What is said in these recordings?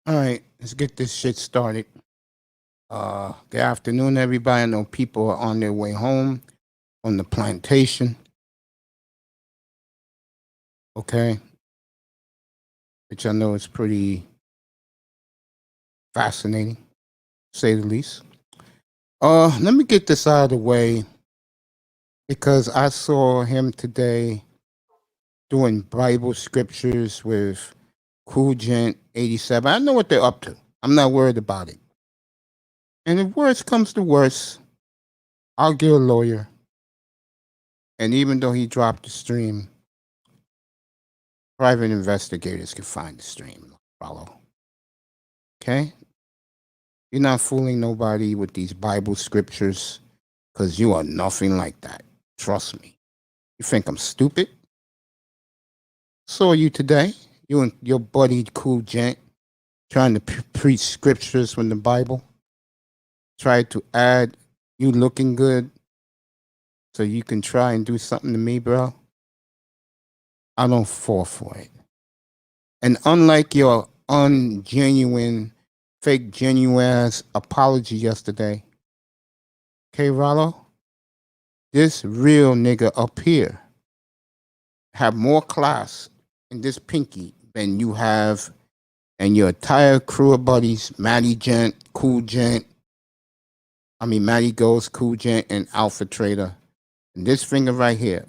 All right, let's get this shit started. Good afternoon, everybody. I know people are on their way home from the plantation. Okay, which I know is pretty fascinating, to say the least. Let me get this out of the way because I saw him today doing Bible scriptures with Cool Gent 87. I know what they're up to. I'm not worried about it. And if worse comes to worse, I'll get a lawyer. And even though he dropped the stream, private investigators can find the stream. Follow. Okay? You're not fooling nobody with these Bible scriptures because you are nothing like that. Trust me. You think I'm stupid? Saw you today. You and your buddy Cool Gent trying to preach scriptures from the Bible. Tried to add you looking good so you can try and do something to me, bro. I don't fall for it. And unlike your ungenuine, fake genuine apology yesterday, okay, Rollo, this real nigga up here have more class in this pinky than you have and your entire crew of buddies, Matty Gent, Cool Gent, Matty Ghost, Cool Gent, and Alpha Trader. And this finger right here,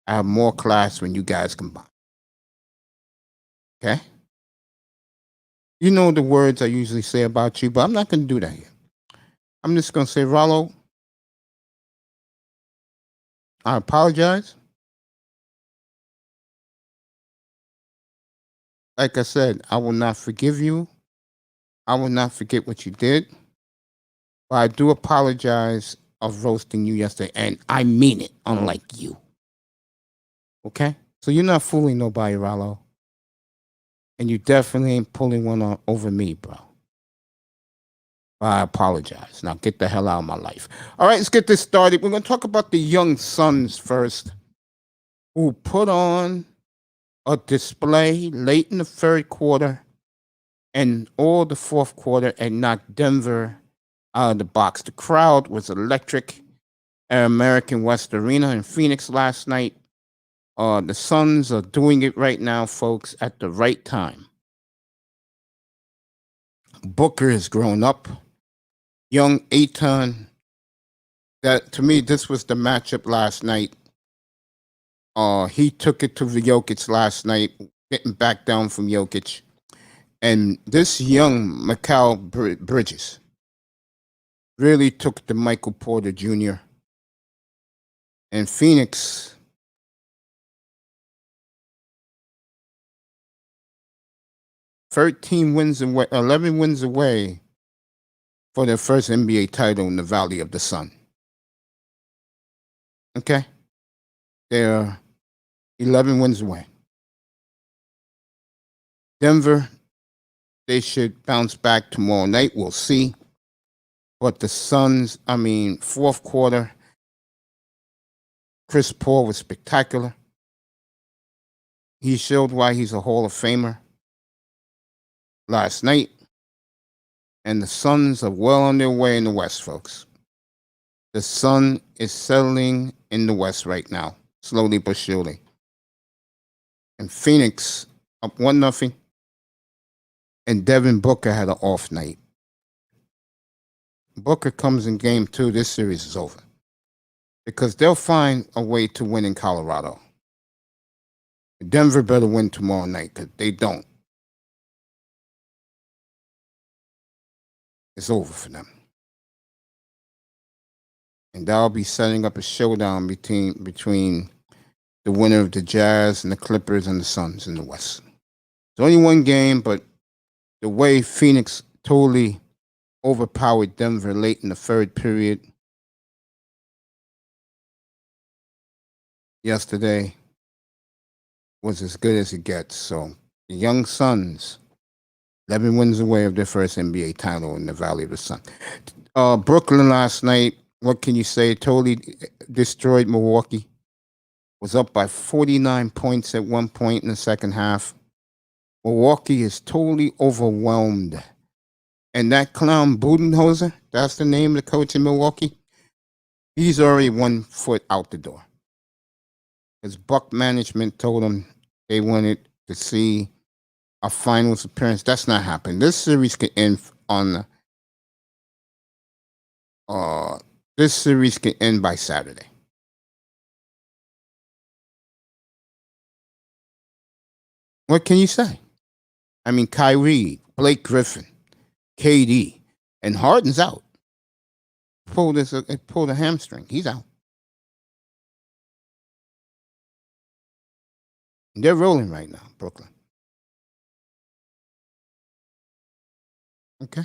I have more class when you guys combine. Okay? You know the words I usually say about you, but I'm not going to do that here. I'm just going to say, Rollo, I apologize. Like I said, I will not forgive you. I will not forget what you did. But I do apologize of roasting you yesterday, and I mean it, unlike you. Okay? So you're not fooling nobody, Rollo. And you definitely ain't pulling one over me, bro. I apologize. Now get the hell out of my life. All right, let's get this started. We're going to talk about the young Suns first, who put on a display late in the third quarter and all the fourth quarter and knocked Denver out of the box. The crowd was electric at American West Arena in Phoenix last night. The Suns are doing it right now, folks, at the right time. Booker has grown up. Young Aiton. That to me, this was the matchup last night. He took it to the Jokic last night, getting back down from Jokic. And this young Mikal Bridges really took the Michael Porter Jr. And Phoenix 11 wins away for their first NBA title in the Valley of the Sun. Okay? They're 11 wins away. Denver, they should bounce back tomorrow night. We'll see. But the Suns, fourth quarter, Chris Paul was spectacular. He showed why he's a Hall of Famer last night. And the Suns are well on their way in the West, folks. The sun is settling in the West right now, slowly but surely. And Phoenix up 1-0. And Devin Booker had an off night. Booker comes in game 2, this series is over. Because they'll find a way to win in Colorado. Denver better win tomorrow night, because they don't. It's over for them. And that'll be setting up a showdown between the winner of the Jazz and the Clippers and the Suns in the West. It's only one game, but the way Phoenix totally overpowered Denver late in the third period yesterday was as good as it gets. So the young Suns, 11 wins away of their first NBA title in the Valley of the Sun. Brooklyn last night, what can you say? Totally destroyed Milwaukee. Was up by 49 points at one point in the second half. Milwaukee is totally overwhelmed. And that clown Budenholzer, that's the name of the coach in Milwaukee, he's already 1 foot out the door. His Buck management told him they wanted to see a finals appearance. That's not happening. This series could end on this series could end by Saturday. What can you say? I mean, Kyrie, Blake Griffin, KD, and Harden's out. Pulled a hamstring. He's out. They're rolling right now, Brooklyn. Okay.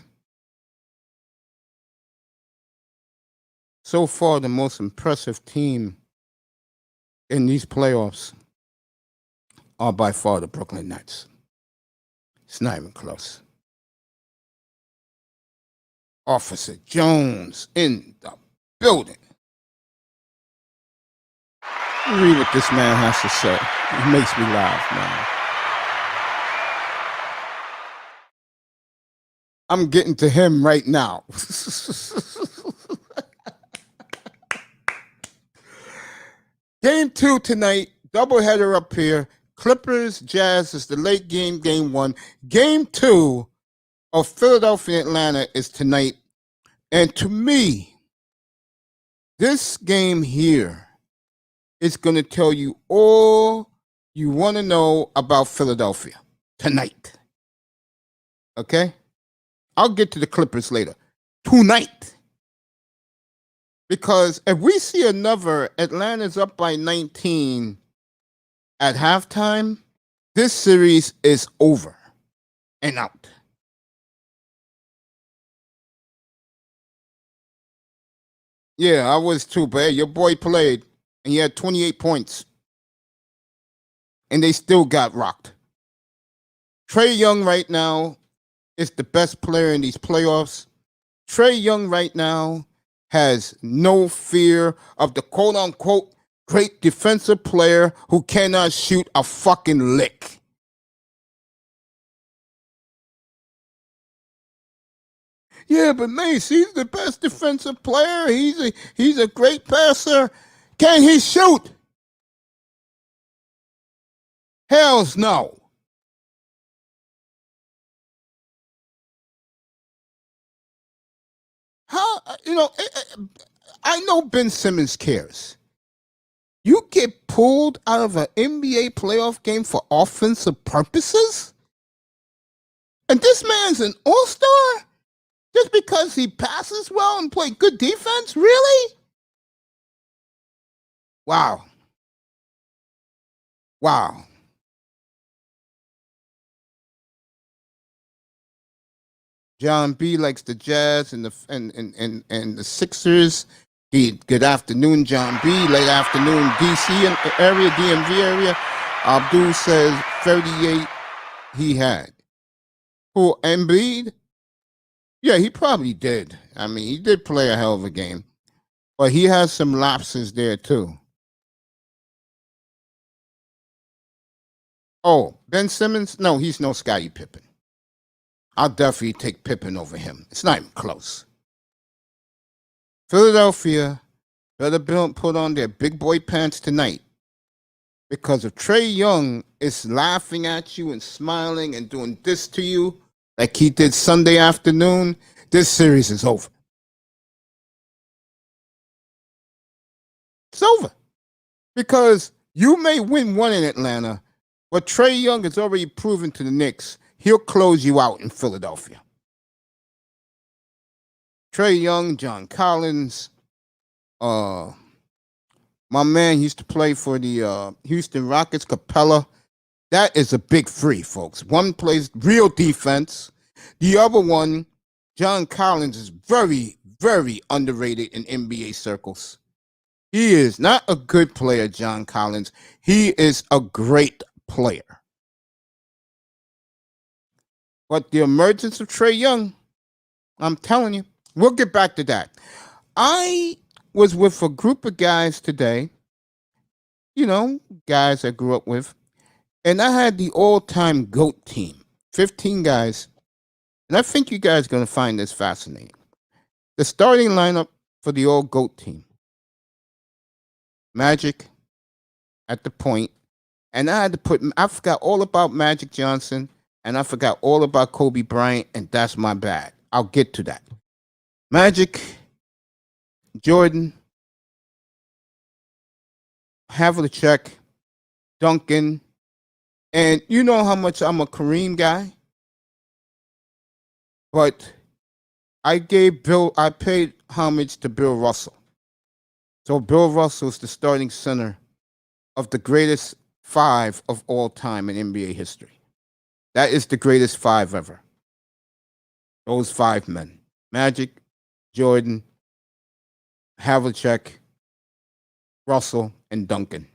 So far, the most impressive team in these playoffs are by far the Brooklyn Nets. It's not even close. Officer Jones in the building. Read what this man has to say. It makes me laugh, man. I'm getting to him right now. Game 2 tonight, doubleheader up here. Clippers, Jazz is the late game, game 1. Game 2 of Philadelphia, Atlanta is tonight. And to me, this game here is going to tell you all you want to know about Philadelphia tonight. Okay? I'll get to the Clippers later. Tonight. Because if we see another Atlanta's up by 19 at halftime, this series is over and out. Yeah, I was too, but hey, your boy played and he had 28 points. And they still got rocked. Trae Young right now is the best player in these playoffs. Trae Young right now has no fear of the quote-unquote great defensive player who cannot shoot a fucking lick. Yeah, but Mace, he's the best defensive player. He's a great passer. Can he shoot? Hells no. How, I know Ben Simmons cares. You get pulled out of an NBA playoff game for offensive purposes? And this man's an all-star? Just because he passes well and plays good defense? Really? Wow. Wow. Jon B likes the Jazz and the Sixers. Good afternoon, Jon B. Late afternoon, DC area, DMV area. Abdul says 38 he had. Who, Embiid? Yeah, he probably did. I mean, he did play a hell of a game. But he has some lapses there, too. Oh, Ben Simmons? No, he's no Scottie Pippen. I'll definitely take Pippen over him. It's not even close. Philadelphia better put on their big boy pants tonight. Because if Trae Young is laughing at you and smiling and doing this to you like he did Sunday afternoon, this series is over. It's over. Because you may win one in Atlanta, but Trae Young has already proven to the Knicks he'll close you out in Philadelphia. Trae Young, John Collins, my man used to play for the Houston Rockets, Capella. That is a big three, folks. One plays real defense. The other one, John Collins, is very, very underrated in NBA circles. He is not a good player, John Collins. He is a great player. But the emergence of Trae Young, I'm telling you, we'll get back to that. I was with a group of guys today, guys I grew up with, and I had the all-time GOAT team. 15 guys, and I think you guys are going to find this fascinating. The starting lineup for the old GOAT team. Magic at the point, and I forgot all about Magic Johnson, and I forgot all about Kobe Bryant, and that's my bad. I'll get to that. Magic, Jordan, Havlicek, Duncan, and you know how much I'm a Kareem guy, but I paid homage to Bill Russell. So Bill Russell is the starting center of the greatest 5 of all time in NBA history. That is the greatest 5 ever. Those 5 men: Magic, Jordan, Havlicek, Russell, and Duncan.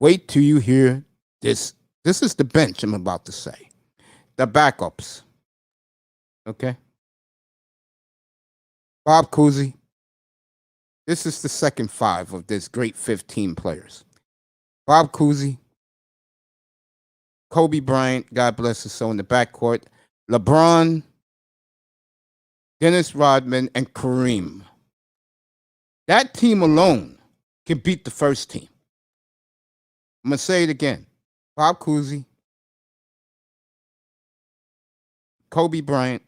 Wait till you hear this. This is the bench I'm about to say. The backups. Okay? Bob Cousy. This is the second 5 of this great 15 players. Bob Cousy, Kobe Bryant, God bless his soul, in the backcourt. LeBron, Dennis Rodman, and Kareem. That team alone can beat the first team. I'm going to say it again. Bob Cousy, Kobe Bryant,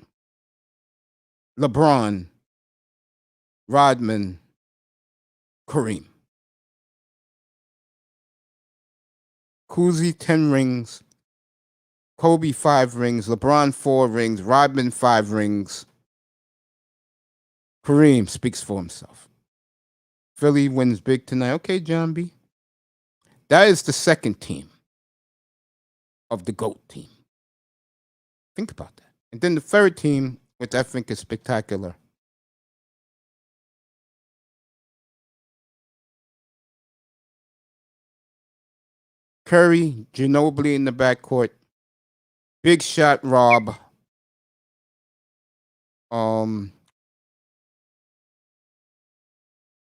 LeBron, Rodman, Kareem. Cousy, 10 rings. Kobe, 5 rings. LeBron, 4 rings. Rodman, 5 rings. Kareem speaks for himself. Philly wins big tonight. Okay, Jon B. That is the second team of the GOAT team. Think about that. And then the third team, which I think is spectacular. Curry, Ginobili in the backcourt. Big Shot Rob.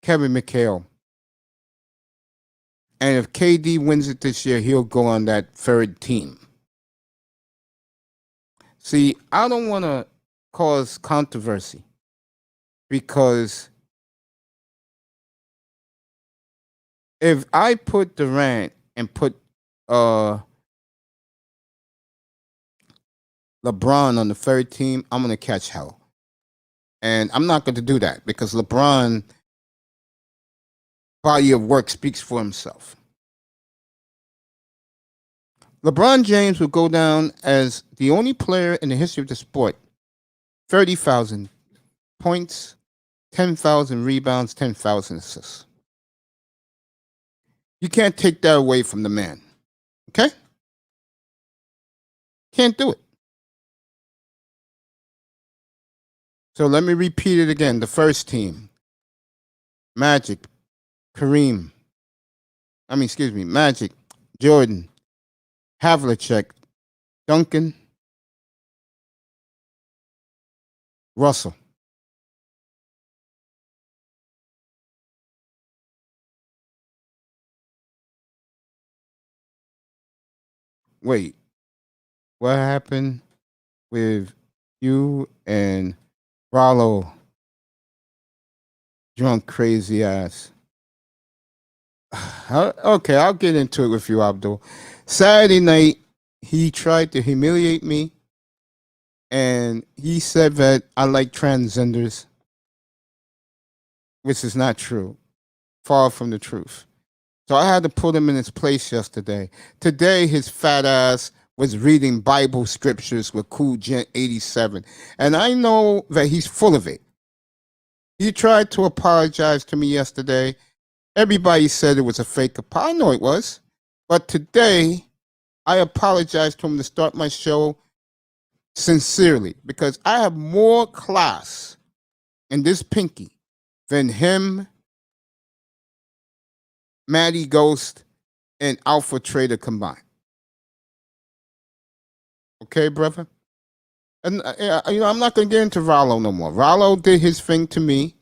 Kevin McHale. And if KD wins it this year, he'll go on that third team. See, I don't want to cause controversy because if I put Durant and put LeBron on the third team, I'm going to catch hell. And I'm not going to do that because LeBron body of work speaks for himself. LeBron James will go down as the only player in the history of the sport, 30,000 points, 10,000 rebounds, 10,000 assists. You can't take that away from the man. Okay? Can't do it. So let me repeat it again. The first team: Magic, Magic, Jordan, Havlicek, Duncan, Russell. Wait, what happened with you and Rollo? Drunk crazy ass. Okay, I'll get into it with you, Abdul. Saturday night, he tried to humiliate me, and he said that I like transgenders, which is not true. Far from the truth. So I had to put him in his place yesterday. Today, his fat ass was reading Bible scriptures with Cool Gent 87, and I know that he's full of it. He tried to apologize to me yesterday. Everybody said it was a fake apology. I know it was. But today, I apologized to him to start my show sincerely because I have more class in this pinky than him, Matty Ghost, and Alpha Trader combined. Okay, brother? And I'm not going to get into Rollo no more. Rollo did his thing to me.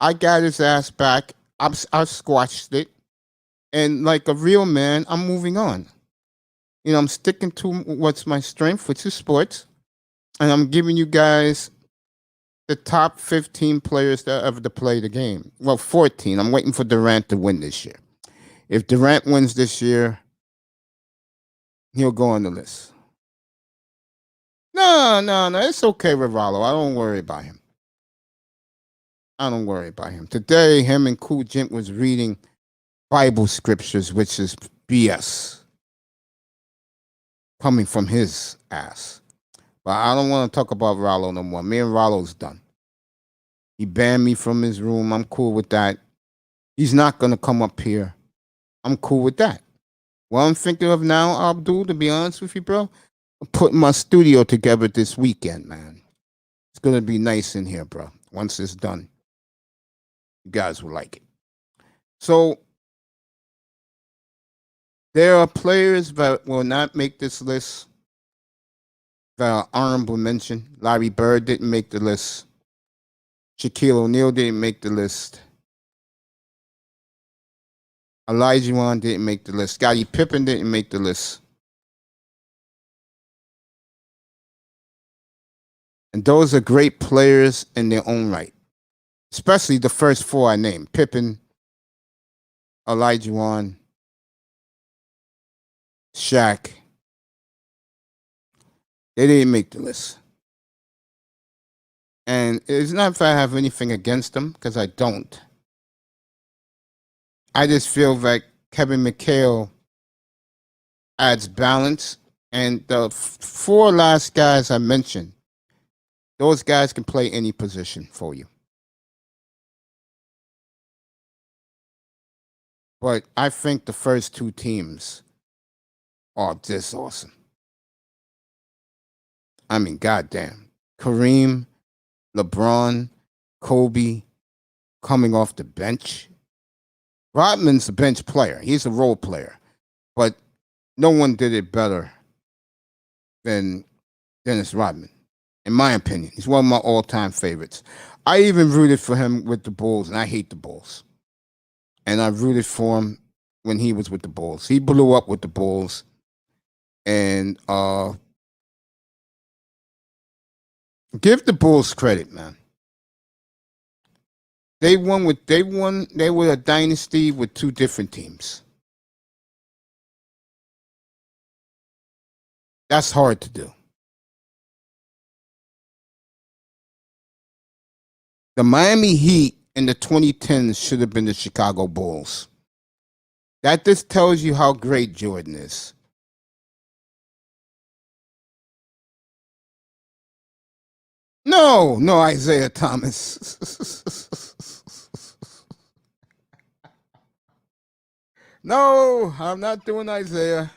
I got his ass back. I squashed it. And like a real man, I'm moving on. I'm sticking to what's my strength, which is sports. And I'm giving you guys the top 15 players that ever to play the game. Well, 14. I'm waiting for Durant to win this year. If Durant wins this year, he'll go on the list. No. It's okay with Rollo. I don't worry about him. Today, him and Cool Jint was reading Bible scriptures, which is BS coming from his ass. But I don't want to talk about Rollo no more. Me and Rollo's done. He banned me from his room. I'm cool with that. He's not going to come up here. I'm cool with that. What I'm thinking of now, Abdul, to be honest with you, bro, I'm putting my studio together this weekend, man. It's going to be nice in here, bro. Once it's done, you guys will like it. So, there are players that will not make this list that are honorable mention. Larry Bird didn't make the list. Shaquille O'Neal didn't make the list. Olajuwon didn't make the list. Scottie Pippen didn't make the list. And those are great players in their own right. Especially the first four I named. Pippen, Olajuwon, Shaq. They didn't make the list. And it's not if I have anything against them, because I don't. I just feel like Kevin McHale adds balance. And the four last guys I mentioned, those guys can play any position for you. But I think the first two teams are just awesome. I mean, goddamn. Kareem, LeBron, Kobe coming off the bench. Rodman's a bench player. He's a role player. But no one did it better than Dennis Rodman, in my opinion. He's one of my all-time favorites. I even rooted for him with the Bulls, and I hate the Bulls. And I rooted for him when he was with the Bulls. He blew up with the Bulls. And give the Bulls credit, man. They were a dynasty with two different teams. That's hard to do. The Miami Heat in the 2010s should have been the Chicago Bulls. That just tells you how great Jordan is. No, Isaiah Thomas. No, I'm not doing Isaiah.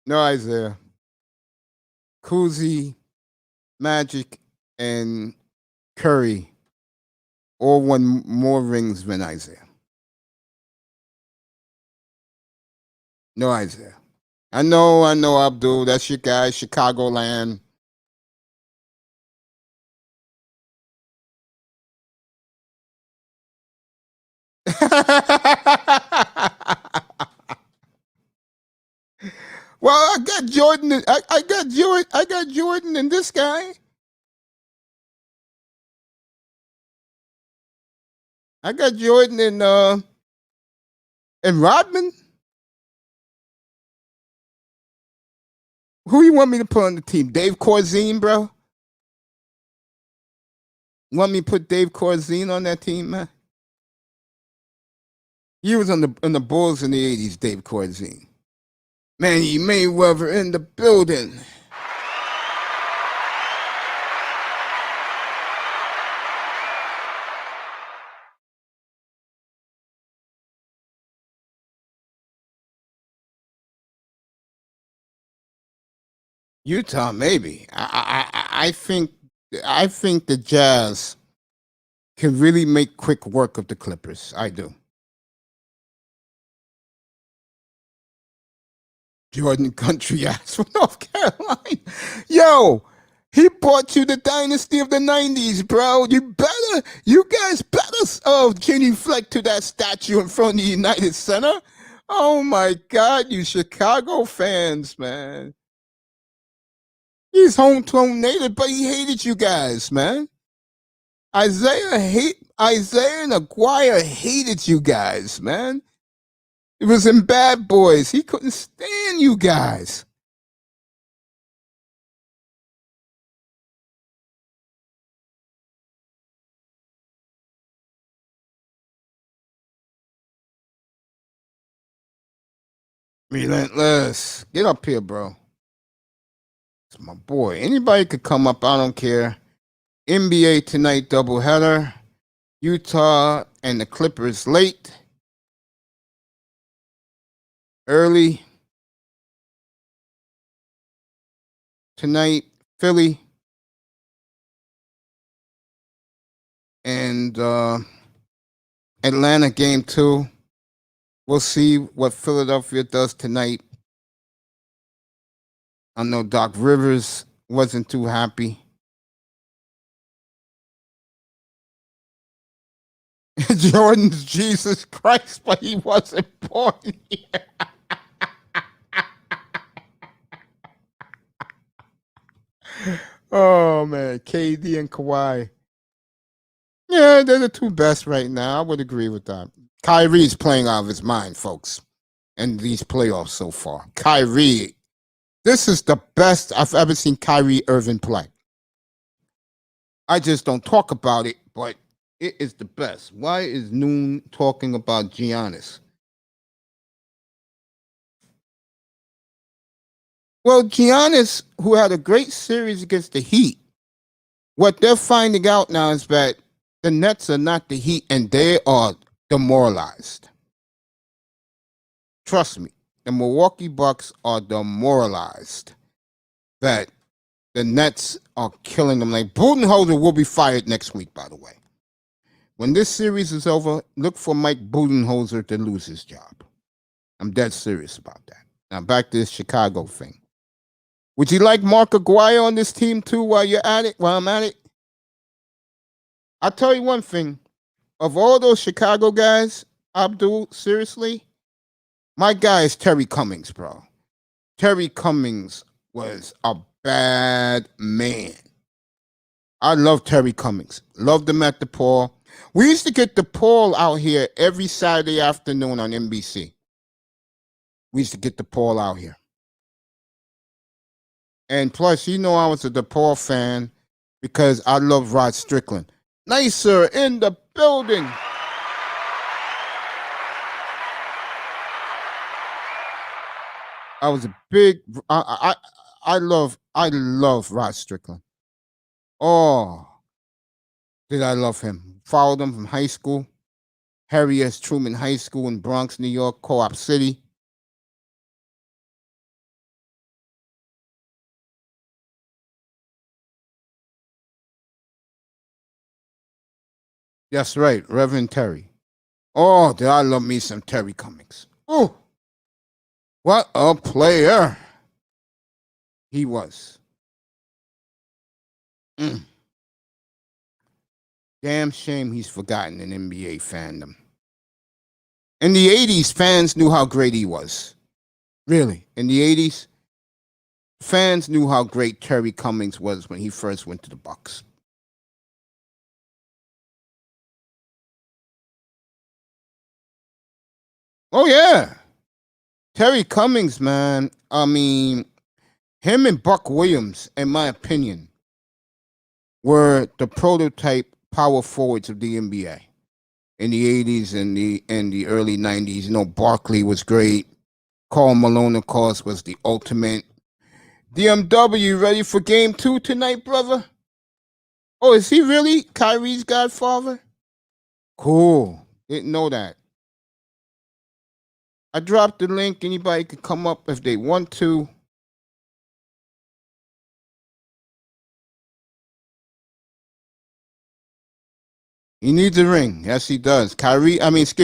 No, Isaiah. Kuzi, Magic, and Curry all won more rings than Isaiah. No, Isaiah. I know, Abdul. That's your guy, Chicagoland. Well, I got Jordan. I got Jordan and this guy. I got Jordan and Rodman. Who you want me to put on the team? Dave Corzine, bro? You want me to put Dave Corzine on that team, man? He was on the Bulls in the 80s, Dave Corzine. Manny Mayweather in the building. Utah, maybe. I think the Jazz can really make quick work of the Clippers. I do. Jordan country ass from North Carolina. Yo, he brought you the dynasty of the 90s, bro. You guys better genuflect to that statue in front of the United Center. Oh my God, you Chicago fans, man. He's hometown native, but he hated you guys, man. Isaiah and Aguirre hated you guys, man. It was in Bad Boys. He couldn't stand you guys. Relentless. Get up here, bro. It's my boy. Anybody could come up. I don't care. NBA tonight doubleheader. Utah and the Clippers late. Early. Tonight, Philly. And Atlanta game 2. We'll see what Philadelphia does tonight. I know Doc Rivers wasn't too happy. Jordan's Jesus Christ, but he wasn't born here. Oh, man. KD and Kawhi. Yeah, they're the two best right now. I would agree with that. Kyrie's playing out of his mind, folks, in these playoffs so far. Kyrie, this is the best I've ever seen Kyrie Irving play. I just don't talk about it, but it is the best. Why is Noon talking about Giannis? Well, Giannis, who had a great series against the Heat, what they're finding out now is that the Nets are not the Heat, and they are demoralized. Trust me, the Milwaukee Bucks are demoralized that the Nets are killing them. Like Budenholzer will be fired next week, by the way. When this series is over, look for Mike Budenholzer to lose his job. I'm dead serious about that. Now back to this Chicago thing. Would you like Mark Aguirre on this team too while you're at it, while I'm at it? I'll tell you one thing. Of all those Chicago guys, Abdul, seriously, my guy is Terry Cummings, bro. Terry Cummings was a bad man. I love Terry Cummings. Loved him at the Paul. We used to get the Paul out here every Saturday afternoon on NBC. We used to get the Paul out here. And plus, you know I was a DePaul fan because I love Rod Strickland. Nicer in the building. I was a big. I love Rod Strickland. Oh, did I love him? Followed him from high school, Harry S. Truman High School in Bronx, New York, Co-op City. That's right, Reverend Terry. Oh, did I love me some Terry Cummings? Oh, what a player he was. Damn shame he's forgotten in NBA fandom. In the 80s, fans knew how great he was. Really, in the 80s, fans knew how great Terry Cummings was when he first went to the Bucks. Oh, yeah. Terry Cummings, man. I mean, him and Buck Williams, in my opinion, were the prototype power forwards of the NBA in the 80s and the early 90s. You know, Barkley was great. Karl Malone, of course, was the ultimate. DMW, ready for game 2 tonight, brother? Oh, is he really Kyrie's godfather? Cool. Didn't know that. I dropped the link. Anybody can come up if they want to. He needs a ring. Yes, he does. Giannis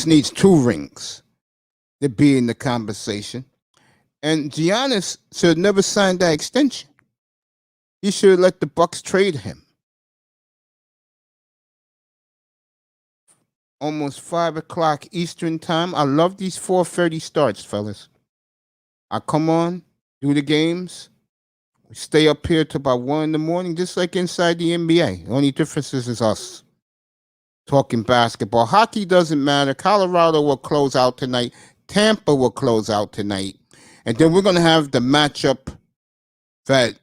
needs 2 rings to be in the conversation. And Giannis should have never signed that extension. He should have let the Bucks trade him. almost 5 o'clock Eastern time. I love these 4:30 starts, fellas. I come on, do the games, stay up here till about 1 in the morning, just like inside the NBA. The only difference is us talking basketball. Hockey doesn't matter. Colorado will close out tonight. Tampa will close out tonight. And then we're going to have the matchup that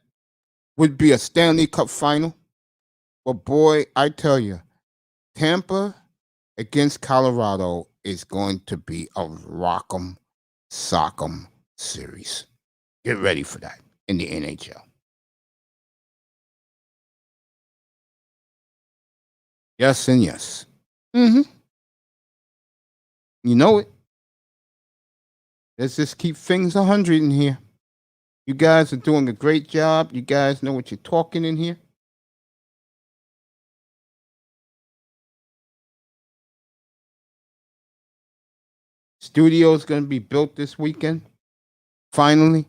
would be a Stanley Cup final. But boy, I tell you, Tampa against Colorado is going to be a rock'em sock'em series. Get ready for that in the NHL. Yes and yes. You know it. Let's just keep things 100 in here. You guys are doing a great job. You guys know what you're talking in here. Studio's going to be built this weekend. Finally.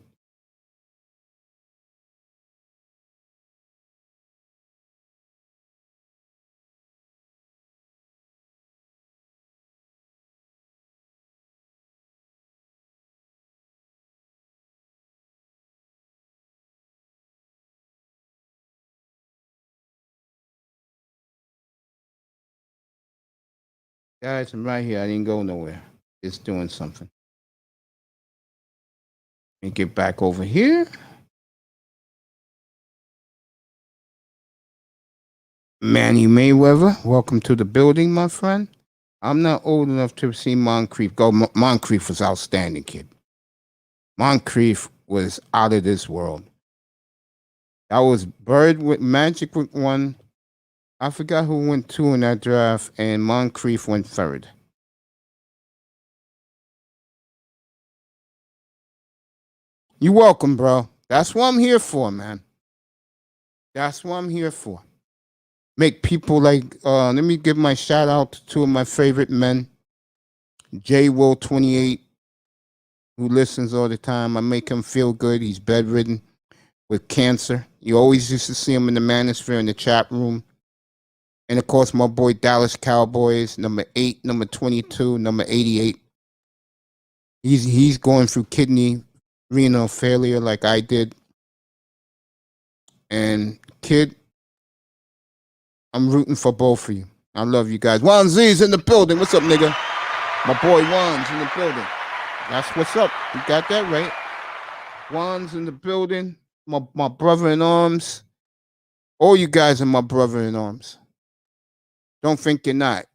Guys, I'm right here. I didn't go nowhere. Just doing something. Let me get back over here. Manny Mayweather, welcome to the building, my friend. I'm not old enough to see Moncrief go. Moncrief was outstanding, kid. Moncrief was out of this world. That was Bird with Magic with 1. I forgot who went 2 in that draft, and Moncrief went 3rd. You're welcome, bro. That's what I'm here for, man. That's what I'm here for. Make people like, let me give my shout out to 2 of my favorite men. J. Will 28, who listens all the time. I make him feel good. He's bedridden with cancer. You always used to see him in the manosphere in the chat room. And of course, my boy Dallas Cowboys, number 8, number 22, number 88. He's going through kidney renal failure like I did. And kid, I'm rooting for both of you. I love you guys. Juan Z's in the building. What's up, nigga? My boy Juan's in the building. That's what's up. You got that right. Juan's in the building. My brother in arms. All you guys are my brother in arms. Don't think you're not.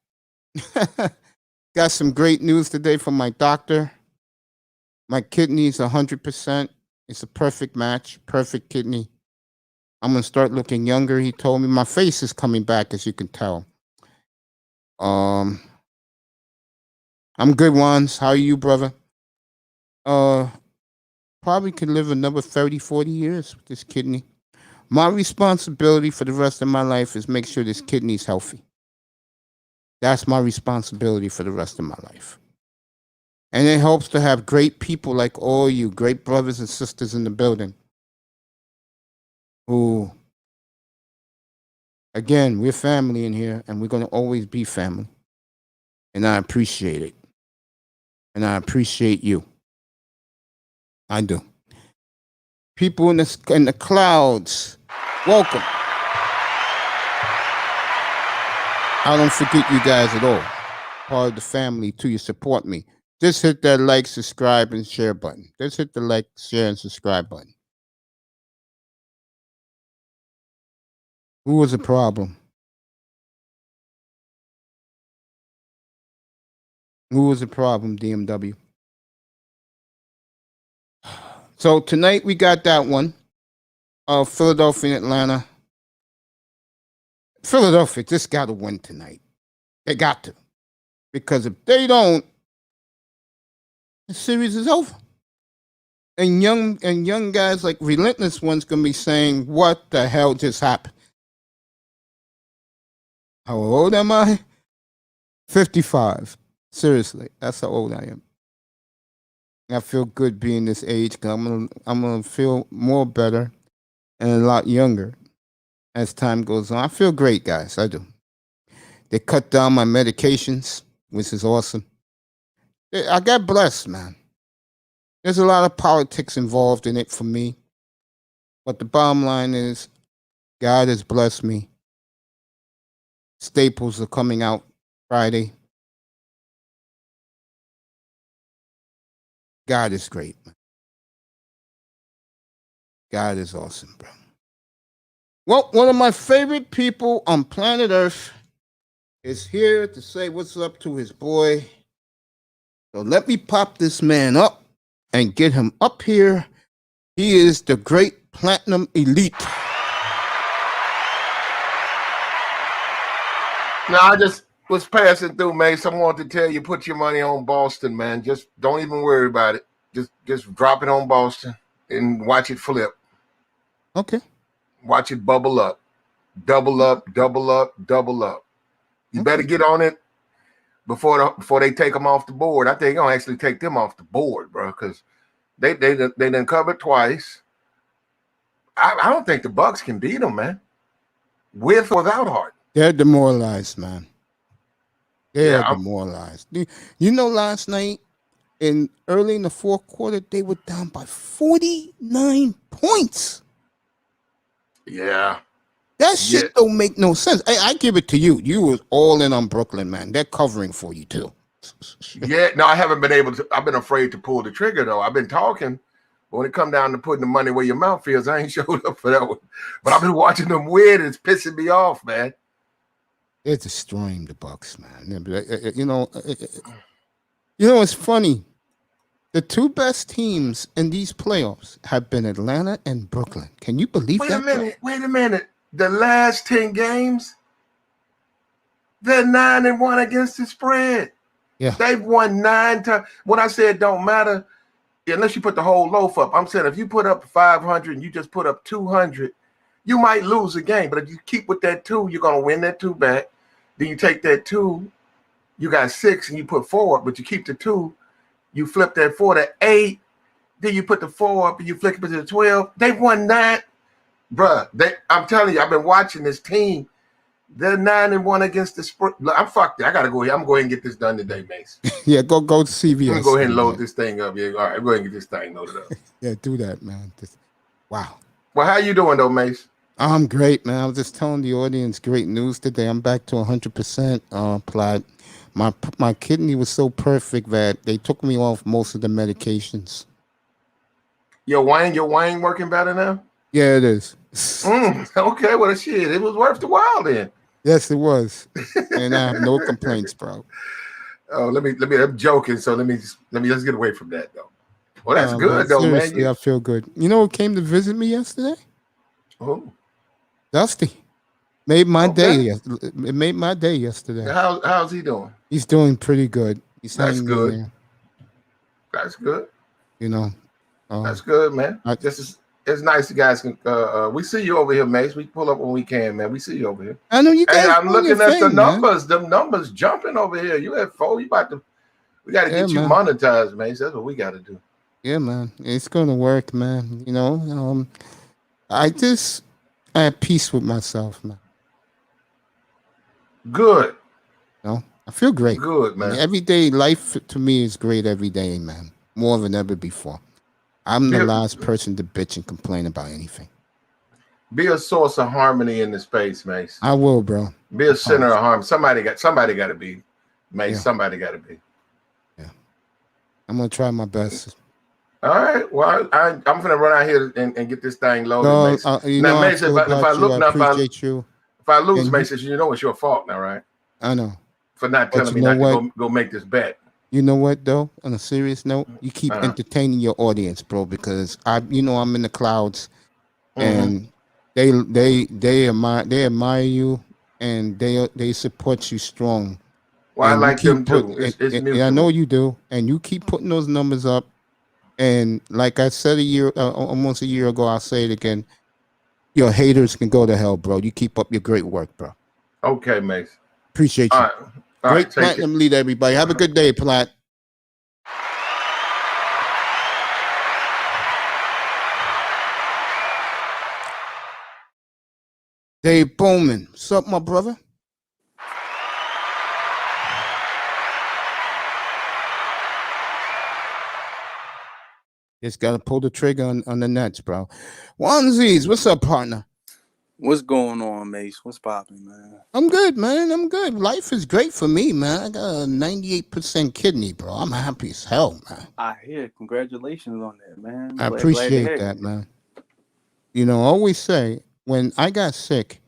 Got some great news today from my doctor. My kidney's 100%. It's a perfect match. Perfect kidney. I'm going to start looking younger. He told me my face is coming back, as you can tell. I'm good, ones. How are you, brother? Probably could live another 30, 40 years with this kidney. My responsibility for the rest of my life is make sure this kidney's healthy. That's my responsibility for the rest of my life. And it helps to have great people like all you, great brothers and sisters in the building who, again, we're family in here, and we're going to always be family. And I appreciate it. And I appreciate you. I do. People in the clouds, welcome. I don't forget you guys at all. Part of the family, too. You support me. Just hit that like, subscribe, and share button. Just hit the like, share, and subscribe button. Who was the problem? Who was the problem, DMW? So tonight we got that one. Philadelphia and Atlanta. Philadelphia just got to win tonight. They got to. Because if they don't, the series is over. And young guys like Relentless one's going to be saying, what the hell just happened? How old am I? 55. Seriously, that's how old I am. I feel good being this age because I'm gonna feel more better and a lot younger as time goes on. I feel great, guys. I do. They cut down my medications, which is awesome. I got blessed, man. There's a lot of politics involved in it for me. But the bottom line is, God has blessed me. Staples are coming out Friday. God is great, man. God is awesome, bro. Well, one of my favorite people on planet Earth is here to say what's up to his boy. So let me pop this man up and get him up here. He is the great Platinum Elite. No, I just was passing through, Mace. I wanted to tell you, put your money on Boston, man. Just don't even worry about it. Just drop it on Boston and watch it flip. Okay. Watch it bubble up. Double up, double up, double up. You better get on it before they take them off the board. I think they're gonna actually take them off the board, bro, because they done covered twice. I don't think the Bucks can beat them, man. With or without Hart. They're demoralized, man. They're demoralized. You know, last night, early in the fourth quarter, they were down by 49 points. Yeah. That shit don't make no sense. I give it to you. You was all in on Brooklyn, man. They're covering for you, too. Yeah, no, I haven't been able to. I've been afraid to pull the trigger, though. I've been talking. But when it come down to putting the money where your mouth feels, I ain't showed up for that one. But I've been watching them weird, and it's pissing me off, man. They're destroying the Bucks, man. You know, it's funny. The two best teams in these playoffs have been Atlanta and Brooklyn. Can you believe that? Wait a minute. The last 10 games, they're 9-1 against the spread. Yeah. They've won 9 times. When I said don't matter, unless you put the whole loaf up, I'm saying if you put up 500 and you just put up 200, you might lose a game. But if you keep with that 2, you're going to win that 2 back. Then you take that 2, you got 6 and you put 4 up, but you keep the 2, you flip that 4 to 8, then you put the 4 up and you flip it to the 12. They've won 9. Bruh, I'm telling you, I've been watching this team. They're 9-1 against the spread. I'm fucked. I gotta go here. I'm gonna go ahead and get this done today, Mace. Yeah, go to CVS. I'm gonna go ahead and load this thing up. Yeah, all right, go ahead and get this thing loaded up. Yeah, do that, man. Wow. Well, how you doing though, Mace? I'm great, man. I was just telling the audience great news today. I'm back to 100% Plaid. My kidney was so perfect that they took me off most of the medications. Your wine working better now? Yeah, it is. Okay, well, shit, it was worth the while then. Yes, it was, and I have no complaints, bro. Oh, let me. I'm joking, so let's get away from that though. Well, that's good though, man. I feel good. You know who came to visit me yesterday? Who? Dusty. Made my day. It made my day yesterday. How's he doing? He's doing pretty good. That's good. That's good. You know. That's good, man. It's nice you guys can. We see you over here, Mace. We pull up when we can, man. We see you over here. I know you guys. Hey, I'm looking at the numbers. Man. The numbers jumping over here. You at 4. You about to. We got to get you monetized, Mace. That's what we got to do. Yeah, man. It's gonna work, man. You know. I have peace with myself, man. Good. You know, I feel great. Good, man. Every day, life to me is great every day, man. More than ever before. I'm the last person to bitch and complain about anything. Be a source of harmony in the space, Mace. I will, bro. Be a center of harmony. Somebody got to be, Mace. Yeah. Somebody got to be. Yeah. I'm gonna try my best. All right. Well, I'm gonna run out here and get this thing loaded, Mace. Now, Mace, if I lose, Mace, you know it's your fault now, right? I know. For not telling me not to go make this bet. You know what though? On a serious note, you keep entertaining your audience, bro, because I'm in the clouds, and they admire you, and they support you strong. Well, I like them too. I know you do, and you keep putting those numbers up. And like I said almost a year ago, I'll say it again. Your haters can go to hell, bro. You keep up your great work, bro. Okay, Mace. Appreciate you. All great platinum lead, everybody. Have a good day, Plat. Dave Bowman. What's up, my brother? Just gotta pull the trigger on the Nets, bro. Onesies, what's up, partner? What's going on, Mace? What's popping, man? I'm good, man. I'm good. Life is great for me, man. I got a 98% kidney, bro. I'm happy as hell, man. I hear. Congratulations on that, man. I appreciate that, man. You know, I always say, when I got sick,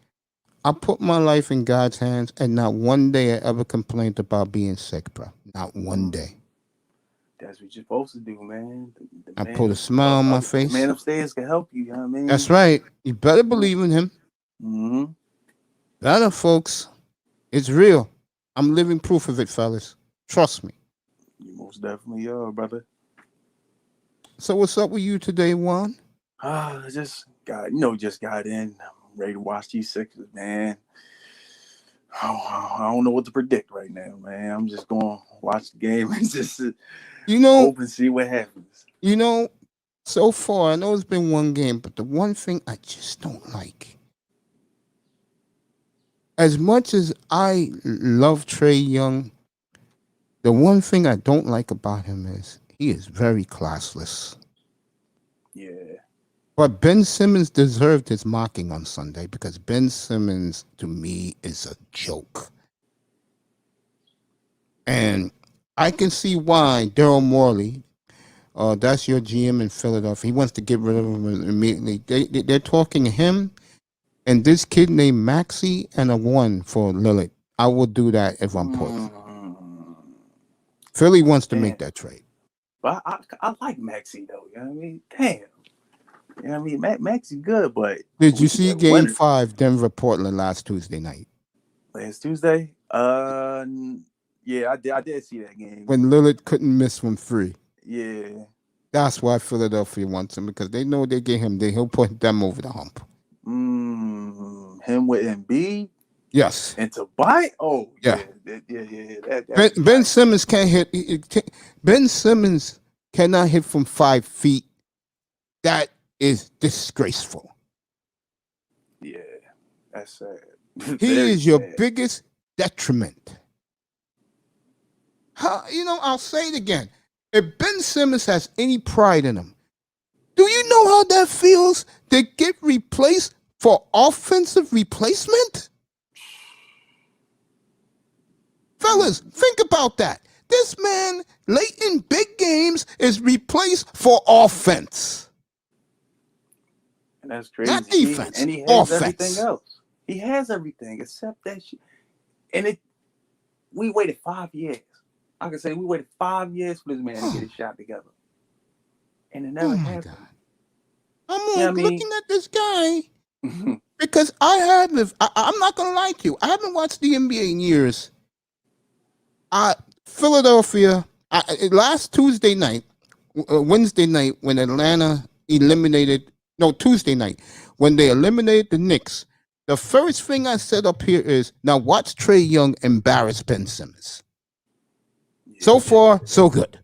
I put my life in God's hands, and not one day I ever complained about being sick, bro. Not one day. That's what you're supposed to do, man. I put a smile on my face. The man upstairs can help you, you know what I mean? That's right. You better believe in him. Mm-hmm. Better, folks. It's real. I'm living proof of it, fellas. Trust me. You most definitely are, brother. So what's up with you today, Juan? Just got in. I'm ready to watch these Sixers, man. I don't know what to predict right now, man. I'm just going to watch the game and just hope and see what happens. You know, so far, I know it's been one game, but the one thing I just don't like, as much as I love Trae Young, the one thing I don't like about him is he is very classless. Yeah. But Ben Simmons deserved his mocking on Sunday, because Ben Simmons, to me, is a joke. And I can see why Daryl Morey, that's your GM in Philadelphia, he wants to get rid of him immediately. They're talking him and this kid named Maxey and a 1 for Lillard. I will do that if I'm Portland. Philly wants to make that trade. But I like Maxey, though. You know what I mean? Damn. You know what I mean? Maxey good, but... Did you see Game 5, Denver-Portland last Tuesday night? Last Tuesday? Yeah, I did see that game. When Lillard couldn't miss from 3. Yeah. That's why Philadelphia wants him, because they know they get him, he'll put them over the hump. Him with Embiid? Yes. And to buy? Oh, yeah. Ben Simmons can't hit. Ben Simmons cannot hit from 5 feet. That is disgraceful. Yeah, that's sad. He is your biggest detriment. I'll say it again. If Ben Simmons has any pride in him, do you know how that feels to get replaced for offensive replacement? Fellas, think about that. This man, late in big games, is replaced for offense. And that's crazy. Not defense. And he has offense. Everything else. He has everything except that shit. And we waited 5 years. I can say we waited 5 years for this man to get his shot together. And it never happened. God. I'm looking at this guy because I'm not going to lie to you. I haven't watched the NBA in years. Philadelphia, last Wednesday night, when Atlanta Tuesday night, when they eliminated the Knicks, the first thing I said up here is, now watch Trae Young embarrass Ben Simmons. Yeah. So far, so good.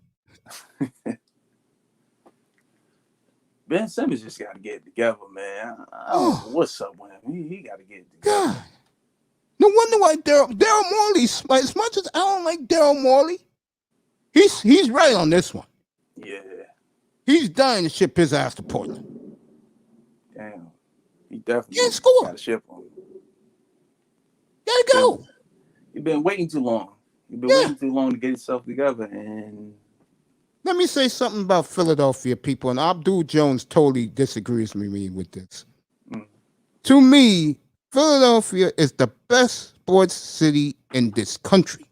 Ben Simmons just got to get it together, man. I don't know what's up with him. He got to get it together. God. No wonder why Daryl Morey, as much as I don't like Daryl Morey, he's right on this one. Yeah. He's dying to ship his ass to Portland. Damn. He definitely can't score. Got to ship him. Gotta go. You've been waiting too long. You've been waiting too long to get yourself together. And let me say something about Philadelphia people, and Abdul Jones totally disagrees with me with this. To me, Philadelphia is the best sports city in this country.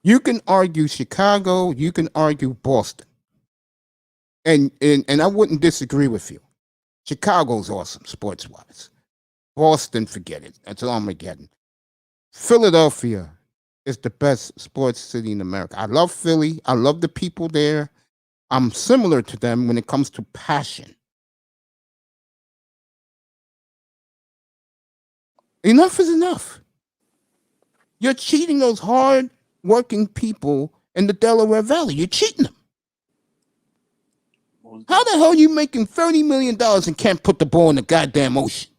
You can argue Chicago, you can argue Boston. And I wouldn't disagree with you. Chicago's awesome sports-wise. Boston, forget it. That's Armageddon. Philadelphia is the best sports city in America. I love Philly. I love the people there. I'm similar to them when it comes to passion. Enough is enough. You're cheating those hard-working people in the Delaware Valley. You're cheating them. How the hell are you making $30 million and can't put the ball in the goddamn ocean?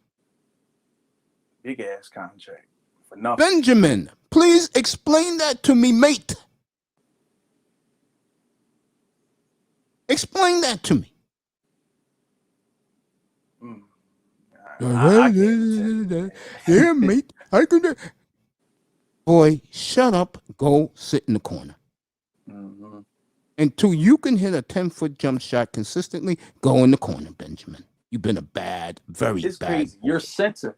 Big ass contract for nothing. Benjamin, please explain that to me, mate. Explain that to me. I can't Yeah, mate. I could. Boy, shut up. Go sit in the corner. Mm-hmm. Until you can hit a 10-foot jump shot consistently, go in the corner, Benjamin. You've been a bad, very It's bad crazy. boy. Your center,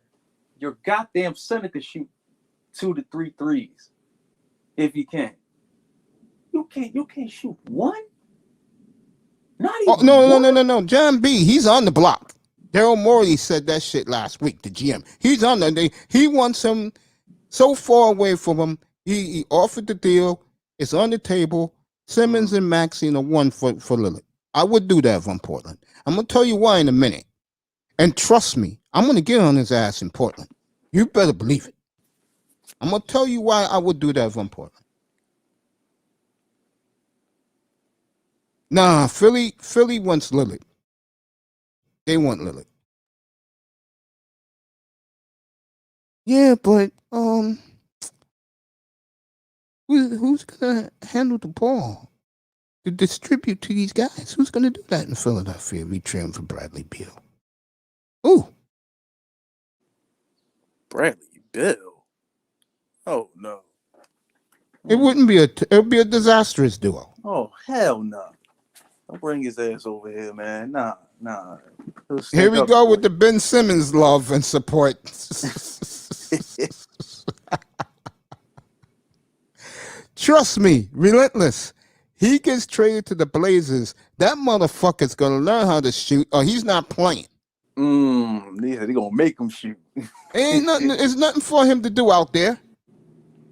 your goddamn center could shoot 2 to 3 threes if he can. You can't shoot one. Not even No. Jon B, he's on the block. Daryl Morey said that shit last week, the GM. He's on the he wants him so far away from him. He offered the deal. It's on the table. Simmons and Maxine are one for Lillard. I would do that if I'm Portland. I'm going to tell you why in a minute. And trust me, I'm going to get on his ass in Portland. You better believe it. I'm going to tell you why I would do that if I'm Portland. Nah, Philly wants Lillard. They want Lillard. Yeah, but who's gonna handle the ball to distribute to these guys? Who's gonna do that in Philadelphia? Retrain for Bradley Beal. Ooh, Bradley Beal. Oh no. it wouldn't be it would be a disastrous duo. Oh hell no. Don't bring his ass over here, man. Nah. Here we go with the Ben Simmons love and support. Trust me, Relentless. He gets traded to the Blazers. That motherfucker's gonna learn how to shoot, or he's not playing. They gonna make him shoot. Ain't nothing. There's nothing for him to do out there.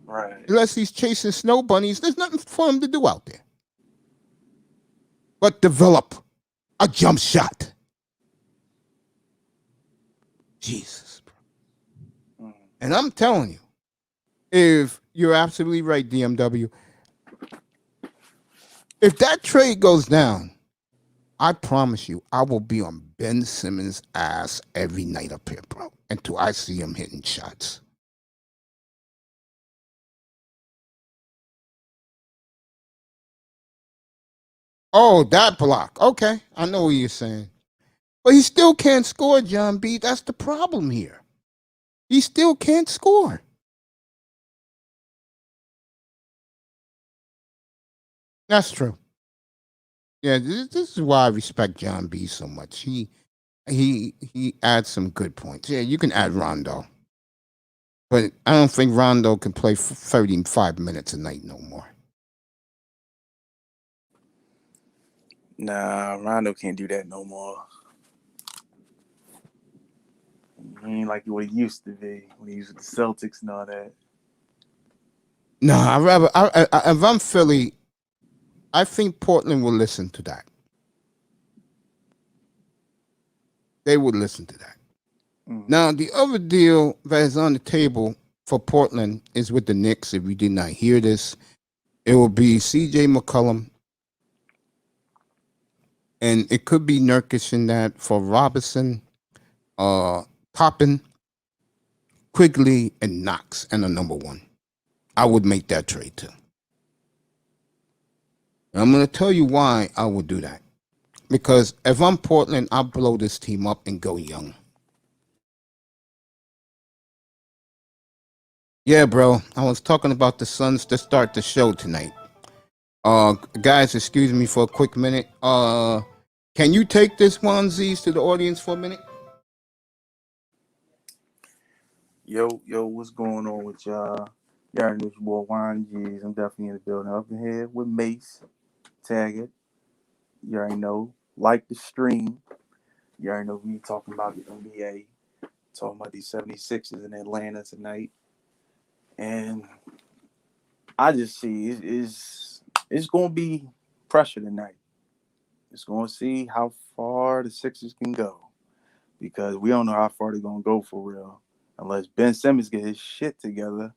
Right. Unless he's chasing snow bunnies, there's nothing for him to do out there. But develop a jump shot. Jesus, bro. And I'm telling you, if you're absolutely right, DMW, if that trade goes down, I promise you, I will be on Ben Simmons' ass every night up here, bro, until I see him hitting shots. Oh, that block. Okay, I know what you're saying. But he still can't score, Jon B. That's the problem here. He still can't score. That's true. Yeah, this is why I respect Jon B so much. He adds some good points. Yeah, you can add Rondo. But I don't think Rondo can play 35 minutes a night no more. Nah, Rondo can't do that no more. He ain't like what he used to be when he was with the Celtics and all that. No, if I'm Philly, I think Portland will listen to that. They would listen to that. Now, the other deal that is on the table for Portland is with the Knicks. If you did not hear this, it will be C.J. McCollum, and it could be Nurkic in that for Robinson, Toppin, Quigley, and Knox, and a number one. I would make that trade too. And I'm going to tell you why I would do that. Because if I'm Portland, I'll blow this team up and go young. Yeah, bro. I was talking about the Suns to start the show tonight. Guys, excuse me for a quick minute. Can you take this onesies to the audience for a minute? Yo, what's going on with y'all? Y'all already know your boy Juan G's. I'm definitely in the building up in here with Mace. Tag it. You already know. Like the stream. You already know we talking about the NBA. Talking about these 76ers in Atlanta tonight. And I just see it's going to be pressure tonight. It's going to see how far the Sixers can go. Because we don't know how far they're going to go for real. Unless Ben Simmons get his shit together.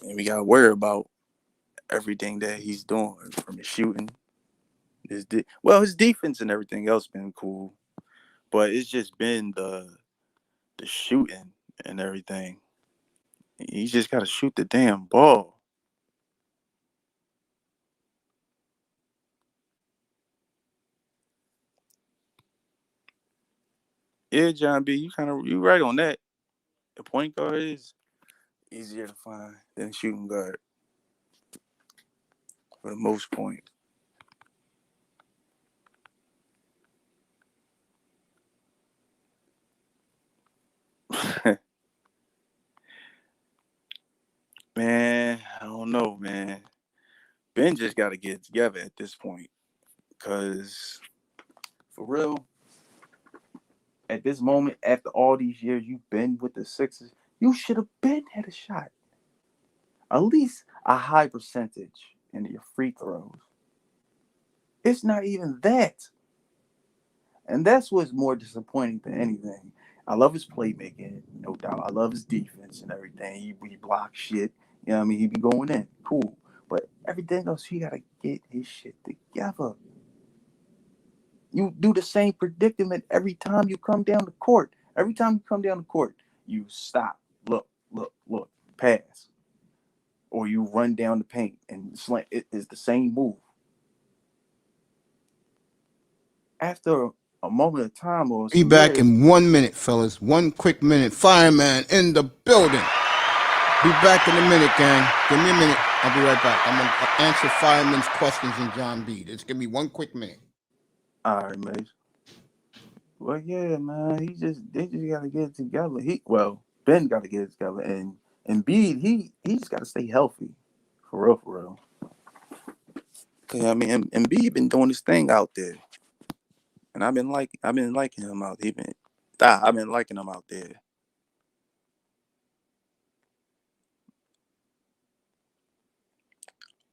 And we got to worry about everything that he's doing from his shooting. His defense and everything else been cool. But it's just been the shooting and everything. He just got to shoot the damn ball. Yeah, Jon B, you right on that. The point guard is easier to find than shooting guard for the most point. Man, I don't know, man. Ben just got to get it together at this point. Because, for real, at this moment, after all these years you've been with the Sixers, you should have been had a shot. At least a high percentage in your free throws. It's not even that. And that's what's more disappointing than anything. I love his playmaking, no doubt. I love his defense and everything. He blocks shit. You know what I mean? He be going in. Cool. But everything else, he got to get his shit together. You do the same predicament every time you come down the court. Every time you come down the court, you stop, look, pass. Or you run down the paint and slant. It is the same move. After a moment of time or Be back in 1 minute, fellas. 1 quick minute. Fireman in the building. Be back in a minute, gang. Give me a minute. I'll be right back. I'm gonna answer Fireman's questions in Jon B. Just give me 1 quick minute. All right, mate. Well, yeah, man. They just gotta get it together. Ben gotta get it together, and Embiid, he just gotta stay healthy, for real. Cause I mean, Embiid been doing this thing out there, and I've been liking him out. I've been liking him out there.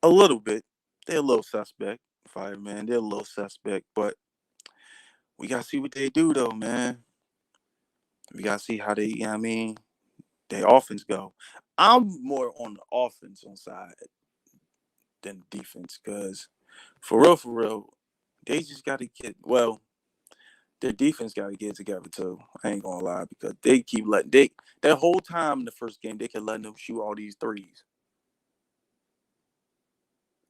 A little bit. They're a little suspect, Fireman. They're a little suspect, but we gotta see what they do, though, man. We gotta see how their offense go. I'm more on the offensive side than the defense, because for real, they just got to their defense got to get it together too. I ain't gonna lie, because they keep that whole time in the first game, they kept letting them shoot all these threes.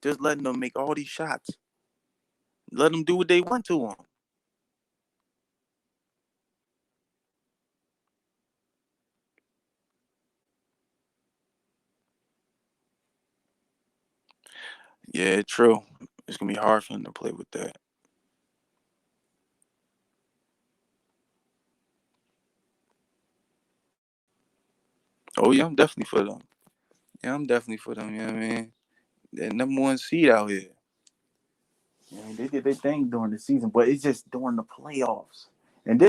Just letting them make all these shots. Let them do what they want to them. Yeah, true. It's gonna be hard for them to play with that. Oh yeah, I'm definitely for them. Yeah, I'm definitely for them. You know what I mean? They're number 1 seed out here. I mean, they did their thing during the season, but it's just during the playoffs. And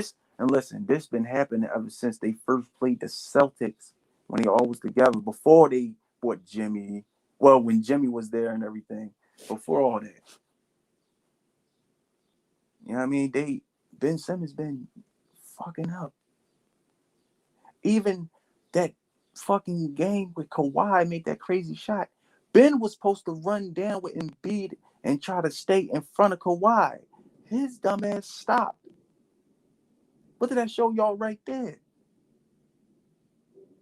listen, this been happening ever since they first played the Celtics when they all was together. Before they bought Jimmy, when Jimmy was there and everything. Before all that, you know what I mean? Ben Simmons been fucking up. Even that fucking game with Kawhi made that crazy shot. Ben was supposed to run down with Embiid and try to stay in front of Kawhi. His dumb ass stopped. What did that show y'all right there?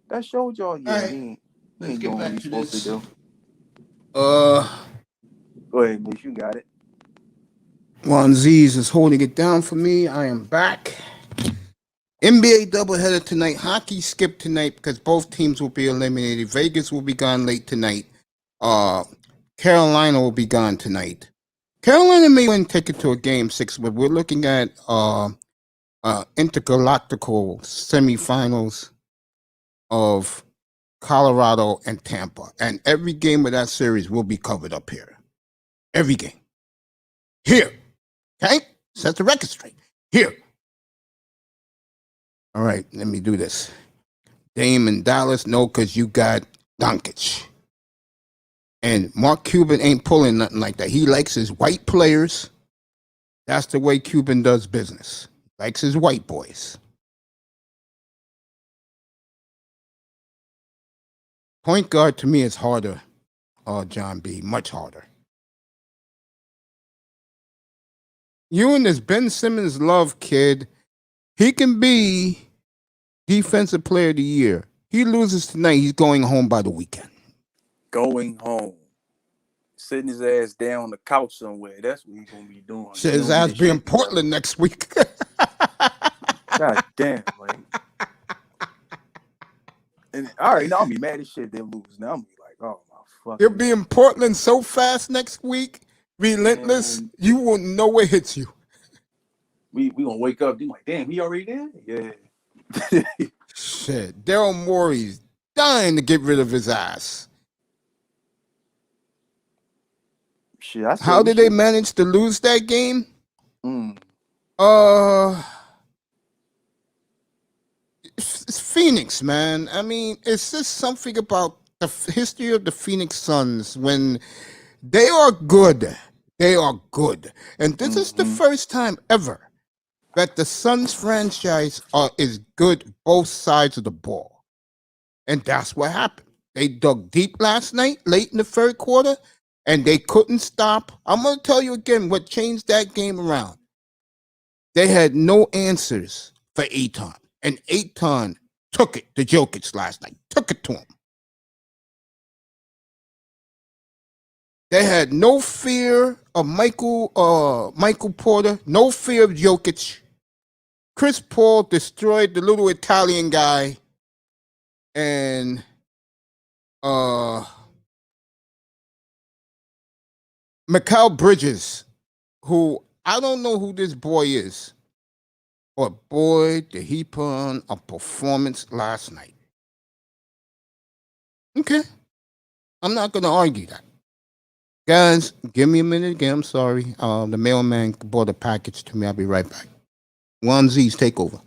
That showed y'all, yeah, Right. he ain't doing what he's supposed to do. Go ahead, Miss, you got it. Juan Z's is holding it down for me. I am back. NBA doubleheader tonight. Hockey skipped tonight because both teams will be eliminated. Vegas will be gone late tonight. Carolina will be gone tonight. Carolina may win ticket to a game 6, but we're looking at intergalactical semifinals of Colorado and Tampa. And every game of that series will be covered up here. Every game. Here. Okay? Set the record straight. Here. All right, let me do this. Dame in Dallas, no, because you got Doncic. And Mark Cuban ain't pulling nothing like that. He likes his white players. That's the way Cuban does business. Likes his white boys. Point guard to me is harder, Jon B. Much harder. You and this Ben Simmons love kid, he can be defensive player of the year. He loses tonight, he's going home by the weekend. Going home. Sitting his ass down on the couch somewhere. That's what he's going to be doing. His ass be in Portland next week. God damn, like. And all right, now I'll be mad as shit. They lose. Now I'm be like, oh my fuck. You'll be in Portland so fast next week. Relentless, Man. you won't know what hits you. We gonna wake up. Be like, damn, he already there? Yeah. Shit, Daryl Morey's dying to get rid of his ass. Shit, I said How did they manage to lose that game? It's Phoenix, man. I mean, it's just something about the history of the Phoenix Suns. When they are good, they are good. And this is the first time ever that the Suns franchise is good both sides of the ball. And that's what happened. They dug deep last night, late in the third quarter, and they couldn't stop. I'm going to tell you again what changed that game around. They had no answers for Ayton. And Ayton took it to Jokic last night. Took it to him. They had no fear of Michael Porter, no fear of Jokic. Chris Paul destroyed the little Italian guy, and Mikal Bridges, who I don't know who this boy is, but boy, did he put on a performance last night. Okay. I'm not going to argue that. Guys, give me a minute again. I'm sorry. The mailman brought a package to me. I'll be right back. One Z's take over.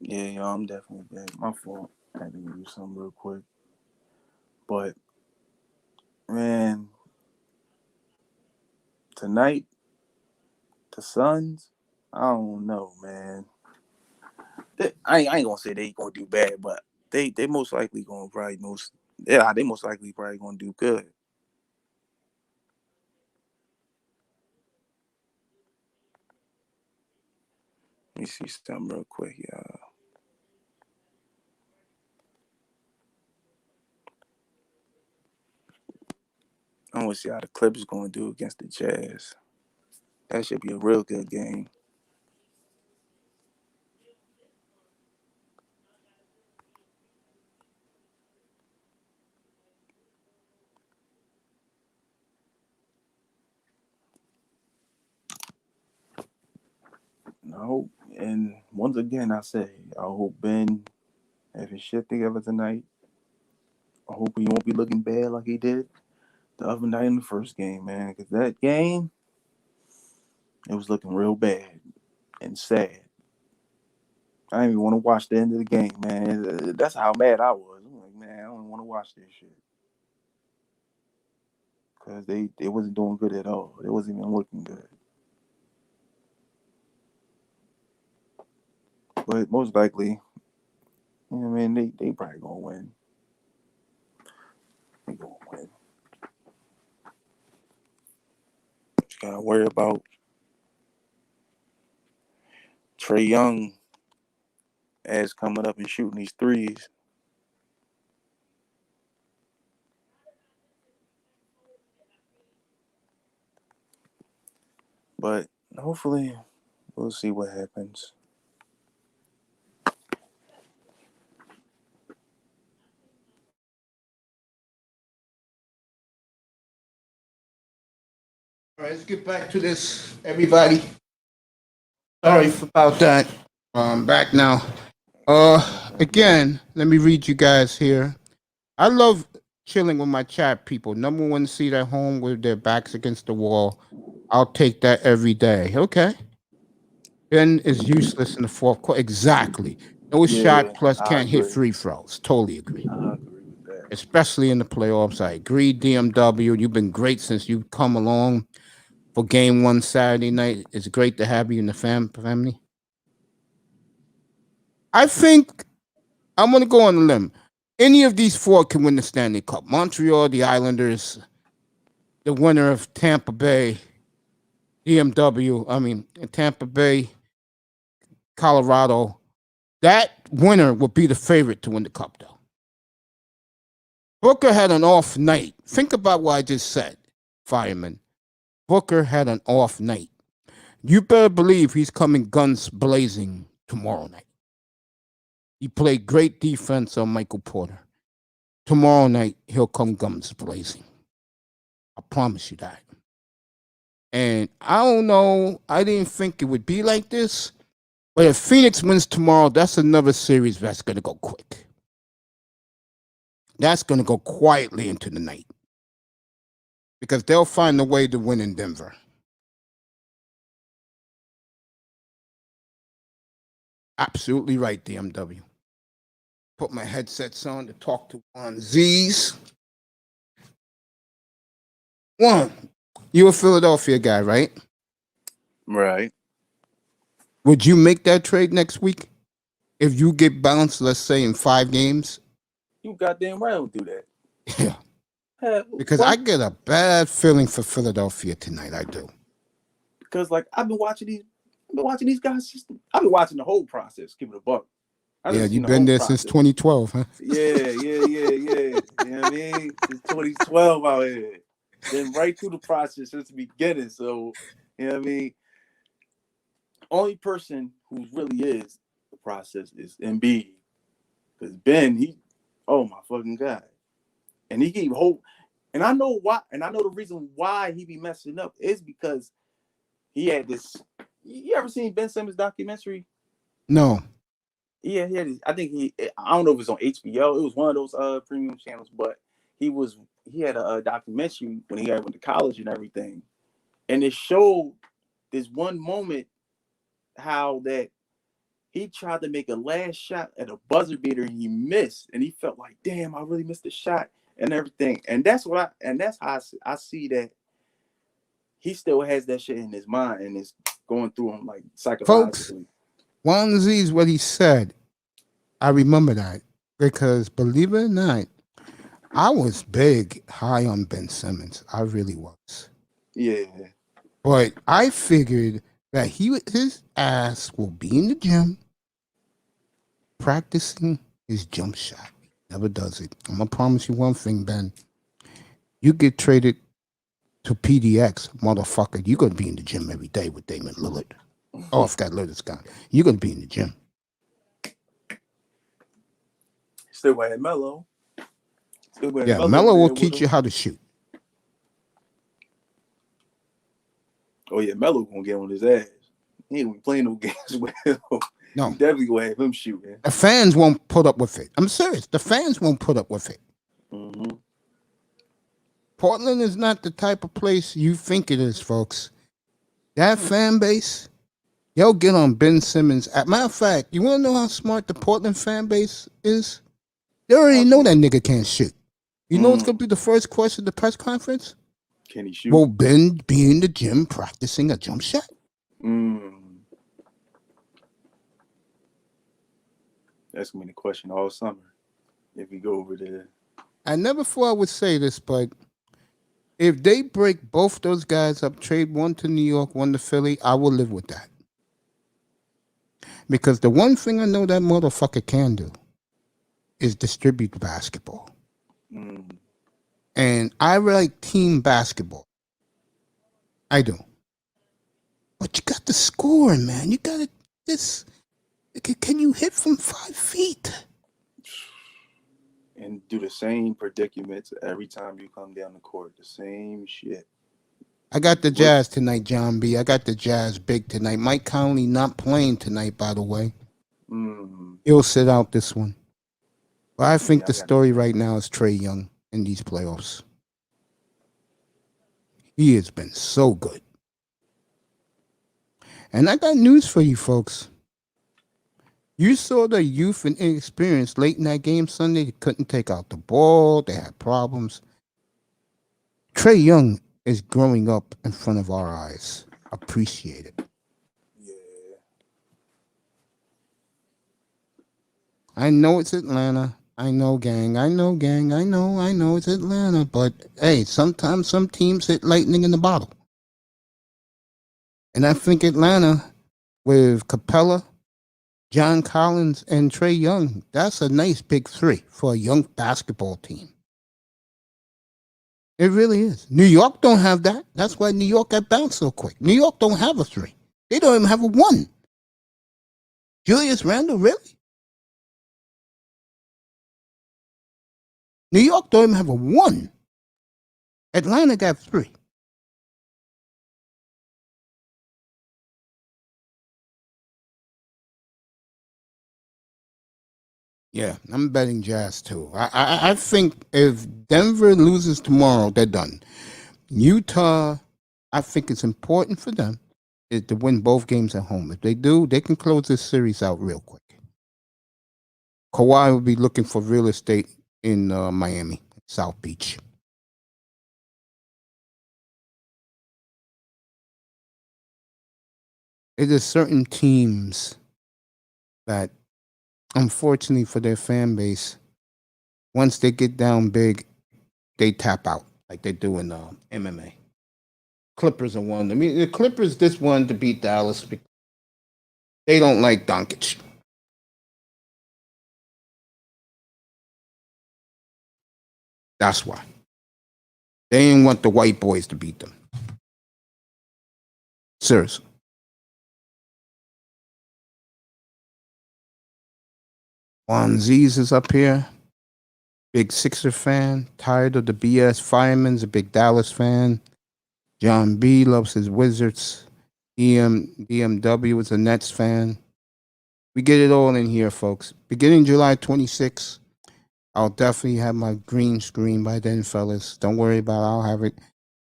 Yeah, yo, I'm definitely back. My fault. I had to do something real quick. But, man, tonight, the Suns, I don't know, man. I ain't gonna say they gonna do bad, but they most likely gonna probably they most likely probably gonna do good. Let me see something real quick, y'all. I want to see how the Clippers gonna do against the Jazz. That should be a real good game. I hope, and once again, I say, I hope Ben have his shit together tonight. I hope he won't be looking bad like he did the other night in the first game, man. Because that game, it was looking real bad and sad. I didn't even want to watch the end of the game, man. That's how mad I was. I'm like, man, I don't want to watch this shit. because they wasn't doing good at all. They wasn't even looking good. But most likely, you know what I mean, they probably gonna win. They gonna win. Just gotta worry about Trae Young as coming up and shooting these threes. But hopefully, we'll see what happens. All right, let's get back to this, everybody. Sorry about that. I'm back now. Again, let me read you guys here. I love chilling with my chat people. Number one seat at home with their backs against the wall. I'll take that every day. Okay. Ben is useless in the fourth quarter. Exactly. No shot plus can't hit free throws. Totally agree. I agree with that. Especially in the playoffs. I agree, DMW. You've been great since you've come along for game one Saturday night. It's great to have you in the family. I think I'm going to go on a limb. Any of these four can win the Stanley Cup. Montreal, the Islanders, the winner of Tampa Bay, Tampa Bay, Colorado. That winner will be the favorite to win the Cup, though. Booker had an off night. Think about what I just said, Fireman. Booker had an off night. You better believe he's coming guns blazing tomorrow night. He played great defense on Michael Porter. Tomorrow night, he'll come guns blazing. I promise you that. And I don't know, I didn't think it would be like this, but if Phoenix wins tomorrow, that's another series that's going to go quick. That's going to go quietly into the night. Because they'll find a way to win in Denver. Absolutely right, DMW. Put my headsets on to talk to Juan Z's. Juan, you're a Philadelphia guy, right? Right. Would you make that trade next week? If you get bounced, let's say, in 5 games? You goddamn right I would do that. Yeah. Because I get a bad feeling for Philadelphia tonight. I do. Because like I've been watching these guys. I've been watching the whole process. Keep it a buck. Yeah, you've been there since 2012, huh? Yeah. You know what I mean? Since 2012 out here. Been right through the process since the beginning. So, you know what I mean? Only person who really is the process is Embiid. Because Ben, oh my fucking God. And he keep hope. And I know why, and I know the reason why he be messing up is because he had this. You ever seen Ben Simmons documentary? No. Yeah, he had this, I don't know if it was on HBO. It was one of those premium channels, but he had a documentary when he went to college and everything. And it showed this one moment how that he tried to make a last shot at a buzzer beater and he missed. And he felt like, damn, I really missed the shot and everything. And that's how I see that he still has that shit in his mind and it's going through him like psychologically. Folks, Juan Z is what he said. I remember that because believe it or not, I was big high on Ben Simmons. I really was. Yeah. But I figured that his ass will be in the gym practicing his jump shot. Never does it. I'm going to promise you one thing, Ben. You get traded to PDX, motherfucker, you're going to be in the gym every day with Damian Lillard. Oh, if that Lillard's gone. You're going to be in the gym. Still had Melo. Yeah, Melo will teach you how to shoot. Oh, yeah, Melo going to get on his ass. He ain't playing no games with him. No. Definitely going to have him shoot, man. The fans won't put up with it. I'm serious. The fans won't put up with it. Mm-hmm. Portland is not the type of place you think it is, folks. That fan base, they'll get on Ben Simmons. As a matter of fact, you want to know how smart the Portland fan base is? They already know that nigga can't shoot. You know what's going to be the first question at the press conference? Can he shoot? Will Ben be in the gym practicing a jump shot? That's gonna be the question all summer if we go over there. I never thought I would say this, but if they break both those guys up, trade one to New York, one to Philly, I will live with that. Because the one thing I know that motherfucker can do is distribute basketball. And I like team basketball. I do. But you got to score, man. You got to this. Can you hit from 5 feet? And do the same predicaments every time you come down the court. The same shit. I got the Jazz tonight, Jon B. I got the Jazz big tonight. Mike Conley not playing tonight, by the way. He'll sit out this one. But I think the story right now is Trae Young in these playoffs. He has been so good. And I got news for you folks. You saw the youth and inexperience late in that game Sunday. They couldn't take out the ball. They had problems. Trae Young is growing up in front of our eyes. Appreciate it. Yeah. I know it's Atlanta. I know, gang. I know it's Atlanta. But, hey, sometimes some teams hit lightning in the bottle. And I think Atlanta, with Capella, John Collins, and Trae Young, that's a nice big three for a young basketball team. It really is. New York don't have that. That's why New York got bounced so quick. New York don't have a three. They don't even have a one. Julius Randle, really? New York don't even have a one. Atlanta got three. Yeah, I'm betting Jazz too. I think if Denver loses tomorrow, they're done. Utah, I think it's important for them is to win both games at home. If they do, they can close this series out real quick. Kawhi will be looking for real estate in Miami, South Beach. It is certain teams that, unfortunately for their fan base, once they get down big, they tap out like they do in MMA. Clippers are one. I mean, the Clippers just wanted to beat Dallas because they don't like Doncic. That's why. They didn't want the white boys to beat them. Seriously. Juan Z's is up here. Big Sixer fan. Tired of the BS. Fireman's a big Dallas fan. Jon B loves his Wizards. DMW is a Nets fan. We get it all in here, folks. Beginning July 26th, I'll definitely have my green screen by then, fellas. Don't worry about it. I'll have it.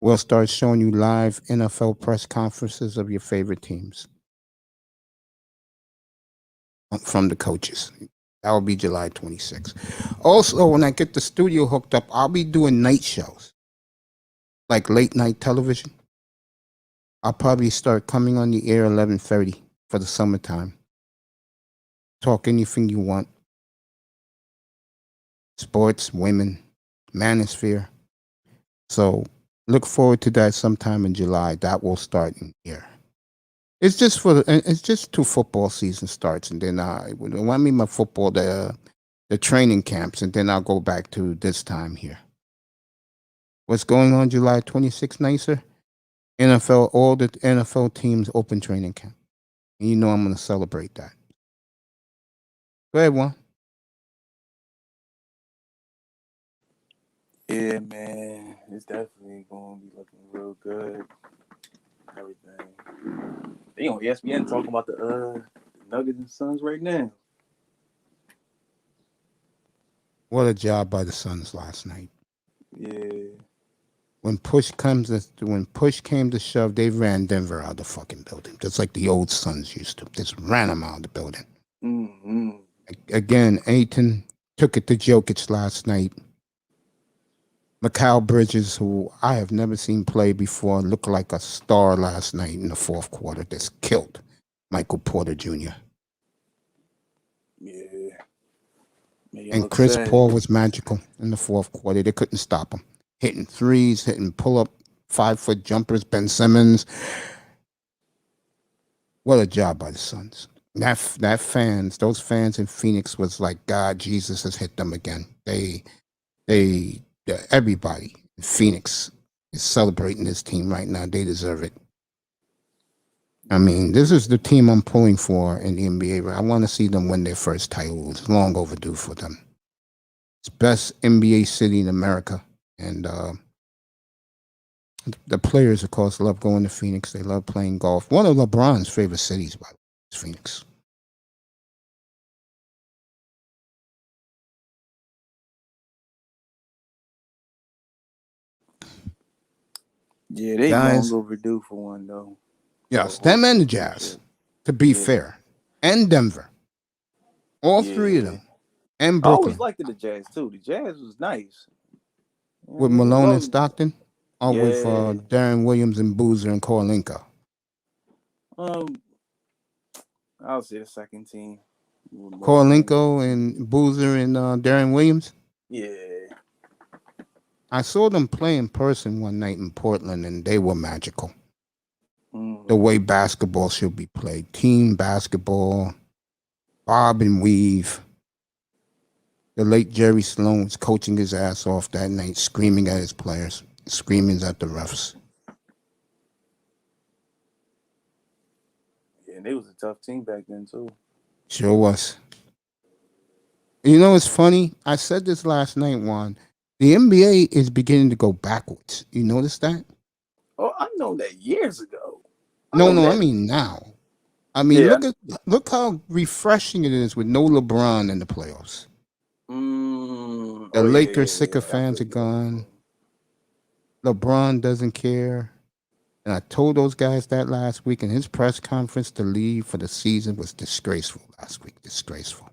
We'll start showing you live NFL press conferences of your favorite teams from the coaches. That will be July 26th. Also, when I get the studio hooked up, I'll be doing night shows, like late night television. I'll probably start coming on the air 11:30 for the summertime. Talk anything you want. Sports, women, manosphere. So look forward to that sometime in July. That will start in here. It's just till football season starts, and then when I mean my football, the training camps, and then I'll go back to this time here. What's going on July 26th, Nicer? NFL, all the NFL teams open training camp. And you know I'm going to celebrate that. Go ahead, Juan. Yeah, man. It's definitely going to be looking real good. Everything. They on ESPN talking about the Nuggets and Suns right now. What a job by the Suns last night. Yeah. When push came to shove, they ran Denver out of the fucking building, just like the old Suns used to. Just ran them out of the building. Again, Ayton took it to Jokic last night. Mikal Bridges, who I have never seen play before, looked like a star last night in the fourth quarter. Just killed Michael Porter Jr. Yeah. Made it And look Chris sad. Paul was magical in the fourth quarter. They couldn't stop him. Hitting threes, hitting pull-up 5-foot jumpers. Ben Simmons. What a job by the Suns. Those fans in Phoenix was like, God, Jesus has hit them again. Everybody in Phoenix is celebrating this team right now. They deserve it. I mean, this is the team I'm pulling for in the NBA. I want to see them win their first title. It's long overdue for them. It's best NBA city in America. And the players, of course, love going to Phoenix. They love playing golf. One of LeBron's favorite cities, by the way, is Phoenix. Yeah, they Guys, long overdue for one though. yes, them and the Jazz, to be fair, and Denver. All three of them. And I always Brooklyn. liked the Jazz too. The Jazz was nice. You know With what I mean? Malone and Well, Stockton? Or with yeah. Darren Williams and Boozer and Korolenko? I'll say the second team. Korolenko and Boozer and Darren Williams? Yeah. I saw them play in person one night in Portland, and they were magical. Mm. The way basketball should be played. Team basketball, bob and weave. The late Jerry Sloan was coaching his ass off that night, screaming at his players, screaming at the refs. Yeah, and they was a tough team back then too. Sure was. You know, it's funny. I said this last night, Juan. The NBA is beginning to go backwards. You notice that? Oh, I know that years ago. No, I mean now. I mean, Yeah. look how refreshing it is with no LeBron in the playoffs. The Lakers sycophants are gone. LeBron doesn't care. And I told those guys that last week in his press conference to leave for the season was disgraceful last week. Disgraceful.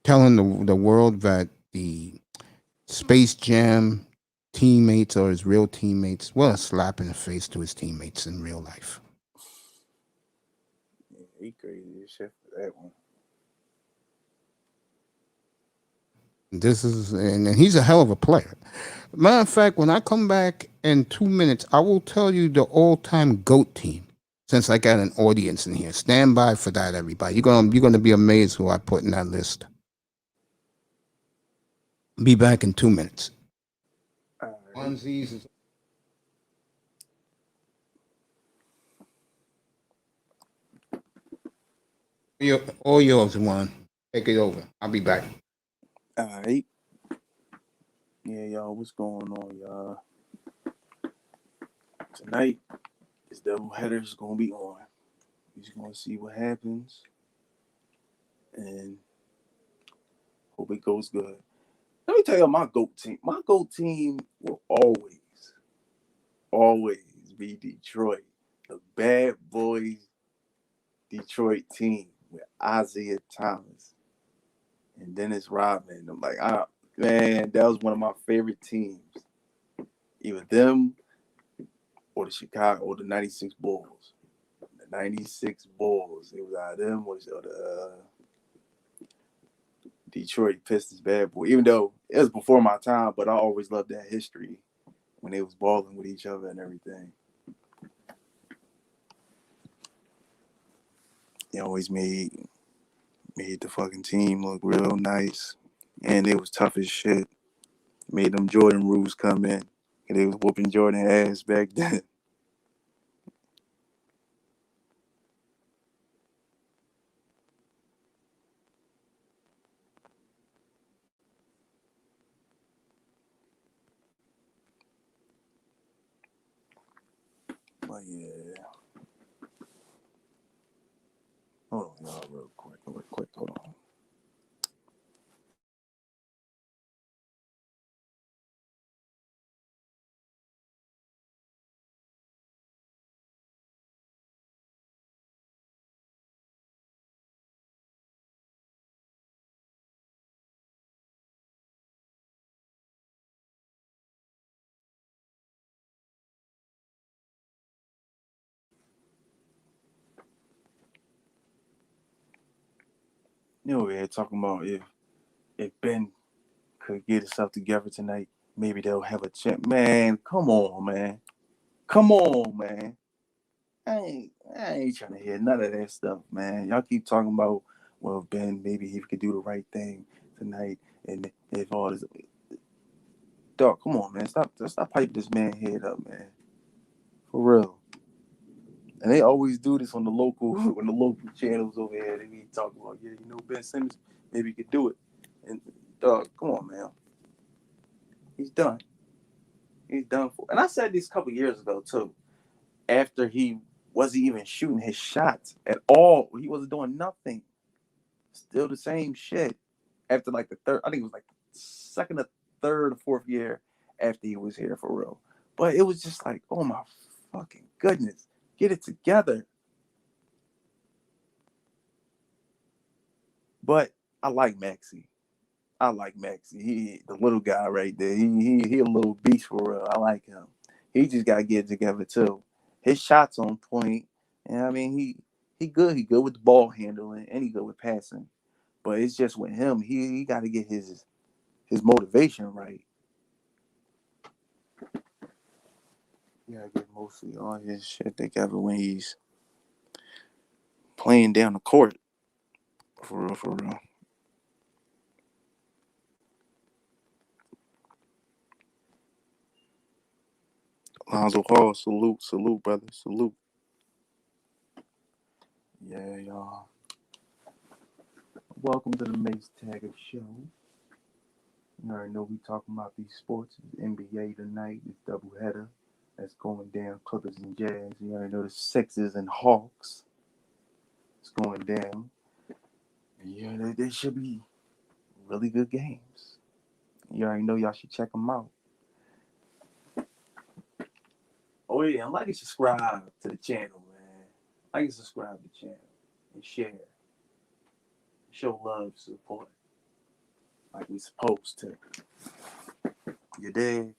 Telling the world that the Space Jam teammates are his real teammates. What a slap in the face to his teammates in real life. Yeah, he crazy as shit for that one. And he's a hell of a player. Matter of fact, when I come back in 2 minutes, I will tell you the all-time GOAT team. Since I got an audience in here, stand by for that, everybody. You're gonna be amazed who I put in that list. Be back in 2 minutes. Onesies is all yours, Juan. Take it over. I'll be back. All right. Yeah, y'all, what's going on, y'all? Tonight, this doubleheader's gonna be on. We're just gonna see what happens, and hope it goes good. Let me tell you my GOAT team. My GOAT team will always be Detroit, the bad boys Detroit team with Isaiah Thomas and Dennis Rodman. I'm like, man, that was one of my favorite teams. Either them or the Chicago or the 96 Bulls. The 96 Bulls. It was either them or the Detroit Pistons bad boy. Even though it was before my time, but I always loved that history when they was balling with each other and everything. They always made the fucking team look real nice. And it was tough as shit. Made them Jordan rules come in. And they was whooping Jordan ass back then. But yeah. Hold on, y'all, real quick. Hold on. We're talking about if Ben could get himself together tonight, maybe they'll have a chance. Man, come on, man. Come on, man. I ain't trying to hear none of that stuff, man. Y'all keep talking about, well, Ben, maybe he could do the right thing tonight, and if all this, dog, come on, man, stop hyping this man head up, man, for real. And they always do this on the local channels over here. They be talking about, yeah, Ben Simmons, maybe he could do it, and dog, come on, man, he's done. He's done for. And I said this a couple years ago too. After he wasn't even shooting his shots at all, he wasn't doing nothing. Still the same shit. After like the third, I think it was like the second or third or fourth year after he was here for real. But it was just like, oh my fucking goodness, get it together. But I like Maxey. He the little guy right there. He a little beast for real. I like him. He just gotta get it together too. His shots on point. And I mean he good. He good with the ball handling and he good with passing. But it's just with him, he gotta get his motivation right. You gotta get mostly all his shit together when he's playing down the court. For real. Lonzo Hall, salute, brother, salute. Yeah, y'all. Welcome to the Mace Tagger Show. You already know we talking about these sports. It's NBA tonight. It's doubleheader. That's going down. Clippers and Jazz. You already know the Sixers and Hawks. It's going down. Yeah, they should be really good games. You already know y'all should check them out. Oh yeah, and like and subscribe to the channel, man. Like and subscribe to the channel and share. Show love, support, like we supposed to. You dig?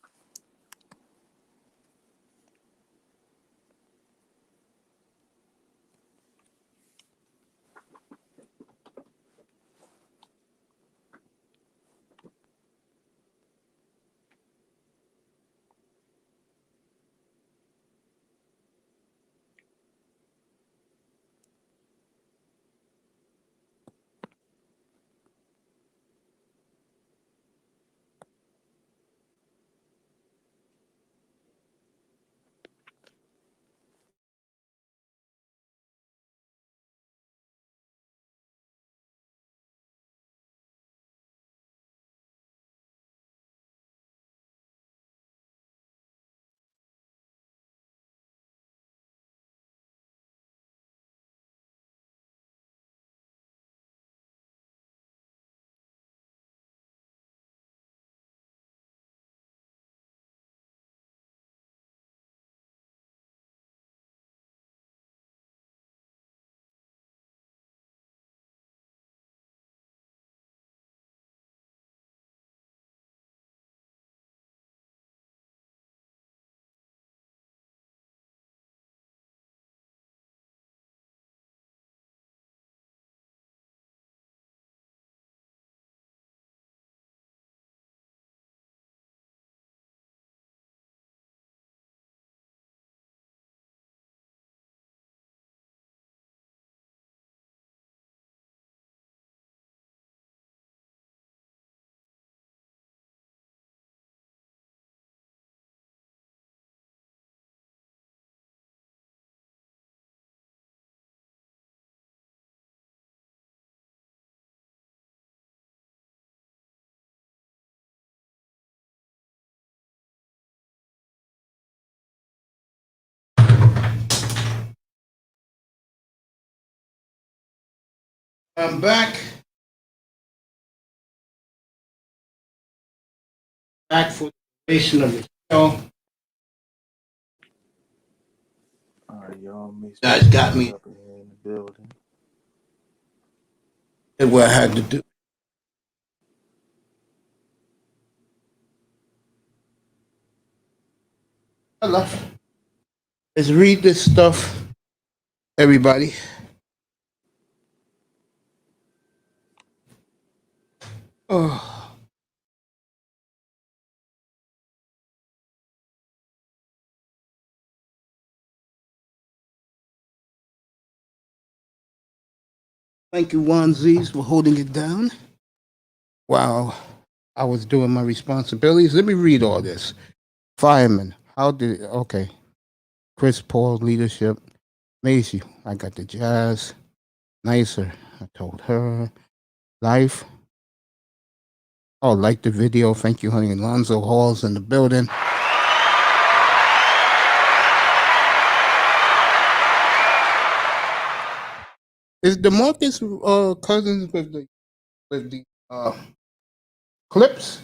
I'm back. Back for the duration of the show. All right, y'all. Guys got me. Up in the building. Did what I had to do. Hello. Let's read this stuff, everybody. Oh. Thank you, Wanzies, for holding it down while I was doing my responsibilities. Let me read all this. Fireman, okay. Chris Paul's leadership. Macy, I got the jazz. Nicer, I told her. Life. Oh, like the video. Thank you, honey. Alonzo Hall's in the building. Is DeMarcus Cousins with the Clips?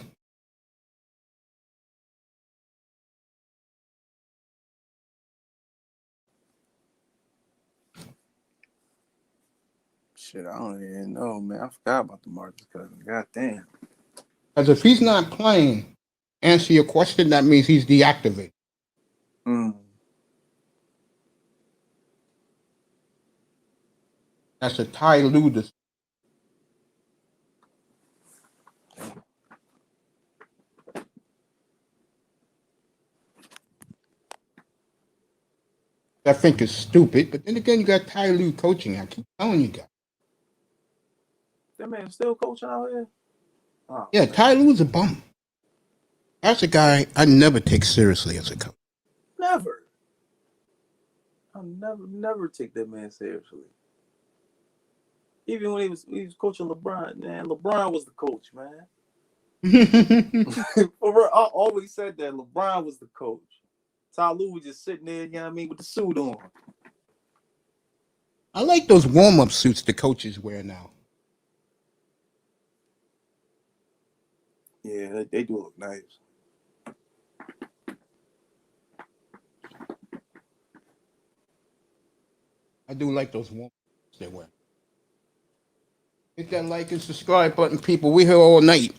Shit, I don't even know, man. I forgot about the Marcus Cousins. God damn. Because if he's not playing, answer your question, that means he's deactivated. That's a Ty Lue. I think is stupid, but then again, you got Ty Lue coaching. I keep telling you guys. That man still coaching out here? Oh, Yeah, man. Ty Lue's a bum. That's a guy I never take seriously as a coach. Never. I'll never take that man seriously. Even when he was coaching LeBron, man. LeBron was the coach, man. For real, I always said that LeBron was the coach. Ty Lue was just sitting there, you know what I mean, with the suit on. I like those warm-up suits the coaches wear now. Yeah, they do look nice. I do like those warm-up suits they wear. Hit that like and subscribe button, people. We're here all night.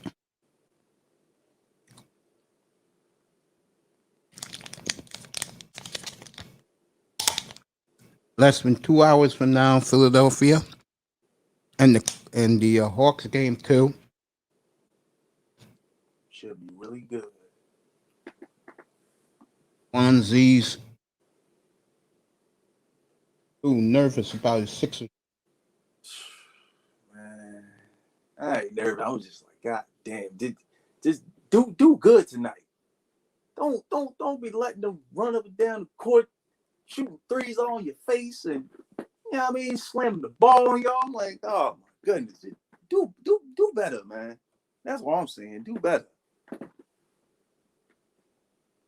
Less than 2 hours from now, Philadelphia, and the Hawks game too. Should be really good. Onesies. Ooh, nervous about his Sixers. Man, I ain't nervous. I was just like, God damn, just do good tonight. Don't be letting them run up and down the court, shooting threes on your face, and you know what I mean, slamming the ball on y'all. I'm like, oh my goodness, do better, man. That's what I'm saying. Do better.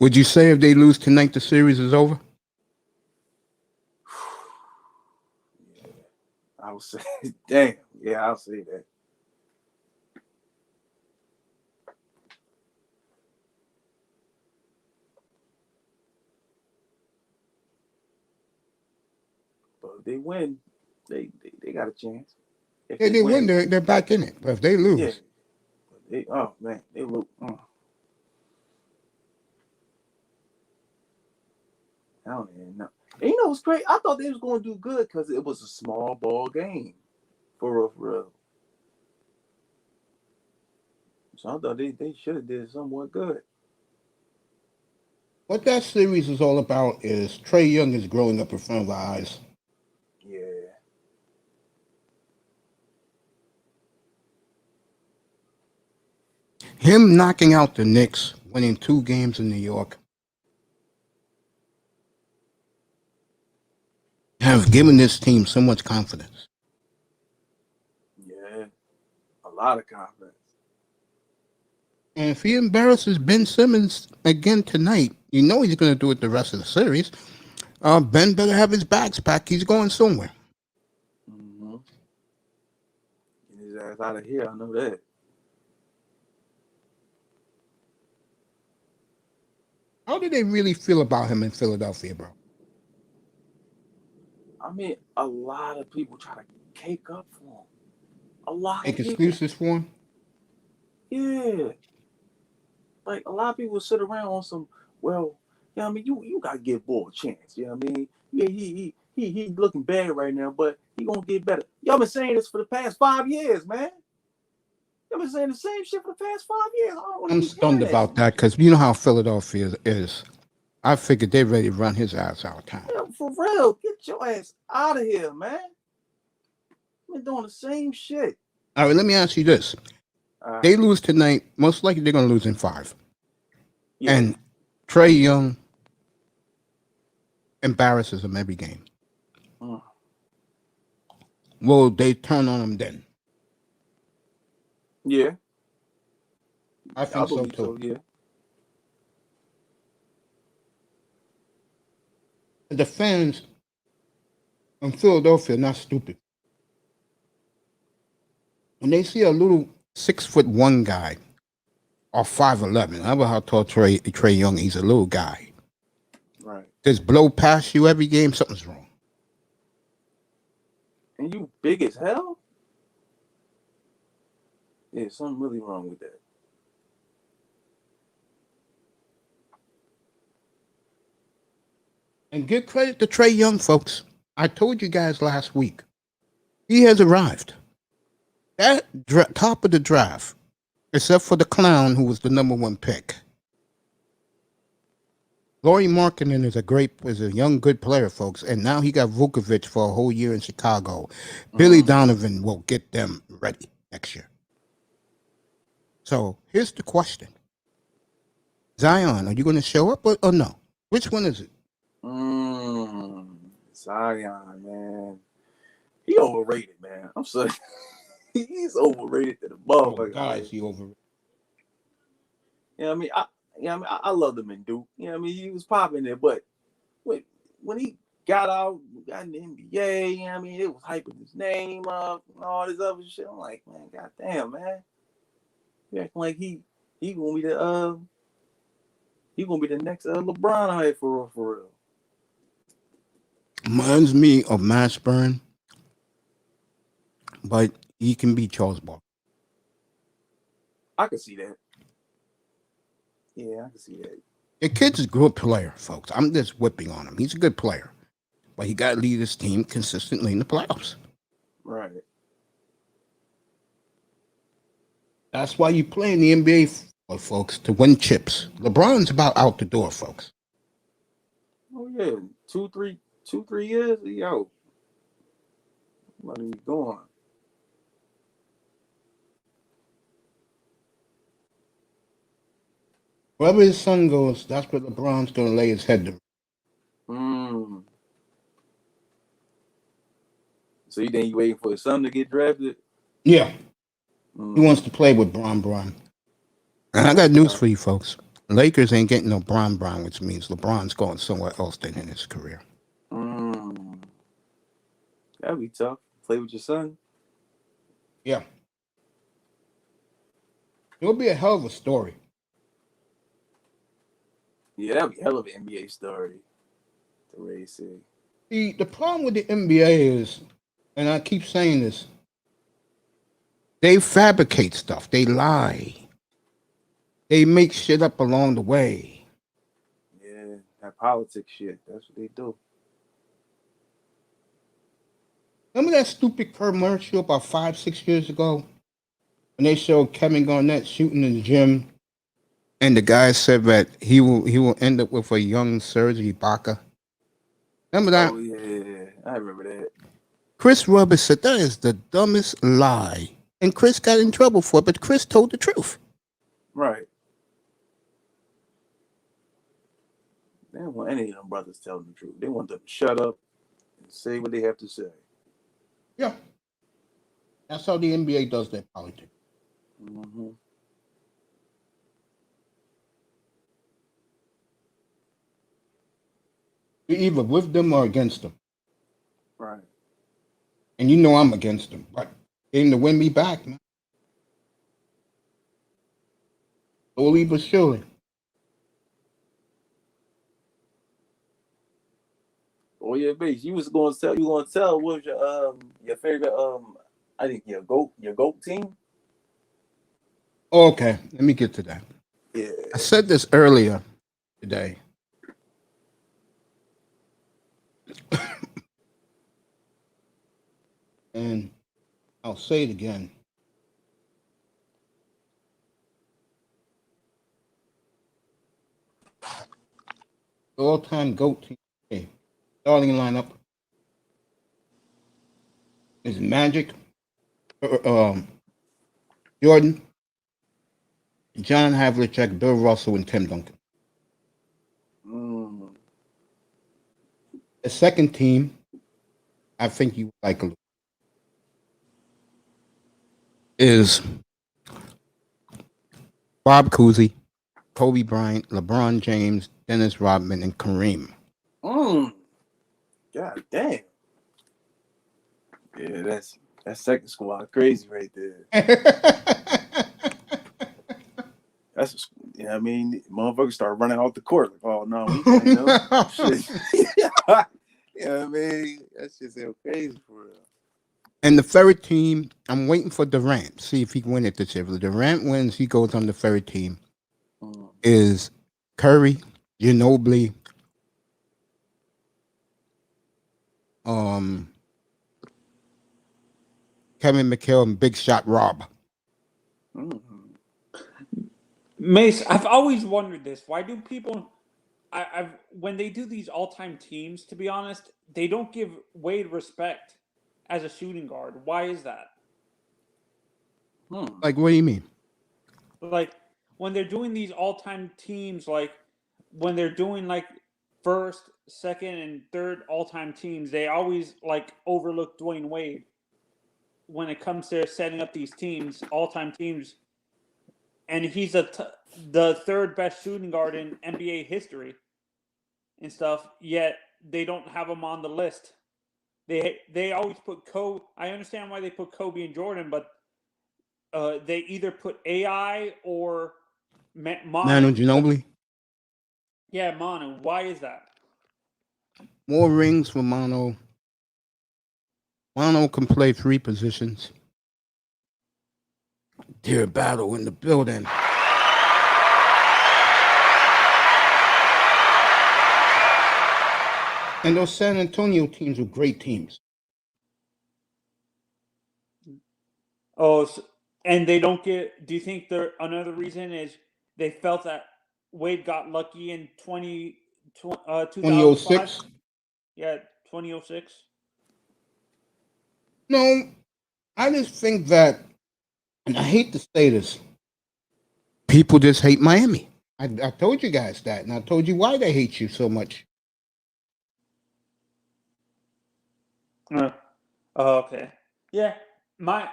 Would you say if they lose tonight, the series is over? Yeah, I would say, damn. Yeah, I'll say that. But if they win, they got a chance. If They win, they're back in it. But if they lose, yeah, oh man, they look. I don't even know. And you know what's great? I thought they was going to do good because it was a small ball game, for real. So I thought they should have did somewhat good. what that series is all about is Trae Young is growing up in front of our eyes. Yeah. Him knocking out the Knicks, winning 2 games in New York, have given this team so much confidence. Yeah. A lot of confidence. And if he embarrasses Ben Simmons again tonight, you know he's going to do it the rest of the series. Ben better have his bags packed. He's going somewhere. Mm-hmm. Get his ass out of here. I know that. How do they really feel about him in Philadelphia, bro? I mean, a lot of people try to cake up for him. A lot Make of people. excuses for him? Yeah. Like, a lot of people sit around on some, well, you know what I mean? You got to give boy a chance. You know what I mean? Yeah, he looking bad right now, but he going to get better. Y'all been saying this for the past 5 years, man. I've been saying the same shit for the past 5 years. I don't wanna I'm keep stunned hearing about that because you know how Philadelphia is. I figured they're ready to run his ass out of town. Yeah, for real, get your ass out of here, man. I've been doing the same shit. All right, let me ask you this. They lose tonight. Most likely they're going to lose in 5. Yeah. And Trey Young embarrasses them every game. Will they turn on him then? Yeah. I think so too. So, yeah. The fans in Philadelphia are not stupid. When they see a little 6'1" guy or 5'11", I don't know how tall Trey Young, he's a little guy. Right. Just blow past you every game, something's wrong. And you big as hell? Yeah, something really wrong with that. And give credit to Trey Young, folks. I told you guys last week. He has arrived. That top of the draft, except for the clown who was the #1 pick. Lauri Markkanen is a young, good player, folks. And now he got Vukovic for a whole year in Chicago. Billy Donovan will get them ready next year. So here's the question. Zion, are you going to show up or no? Which one is it? Zion, man. He overrated, man. I'm sorry. He's overrated to the motherfucker. Oh, guys, he overrated. Yeah, I mean, I loved him in Duke. You know what I mean? He was popping there, but when he got in the NBA, you know what I mean, it was hyping his name up and all this other shit. I'm like, man, goddamn, man. He acting like he gonna be the next LeBron hype for real. Reminds me of Mashburn, but he can be Charles Barkley. I can see that. Yeah, I can see that. The kid's a good player, folks. I'm just whipping on him. He's a good player, but he got to lead his team consistently in the playoffs. Right. That's why you play in the NBA, folks, to win chips. LeBron's about out the door, folks. Oh yeah, 2-3 years, yo. What are you going? Wherever his son goes, that's where LeBron's going to lay his head to. So you think you waiting for his son to get drafted? Yeah. He wants to play with Bron. And I got news for you, folks. Lakers ain't getting no Bron, which means LeBron's going somewhere else than in his career. That'd be tough. Play with your son? Yeah. It'll be a hell of a story. Yeah, that'd be a hell of an NBA story. The way you say. The problem with the NBA is, and I keep saying this, they fabricate stuff. They lie. They make shit up along the way. Yeah, that politics shit. That's what they do. Remember that stupid commercial about 5-6 years ago when they showed Kevin Garnett shooting in the gym, and the guy said that he will end up with a young Serge Ibaka? Remember that? Oh yeah, I remember that. Chris Webber said that is the dumbest lie, and Chris got in trouble for it, but Chris told the truth. Right. They don't want any of them brothers telling the truth. They want them to shut up and say what they have to say. Yeah. That's how the NBA does their politics. You're either with them or against them. Right. And you know I'm against them, but getting to win me back, man. Slowly but surely. Oh yeah, base. You was going to tell what was your favorite I think your GOAT team? Okay, let me get to that. Yeah. I said this earlier today. And I'll say it again. The all-time GOAT team. Okay. Starting lineup is Magic, Jordan, John Havlicek, Bill Russell, and Tim Duncan. Mm. The second team, I think you like a little, is Bob Cousy, Kobe Bryant, LeBron James, Dennis Rodman, and Kareem. God damn. Yeah, that's second squad crazy right there. That's you know what I mean, motherfuckers start running off the court like, oh no, we can't do shit. You know what I mean? That's just so crazy for real. And the third team, I'm waiting for Durant. See if he can win it this year. If Durant wins, he goes on the third team. Is Curry, Ginobili, Kevin McHale, and Big Shot Rob. Mace, I've always wondered this. Why do people, when they do these all-time teams, to be honest, they don't give Wade respect as a shooting guard. Why is that? Like, what do you mean? Like, when they're doing these all-time teams, like, when they're doing, like, first, second, and third all-time teams, they always, like, overlook Dwayne Wade when it comes to setting up these teams, all-time teams. And he's the third best shooting guard in NBA history and stuff, yet they don't have him on the list. They always put Kobe. I understand why they put Kobe and Jordan, but they either put AI or Manu Ginobili? Yeah, Manu. Why is that? More rings for Manu. Manu can play 3 positions. Dear battle in the building. And those San Antonio teams were great teams. Oh, and they don't get. Do you think another reason is they felt that Wade got lucky in 2006? Yeah, 2006. No, I just think that, and I hate to say this, people just hate Miami. I told you guys that, and I told you why they hate you so much. Okay. Yeah, my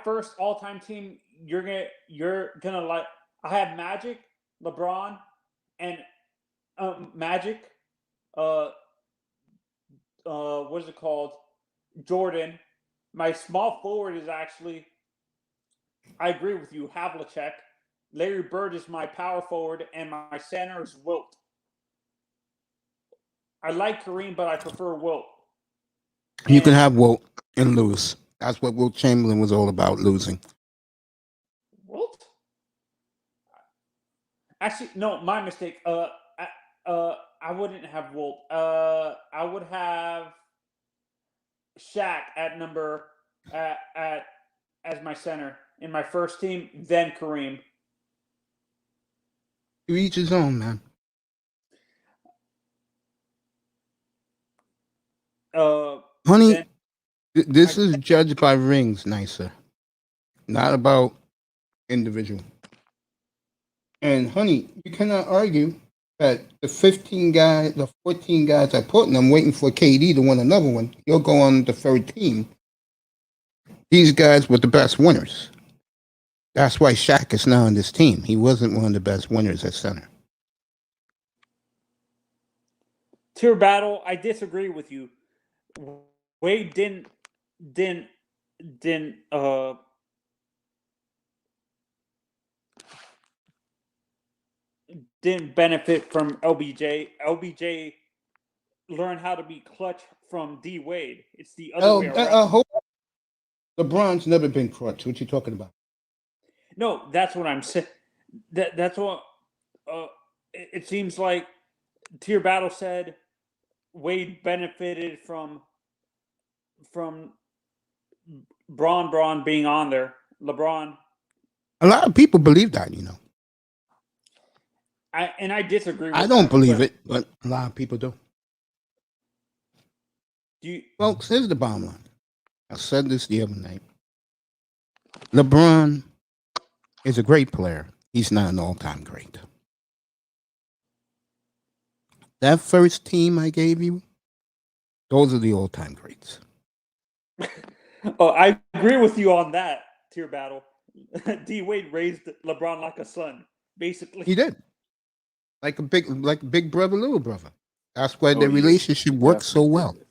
first all-time team. You're gonna like. I have Magic, LeBron, and Magic. What is it called? Jordan. My small forward is actually. I agree with you, Havlicek. Larry Bird is my power forward, and my center is Wilt. I like Kareem, but I prefer Wilt. You can have Wilt and lose. That's what Wilt Chamberlain was all about, losing. Wilt? Actually, no, my mistake. I wouldn't have Wilt. I would have Shaq at number at as my center in my first team, then Kareem. To each his own, man. Honey, this is judged by rings, nicer, not about individual. And honey, you cannot argue that the 14 guys I put, and I'm waiting for KD to win another one. He'll go on the third team. These guys were the best winners. That's why Shaq is now on this team. He wasn't one of the best winners at center. Tier battle, I disagree with you. Wade didn't benefit from LBJ. LBJ learned how to be clutch from D Wade. It's the other way around. LeBron's never been clutch. What you talking about? No, that's what I'm saying. That's what it seems like. Tier battle said Wade benefited from Braun being on there. LeBron. A lot of people believe that, you know. I disagree with I don't that, believe but it, but a lot of people do. do you, Folks, here's the bottom line. I said this the other night. LeBron is a great player. He's not an all-time great. That first team I gave you, those are the all-time greats. oh, I agree with you on that tier battle. D Wade raised LeBron like a son, basically. He did. Like big brother, little brother. That's why Oh, their yeah. relationship worked so Definitely well. did.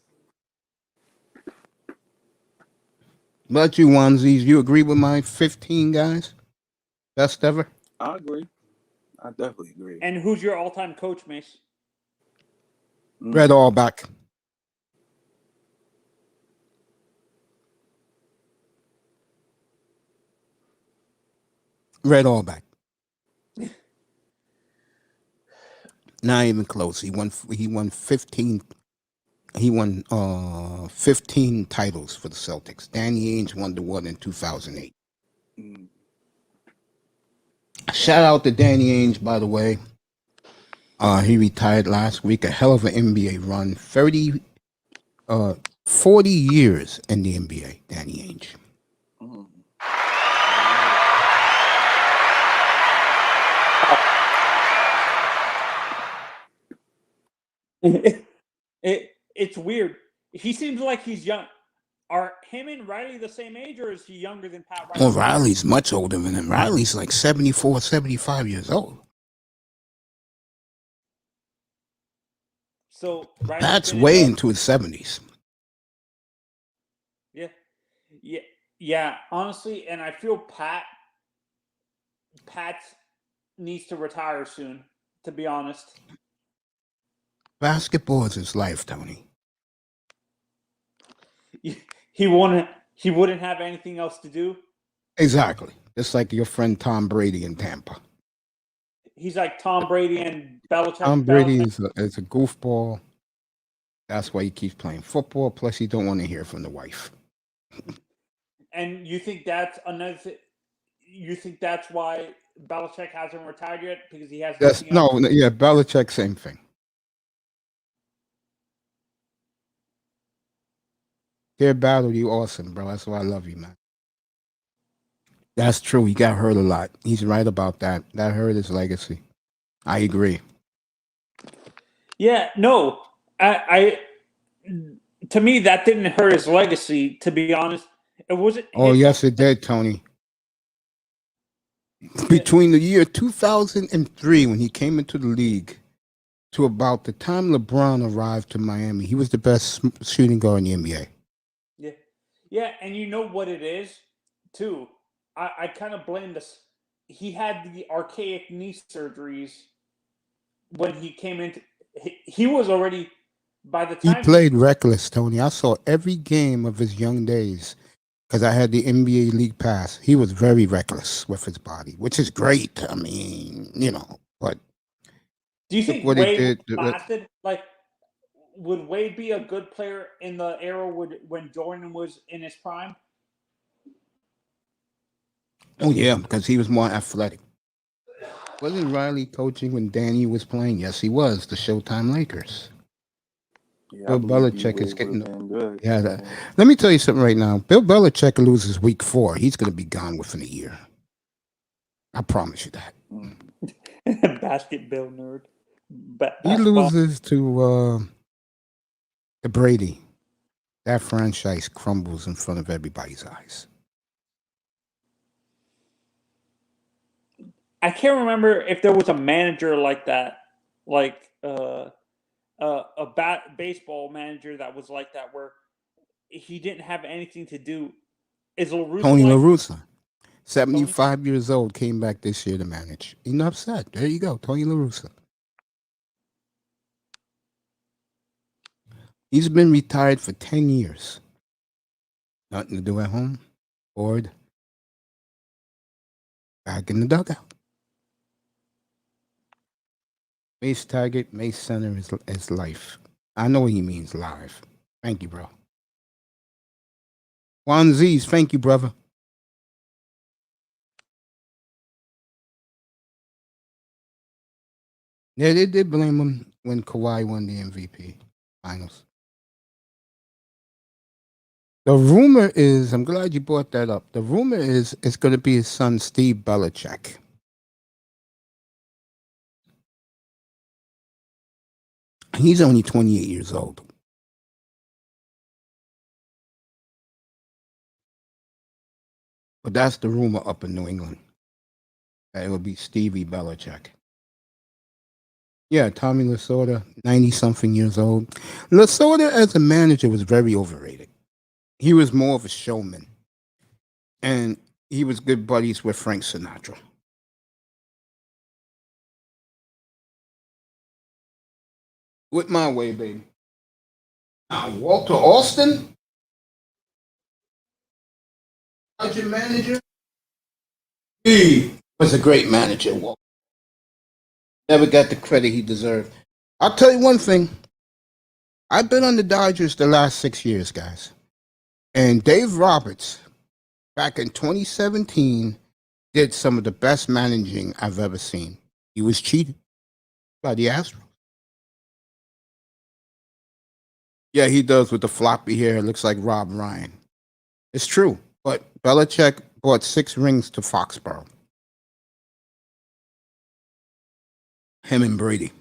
But you onesies, you agree with my 15 guys? Best ever? I agree. I definitely agree. And who's your all-time coach, Mace? Red Auerbach. Red Auerbach. Not even close. He won 15 15 titles for the Celtics. Danny Ainge won the one in 2008. Shout out to Danny Ainge, by the way. He retired last week. A hell of an NBA run. 40 years in the NBA, Danny Ainge. It's weird. He seems like he's young. Are him and Riley the same age, or is he younger than Pat Riley? Well, Riley's much older than him. Riley's like 74, 75 years old. So Riley's That's been way in- into his 70s. Yeah. Honestly, and I feel Pat needs to retire soon. To be honest, Basketball is his life, Tony. he wouldn't have anything else to do. Exactly. Just like your friend Tom Brady in Tampa. He's like Tom Brady and Belichick. Tom Brady is a goofball. That's why he keeps playing football. Plus, he don't want to hear from the wife. And you think that's another thing? You think that's why Belichick hasn't retired yet, because he has nothing else? Yeah, Belichick, same thing. Their battle, you awesome, bro. That's why I love you, man. That's true. He got hurt a lot. He's right about that. That hurt his legacy. I agree. Yeah, no. I to me, that didn't hurt his legacy, to be honest. It wasn't. Oh, yes, it did, Tony. Between the year 2003, when he came into the league, to about the time LeBron arrived to Miami, he was the best shooting guard in the NBA. Yeah, and you know what it is, too? I kind of blame this. He had the archaic knee surgeries when he came into. He was already, by the He time played reckless, Tony. I saw every game of his young days because I had the NBA League Pass. He was very reckless with his body, which is great. I mean, but do you think what he Wade did- lasted? Like, would Wade be a good player in the era when Jordan was in his prime? oh yeah, because he was more athletic. Wasn't Riley coaching when Danny was playing? Yes, he was. The Showtime Lakers. Yeah, Bill Belichick is getting. good. Yeah, let me tell you something right now. Bill Belichick loses week 4. He's going to be gone within a year. I promise you that. Basketball nerd. He loses to Brady. That franchise crumbles in front of everybody's eyes. I can't remember if there was a manager like that, like a baseball manager that was like that, where he didn't have anything to do. Is La Russa Tony like- La Russa, 75 years old, came back this year to manage. Enough said. There you go, Tony La Russa. He's been retired for 10 years. Nothing to do at home. Bored. Back in the dugout. Mace target, Mace center is life. I know what he means, live. Thank you, bro. Juan Z's, thank you, brother. Yeah, they did blame him when Kawhi won the MVP finals. The rumor is, I'm glad you brought that up. The rumor is it's going to be his son, Steve Belichick. He's only 28 years old. But that's the rumor up in New England. That it will be Stevie Belichick. Yeah, Tommy Lasorda, 90-something years old. Lasorda as a manager was very overrated. He was more of a showman. And he was good buddies with Frank Sinatra. With my way, baby. Walter Austin, project manager. He was a great manager, Walter. Never got the credit he deserved. I'll tell you one thing. I've been on the Dodgers the last 6 years, guys. And Dave Roberts, back in 2017, did some of the best managing I've ever seen. He was cheated by the Astros. Yeah, he does with the floppy hair. It looks like Rob Ryan. It's true. But Belichick brought 6 rings to Foxborough. Him and Brady.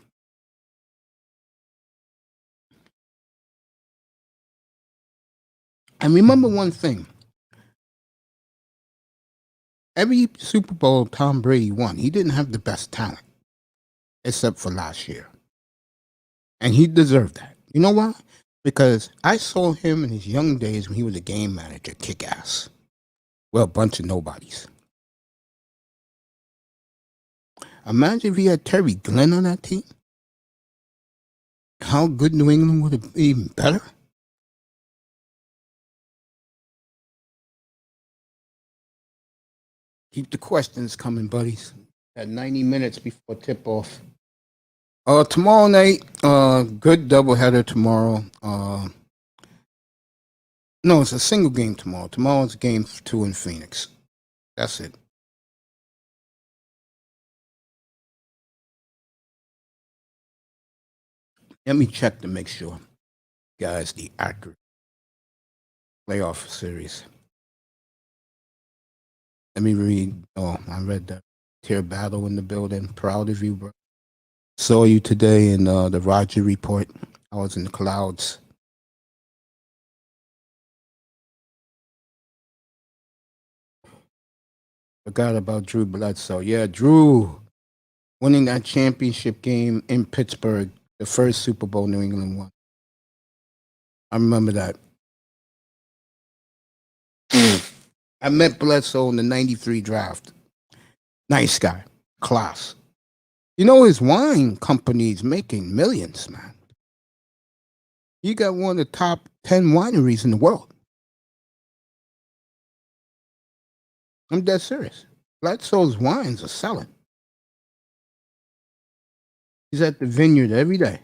And remember one thing. Every Super Bowl Tom Brady won, he didn't have the best talent, except for last year. And he deserved that. You know why? Because I saw him in his young days when he was a game manager, kick ass. Well, a bunch of nobodies. Imagine if he had Terry Glenn on that team. How good New England would have been even better. Keep the questions coming, buddies. At 90 minutes before tip-off. Tomorrow night, good doubleheader tomorrow. No, it's a single game tomorrow. Tomorrow's game 2 in Phoenix. That's it. Let me check to make sure, guys, the accurate playoff series. Let me read. Oh, I read that. Tear Battle in the building. Proud of you, bro. Saw you today in the Roger Report. I was in the clouds. Forgot about Drew Bledsoe. Yeah, Drew winning that championship game in Pittsburgh, the first Super Bowl New England won. I remember that. I met Bledsoe in the 93 draft. Nice guy. Class. You know, his wine company's making millions, man. He got one of the top 10 wineries in the world. I'm dead serious. Bledsoe's wines are selling. He's at the vineyard every day.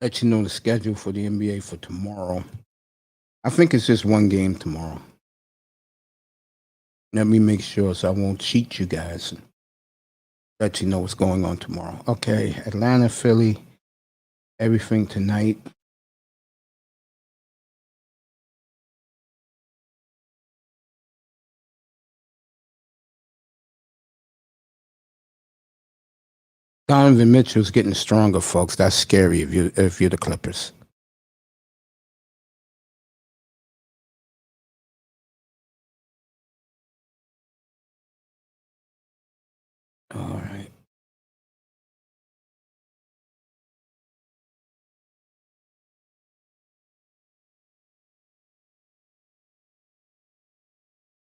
Let you know the schedule for the NBA for tomorrow. I think it's just one game tomorrow. Let me make sure so I won't cheat you guys. Let you know what's going on tomorrow. Okay, Atlanta, Philly, everything tonight. Donovan Mitchell's getting stronger, folks. That's scary if you're the Clippers. All right.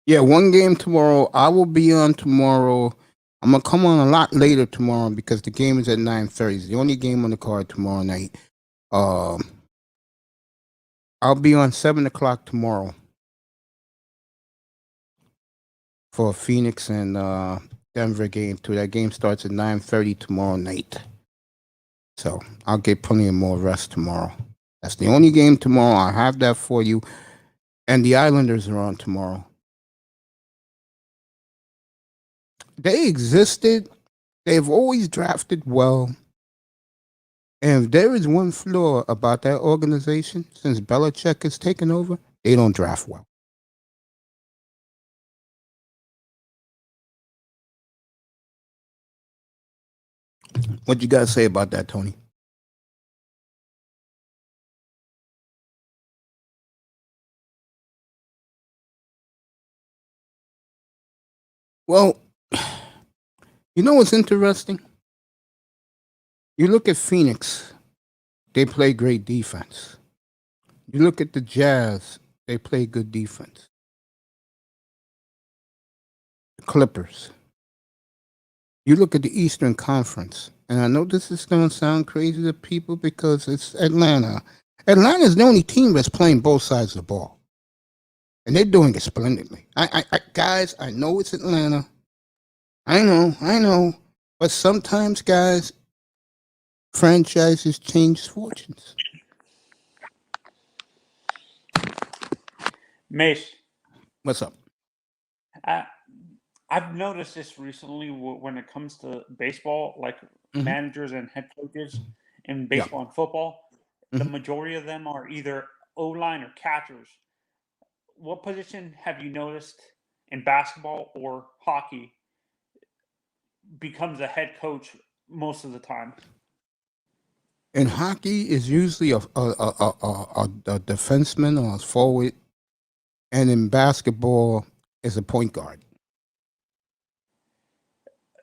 Yeah, one game tomorrow. I will be on tomorrow. I'm gonna come on a lot later tomorrow because the game is at 9:30. It's the only game on the card tomorrow night. I'll be on 7 o'clock tomorrow for Phoenix and Denver game too. That game starts at 9:30 tomorrow night. So I'll get plenty of more rest tomorrow. That's the only game tomorrow. I have that for you. And the Islanders are on tomorrow. They existed. They've always drafted well. And if there is one flaw about that organization, since Belichick has taken over, they don't draft well. What you got to say about that, Tony? Well, you know what's interesting? You look at Phoenix, they play great defense. You look at the Jazz, they play good defense. The Clippers. You look at the Eastern Conference, and I know this is going to sound crazy to people because it's Atlanta. Atlanta is the only team that's playing both sides of the ball. And they're doing it splendidly. Guys, I know it's Atlanta. I know. But sometimes, guys, franchises change fortunes. Mace, What's up? I've noticed this recently when it comes to baseball, like managers and head coaches in baseball and football. The majority of them are either O-line or catchers. What position have you noticed in basketball or hockey becomes a head coach most of the time? In hockey, is usually a defenseman or a forward, and in basketball, is a point guard.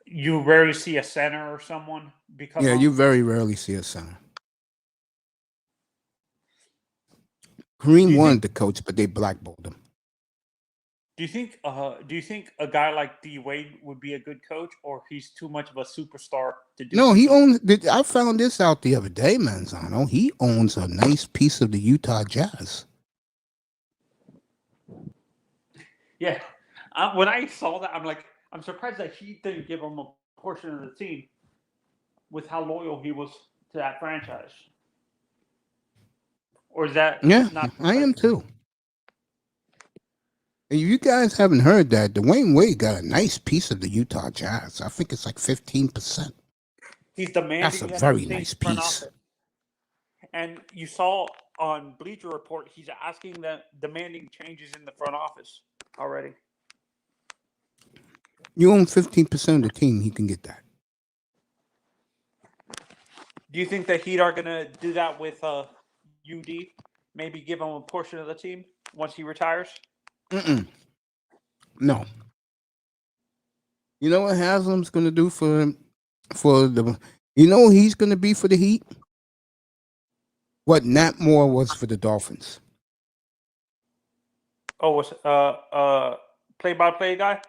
You rarely see a center or someone become. Yeah, you very rarely see a center. Kareem wanted to coach, but they blackballed him. Do you think a guy like D Wade would be a good coach, or he's too much of a superstar to do? No, he owns. I found this out the other day, Manzano. He owns a nice piece of the Utah Jazz. Yeah, when I saw that, I'm surprised that he didn't give him a portion of the team with how loyal he was to that franchise. Or is that? Yeah, not I am too. If you guys haven't heard that, Dwayne Wade got a nice piece of the Utah Jazz. I think it's like 15%. He's demanding. That's a very nice piece. And you saw on Bleacher Report, he's asking demanding changes in the front office already. You own 15% of the team, he can get that. Do you think the Heat are going to do that with UD? Maybe give him a portion of the team once he retires? No. You know what Haslam's going to do for the? You know what he's going to be for the Heat? What Nat Moore was for the Dolphins. Oh, was play-by-play guy?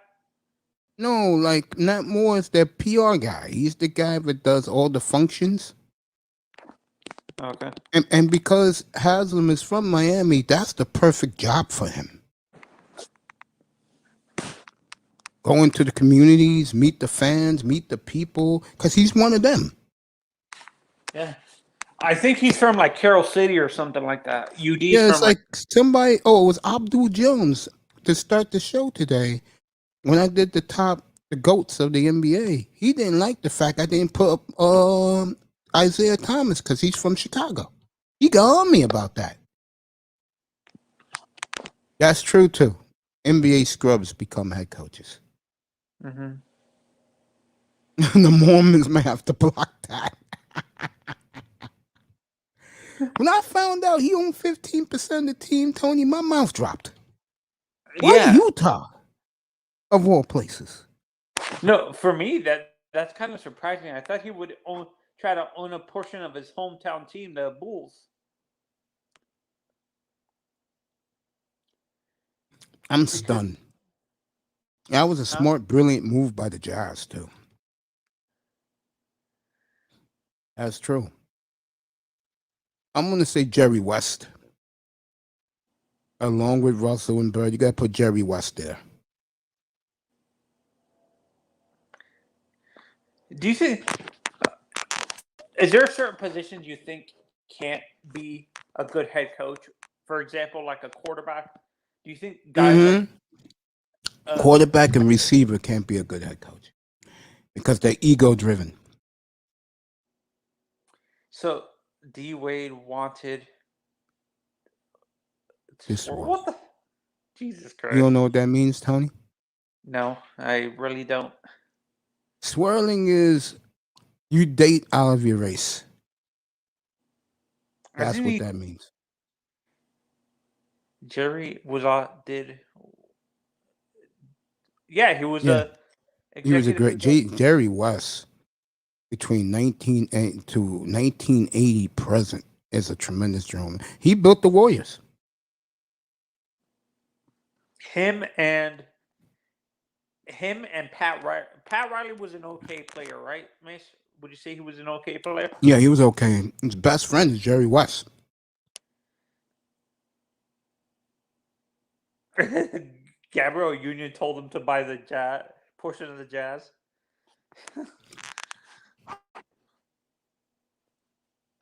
No, like Nat Moore is their PR guy. He's the guy that does all the functions. Okay. And because Haslam is from Miami, that's the perfect job for him. Go into the communities, meet the fans, meet the people, because he's one of them. Yeah. I think he's from like Carroll City or something like that. UD. Yeah, it's like somebody, it was Abdul Jones to start the show today. When I did the GOATs of the NBA, he didn't like the fact I didn't put up Isaiah Thomas because he's from Chicago. He got on me about that. That's true, too. NBA scrubs become head coaches. Mm-hmm. The Mormons may have to block that. When I found out he owned 15% of the team, Tony, my mouth dropped. Why Utah, of all places? No, for me, that's kind of surprising. I thought he would try to own a portion of his hometown team, the Bulls. I'm stunned. That was a smart, brilliant move by the Jazz, too. That's true. I'm going to say Jerry West. Along with Russell and Bird, you got to put Jerry West there. Do you think Is there certain positions you think can't be a good head coach? For example, like a quarterback. Do you think guys like Quarterback and receiver can't be a good head coach because they're ego driven. so D Wade wanted This or one. what the Jesus Christ? You don't know what that means, Tony? No, I really don't. Swirling is you date out of your race. That's what that means. Jerry was did. Yeah, he was Yeah. a. He was a great executive Jerry West between 1980 to 1980 present is a tremendous gentleman. He built the Warriors. Him and Pat Riley. Pat Riley was an okay player, right, Mace? Would you say he was an okay player? Yeah, he was okay. His best friend is Jerry West. Gabriel Union told him to buy the Jazz portion of the Jazz.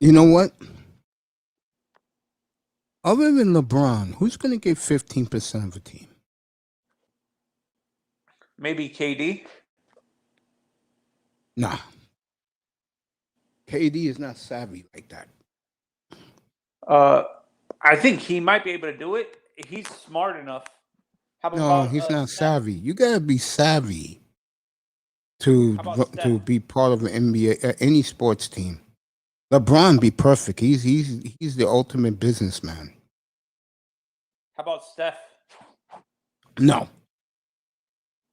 You know what? Other than LeBron, who's going to get 15% of a team? Maybe KD. Nah. KD is not savvy like that. I think he might be able to do it. He's smart enough. How No, he's not savvy. You got to be savvy to be part of an NBA, any sports team. LeBron be perfect. He's the ultimate businessman. How about Steph? No.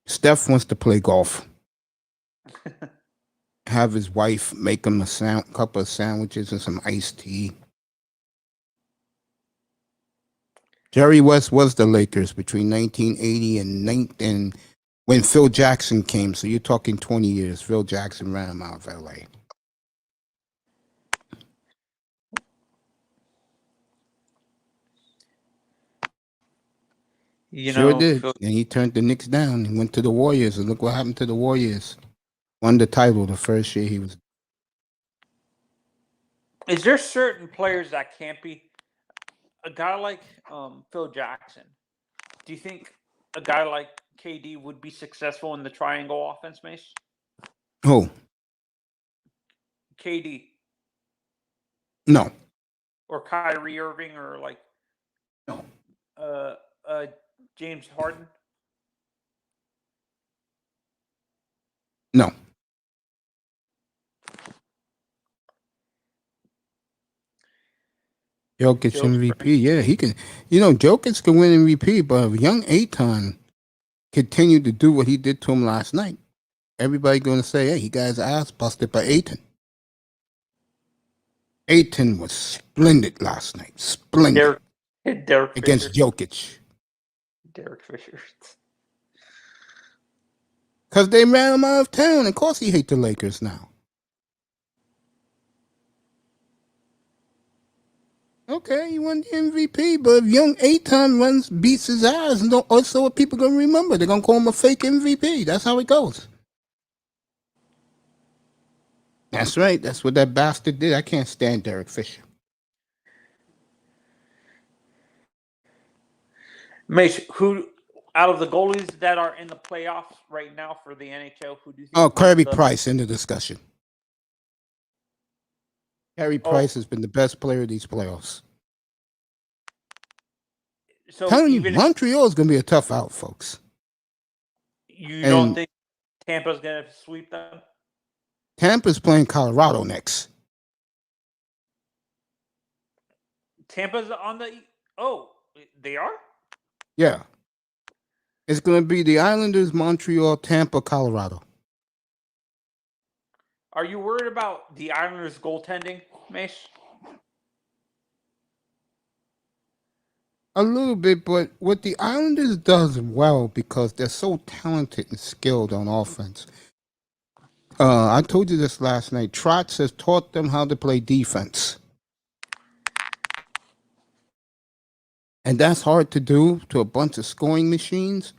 Steph wants to play golf. Have his wife make him a couple of sandwiches and some iced tea. Jerry West was the Lakers between 1980 and when Phil Jackson came. So you're talking 20 years. Phil Jackson ran him out of LA. Sure did. And he turned the Knicks down. He went to the Warriors, and look what happened to the Warriors. Won the title the first year he was. Is there certain players that can't be? A guy like Phil Jackson, do you think a guy like KD would be successful in the triangle offense, Mace? Who? KD. No. Or Kyrie Irving, or like no. James Harden. No. Jokic MVP, yeah, he can. You know, Jokic can win MVP, but if young Ayton continued to do what he did to him last night, everybody going to say, "Hey, he got his ass busted by Ayton." Ayton was splendid last night, splendid Derek against Fisher. Jokic. Derek Fisher. Because they ran him out of town. Of course, he hates the Lakers now. Okay, he won the MVP, but if young Ayton beats his ass, and also what people gonna remember, they're gonna call him a fake MVP. That's how it goes. That's right. That's what that bastard did. I can't stand Derek Fisher. Mace, who out of the goalies that are in the playoffs right now for the NHL, who do you think? Oh, Carey Price in the discussion. Carey Price has been the best player of these playoffs. So telling you, Montreal is going to be a tough out, folks. You don't think Tampa's going to sweep them? Tampa's playing Colorado next. Tampa's on the... Oh, they are? Yeah. It's going to be the Islanders, Montreal, Tampa, Colorado. Are you worried about the Islanders' goaltending, Mace? A little bit, but what the Islanders does well because they're so talented and skilled on offense. I told you this last night. Trotz has taught them how to play defense. And that's hard to do to a bunch of scoring machines.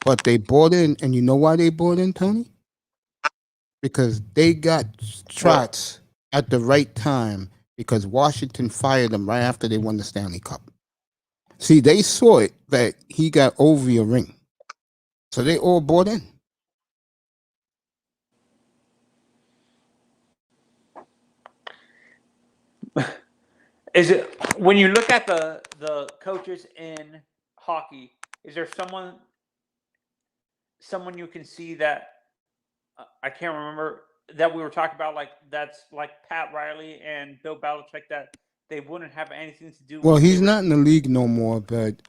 But they bought in, and you know why they bought in, Tony? Because they got Trotz at the right time because Washington fired him right after they won the Stanley Cup. See, they saw it that he got over a ring. So they all bought in. Is it when you look at the coaches in hockey? Is there someone you can see that I can't remember that we were talking about, like that's like Pat Riley and Bill Belichick, that they wouldn't have anything to do? Well, he's not in the league no more, but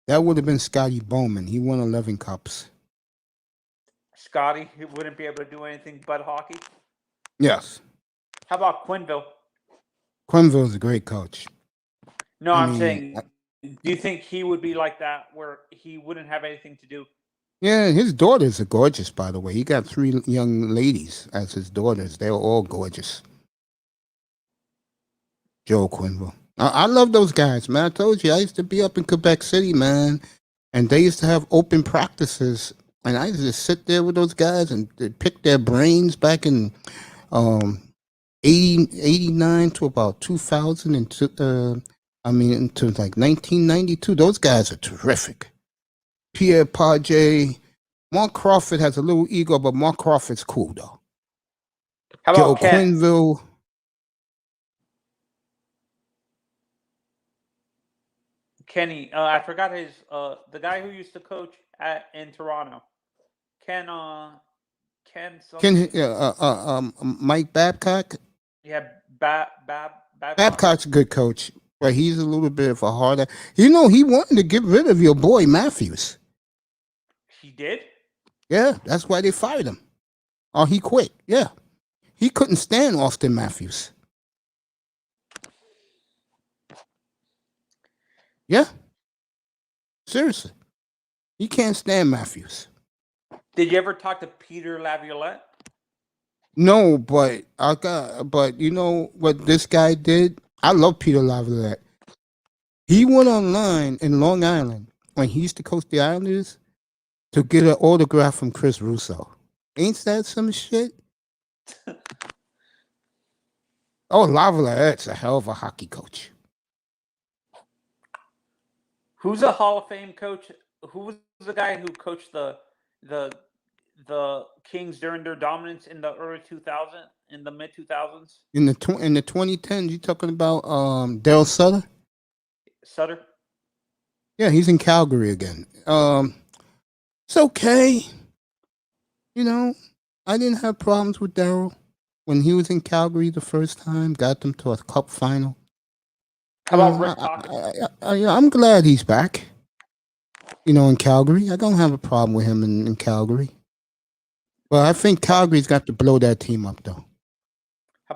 that would have been Scotty Bowman. He won 11 cups. Scotty, he wouldn't be able to do anything but hockey. Yes. How about Quenneville? Quenneville's a great coach. No, I'm saying, do you think he would be like that, where he wouldn't have anything to do? Yeah, his daughters are gorgeous, by the way. He got 3 young ladies as his daughters. They were all gorgeous. Joe Quenneville. I love those guys, man. I told you, I used to be up in Quebec City, man. And they used to have open practices. And I used to sit there with those guys and pick their brains back in 89 to about 2000 and into like 1992. Those guys are terrific. Pierre Pagé. Mark Crawford has a little ego, but Mark Crawford's cool, though. How Joe about Ken? Quenneville. Kenny, I forgot his the guy who used to coach in Toronto. Mike Babcock. Yeah, Babcock's a good coach, but he's a little bit of a harder. You know, he wanted to get rid of your boy Matthews. He did? Yeah, that's why they fired him. Or he quit. Yeah. He couldn't stand Austin Matthews. Yeah. Seriously. He can't stand Matthews. Did you ever talk to Peter Laviolette? No, but you know what this guy did? I love Peter Laviolette. He went online in Long Island when he used to coach the Islanders to get an autograph from Chris Russo. Ain't that some shit? Oh, Laviolette's a hell of a hockey coach. Who's a Hall of Fame coach? Who was the guy who coached the Kings during their dominance in the early 2000s, in the mid 2000s? In the 2010s, you talking about Daryl Sutter? Sutter? Yeah, he's in Calgary again. It's okay. You know, I didn't have problems with Daryl when he was in Calgary the first time. Got them to a cup final. How about Rick Hawkins? I'm glad he's back. You know, in Calgary. I don't have a problem with him in Calgary. But I think Calgary's got to blow that team up, though.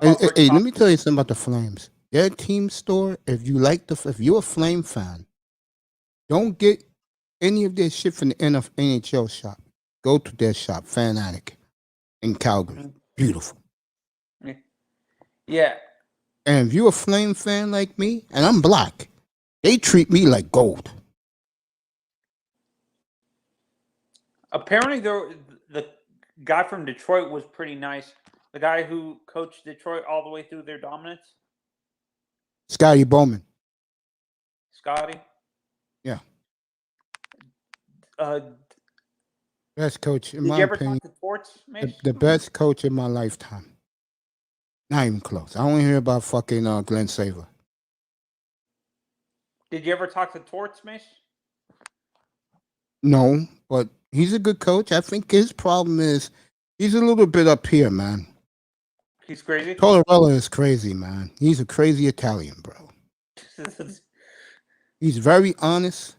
Hey, let me tell you something about the Flames. Their team store, if you're a Flame fan, don't get any of their shit from the NHL shop. Go to their shop, Fanatic, in Calgary. Beautiful. Yeah. And if you're a Flame fan like me, and I'm black, they treat me like gold. Apparently, the guy from Detroit was pretty nice. The guy who coached Detroit all the way through their dominance. Scotty Bowman. Scotty? Yeah. Best coach, in my opinion. Did you ever talk to Torts, Mace? The best coach in my lifetime. Not even close. I only hear about fucking Glenn Saver. Did you ever talk to Torts, Mace? No, but he's a good coach. I think his problem is he's a little bit up here, man. He's crazy? Tortorella is crazy, man. He's a crazy Italian, bro. He's very honest.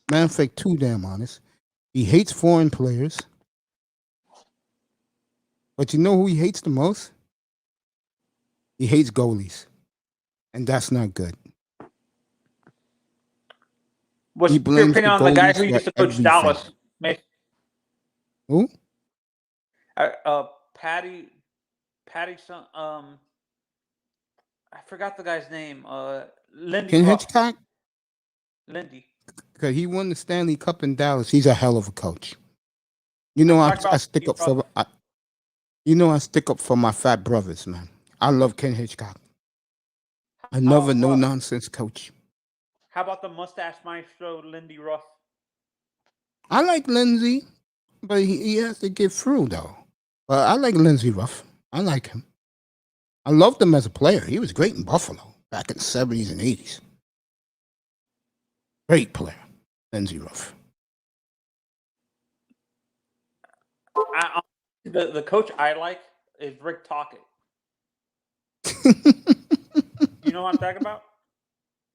Matter of fact, too damn honest. He hates foreign players. But you know who he hates the most? He hates goalies. And that's not good. What's your opinion on the guy who used to coach Dallas? Who? Patty's son. I forgot the guy's name. Lindy. Ken Hitchcock? Lindy. Because he won the Stanley Cup in Dallas. He's a hell of a coach. You know, I stick up for. I stick up for my fat brothers, man. I love Ken Hitchcock. Another no nonsense coach. How about the mustache maestro, Lindy Ruff? I like Lindsey, but he has to get through though. But I like Lindsey Ruff. I like him. I loved him as a player. He was great in Buffalo back in the 70s and 80s. Great player, Lindsey Ruff. The coach I like is Rick Tocchet. You know what I'm talking about?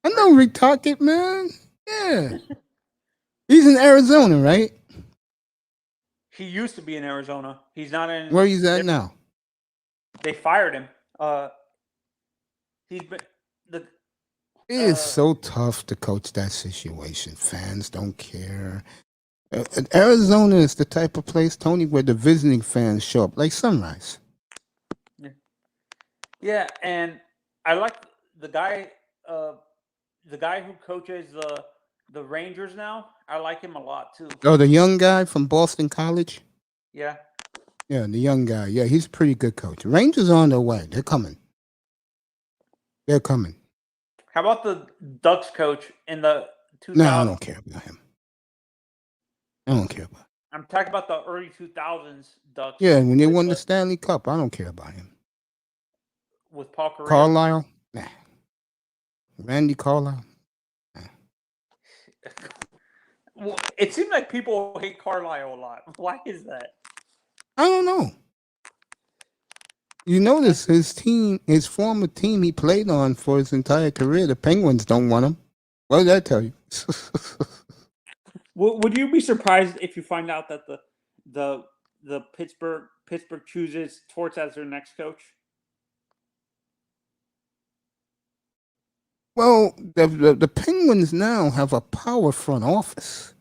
I know Rick Tocchet, man. Yeah. He's in Arizona, right? He used to be in Arizona. He's not in. Where he's at now? They fired him. He's been It is so tough to coach that situation. Fans don't care. Arizona is the type of place, Tony, where the visiting fans show up, like Sunrise. Yeah, and I like the guy who coaches the Rangers now. I like him a lot too. Oh, the young guy from Boston College? Yeah. Yeah, the young guy. Yeah, he's a pretty good coach. Rangers are on their way. They're coming. They're coming. How about the Ducks coach in the 2000s? No, I don't care about him. I don't care about him. I'm talking about the early 2000s Ducks. Yeah, when they won the Stanley Cup, I don't care about him. With Paul Correa. Carlisle? Nah. Randy Carlisle? Nah. Well, it seems like people hate Carlisle a lot. Why is that? I don't know. You notice his team, his former team he played on for his entire career, the Penguins don't want him. What did that tell you? Would you be surprised if you find out that the Pittsburgh chooses Torts as their next coach? Well, the Penguins now have a power front office.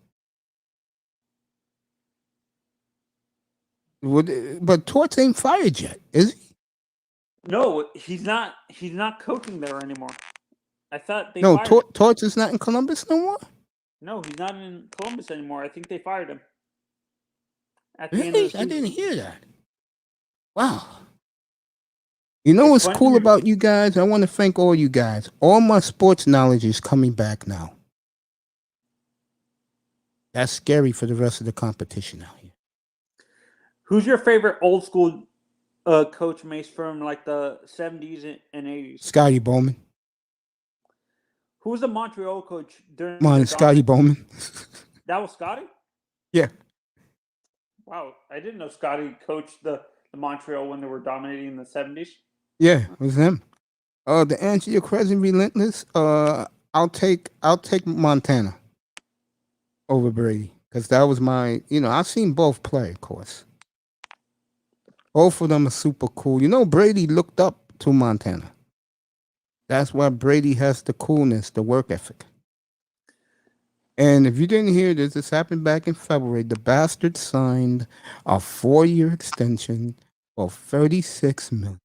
But Torts ain't fired yet, is he? No, he's not. He's not coaching there anymore. I thought they No, fired him. Torts is not in Columbus no more? No, he's not in Columbus anymore. I think they fired him. At the end of Really? the season. I didn't hear that. Wow. You know what's cool about you guys? I want to thank all you guys. All my sports knowledge is coming back now. That's scary for the rest of the competition out here. Who's your favorite old school coach, Mace, from like the 70s and 80s? Scotty Bowman. Who was the Montreal coach during? Come on, Scotty Bowman. That was Scotty? Yeah. Wow, I didn't know Scotty coached the Montreal when they were dominating in the 70s. Yeah, it was him. To answer your question, Relentless, I'll take Montana over Brady because that was my. I've seen both play, of course. Both of them are super cool. Brady looked up to Montana. That's why Brady has the coolness, the work ethic. And if you didn't hear this happened back in February. The bastard signed a 4-year extension for $36 million.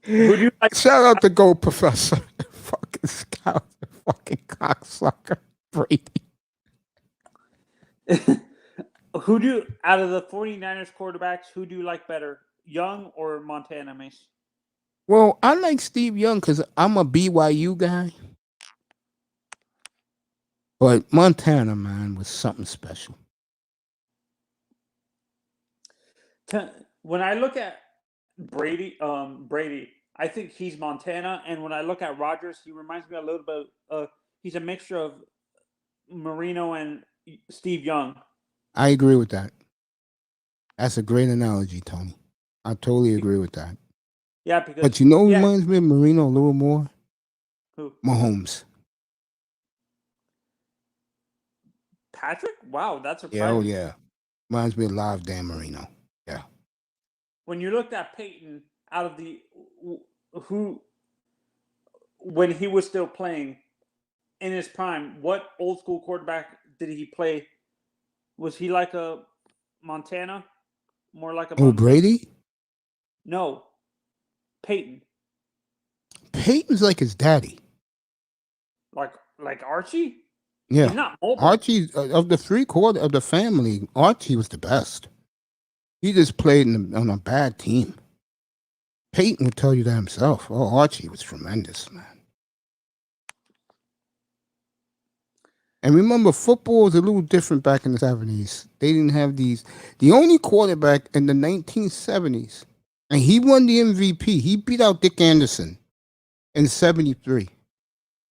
Who do you like? Shout out to Go Professor. Fucking scout, fucking cocksucker, Brady. Out of the 49ers quarterbacks, who do you like better, Young or Montana, Mace? Well, I like Steve Young because I'm a BYU guy. But Montana, man, was something special. When I look at Brady, I think he's Montana. And when I look at Rodgers, he reminds me a little bit he's a mixture of Marino and Steve Young. I agree with that. That's a great analogy, Tony. I totally agree with that. Yeah, because but who reminds me of Marino a little more? Who? Mahomes. Patrick? Wow, that's surprising. Yeah, oh yeah. Reminds me of live Dan Marino. Yeah. When you looked at Peyton out of when he was still playing in his prime, what old school quarterback did he play? Was he like a Montana? More like a Montana? Brady? No. Peyton. Peyton's like his daddy. Like Archie? Yeah. He's not mobile. Archie, of the 3/4 of the family, Archie was the best. He just played on a bad team. Peyton would tell you that himself. Oh, Archie was tremendous, man. And remember, football was a little different back in the 70s. They didn't have these. The only quarterback in the 1970s, and he won the MVP. He beat out Dick Anderson in 73.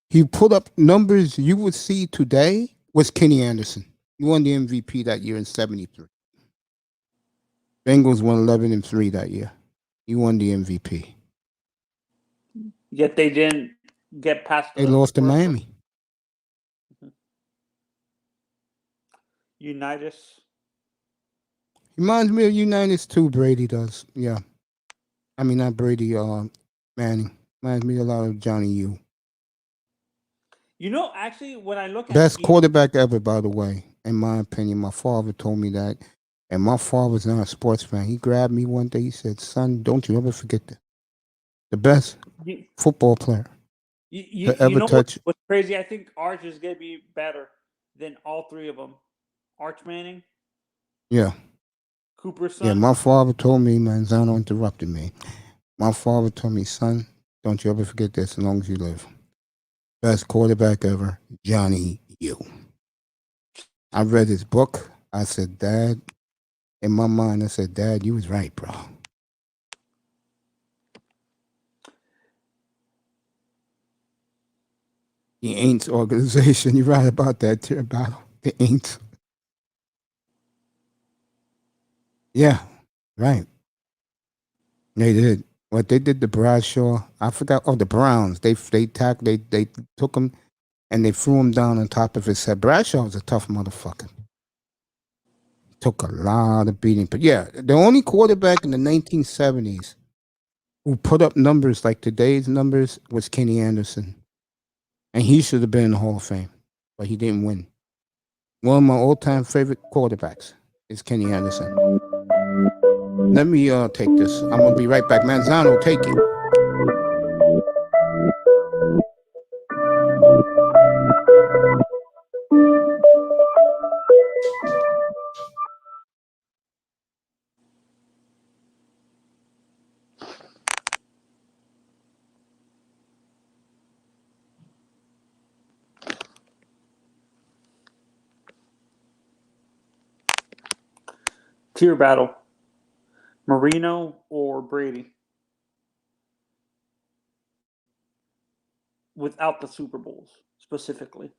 He put up numbers you would see today was Kenny Anderson. He won the MVP that year in 73. Bengals won 11-3 that year. He won the MVP. Yet they didn't get past They lost to Miami. Unitas. Reminds me of Unitas too, Brady does. Yeah. I mean, not Brady, Manning. Reminds me a lot of Johnny U. You know, actually, when I look at Best quarterback ever, by the way, in my opinion. My father told me that. And my father's not a sports fan. He grabbed me one day. He said, son, don't you ever forget that. The best football player to ever touch. What's crazy? I think Arch is going to be better than all three of them. Arch Manning. Yeah. Cooper's son. Yeah, my father told me, Manzano interrupted me. My father told me, son, don't you ever forget this as long as you live. Best quarterback ever, Johnny U. I read his book. I said, Dad, in my mind, I said, Dad, you was right, bro. The Aints organization, you're right about that, Tier Battle. The Aints. Yeah, right. They did. What they did to Bradshaw, I forgot. Oh, the Browns. They took him and they threw him down on top of his head. Bradshaw was a tough motherfucker. Took a lot of beating. But yeah, the only quarterback in the 1970s who put up numbers like today's numbers was Kenny Anderson. And he should have been in the Hall of Fame, but he didn't win. One of my all-time favorite quarterbacks is Kenny Anderson. Let me take this. I'm going to be right back. Manzano, take it. Tier battle. Marino or Brady? Without the Super Bowls, specifically.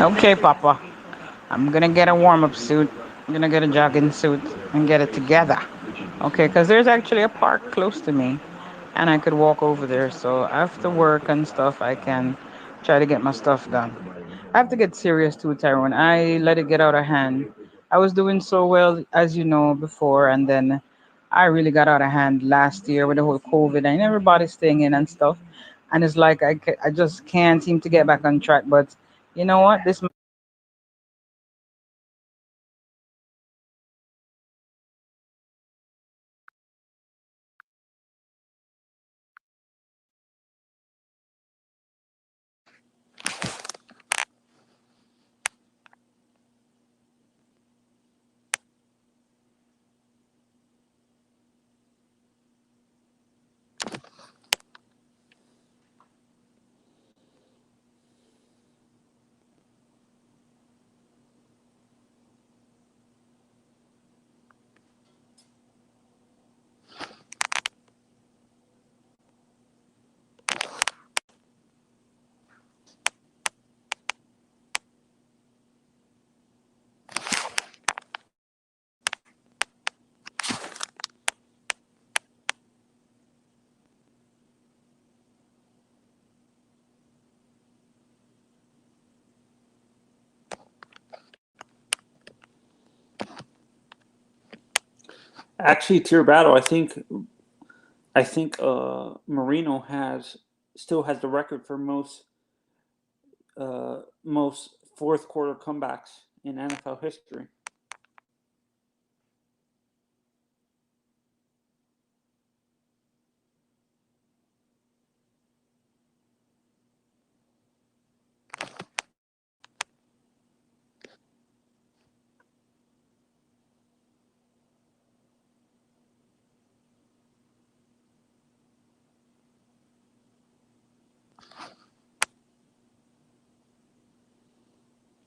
Okay, Papa. I'm gonna get a warm-up suit. I'm gonna get a jogging suit and get it together. Okay, because there's actually a park close to me, and I could walk over there. So after work and stuff, I can try to get my stuff done. I have to get serious too, Tyrone. I let it get out of hand. I was doing so well, as you know, before, and then I really got out of hand last year with the whole COVID and everybody staying in and stuff. And it's like I just can't seem to get back on track. But you know what? This Actually, tier battle. I think Marino still has the record for most fourth quarter comebacks in NFL history.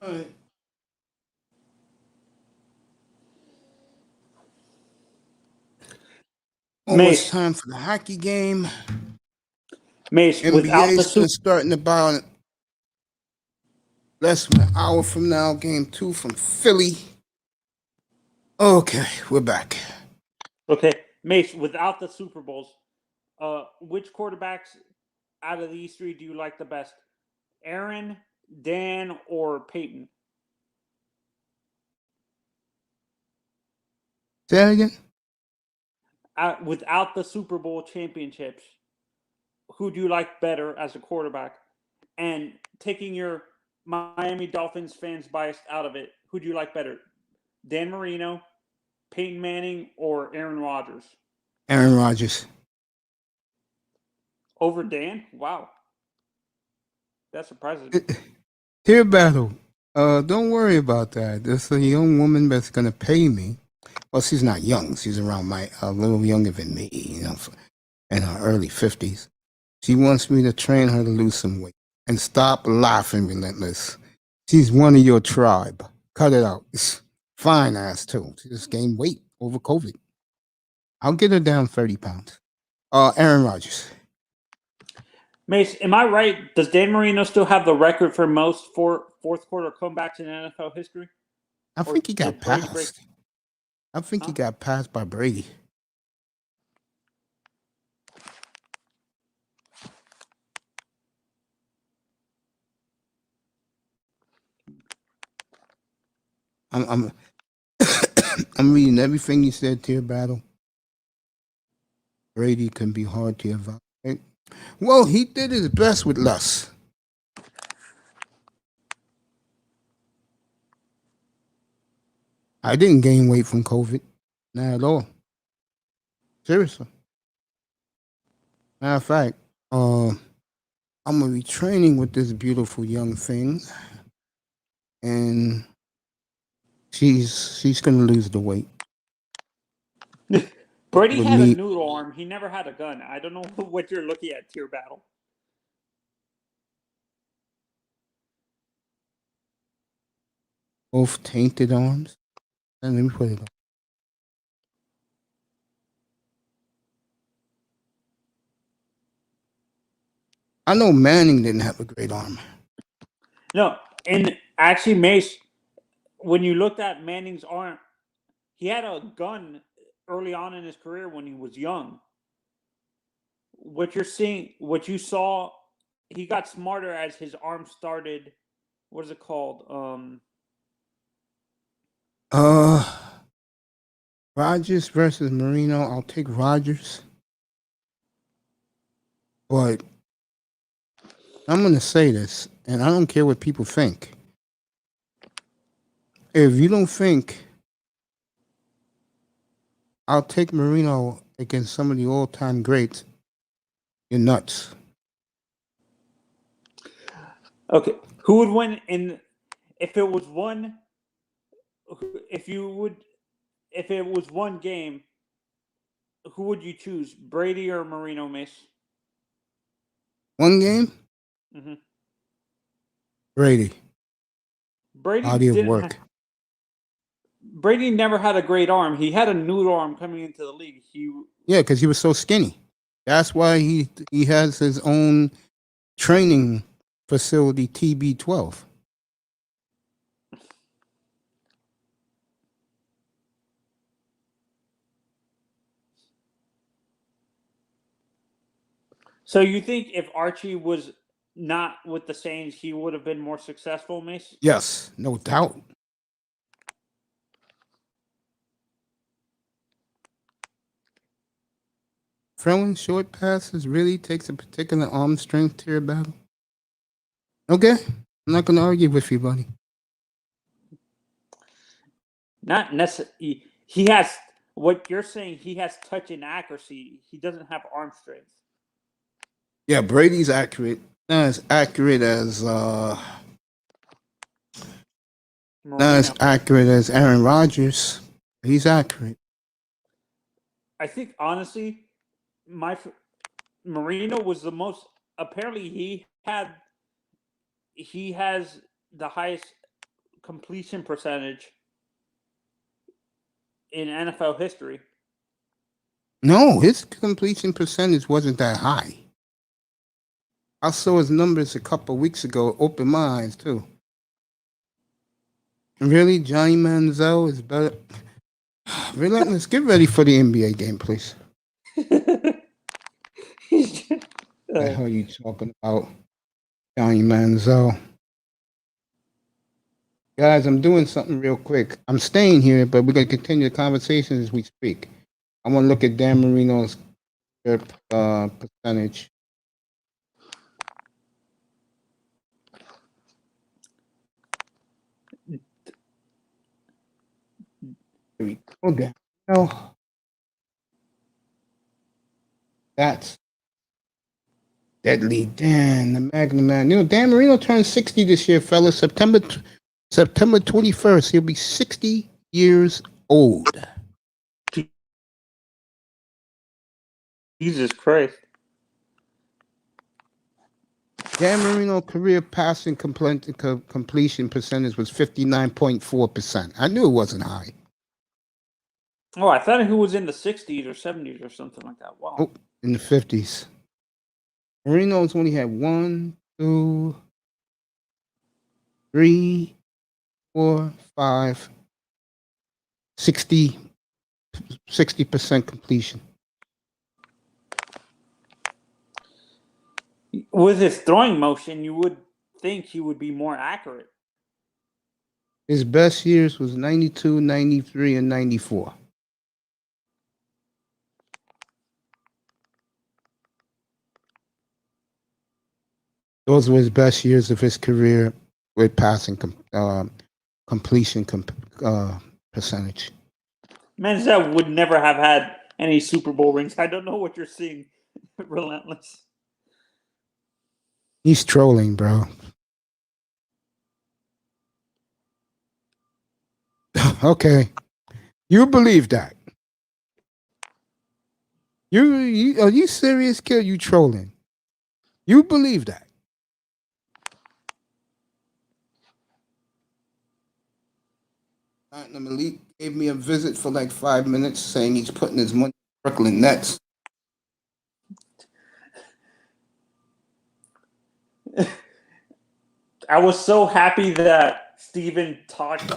All right. Almost Mace, time for the hockey game. Mace, without NBA the is gonna Super, start in about less than an hour from now. Game 2 from Philly. Okay, we're back. okay, Mace, without the Super Bowls, which quarterbacks out of these three do you like the best? Aaron, Dan, or Peyton? Say that again. Without the Super Bowl championships, who do you like better as a quarterback? And taking your Miami Dolphins fans bias out of it, who do you like better? Dan Marino, Peyton Manning, or Aaron Rodgers? Aaron Rodgers. Over Dan? Wow. That surprises me. Tear battle. Don't worry about that. There's a young woman that's gonna pay me. Well, she's not young. She's around a little younger than me, in her early 50s. She wants me to train her to lose some weight. And stop laughing, Relentless. She's one of your tribe. Cut it out. Fine ass, too. She just gained weight over COVID. I'll get her down 30 pounds. Aaron Rodgers. Mace, am I right? Does Dan Marino still have the record for most fourth quarter comebacks in NFL history? I think he got did Brady break- passed. I think he got passed by Brady. I'm I'm reading everything you said, Tear Battle. Brady can be hard to evaluate. Well, he did his best with less. I didn't gain weight from COVID. Not at all. Seriously. Matter of fact, I'm gonna be training with this beautiful young thing, and she's gonna lose the weight. Brady With had me- a noodle arm. He never had a gun. I don't know what you're looking at, Tier Battle. Both tainted arms. And let me put it up. I know Manning didn't have a great arm. No, and actually, Mace, when you looked at Manning's arm, he had a gun early on in his career when he was young. What you're seeing, what you saw, he got smarter as his arm started. What is it called? Rodgers versus Marino. I'll take Rodgers. But I'm going to say this, and I don't care what people think. If you don't think I'll take Marino against some of the all-time greats, you're nuts. Okay, who would win in if it was one? If it was one game, who would you choose, Brady or Marino, Mace? One game? Mm-hmm. Brady. Brady Body of didn't work. Brady never had a great arm. He had a noodle arm coming into the league. Yeah, because he was so skinny. That's why he has his own training facility, TB12. So you think if Archie was not with the Saints, he would have been more successful, Mace? Yes, no doubt. Throwing short passes really takes a particular arm strength to your battle. Okay, I'm not going to argue with you, buddy. Not necessarily. He has what you're saying. He has touch and accuracy. He doesn't have arm strength. Yeah, Brady's accurate. Not as accurate as not as Marino. accurate as Aaron Rodgers. He's accurate. I think honestly, Marino was the most. Apparently, he has the highest completion percentage in NFL history. No, his completion percentage wasn't that high. I saw his numbers a couple of weeks ago. Opened my eyes too. Really, Johnny Manziel is better. Relentless, get ready for the NBA game, please. The hell are you talking about, Johnny Manziel? Guys, I'm doing something real quick. I'm staying here, but we're going to continue the conversation as we speak. I want to look at Dan Marino's percentage. Here we go, Dan. No. That's deadly Dan, the Magnum Man. You know, Dan Marino turned 60 this year, fellas. September 21st. He'll be 60 years old. Jesus Christ. Dan Marino career passing completion percentage was 59.4%. I knew it wasn't high. Oh, I thought he was in the 60s or 70s or something like that. Wow. Oh, in the 50s. Marino's only had 1, 2, 3, 4, 5, 60% completion. With his throwing motion, you would think he would be more accurate. His best years was 92, 93, and 94. Those were his best years of his career with passing completion percentage. Manziel would never have had any Super Bowl rings. I don't know what you're seeing. Relentless. He's trolling, bro. Okay. You believe that? You are you serious, kid? You trolling? You believe that? Platinum Elite gave me a visit for like 5 minutes, saying he's putting his money in Brooklyn Nets. I was so happy that Steven talked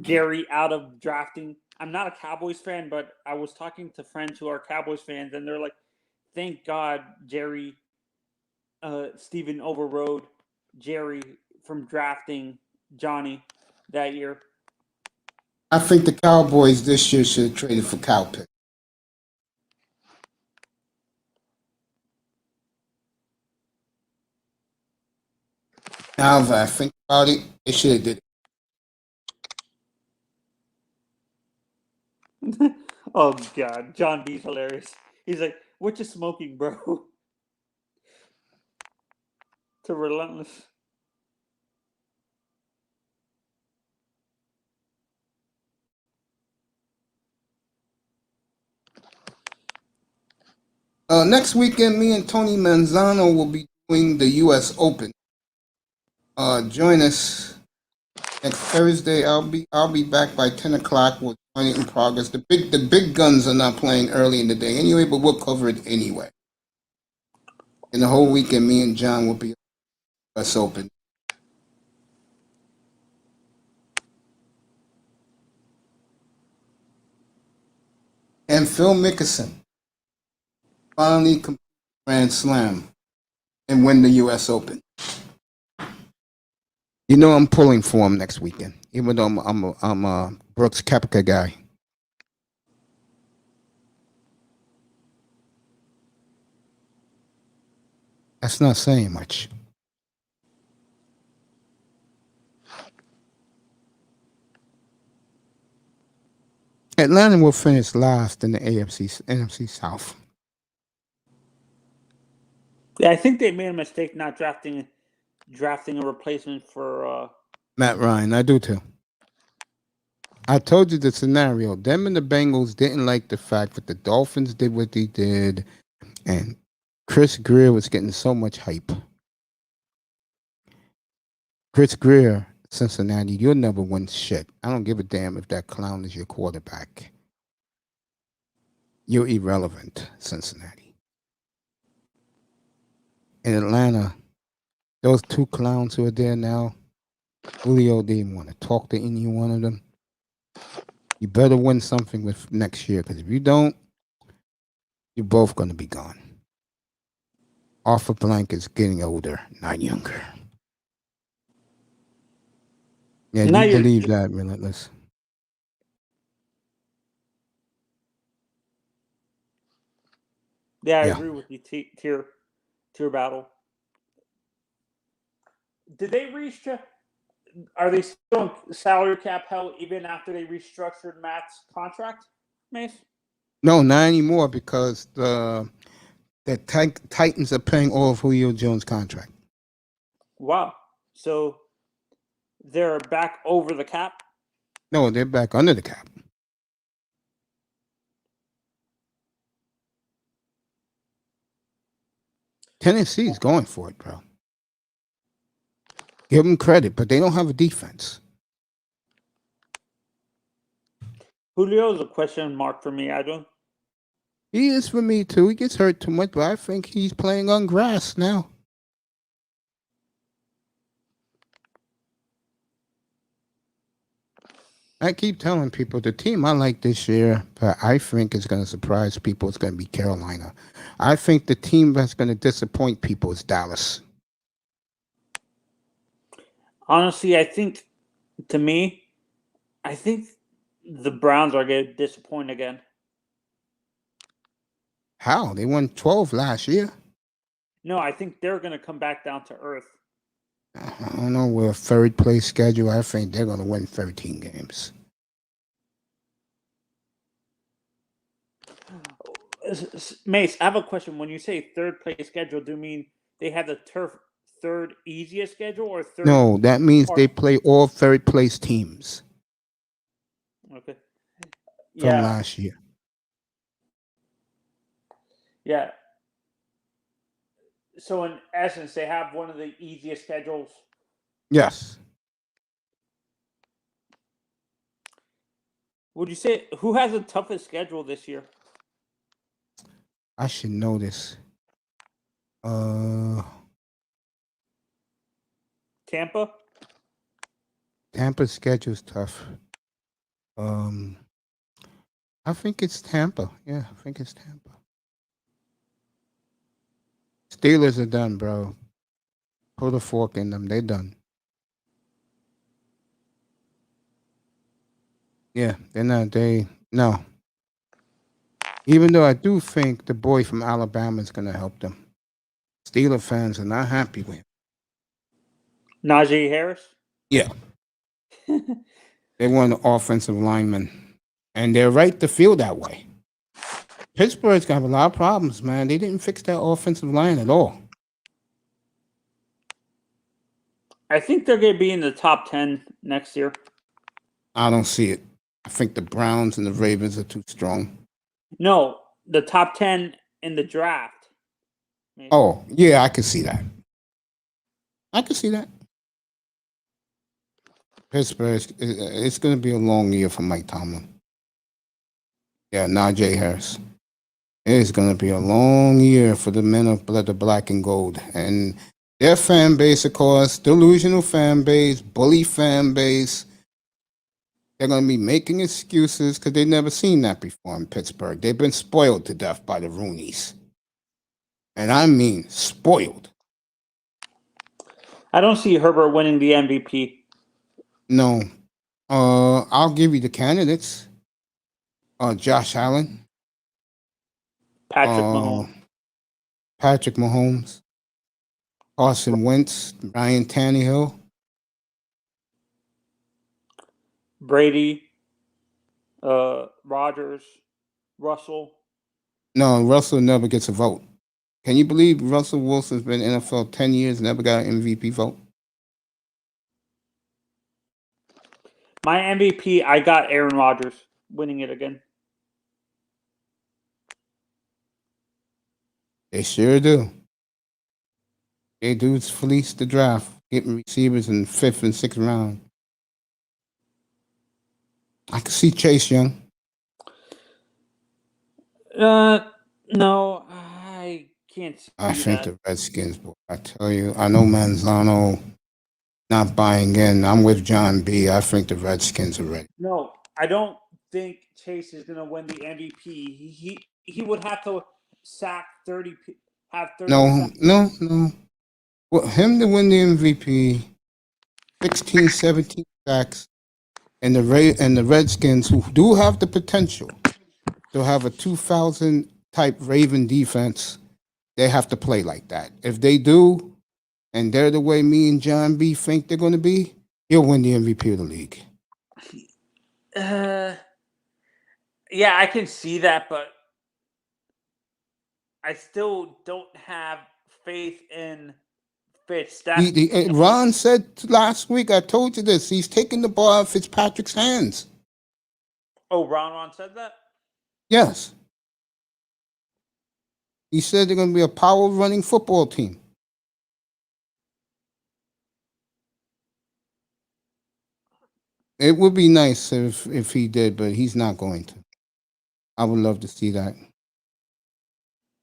Gary out of drafting. I'm not a Cowboys fan, but I was talking to friends who are Cowboys fans, and they're like, thank God Steven overrode Jerry from drafting Johnny that year. I think the Cowboys this year should have traded for Cowpick. Now that I think about it, they should have did it. Oh God, Jon B's hilarious. He's like, "What you smoking, bro?" To Relentless. Next weekend, me and Tony Manzano will be doing the U.S. Open. Join us next Thursday. I'll be back by 10 o'clock. We'll join it in progress. The big guns are not playing early in the day anyway, but we'll cover it anyway. And the whole weekend, me and John will be U.S. Open. And Phil Mickelson finally complete Grand Slam and win the U.S. Open. You know I'm pulling for him next weekend, even though I'm a Brooks Koepka guy. That's not saying much. Atlanta will finish last in the NFC South. Yeah, I think they made a mistake not drafting a replacement for Matt Ryan. I do too. I told you the scenario. Them and the Bengals didn't like the fact that the Dolphins did what they did, and Chris Greer was getting so much hype. Chris Greer Cincinnati, you'll never win shit. I don't give a damn if that clown is your quarterback. You're irrelevant, Cincinnati. In Atlanta, those two clowns who are there now, Julio didn't want to talk to any one of them. You better win something with next year, because if you don't, you're both going to be gone. Arthur Blank is getting older, not younger. Yeah, Now you you're- believe that, Relentless. Yeah, I Yeah. agree with you. Tier battle. Did they reach? Are they still in salary cap hell even after they restructured Matt's contract, Mace? No, not anymore, because the Titans are paying all of Julio Jones' contract. Wow. So they're back over the cap. No, they're back under the cap. Tennessee's going for it, bro. Give them credit, but they don't have a defense. Julio's a question mark for me. I don't. He is for me, too. He gets hurt too much, but I think he's playing on grass now. I keep telling people the team I like this year, but I think is going to surprise people, is going to be Carolina. I think the team that's going to disappoint people is Dallas. Honestly, I think, to me, I think the Browns are going to disappoint again. How? They won 12 last year. No, I think they're going to come back down to earth. I don't know. We're a third place schedule. I think they're going to win 13 games. Mace, I have a question. When you say third place schedule, do you mean they have the third easiest schedule or third? No, that means they play all third place teams Okay. from Yeah. last year. Yeah. So in essence, they have one of the easiest schedules. Yes. Would you say who has the toughest schedule this year? I should know this. Tampa? Tampa's schedule's tough. I think it's Tampa. Yeah, I think it's Tampa. Steelers are done, bro. Put a fork in them. They're done. Yeah, they're not. No. Even though I do think the boy from Alabama is going to help them. Steeler fans are not happy with him. Najee Harris? Yeah. They want an offensive lineman. And they're right to feel that way. Pittsburgh's got a lot of problems, man. They didn't fix that offensive line at all. I think they're going to be in the top 10 next year. I don't see it. I think the Browns and the Ravens are too strong. No, the top 10 in the draft. Maybe. Oh, yeah, I can see that. I can see that. Pittsburgh, it's going to be a long year for Mike Tomlin. Yeah, Najee Harris. It's going to be a long year for the men of the black and gold. And their fan base, of course, delusional fan base, bully fan base. They're going to be making excuses because they've never seen that before in Pittsburgh. They've been spoiled to death by the Rooneys. And I mean spoiled. I don't see Herbert winning the MVP. No. I'll give you the candidates. Josh Allen. Patrick Mahomes. Carson Wentz. Ryan Tannehill. Brady. Rodgers. Russell. No, Russell never gets a vote. Can you believe Russell Wilson's been in NFL 10 years, never got an MVP vote? My MVP, I got Aaron Rodgers winning it again. They sure do. They do fleece the draft. getting receivers in 5th and 6th round. I can see Chase Young. No, I can't see I think that. the Redskins, boy. I tell you, I know Manzano not buying in. I'm with Jon B. I think the Redskins are ready. No, I don't think Chase is going to win the MVP. He would have to sack 30, have 30 sacks. No. Well, him to win the MVP, 16, 17 sacks, and the Redskins, who do have the potential to have a 2000 type Raven defense, they have to play like that. If they do, and they're the way me and Jon B think they're going to be, he'll win the MVP of the league. Yeah, I can see that, but I still don't have faith in Fitz. Ron said last week, I told you this, he's taking the ball out of Fitzpatrick's hands. Oh, Ron said that? Yes. He said they're going to be a power running football team. It would be nice if he did, but he's not going to. I would love to see that.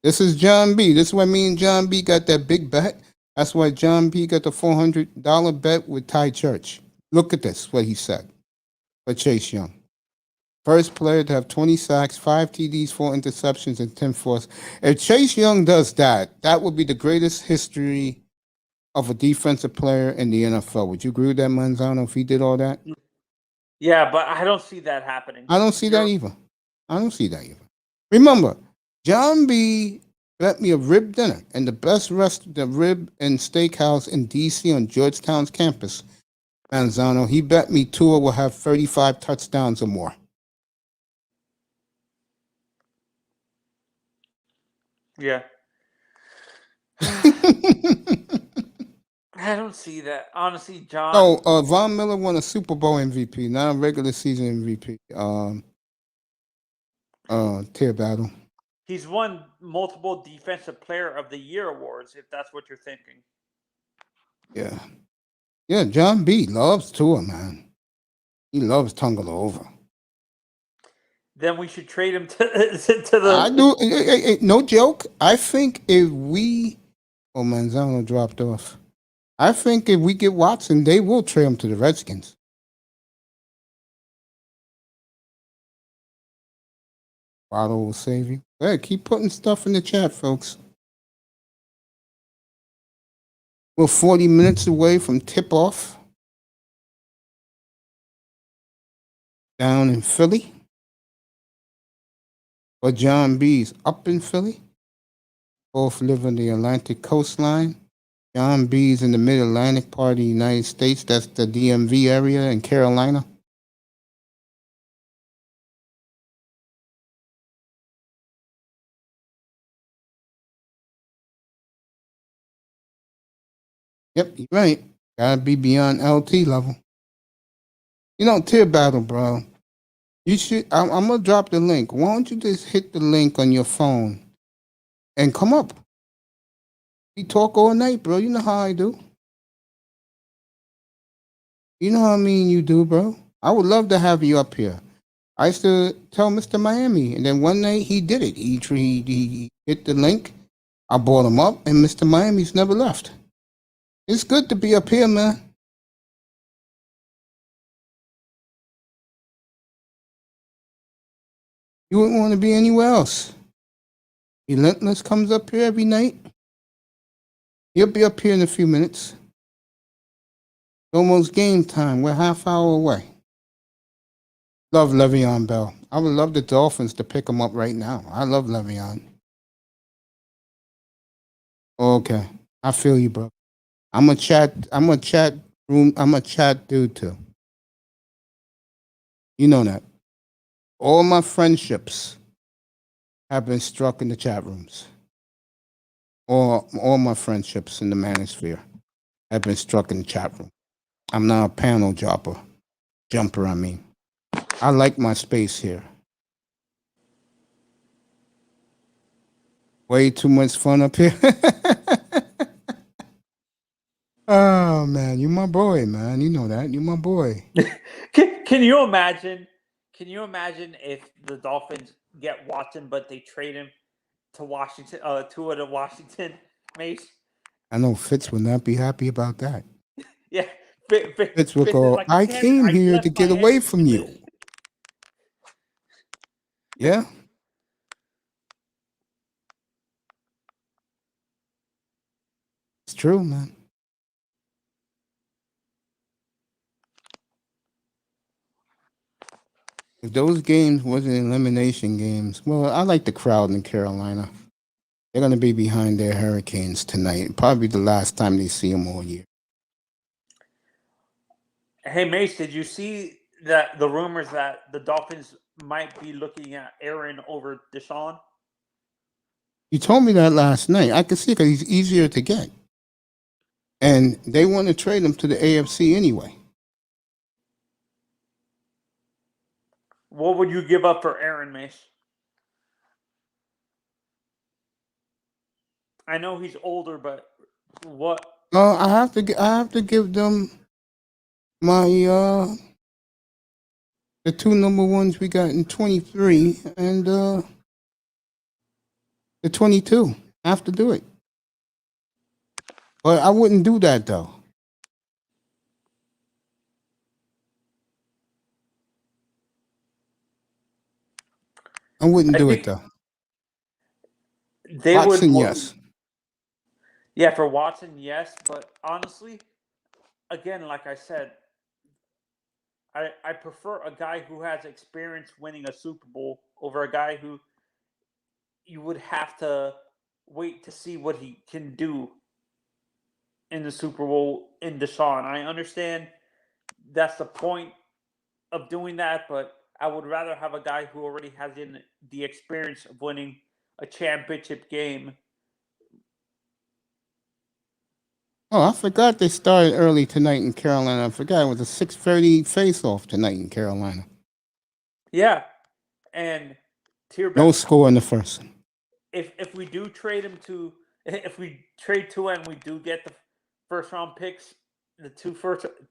This is Jon B. This is why me and Jon B got that big bet. That's why Jon B got the $400 bet with Ty Church. Look at this, what he said for Chase Young. First player to have 20 sacks, 5 TDs, 4 interceptions, and 10 forced. If Chase Young does that, that would be the greatest history of a defensive player in the NFL. Would you agree with that, Manzano, if he did all that? Yeah, but I don't see that happening. I don't see that either. Remember, Jon B bet me a rib dinner and the best the rib and steakhouse in D.C. on Georgetown's campus. Manzano, he bet me Tua will have 35 touchdowns or more. Yeah. I don't see that. Honestly, John. No, Von Miller won a Super Bowl MVP, not a regular season MVP. Tier battle. He's won multiple Defensive Player of the Year awards, if that's what you're thinking. Yeah. Yeah, Jon B loves Tua, man. He loves Tagovailoa. Then we should trade him to the... I do. No joke. I think if we... Oh, Manzano dropped off. I think if we get Watson, they will trade him to the Redskins. Waddle will save you. Hey, keep putting stuff in the chat, folks. We're 40 minutes away from tip-off. Down in Philly. But Jon B's up in Philly. Both live on the Atlantic coastline. Jon B's in the mid-Atlantic part of the United States. That's the DMV area in Carolina. Yep, you're right. Gotta be beyond LT level. You know, tier battle, bro. You should. I'm gonna drop the link. Why don't you just hit the link on your phone and come up? We talk all night, bro. You know how I do. You know how I mean you do, bro. I would love to have you up here. I used to tell Mr. Miami, and then one night he did it. He hit the link. I brought him up, and Mr. Miami's never left. It's good to be up here, man. You wouldn't want to be anywhere else. Relentless comes up here every night. He'll be up here in a few minutes. It's almost game time. We're half hour away. Love Le'Veon Bell. I would love the Dolphins to pick him up right now. I love Le'Veon. Okay. I feel you, bro. I'm a chat dude too. You know that. All my friendships have been struck in the chat rooms. All my friendships in the manosphere have been struck in the chat room. I'm not a panel jumper, I mean. I like my space here. Way too much fun up here. Oh man, you my boy, man. You know that. You my boy. Can you imagine? Can you imagine if the Dolphins get Watson, but they trade him to Washington, to Washington, Mace? I know Fitz would not be happy about that. Yeah, Fitz will Fitz is go, like, I damn it, came I here left to get Miami away for from you. this. Yeah. It's true, man. If those games wasn't elimination games, well, I like the crowd in Carolina. They're going to be behind their Hurricanes tonight. Probably the last time they see them all year. Hey Mace, did you see that the rumors that the Dolphins might be looking at Aaron over Deshaun? You told me that last night. I can see because he's easier to get. And they want to trade him to the AFC anyway. What would you give up for Aaron, Mace? I know he's older, but what? I have to give them my the two number ones we got in 23 and the 22. I have to do it. But I wouldn't do that though. I wouldn't do it though. They Watson, would. yes. Yeah, for Watson, yes. But honestly, again, like I said, I prefer a guy who has experience winning a Super Bowl over a guy who you would have to wait to see what he can do in the Super Bowl in Deshaun. I understand that's the point of doing that, but I would rather have a guy who already has the experience of winning a championship game. Oh, I forgot they started early tonight in Carolina. I forgot it was a 6:30 face-off tonight in Carolina. Yeah, and No score in the first. If we do trade him to, if we trade Tua and we do get the first round picks, the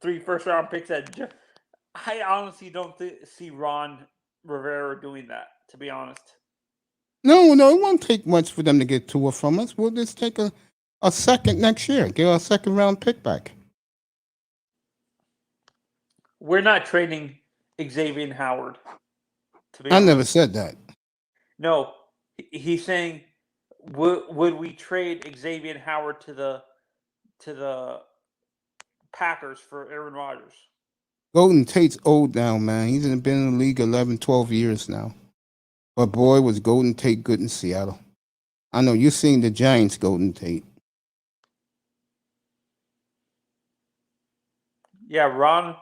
three first round picks, I honestly don't see Ron Rivera doing that. To be honest. No, it won't take much for them to get Tua from us. We'll just take a second next year. Get our second round pick back. We're not trading Xavier Howard. I never said that. No, he's saying, would we trade Xavier Howard to the Packers for Aaron Rodgers? Golden Tate's old now, man. He's been in the league 11, 12 years now. But boy, was Golden Tate good in Seattle. I know you're seeing the Giants, Golden Tate. Yeah, Ron.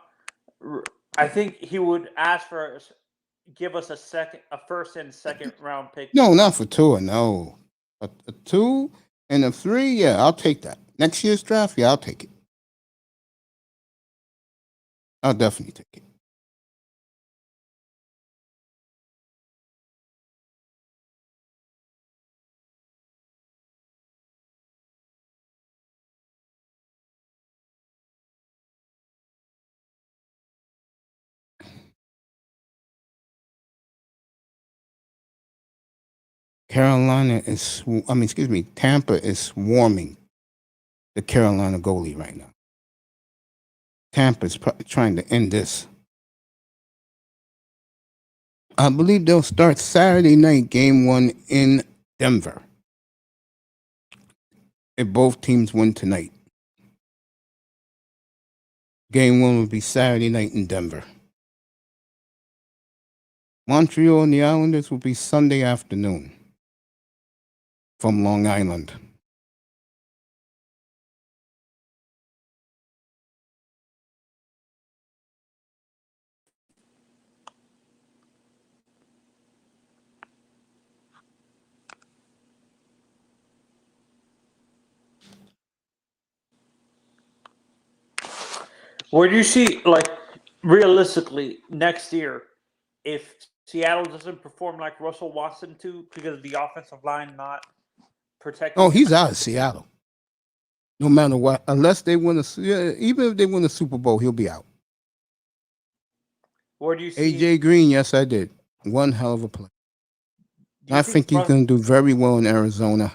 I think he would ask for give us a first and second round pick. No, not for Tua. No, a 2 and a 3. Yeah, I'll take that. Next year's draft. Yeah, I'll take it. I'll definitely take it. Tampa is swarming the Carolina goalie right now. Tampa's trying to end this. I believe they'll start Saturday night, game 1 in Denver. If both teams win tonight. Game 1 will be Saturday night in Denver. Montreal and the Islanders will be Sunday afternoon from Long Island. Where do you see, like, realistically next year, if Seattle doesn't perform like Russell Watson to because of the offensive line not protecting? Oh, he's out of Seattle. No matter what, unless they win even if they win the Super Bowl, he'll be out. Where do you see? AJ Green, yes, I did. One hell of a play. Do you I think he's Russ- going to do very well in Arizona.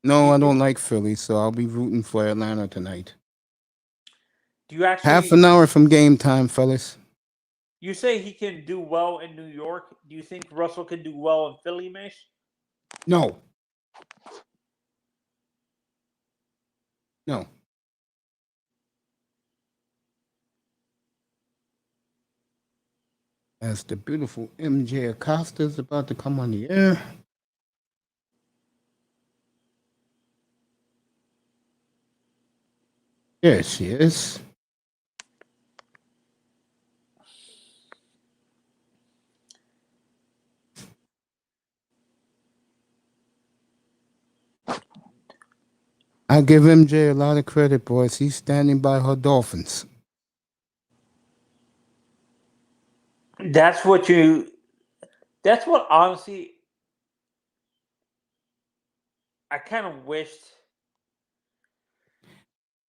No, I don't like Philly, so I'll be rooting for Atlanta tonight. Do you actually Half an hour from game time, fellas. You say he can do well in New York. Do you think Russell can do well in Philly, Mish? No. No. As the beautiful MJ Acosta is about to come on the air. There she is. I give MJ a lot of credit, boys. He's standing by her Dolphins. That's what honestly I kind of wished.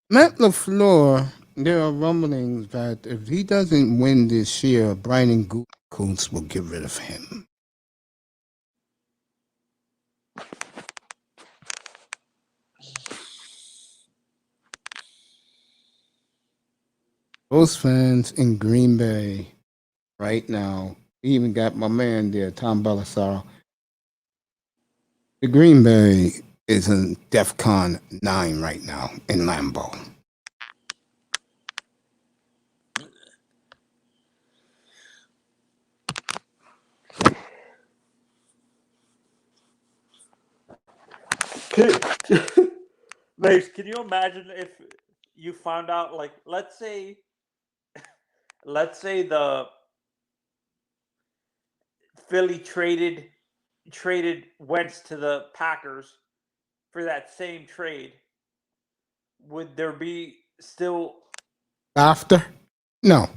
Matt LaFleur, there are rumblings that if he doesn't win this year, Brian Gutekunst will get rid of him. Those fans in Green Bay right now, we even got my man there, Tom Ballasaro. The Green Bay is in DEFCON 9 right now in Lambeau. Mace, can you imagine if you found out, like, let's say the Philly traded Wentz to the Packers for that same trade? Would there be still After? No.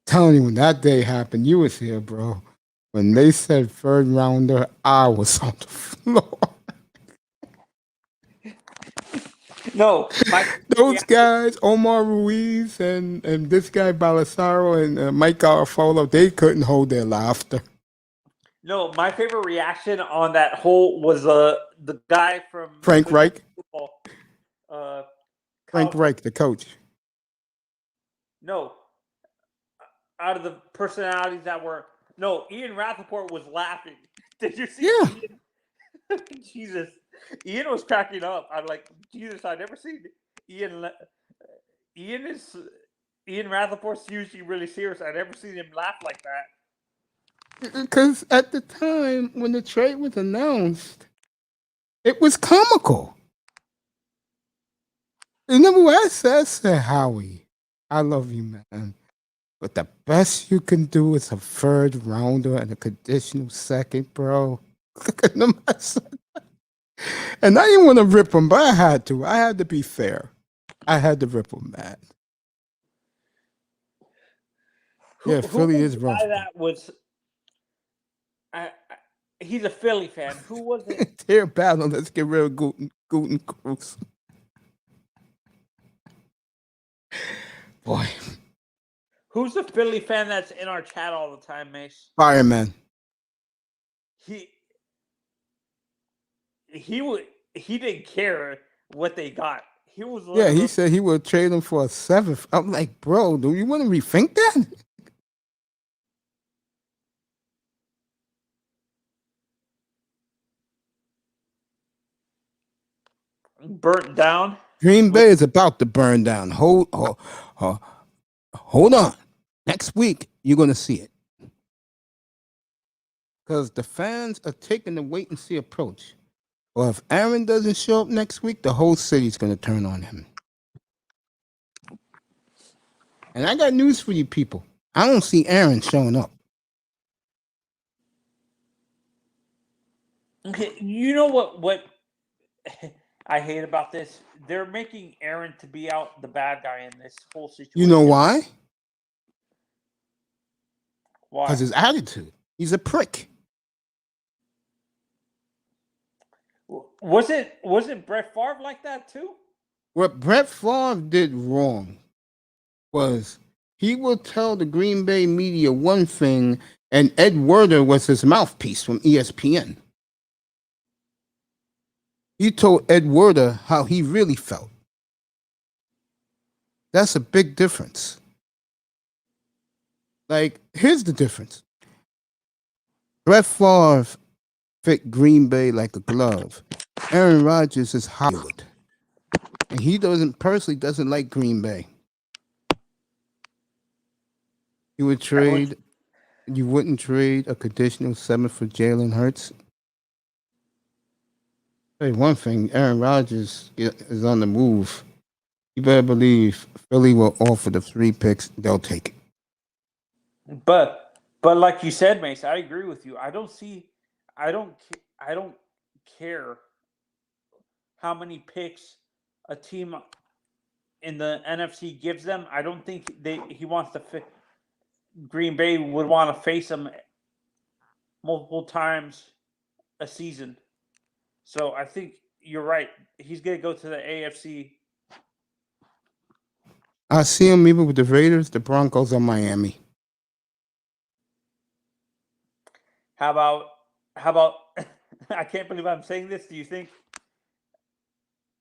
Telling you, when that day happened, you was here, bro. When they said third rounder, I was on the floor. no? Those guys, Omar Ruiz and this guy Ballasaro and Mike Garafolo, they couldn't hold their laughter. No, my favorite reaction on that whole was the guy from Frank Reich. Football. Frank Reich, the coach. No, out of the personalities that were Ian Rappaport was laughing. Did you see? Yeah. Ian? Jesus, Ian was cracking up. I'm like, Jesus, I've never seen Ian. Ian Rappaport's usually really serious. I've never seen him laugh like that. Because at the time when the trade was announced, it was comical. Remember what I said? I said, Howie, I love you, man. But the best you can do is a third rounder and a conditional second, bro. Look at them. And I didn't want to rip him, but I had to. I had to be fair. I had to rip him, man. Yeah, Philly is rough. That was. He's a Philly fan. Who was it? Tear battle. Let's get rid of Guten Cruz. Boy. Who's the Philly fan that's in our chat all the time, Mace? Fireman. He didn't care what they got. He was he said he would trade him for a seventh. I'm like, bro, do you want to rethink that? Burnt down. Green Bay is about to burn down. Hold on. Next week, you're going to see it. Because the fans are taking the wait and see approach. Well, if Aaron doesn't show up next week, the whole city's going to turn on him. And I got news for you people. I don't see Aaron showing up. Okay, you know what I hate about this? They're making Aaron to be out the bad guy in this whole situation. You know why? Why? Because his attitude. He's a prick. Was it Brett Favre like that too? What Brett Favre did wrong was he will tell the Green Bay media one thing, and Ed Werder was his mouthpiece from ESPN. He told Ed Werder how he really felt. That's a big difference. Like, here's the difference. Brett Favre fit Green Bay like a glove. Aaron Rodgers is Hollywood. And he doesn't like Green Bay. You wouldn't trade a conditional 7 for Jalen Hurts? Hey, one thing, Aaron Rodgers is on the move. You better believe Philly will offer the 3 picks. They'll take it. But like you said, Mace, I agree with you. I don't care how many picks a team in the NFC gives them. I don't think he wants to Green Bay would want to face them multiple times a season. So I think you're right. He's going to go to the AFC. I see him even with the Raiders, the Broncos, or Miami. How about I can't believe I'm saying this. Do you think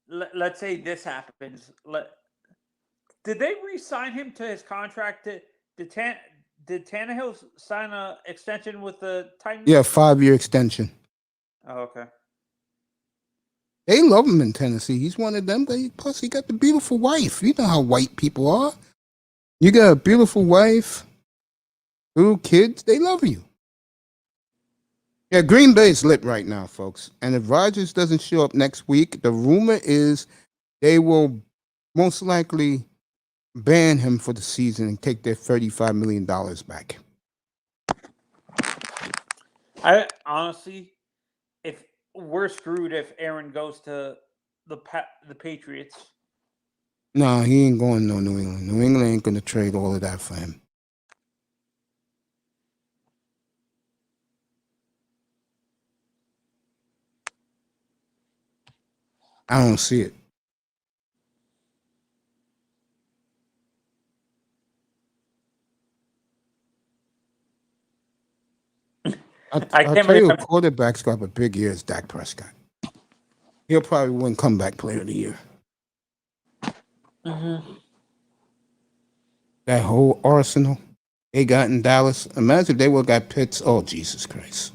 let's say this happens. Did they re-sign him to his contract? Did Tannehill sign an extension with the Titans? Yeah, 5-year extension. Oh, okay. They love him in Tennessee. He's one of them. Plus, he got the beautiful wife. You know how white people are. You got a beautiful wife, little kids. They love you. Yeah, Green Bay is lit right now, folks. And if Rodgers doesn't show up next week, the rumor is they will most likely ban him for the season and take their $35 million back. I honestly, if we're screwed if Aaron goes to the Patriots. No, he ain't going to New England. New England ain't going to trade all of that for him. I don't see it. I can't tell you, a quarterback's got a big year is Dak Prescott. He'll probably win comeback player of the year. Mm-hmm. That whole arsenal they got in Dallas. Imagine if they would have got Pitts. Oh, Jesus Christ.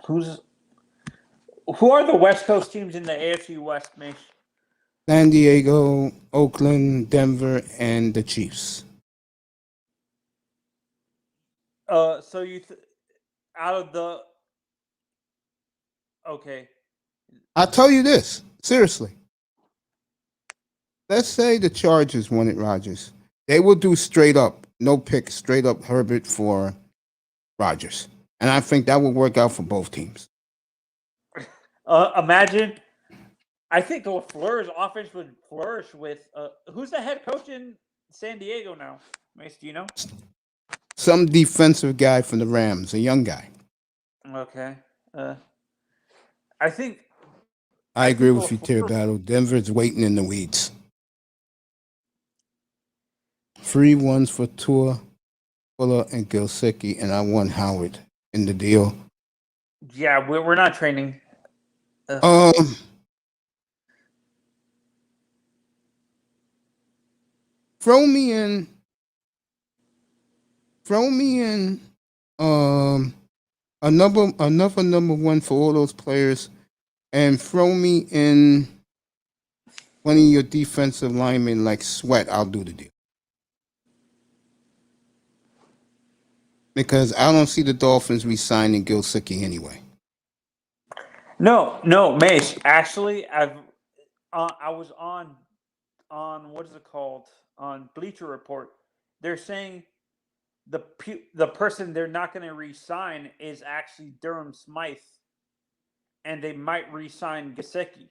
Who are the West Coast teams in the AFC West, Mish? San Diego, Oakland, Denver, and the Chiefs. So you out of the okay. I'll tell you this, seriously. Let's say the Chargers wanted Rodgers. They will do straight up, no pick, straight up Herbert for Rodgers. And I think that would work out for both teams. Imagine, I think LaFleur's offense would flourish with who's the head coach in San Diego now? Mace, do you know? Some defensive guy from the Rams, a young guy. Okay. I agree with you, Tear Denver's waiting in the weeds. 3 ones for Tua, Fuller, and Gilsicki, and I want Howard in the deal. Yeah, we're not training. Throw me in another number one for all those players, and throw me in one of your defensive linemen like Sweat. I'll do the deal. Because I don't see the Dolphins re-signing Gilsicki anyway. No, Mace. Actually, I was on what is it called? On Bleacher Report. They're saying the person they're not going to re-sign is actually Durham Smythe, and they might re-sign Gesicki.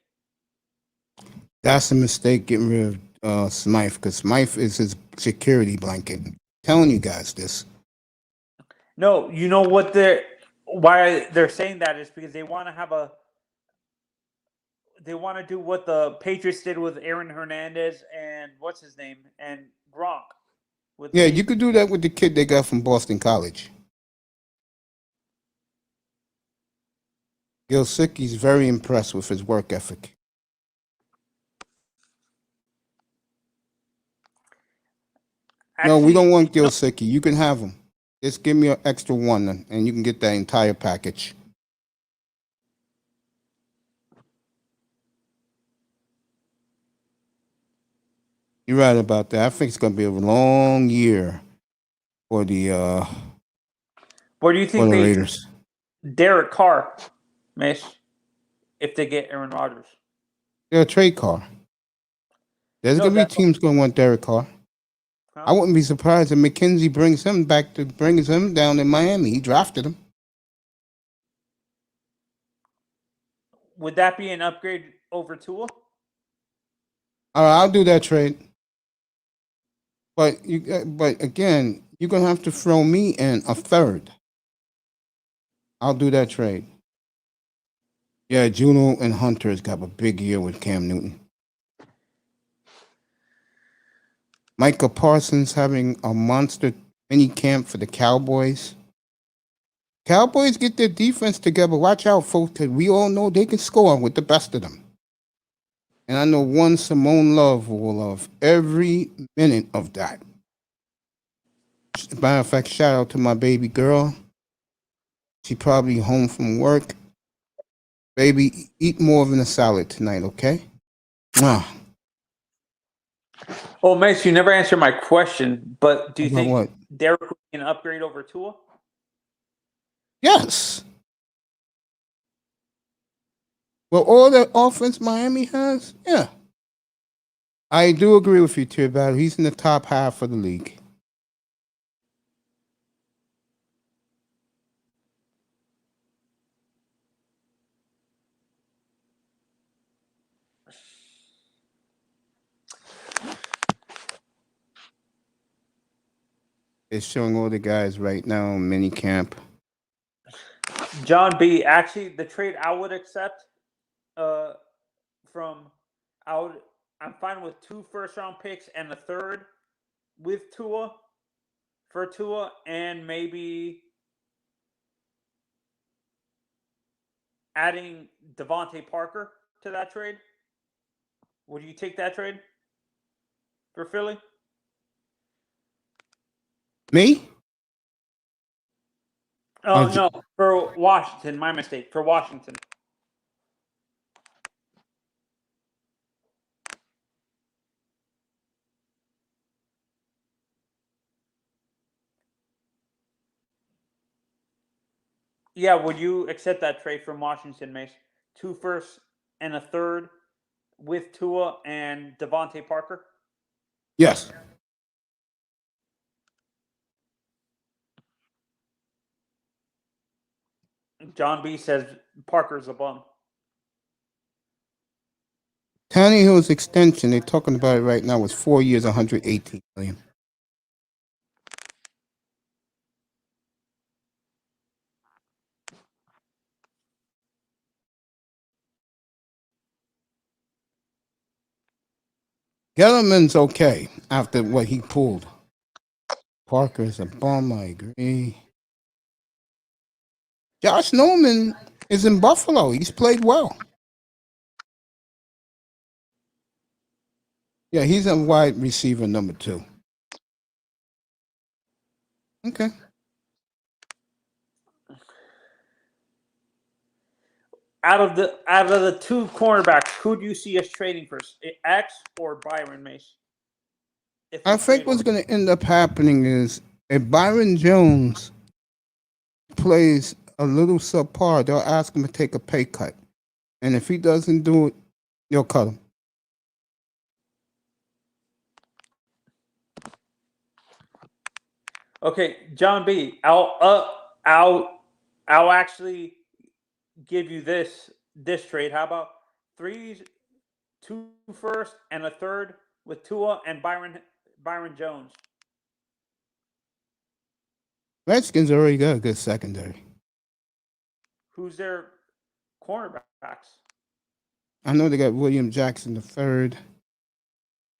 That's a mistake getting rid of Smythe, because Smythe is his security blanket. I'm telling you guys this. No, you know what why they're saying that is because they want to do what the Patriots did with Aaron Hernandez and what's his name and Gronk. Yeah, you could do that with the kid they got from Boston College. Gilsicki's very impressed with his work ethic. No, we don't want Gilsicki. You can have him. Just give me an extra one, and you can get that entire package. You're right about that. I think it's going to be a long year for the Where do you think the Raiders? Derek Carr, Mish, if they get Aaron Rodgers? They're a trade Carr. There's going to be teams going to want Derek Carr. Huh? I wouldn't be surprised if McKenzie brings him down in Miami. He drafted him. Would that be an upgrade over Tua? All right, I'll do that trade. But again, you're gonna have to throw me in a third. I'll do that trade. Yeah, Juno and Hunter's got a big year with Cam Newton. Micah Parsons having a monster mini camp for the Cowboys. Cowboys get their defense together. Watch out, folks, because we all know they can score with the best of them. And I know one Simone Love will love every minute of that. Matter of fact, shout out to my baby girl. She probably home from work. Baby, eat more than a salad tonight, okay? Mwah. Oh, Mace, you never answered my question, but do you think what? Derek can upgrade over Tua? Yes. Well, all the offense Miami has, yeah. I do agree with you, Tier Battle. He's in the top half of the league. It's showing all the guys right now in mini camp. Jon B, actually, the trade I would accept I'm fine with 2 first-round picks and a third with Tua and maybe adding Devontae Parker to that trade. Would you take that trade for Philly? Me? Oh, no, for Washington. My mistake. For Washington. Yeah, would you accept that trade from Washington, Mace? 2 firsts and a third with Tua and Devontae Parker? Yes. Jon B says Parker's a bum. Tannehill's extension, they're talking about it right now, was 4 years, $118 million. Gellerman's okay after what he pulled. Parker's a bum, I agree. Josh Norman is in Buffalo. He's played well. Yeah, he's a wide receiver number 2. Okay. Out of the 2 cornerbacks, who do you see us trading first? X or Byron Mace? I think what's going to end up happening is if Byron Jones plays a little subpar, they'll ask him to take a pay cut. And if he doesn't do it, they'll cut him. Okay, Jon B, I'll actually give you this trade. How about 2 first and a third with Tua and Byron Jones? Redskins already got a good secondary. Who's their cornerbacks? I know they got William Jackson the third.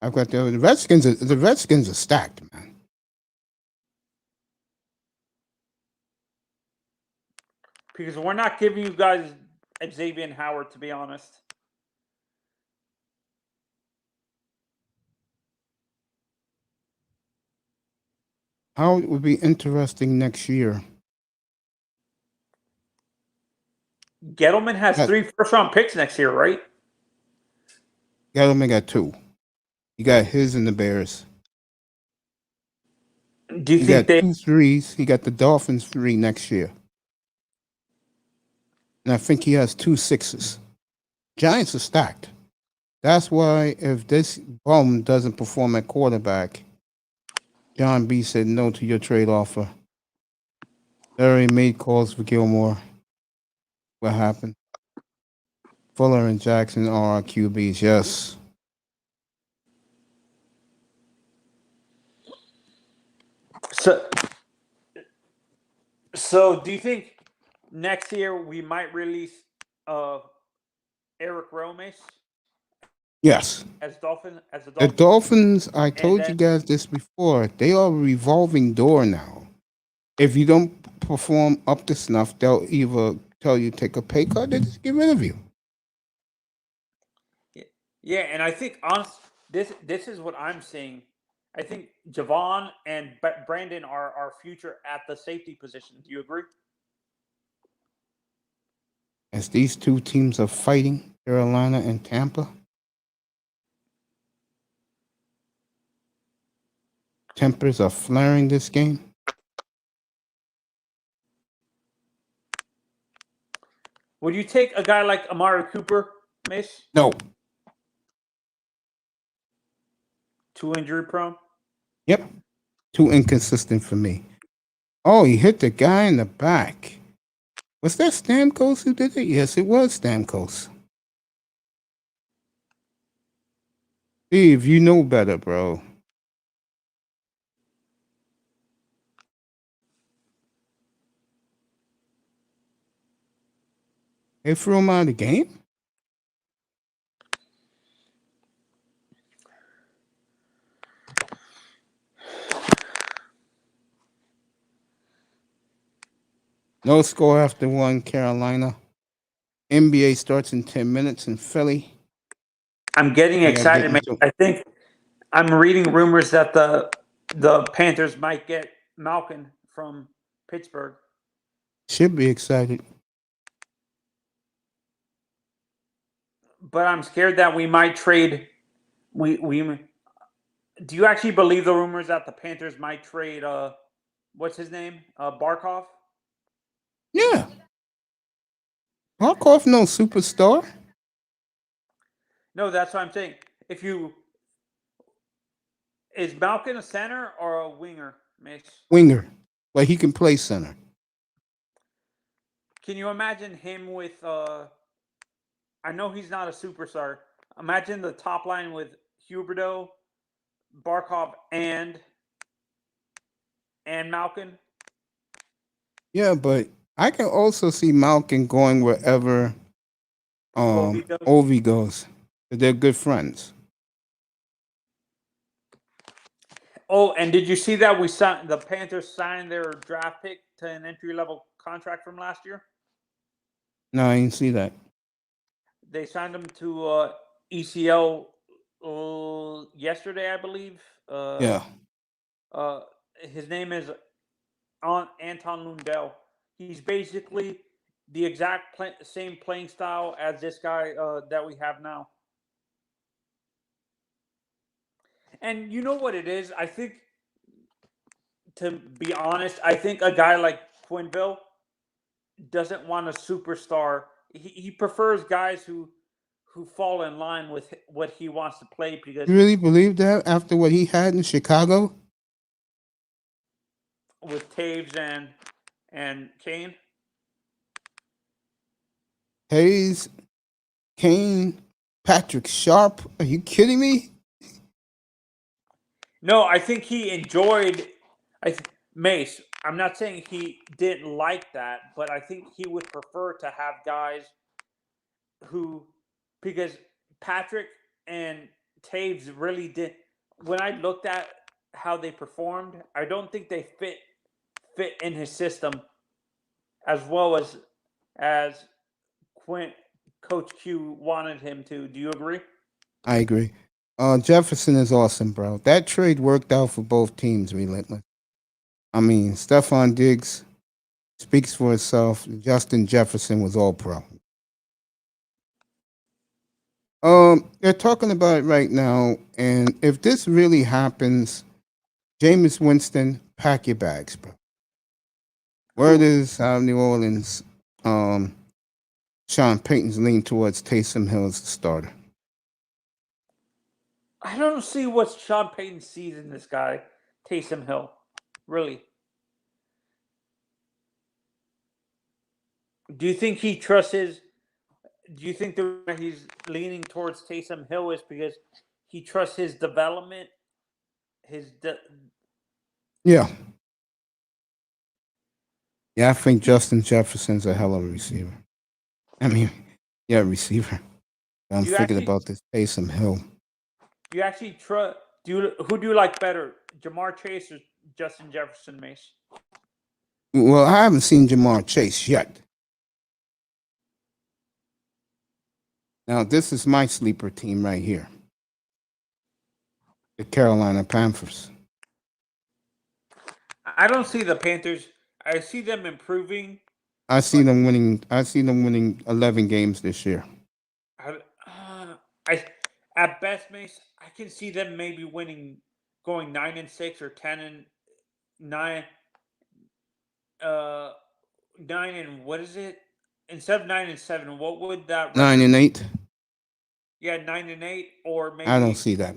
I've got the Redskins. The Redskins are stacked, man. Because we're not giving you guys Xavier Howard, to be honest. How it would be interesting next year. Gettleman has 3 first-round picks next year, right? Gettleman got 2. He got his and the Bears. Do you He think got 2 threes. He got the Dolphins 3 next year. And I think he has 2 6s. Giants are stacked. That's why if this bum doesn't perform at quarterback, Jon B said no to your trade offer. They already made calls for Gilmore. What happened? Fuller and Jackson are our QBs, yes. So do you think next year we might release Eric Romes Yes. as Dolphin? The Dolphins, I told you guys this before, they are a revolving door now. If you don't perform up to snuff, they'll either tell you take a pay cut or just get rid of you. Yeah, and I think this is what I'm seeing. I think Javon and Brandon are our future at the safety position. Do you agree? As these two teams are fighting, Carolina and Tampa, tempers are flaring this game. Would you take a guy like Amari Cooper, Mace? No. Too injury prone? Yep. Too inconsistent for me. Oh, he hit the guy in the back. Was that Stamkos who did it? Yes, it was Stamkos. Steve, you know better, bro. They threw him out of the game? No score after 1, Carolina. NBA starts in 10 minutes in Philly. I'm getting excited, man. I think I'm reading rumors that the Panthers might get Malkin from Pittsburgh. Should be excited. But I'm scared that we might trade. We do you actually believe the rumors that the Panthers might trade what's his name? Barkov? Yeah. Barkov, no superstar. No, that's what I'm saying. Is Malkin a center or a winger, Mace? Winger. But he can play center. Can you imagine him with I know he's not a superstar. Imagine the top line with Huberdeau, Barkov, and Malkin. Yeah, but I can also see Malkin going wherever Ovi goes. They're good friends. Oh, and did you see that the Panthers signed their draft pick to an entry-level contract from last year? No, I didn't see that. They signed him to ECL yesterday, I believe. Yeah. His name is Anton Lundell. He's basically the exact same playing style as this guy that we have now. And you know what it is? I think, to be honest, I think a guy like Quinville doesn't want a superstar. He prefers guys who fall in line with what he wants to play. Because you really believe that after what he had in Chicago? With Taves and Kane? Hayes, Kane, Patrick Sharp. Are you kidding me? No, I think he enjoyed Mace. I'm not saying he didn't like that, but I think he would prefer to have guys who, because Patrick and Taves really did. When I looked at how they performed, I don't think they fit in his system as well as Coach Q wanted him to. Do you agree? I agree. Jefferson is awesome, bro. That trade worked out for both teams, Relentless. I mean, Stephon Diggs speaks for itself. Justin Jefferson was all pro. They're talking about it right now, and if this really happens, Jameis Winston, pack your bags, bro. Word is out of New Orleans, Sean Payton's lean towards Taysom Hill as the starter. I don't see what Sean Payton sees in this guy, Taysom Hill. Really. Do you think he trusts his? Do you think the reason he's leaning towards Taysom Hill is because he trusts his development? Yeah. Yeah, I think Justin Jefferson's a hell of a receiver. I mean, yeah, receiver. I'm thinking about this Taysom Hill. Do you actually trust? Who do you like better, Jamar Chase or Justin Jefferson, Mace? Well, I haven't seen Jamar Chase yet. Now, this is my sleeper team right here. The Carolina Panthers. I don't see the Panthers. I see them improving. I see them winning 11 games this year. At best, Mace, I can see them maybe going 9-6 or 10-9. 9 and what is it? Instead of 9-7, what would that? 9-8. Yeah, 9-8, or maybe. I don't see that.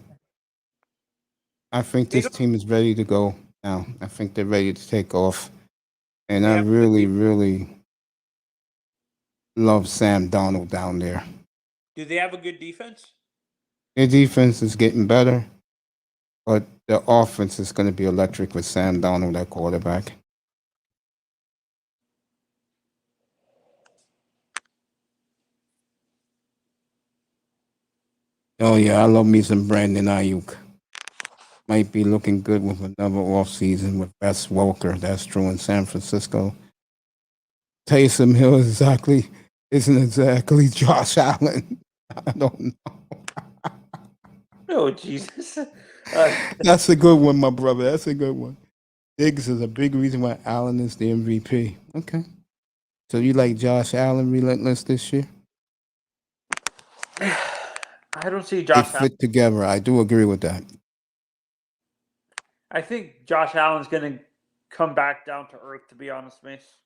I think this team is ready to go now. I think they're ready to take off, and I really, really love Sam Darnold down there. Do they have a good defense? Their defense is getting better, but the offense is going to be electric with Sam Darnold at quarterback. Oh, yeah, I love me some Brandon Ayuk. Might be looking good with another offseason with Wes Welker. That's true in San Francisco. Taysom Hill isn't exactly Josh Allen. I don't know. Oh, Jesus. That's a good one, my brother. That's a good one. Diggs is a big reason why Allen is the MVP. Okay. So you like Josh Allen Relentless this year? I don't see Josh Allen. They fit together. I do agree with that. I think Josh Allen's going to come back down to earth, to be honest, Mace.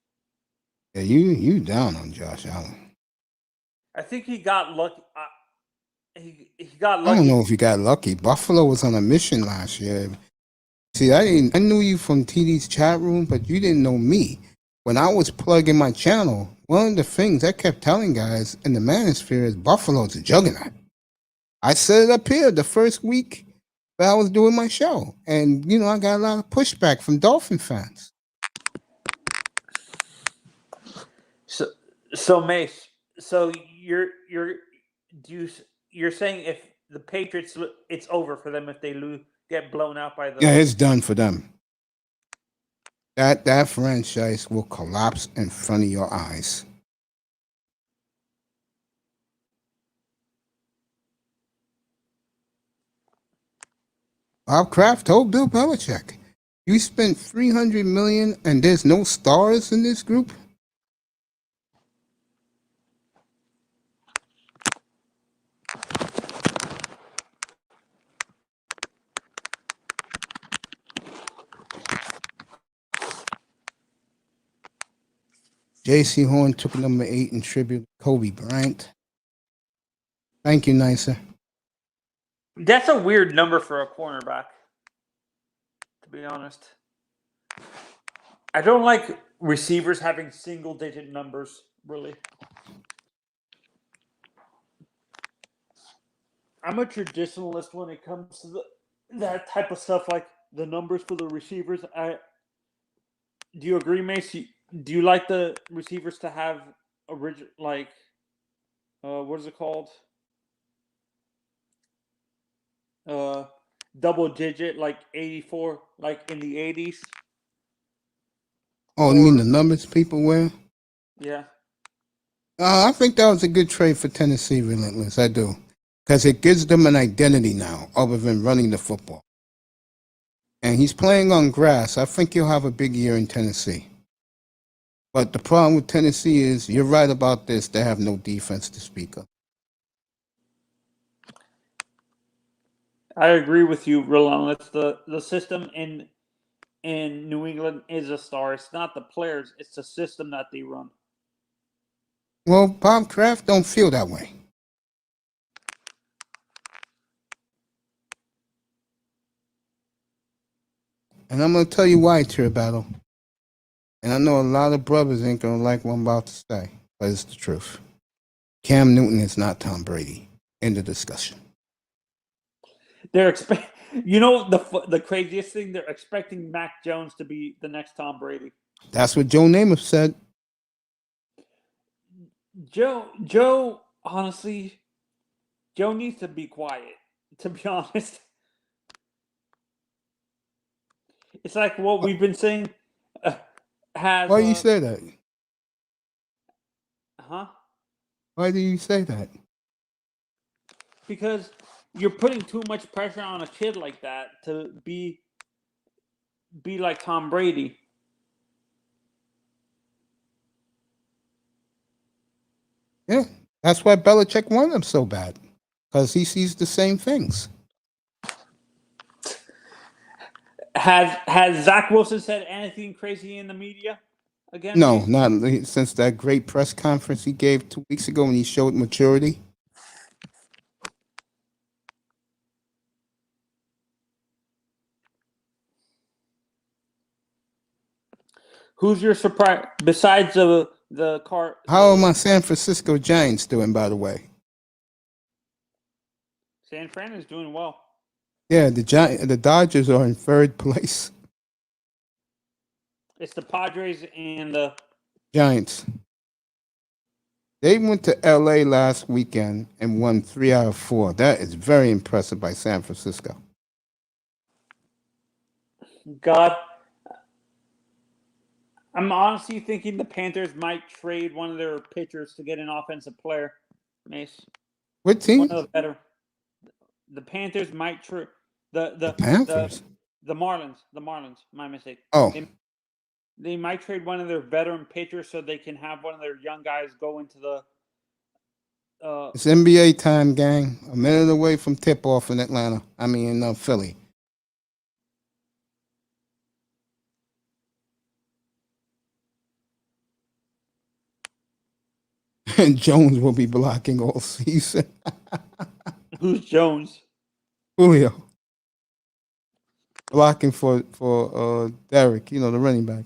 Yeah, you down on Josh Allen. I think he got lucky. He got lucky. I don't know if he got lucky. Buffalo was on a mission last year. See, I knew you from TD's chat room, but you didn't know me. When I was plugging my channel, one of the things I kept telling guys in the manosphere is Buffalo's a juggernaut. I said it up here the first week that I was doing my show. And, I got a lot of pushback from Dolphin fans. So Mace, so you're saying if the Patriots, it's over for them if they get blown out by the. Yeah, it's done for them. That franchise will collapse in front of your eyes. Bob Kraft told Bill Belichick, "You spent $300 million and there's no stars in this group." J.C. Horn took number 8 in tribute to Kobe Bryant. Thank you, Nicer. That's a weird number for a cornerback, to be honest. I don't like receivers having single-digit numbers, really. I'm a traditionalist when it comes to that type of stuff, like the numbers for the receivers. Do you agree, Mace? Do you like the receivers to have original, like, what is it called? Double digit, like 84, like in the 80s? Oh, you mean the numbers people wear? Yeah. I think that was a good trade for Tennessee, Relentless. I do. Because it gives them an identity now other than running the football. And he's playing on grass. I think he'll have a big year in Tennessee. But the problem with Tennessee is, you're right about this, they have no defense to speak of. I agree with you, Relentless. The system in New England is a star. It's not the players, it's the system that they run. Well, Bob Kraft don't feel that way. And I'm going to tell you why, Tier Battle. And I know a lot of brothers ain't going to like what I'm about to say, but it's the truth. Cam Newton is not Tom Brady. End of discussion. They're the craziest thing, they're expecting Mac Jones to be the next Tom Brady. That's what Joe Namath said. Joe, honestly, Joe needs to be quiet, to be honest. It's like what we've been saying. Why do you say that? Huh? Why do you say that? Because you're putting too much pressure on a kid like that to be like Tom Brady. Yeah, that's why Belichick wanted him so bad, because he sees the same things. Has Zach Wilson said anything crazy in the media again? No, not since that great press conference he gave 2 weeks ago when he showed maturity. Who's your surprise besides the car? How are my San Francisco Giants doing, by the way? San Fran is doing well. Yeah, the Dodgers are in third place. It's the Padres and the Giants. They went to LA last weekend and won 3 out of 4. That is very impressive by San Francisco. God. I'm honestly thinking the Panthers might trade one of their pitchers to get an offensive player. Mace. What team? One of the better. The Panthers might trade the Panthers. The Marlins. The Marlins. My mistake. Oh. They might trade one of their veteran pitchers so they can have one of their young guys go into the. It's NBA time, gang. A minute away from tip-off in Atlanta. I mean, in Philly. And Jones will be blocking all season. Who's Jones? Julio. Blocking for Derek, the running back.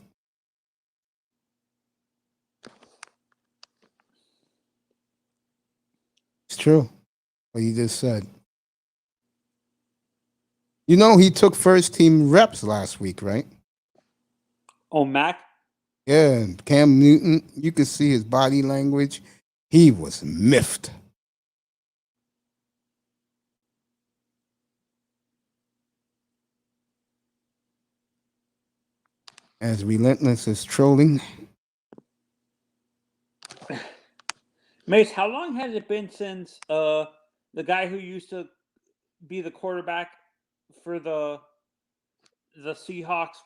It's true what you just said. He took first team reps last week, right? Oh, Mac? Yeah, Cam Newton, you could see his body language. He was miffed. As Relentless is trolling. Mace, how long has it been since the guy who used to be the quarterback for the Seahawks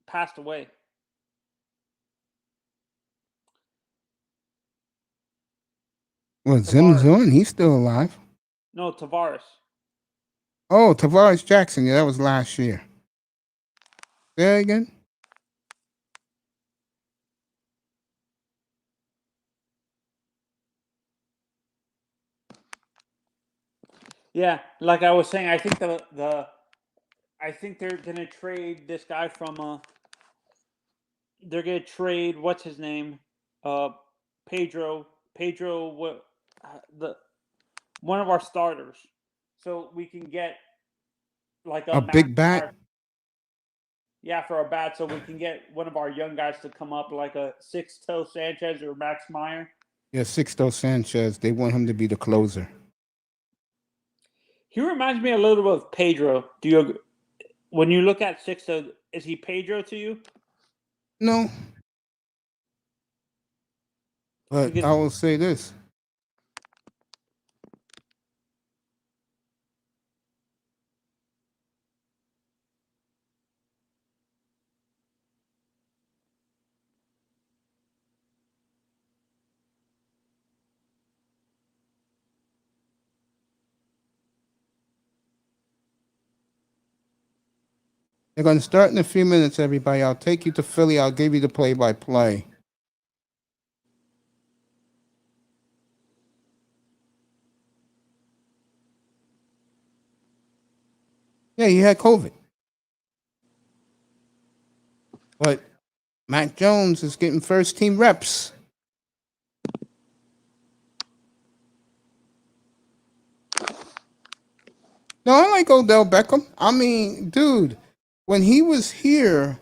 passed away? Well, Zim's on. He's still alive. No, Tavares. Oh, Tavares Jackson. Yeah, that was last year. Say that again? Yeah, like I was saying, I think I think they're gonna trade this guy from they're gonna trade what's his name, Pedro, what one of our starters, so we can get like a big bat. Yeah, for our bat, so we can get one of our young guys to come up, like a Sixto Sanchez or Max Meyer. Yeah, Sixto Sanchez. They want him to be the closer. He reminds me a little bit of Pedro. Do you, when you look at Sixto, is he Pedro to you? No. But Because- I will say this. They're going to start in a few minutes, everybody. I'll take you to Philly. I'll give you the play-by-play. Yeah, he had COVID. But Mac Jones is getting first-team reps. No, I like Odell Beckham. I mean, dude, when he was here,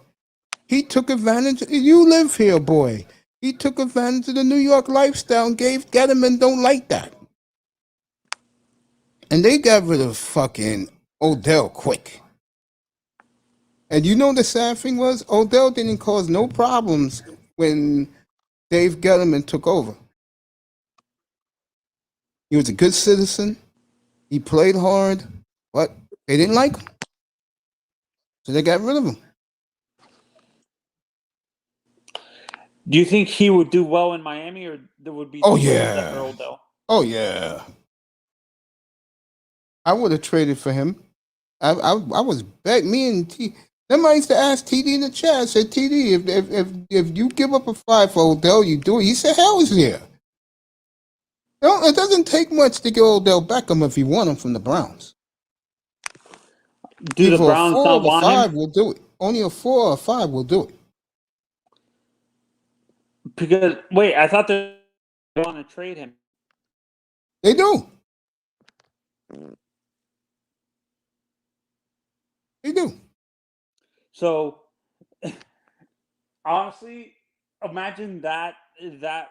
he took advantage. You live here, boy. He took advantage of the New York lifestyle and gave Gettleman don't like that. And they got rid of fucking Odell quick. And you know the sad thing was, Odell didn't cause no problems when Dave Gettleman took over. He was a good citizen. He played hard, but they didn't like him. So they got rid of him. Do you think he would do well in Miami, or there would be? Oh, yeah. For Odell? Oh, yeah. I would have traded for him. I was bet me and T. Somebody used to ask TD in the chat. I said, TD, if you give up a 5 for Odell, you do it. He said, hell is yeah. No, it doesn't take much to get Odell Beckham if you want him from the Browns. Do the Either Browns a 4 not or want 5 him? will do it. Only a 4 or 5 will do it. Because wait, I thought they want to trade him. They do. They do. So, honestly, imagine that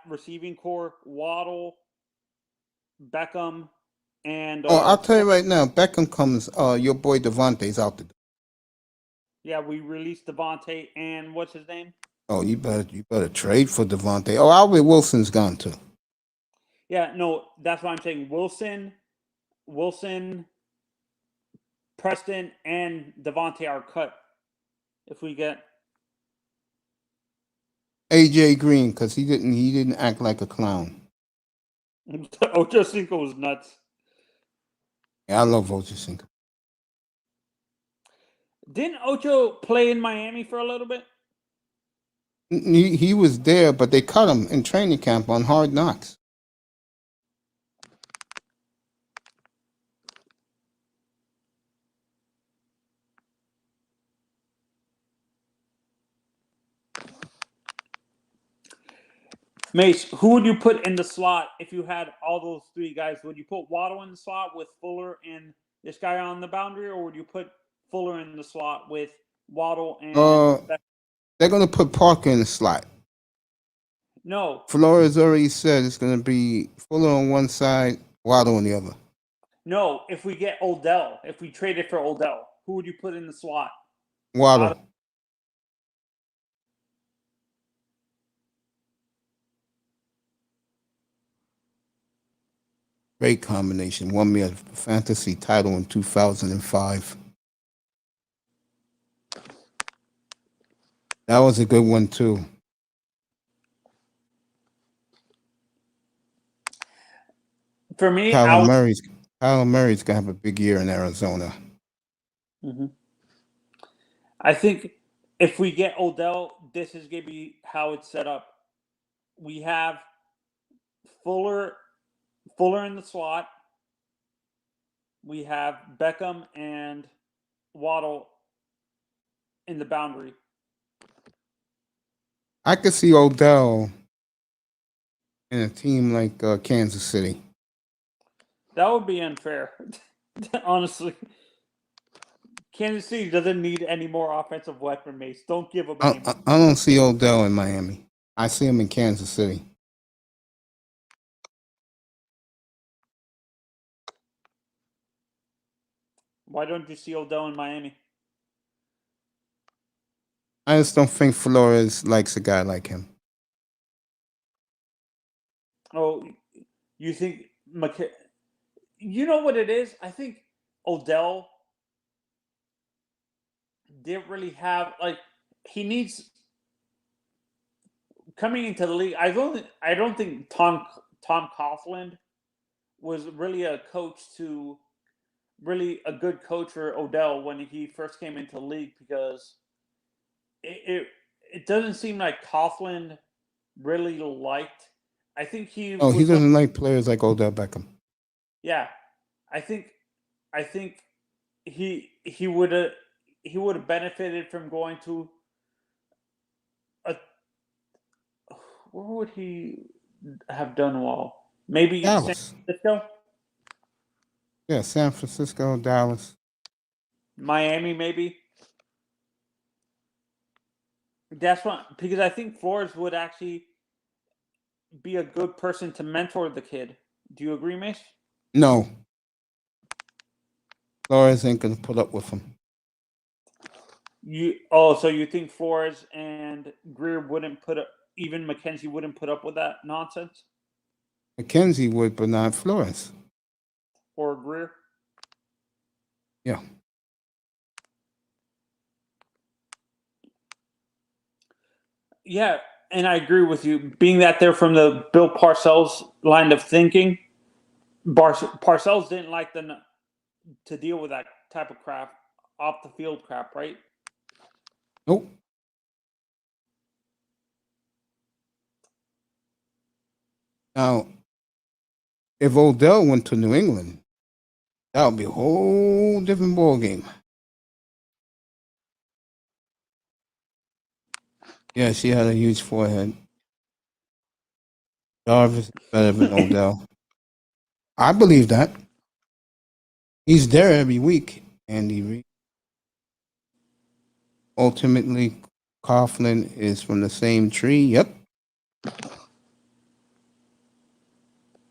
receiving core: Waddle, Beckham, and Oh, I'll tell you right now, Beckham comes, your boy Devontae's out the door. yeah, we released Devontae and what's his name? Oh, you better trade for Devontae. Oh, Albert Wilson's gone too. Yeah, no, that's what I'm saying. Wilson, Preston, and Devontae are cut. If we get AJ Green, because he didn't act like a clown. Ocho Cinco was nuts. Yeah, I love Ocho Cinco. Didn't Ocho play in Miami for a little bit? He was there, but they cut him in training camp on Hard Knocks. Mace, who would you put in the slot if you had all those three guys? Would you put Waddle in the slot with Fuller and this guy on the boundary, or would you put Fuller in the slot with Waddle and they're gonna put Parker in the slot. No. Flores already said it's gonna be Fuller on one side, Waddle on the other. No, if we get Odell, if we trade it for Odell, who would you put in the slot? Waddle. Great combination. Won me a fantasy title in 2005. That was a good one too. For me, Kyler Murray's gonna have a big year in Arizona. Mm-hmm. I think if we get Odell, this is gonna be how it's set up. We have Fuller in the slot. We have Beckham and Waddle in the boundary. I could see Odell in a team like Kansas City. That would be unfair, honestly. Kansas City doesn't need any more offensive weapon, Mace. Don't give them I, any I, more. I don't see Odell in Miami. I see him in Kansas City. Why don't you see Odell in Miami? I just don't think Flores likes a guy like him. Oh, you think you know what it is? I think Odell didn't really have he needs coming into the league. I don't think Tom Coughlin was really a good coach for Odell when he first came into the league, because it doesn't seem like Coughlin really liked. I think he Oh, he was doesn't like players like Odell Beckham. yeah. I think he would have benefited from going to a where would he have done well? Maybe San Dallas. Francisco, Yeah, San Francisco, Dallas. Miami, maybe. That's what, because I think Flores would actually be a good person to mentor the kid. Do you agree, Mace? No. Flores ain't going to put up with him. So you think Flores and Greer wouldn't put up, even McKenzie wouldn't put up with that nonsense? McKenzie would, but not Flores. Or Greer? Yeah. Yeah, and I agree with you. Being that they're from the Bill Parcells line of thinking, Parcells didn't like to deal with that type of crap, off the field crap, right? Nope. Now, if Odell went to New England, that would be a whole different ball game. Yeah, she had a huge forehead. Jarvis is better than Odell. I believe that. He's there every week, Andy Reid. Ultimately, Coughlin is from the same tree. Yep.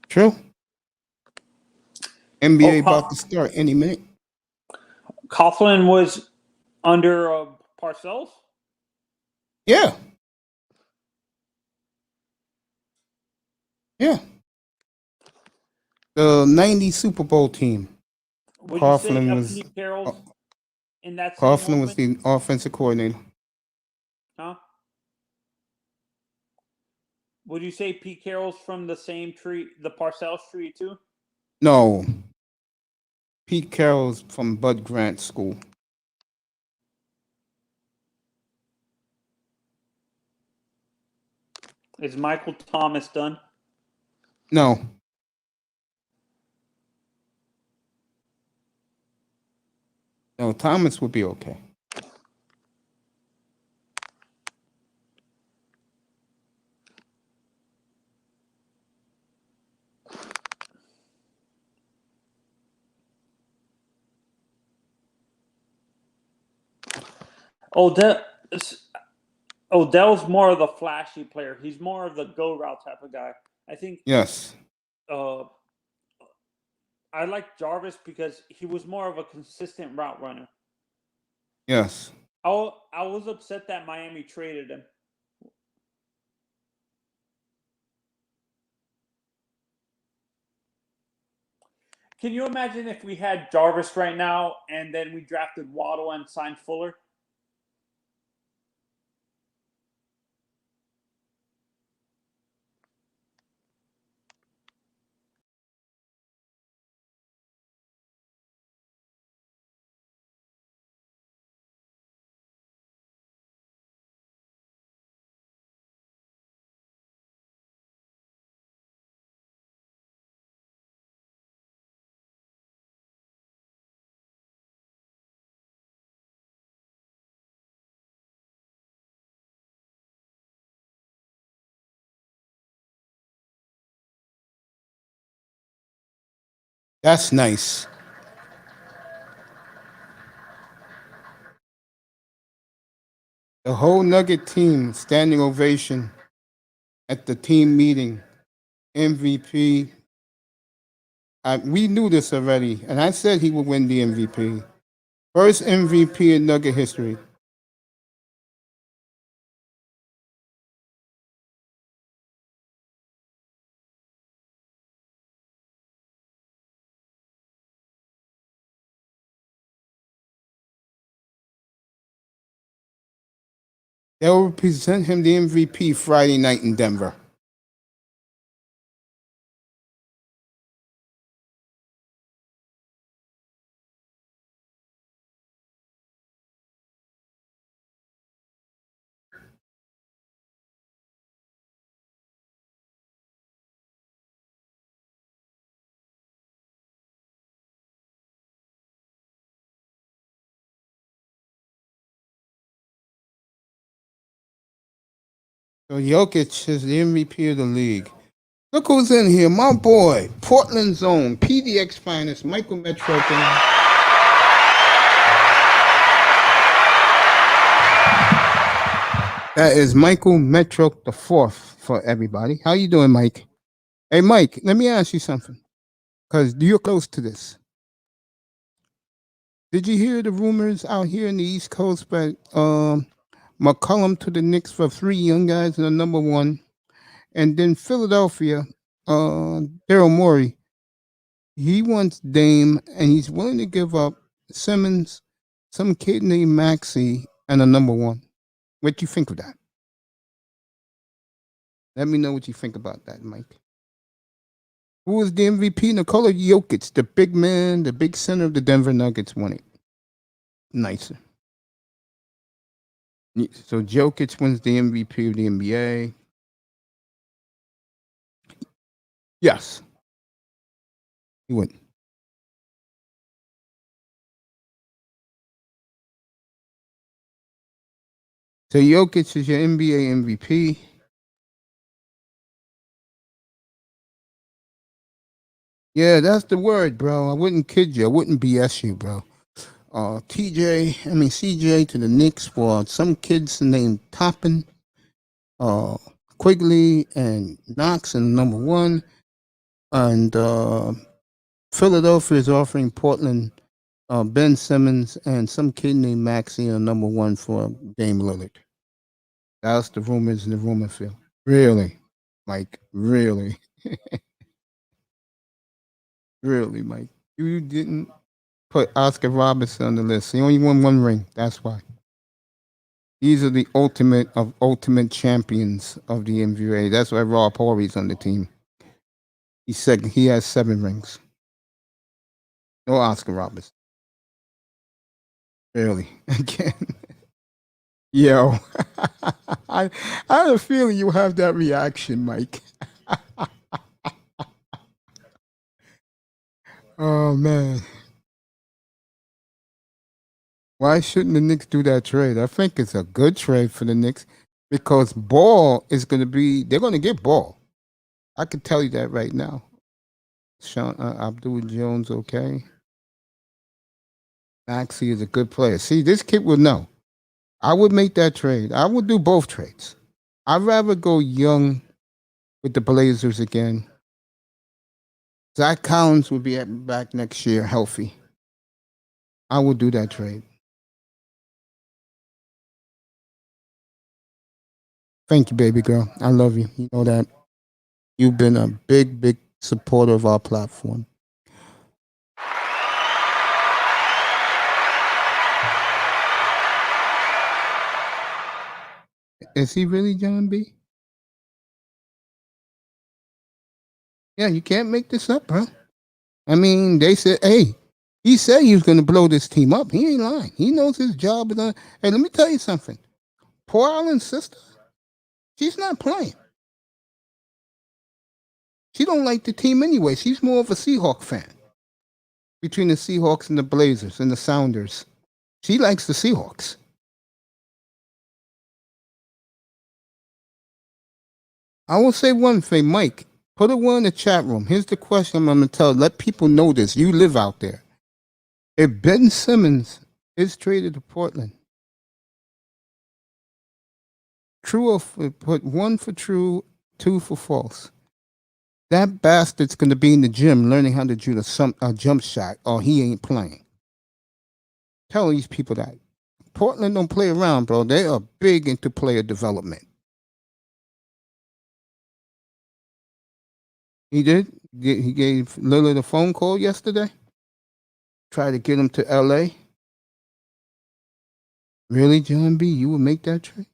True. NBA about to start any minute. Coughlin was under Parcells? Yeah. Yeah. The 90 Super Bowl team. Would Coughlin you say was Pete Carroll's in that same Coughlin was the offensive coordinator. Huh? Would you say Pete Carroll's from the same tree, the Parcells tree too? No. Pete Carroll's from Bud Grant School. Is Michael Thomas done? No. No, Thomas would be okay. Odell's more of the flashy player. He's more of the go route type of guy. I think. Yes. I like Jarvis because he was more of a consistent route runner. Yes. I was upset that Miami traded him. Can you imagine if we had Jarvis right now and then we drafted Waddle and signed Fuller? That's nice. The whole Nugget team, standing ovation at the team meeting. MVP. We knew this already, and I said he would win the MVP. First MVP in Nugget history. They'll present him the MVP Friday night in Denver. So Jokic is the MVP of the league. Look who's in here, my boy, Portland's own PDX finest, Michael Metro. That is Michael Metro the fourth for everybody. How you doing, Mike? Hey, Mike, let me ask you something, because you're close to this. Did you hear the rumors out here in the East Coast about McCollum to the Knicks for 3 young guys and a number 1? And then Philadelphia, Daryl Morey, he wants Dame, and he's willing to give up Simmons, some kid named Maxey, and a number 1. What do you think of that? Let me know what you think about that, Mike. Who was the MVP? Nikola Jokic, the big man, the big center of the Denver Nuggets, won it. Nicer. So Jokic wins the MVP of the NBA. Yes. He won. So Jokic is your NBA MVP. Yeah, that's the word, bro. I wouldn't kid you. I wouldn't BS you, bro. CJ to the Knicks for some kids named Toppin, Quigley, and Knox and number 1. And Philadelphia is offering Portland Ben Simmons and some kid named Maxey and number 1 for Dame Lillard. That's the rumors in the rumor field. Really, Mike, really. Really, Mike. You didn't put Oscar Robertson on the list. He only won 1 ring. That's why. These are the ultimate of ultimate champions of the NBA. That's why Rob Horry's on the team. He has 7 rings. No Oscar Robertson. Really. Again. Yo. I had a feeling you have that reaction, Mike. Oh, man. Why shouldn't the Knicks do that trade? I think it's a good trade for the Knicks because Ball is going to be, they're going to get Ball. I can tell you that right now. Sean Abdul Jones, okay. Maxey is a good player. See, this kid would know. I would make that trade. I would do both trades. I'd rather go young with the Blazers again. Zach Collins will be back next year healthy. I would do that trade. Thank you, baby girl. I love you. You know that. You've been a big, big supporter of our platform. Is he really Jon B? Yeah, you can't make this up, bro. I mean, they said, hey, he said he was going to blow this team up. He ain't lying. He knows his job is done. Hey, let me tell you something. Poor Allen's sister, she's not playing. She don't like the team anyway. She's more of a Seahawk fan. Between the Seahawks and the Blazers and the Sounders. She likes the Seahawks. I will say one thing, Mike. Put a one in the chat room. Here's the question I'm going to tell. Let people know this. You live out there. If Ben Simmons is traded to Portland, True or put 1 for true, 2 for false. That bastard's going to be in the gym learning how to do a jump shot, or he ain't playing. Tell these people that. Portland don't play around, bro. They are big into player development. He did. He gave Lillard a phone call yesterday. Tried to get him to L.A. Really, Jon B? You would make that trade?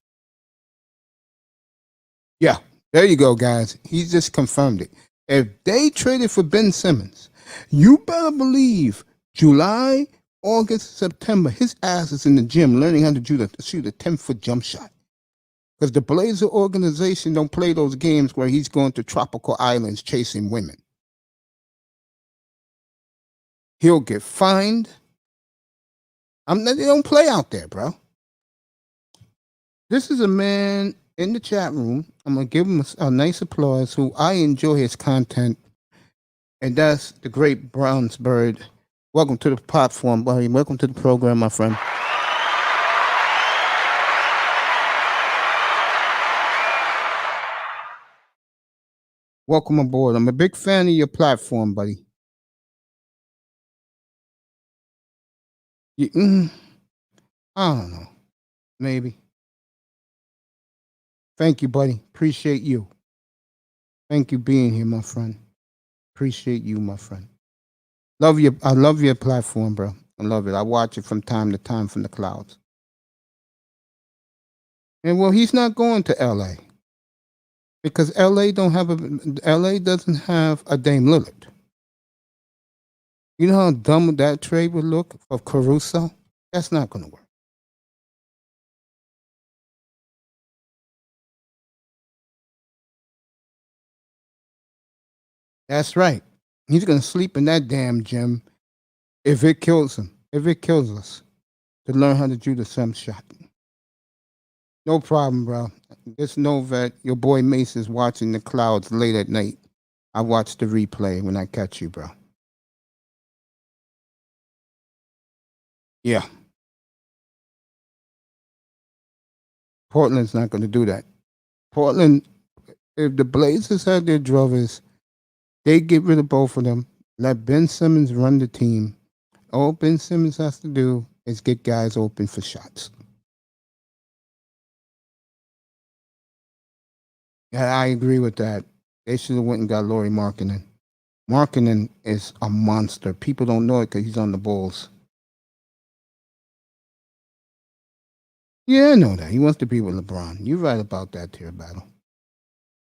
Yeah, there you go, guys. He just confirmed it. If they traded for Ben Simmons, you better believe July, August, September, his ass is in the gym learning how to shoot a 10-foot jump shot. Because the Blazer organization don't play those games where he's going to tropical islands chasing women. He'll get fined. They don't play out there, bro. This is a man in the chat room. I'm going to give him a nice applause, who I enjoy his content. And that's the great Brownsbird. Welcome to the platform, buddy. Welcome to the program, my friend. Welcome aboard. I'm a big fan of your platform, buddy. I don't know. Maybe. Thank you, buddy. Appreciate you. Thank you being here, my friend. Appreciate you, my friend. Love you. I love your platform, bro. I love it. I watch it from time to time from the clouds. And well, he's not going to LA. Because LA doesn't have a Dame Lillard. You know how dumb that trade would look of Caruso? That's not going to work. That's right. He's going to sleep in that damn gym if it kills him, if it kills us, to learn how to do the jump shot. No problem, bro. Just know that your boy Mace is watching the clouds late at night. I watch the replay when I catch you, bro. Yeah. Portland's not going to do that. Portland, if the Blazers had their druthers, they get rid of both of them. Let Ben Simmons run the team. All Ben Simmons has to do is get guys open for shots. Yeah, I agree with that. They should have went and got Lauri Markkanen. Markkanen is a monster. People don't know it because he's on the Bulls. Yeah, I know that. He wants to be with LeBron. You're right about that, Tier Battle.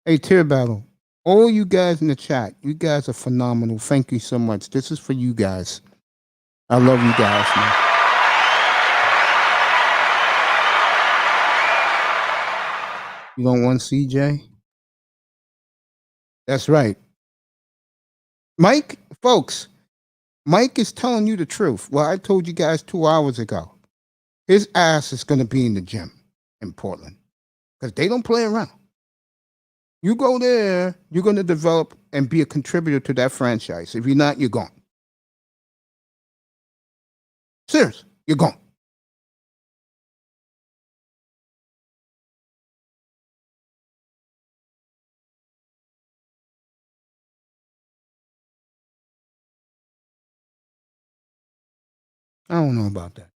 Hey, Tier Battle. All you guys in the chat, you guys are phenomenal. Thank you so much. This is for you guys. I love you guys, man. You don't want CJ? That's right. Mike, folks, Mike is telling you the truth. Well, I told you guys 2 hours ago. His ass is going to be in the gym in Portland because they don't play around. You go there, you're going to develop and be a contributor to that franchise. If you're not, you're gone. Serious, you're gone. I don't know about that.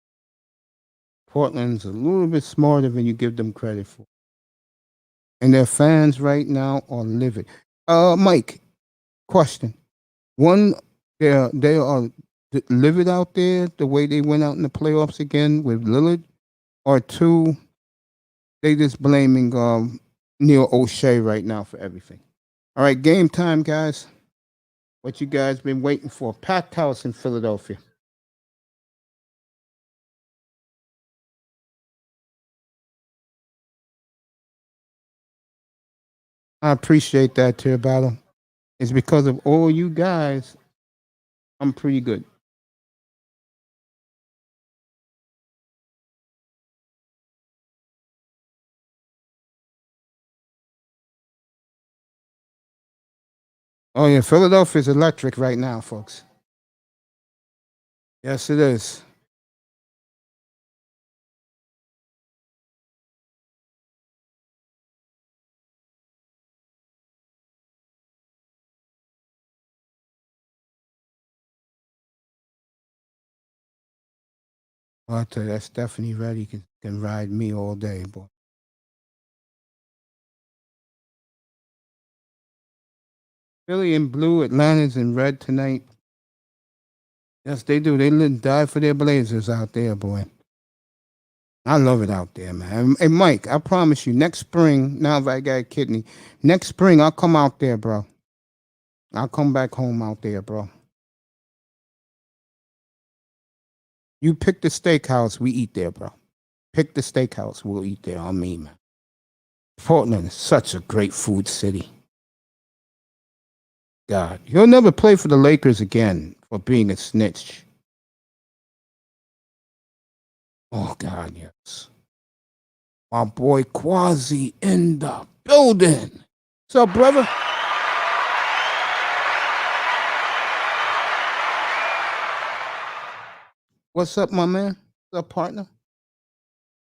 Portland's a little bit smarter than you give them credit for. And their fans right now are livid. Mike, question. One, they are livid out there the way they went out in the playoffs again with Lillard. Or two, they just blaming Neil O'Shea right now for everything. All right, game time, guys. What you guys been waiting for? Packed house in Philadelphia. I appreciate that, Tier Battle. It's because of all you guys, I'm pretty good. Oh, yeah, Philadelphia's electric right now, folks. Yes, it is. I'll tell you, that Stephanie Reddy can ride me all day, boy. Philly in blue, Atlanta's in red tonight. Yes, they do. They die for their Blazers out there, boy. I love it out there, man. Hey, Mike, I promise you, next spring, now if I got a kidney, next spring I'll come out there, bro. I'll come back home out there, bro. You pick the steakhouse, we eat there, bro. Pick the steakhouse, we'll eat there on me, man. Portland is such a great food city. God, you'll never play for the Lakers again for being a snitch. Oh, God, yes. My boy Quasi in the building. What's up, brother? What's up, my man? What's up, partner?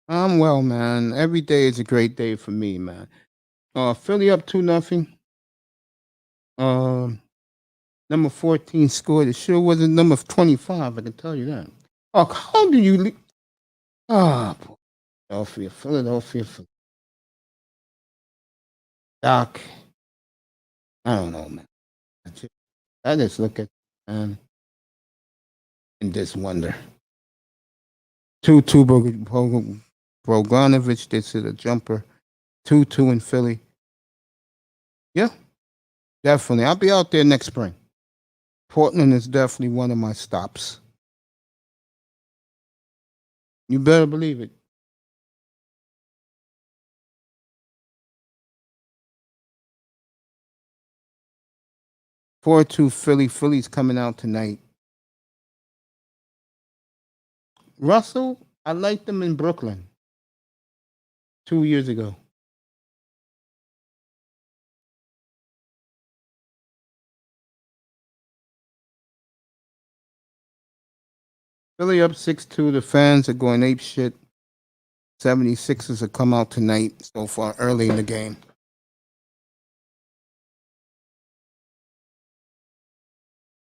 I'm well, man. Every day is a great day for me, man. Philly up 2-0. Number 14 scored. It sure wasn't number 25, I can tell you that. Oh, how do you leave? Ah, Philadelphia. Doc. I don't know, man. I just look at and just wonder. 2-2 Bogdanovich did a jumper. 2-2 in Philly. Yeah, definitely. I'll be out there next spring. Portland is definitely one of my stops. You better believe it. Four-two Philly. Philly's coming out tonight. Russell, I liked them in Brooklyn 2 years ago. Philly up 6-2. The fans are going ape shit. 76ers will come out tonight so far early in the game.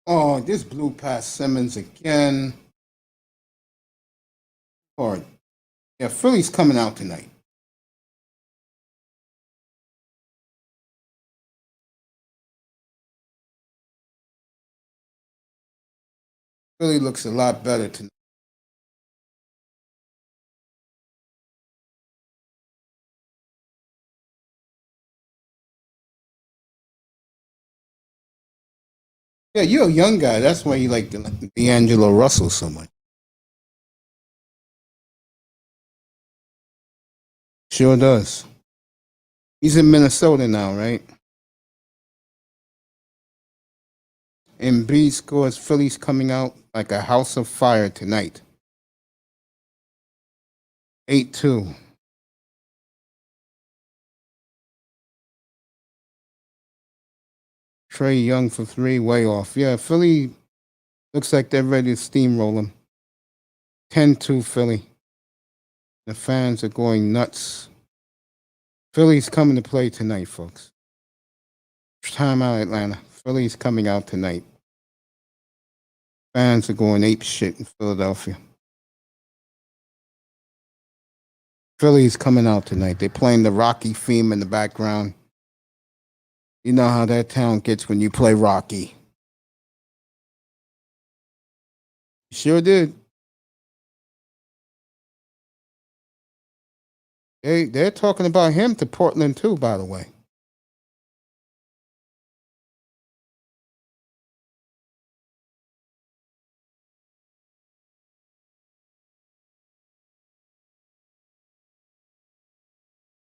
Oh, this blew past Simmons again. Hard. Yeah, Philly's coming out tonight. Philly looks a lot better tonight. Yeah, you're a young guy. That's why you like D'Angelo Russell so much. Sure does. He's in Minnesota now, right? Embiid scores. Philly's coming out like a house of fire tonight. 8-2. Trae Young for 3, way off. Yeah, Philly looks like they're ready to steamroll them. 10-2 Philly. The fans are going nuts. Philly's coming to play tonight, folks. Timeout, Atlanta. Philly's coming out tonight. Fans are going ape shit in Philadelphia. Philly's coming out tonight. They're playing the Rocky theme in the background. You know how that town gets when you play Rocky. Sure did. They're talking about him to Portland too, by the way.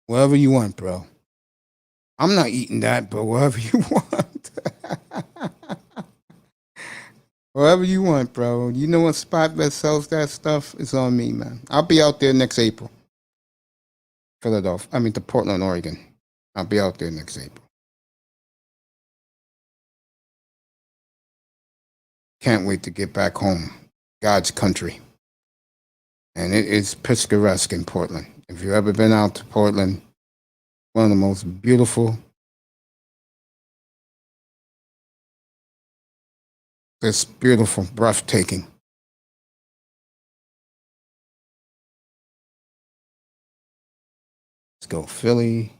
Wherever you want, bro. I'm not eating that, but wherever you want. Wherever you want, bro. You know what spot that sells that stuff? It's on me, man. I'll be out there next April. To Portland, Oregon. I'll be out there next April. Can't wait to get back home. God's country. And it is picturesque in Portland. If you've ever been out to Portland, one of the most beautiful, just beautiful, breathtaking. go. Philly.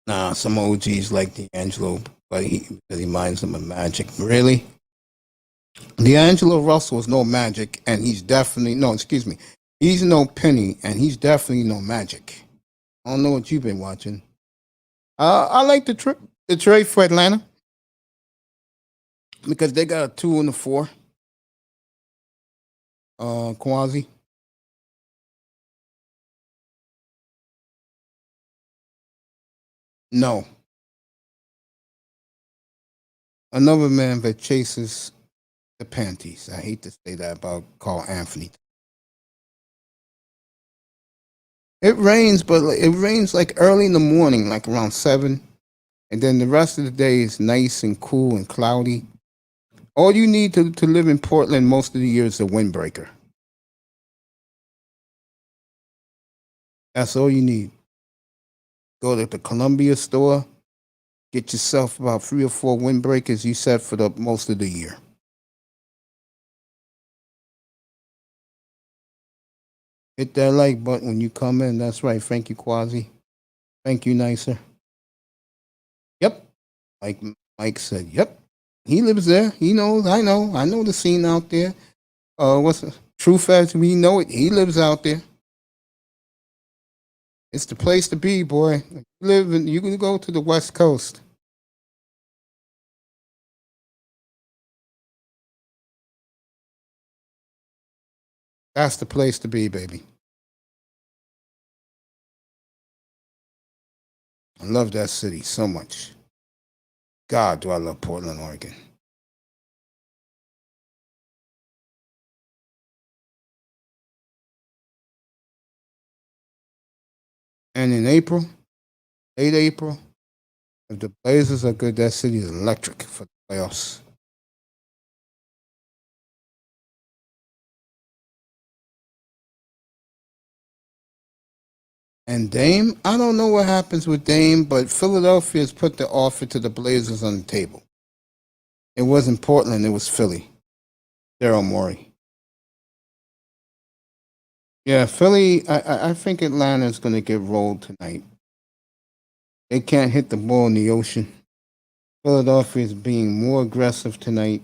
Nah, some OGs like D'Angelo, but he reminds them of Magic. Really? D'Angelo Russell is no Magic, and he's definitely no. Excuse me, he's no Penny, and he's definitely no Magic. I don't know what you've been watching. I like the trade for Atlanta because they got a 2 and a 4. Quasi. No, another man that chases the panties. I hate to say that about Carl Anthony. It rains, but it rains like early in the morning, like around 7. And then the rest of the day is nice and cool and cloudy. All you need to live in Portland most of the year is a windbreaker. That's all you need. Go to the Columbia store, get yourself about 3 or 4 windbreakers. You set for the most of the year. Hit that like button when you come in. That's right. Thank you, Quasi. Thank you, Nicer. Yep. Like Mike said, yep. He lives there. He knows. I know. I know the scene out there. What's the True Facts? We know it. He lives out there. It's the place to be, boy. You can go to the West Coast. That's the place to be, baby. I love that city so much. God, do I love Portland, Oregon. And in April, late April, if the Blazers are good, that city is electric for the playoffs. And Dame, I don't know what happens with Dame, but Philadelphia's put the offer to the Blazers on the table. It wasn't Portland, it was Philly. Daryl Morey. Yeah, Philly, I think Atlanta's going to get rolled tonight. They can't hit the ball in the ocean. Philadelphia is being more aggressive tonight.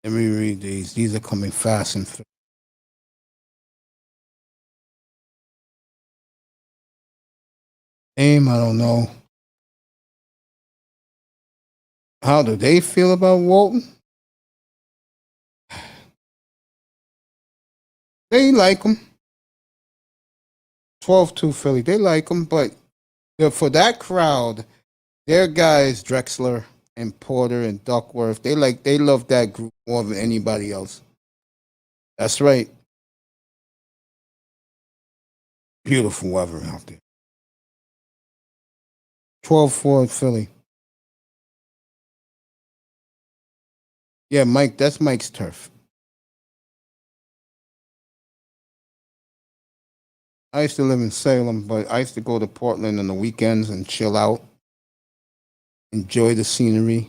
Let me read these. These are coming fast and Dame, I don't know. How do they feel about Walton? They like him. 12-2 Philly. They like him, but for that crowd, their guys, Drexler and Porter and Duckworth, they love that group more than anybody else. That's right. Beautiful weather out there. 12-4 Philly. Yeah, Mike, that's Mike's turf. I used to live in Salem, but I used to go to Portland on the weekends and chill out, enjoy the scenery.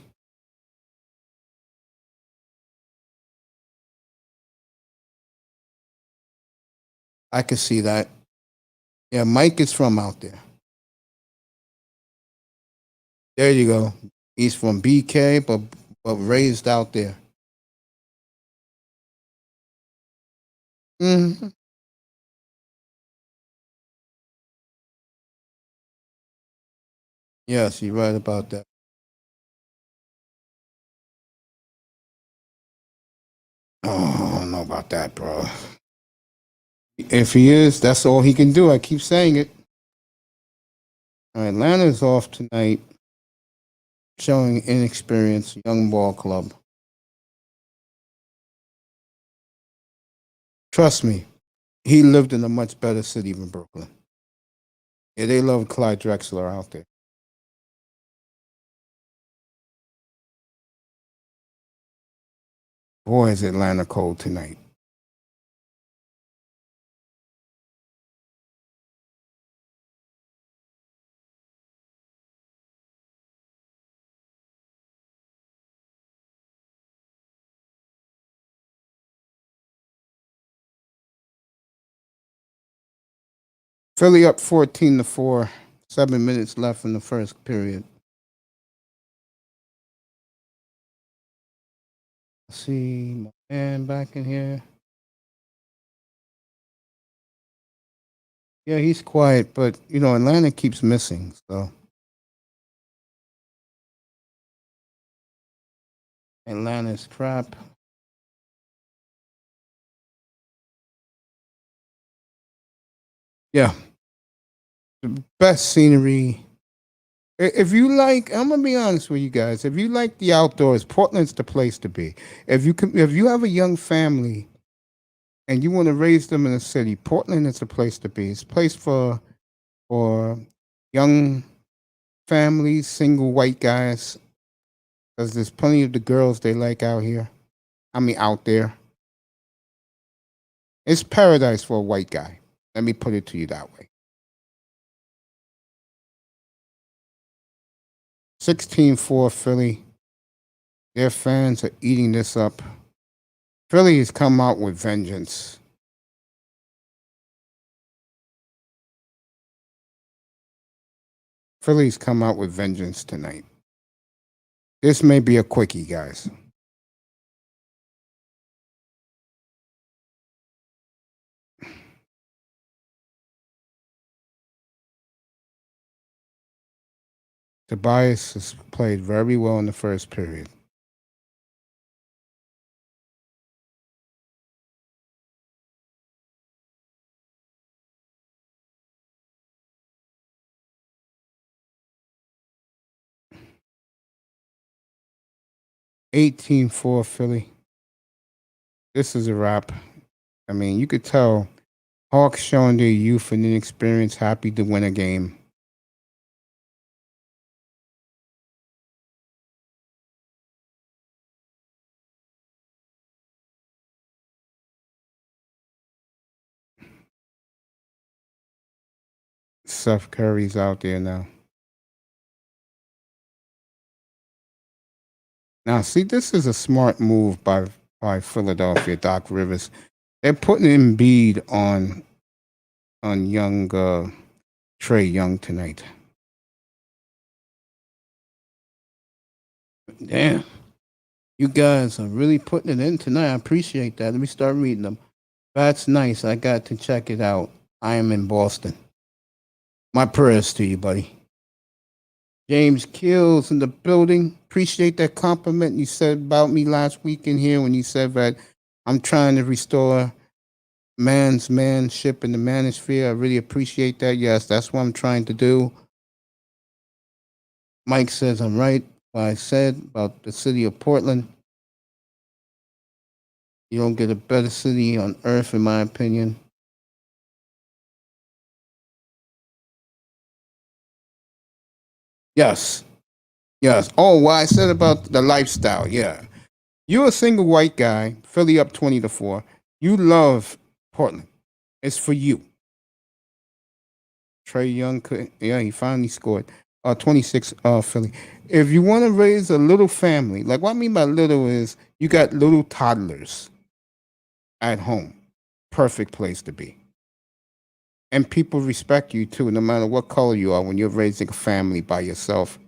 I could see that. Yeah, Mike is from out there. There you go. He's from BK, but raised out there. Mm-hmm. Yes, you're right about that. Oh, I don't know about that, bro. If he is, that's all he can do. I keep saying it. All right, Atlanta's off tonight, showing inexperience, young ball club. Trust me, he lived in a much better city than Brooklyn. Yeah, they love Clyde Drexler out there. Boy, is Atlanta cold tonight. Philly up 14-4. 7 minutes left in the first period. See my man back in here. Yeah, he's quiet, but Atlanta keeps missing. So Atlanta's crap. Yeah, the best scenery. If you like, I'm gonna be honest with you guys. If you like the outdoors, Portland's the place to be. If you have a young family and you want to raise them in a city, Portland is the place to be. It's a place for young families, single white guys, because there's plenty of the girls they like out here. I mean, out there. It's paradise for a white guy. Let me put it to you that way. 16-4 Philly. Their fans are eating this up. Philly has come out with vengeance. Philly's come out with vengeance tonight. This may be a quickie, guys. Tobias has played very well in the first period. $18-4 Philly. This is a wrap. I mean, you could tell Hawks showing their youth and inexperience, happy to win a game. Seth Curry's out there now. Now, see, this is a smart move by Philadelphia, Doc Rivers. They're putting Embiid on young Trae Young tonight. Damn. You guys are really putting it in tonight. I appreciate that. Let me start reading them. That's nice. I got to check it out. I am in Boston. My prayers to you, buddy. James Kills in the building. Appreciate that compliment you said about me last week in here when you said that I'm trying to restore man's manship in the manosphere. I really appreciate that. Yes, that's what I'm trying to do. Mike says I'm right. What I said about the city of Portland. You don't get a better city on earth, in my opinion. Yes. Yes. Oh, what I said about the lifestyle. Yeah. You're a single white guy, Philly up 20-4. You love Portland. It's for you. Trae Young he finally scored. 26 Philly. If you want to raise a little family, like what I mean by little is you got little toddlers at home. Perfect place to be. And people respect you too, no matter what color you are when you're raising a family by yourself.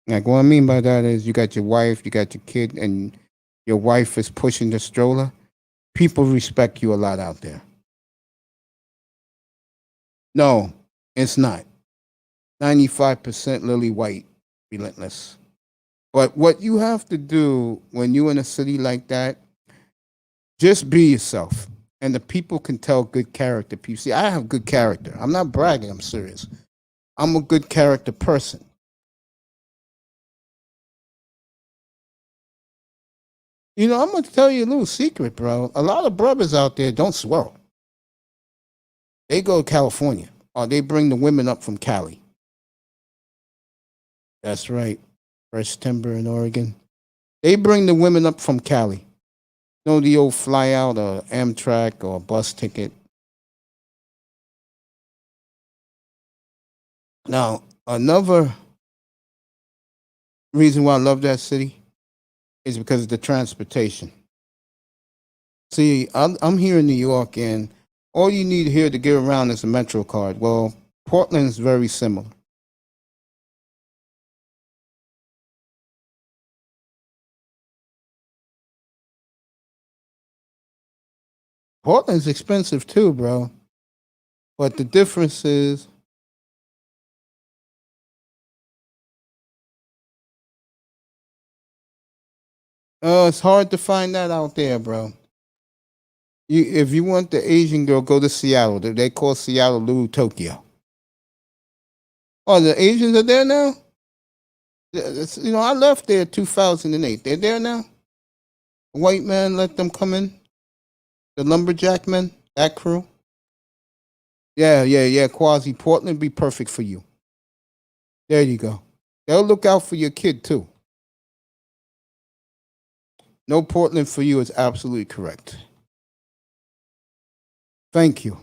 Like what I mean by that is you got your wife, you got your kid, and your wife is pushing the stroller. People respect you a lot out there. No, it's not. 95% lily white, relentless. But what you have to do when you're in a city like that, just be yourself. And the people can tell good character. People see, I have good character. I'm not bragging, I'm serious. I'm a good character person. I'm going to tell you a little secret, bro. A lot of brothers out there don't swirl. They go to California, or they bring the women up from Cali. That's right. Fresh timber in Oregon. They bring the women up from Cali. The old fly out or Amtrak or bus ticket. Now, another reason why I love that city is because of the transportation. See, I'm here in New York, and All you need here to get around is a Metro card. Well, Portland's very similar. Portland's expensive too, bro. But the difference is it's hard to find that out there, bro. If you want the Asian girl, go to Seattle. They call Seattle Little Tokyo. Oh, the Asians are there now? You know, I left there 2008. They're there now? A white man let them come in? The lumberjack men? That crew? Yeah. Quasi, Portland be perfect for you. There you go. They'll look out for your kid, too. No Portland for you is absolutely correct. Thank you.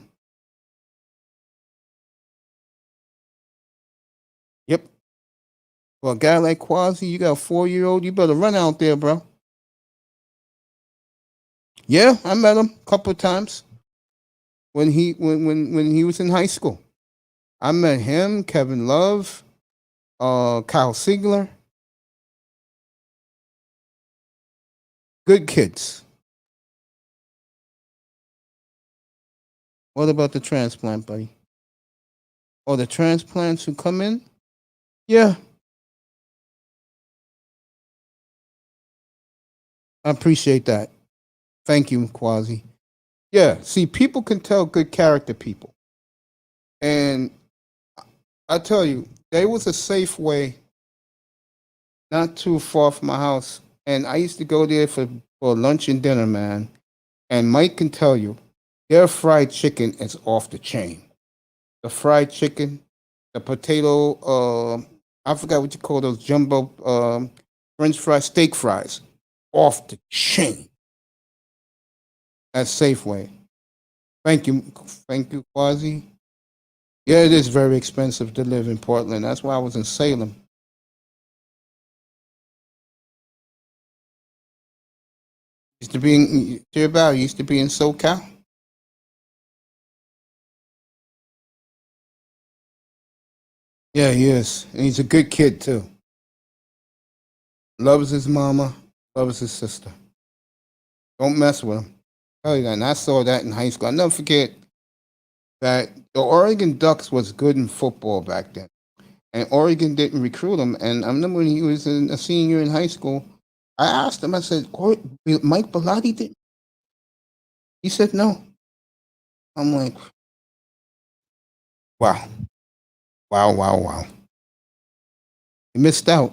Yep. For a guy like Quasi, you got a 4-year-old, you better run out there, bro. Yeah, I met him a couple of times when he was in high school. I met him, Kevin Love, Kyle Siegler. Good kids. What about the transplant, buddy? Oh, the transplants who come in? Yeah. I appreciate that. Thank you, Quasi. Yeah, see, people can tell good character people. And I tell you, there was a Safeway not too far from my house. And I used to go there for lunch and dinner, man. And Mike can tell you, their fried chicken is off the chain. The fried chicken, the potato, I forgot what you call those jumbo French fries, steak fries, off the chain. That's Safeway. Thank you, Quasi. Yeah, it is very expensive to live in Portland. That's why I was in Salem. Used to be in used to be in SoCal. Yeah, he is. And he's a good kid too. Loves his mama, loves his sister. Don't mess with him. Tell you that. And I saw that in high school. I'll never forget that the Oregon Ducks was good in football back then. And Oregon didn't recruit him. And I remember when he was a senior in high school, I asked him, I said, Mike Bellotti didn't? He said no. I'm like, wow. You missed out.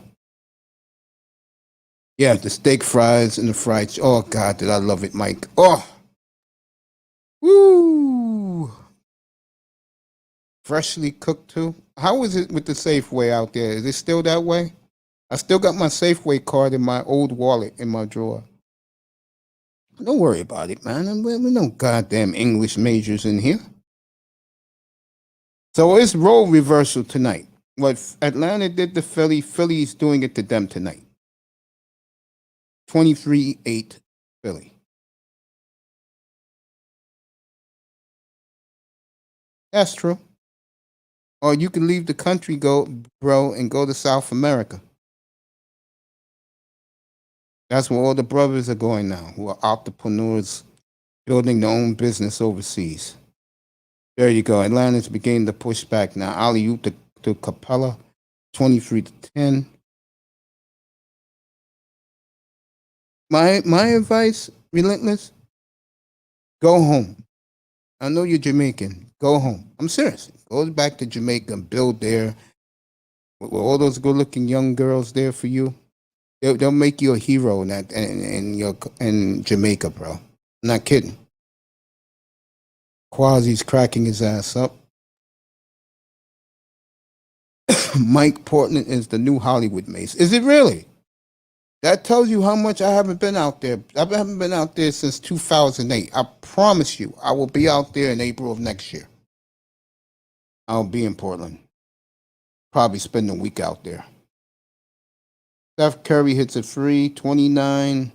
Yeah, the steak fries and the fried. Oh, God, did I love it, Mike. Oh. Woo. Freshly cooked, too. How is it with the Safeway out there? Is it still that way? I still got my Safeway card in my old wallet in my drawer. Don't worry about it, man. We're no goddamn English majors in here. So it's role reversal tonight. What Atlanta did to Philly's doing it to them tonight. 23-8 Philly. That's true. Or you can leave the country, bro, and go to South America. That's where all the brothers are going now, who are entrepreneurs building their own business overseas. There you go. Atlanta's beginning to push back now. Alley-oop to Capella, 23-10. My advice, Relentless, go home. I know you're Jamaican. Go home. I'm serious. Go back to Jamaica and build there. With all those good-looking young girls there for you, they'll make you a hero in Jamaica, bro. I'm not kidding. Quasi's cracking his ass up. Mike Portland is the new Hollywood Mace. Is it really? That tells you how much I haven't been out there. I haven't been out there since 2008. I promise you, I will be out there in April of next year. I'll be in Portland. Probably spend a week out there. Steph Curry hits a free, 29,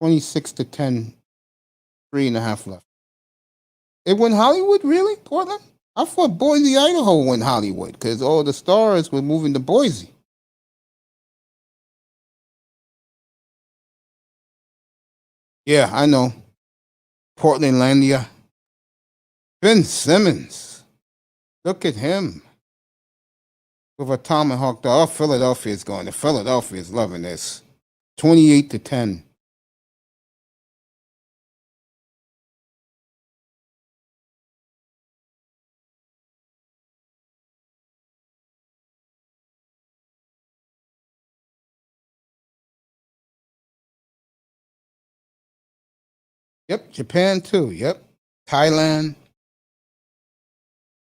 26-10, 3.5 left. It went Hollywood, really? Portland? I thought Boise, Idaho went Hollywood because all the stars were moving to Boise. Yeah, I know. Portlandlandia. Ben Simmons. Look at him. With a tomahawk. Oh, Philadelphia is going. Philadelphia is loving this. 28-10. Yep, Japan too. Yep. Thailand.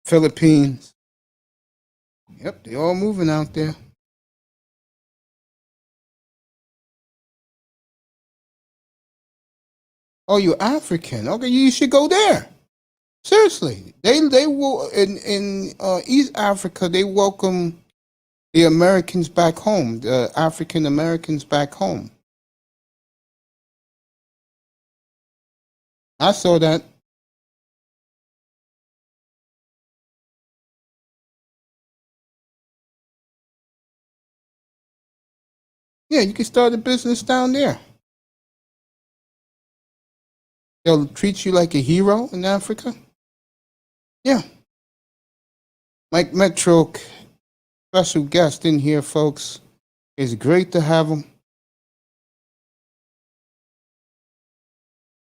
Philippines. Yep, they all moving out there. Oh, you're African. Okay, you should go there. Seriously. They will in East Africa, they welcome the Americans back home, the African Americans back home. I saw that. Yeah, you can start a business down there. They'll treat you like a hero in Africa. Yeah. Mike Metro, special guest in here, folks. It's great to have him.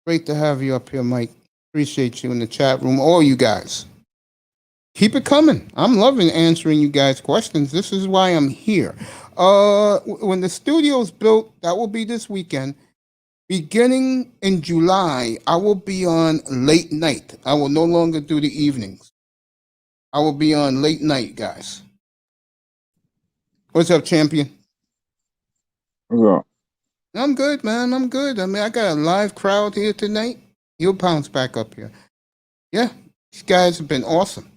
Great to have you up here, Mike. Appreciate you in the chat room, all you guys. Keep it coming. I'm loving answering you guys' questions. This is why I'm here. When the studio's built, that will be this weekend. Beginning in July, I will be on late night. I will no longer do the evenings. I will be on late night, guys. What's up, champion? Yeah. I'm good, man. I'm good. I mean, I got a live crowd here tonight. He'll bounce back up here. Yeah, these guys have been awesome.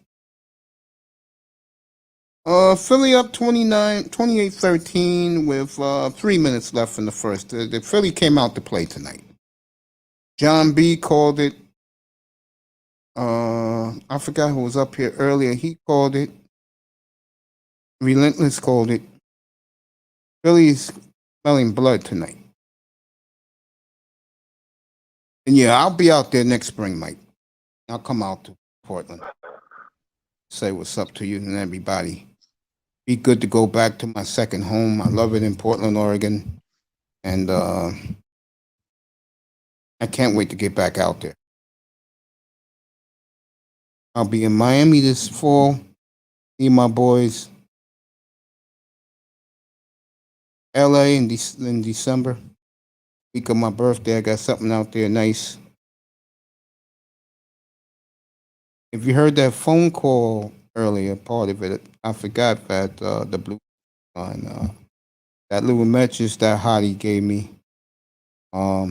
Philly up 28-13 with 3 minutes left in the first. The Philly came out to play tonight. Jon B called it. I forgot who was up here earlier. He called it. Relentless called it. Philly's smelling blood tonight. And yeah, I'll be out there next spring, Mike. I'll come out to Portland. Say what's up to you and everybody. Be good to go back to my second home. I love it in Portland, Oregon. And I can't wait to get back out there. I'll be in Miami this fall. See my boys. LA in December. Week of my birthday. I got something out there nice. If you heard that phone call earlier, part of it, I forgot that the blue on that little message that Hottie gave me. Not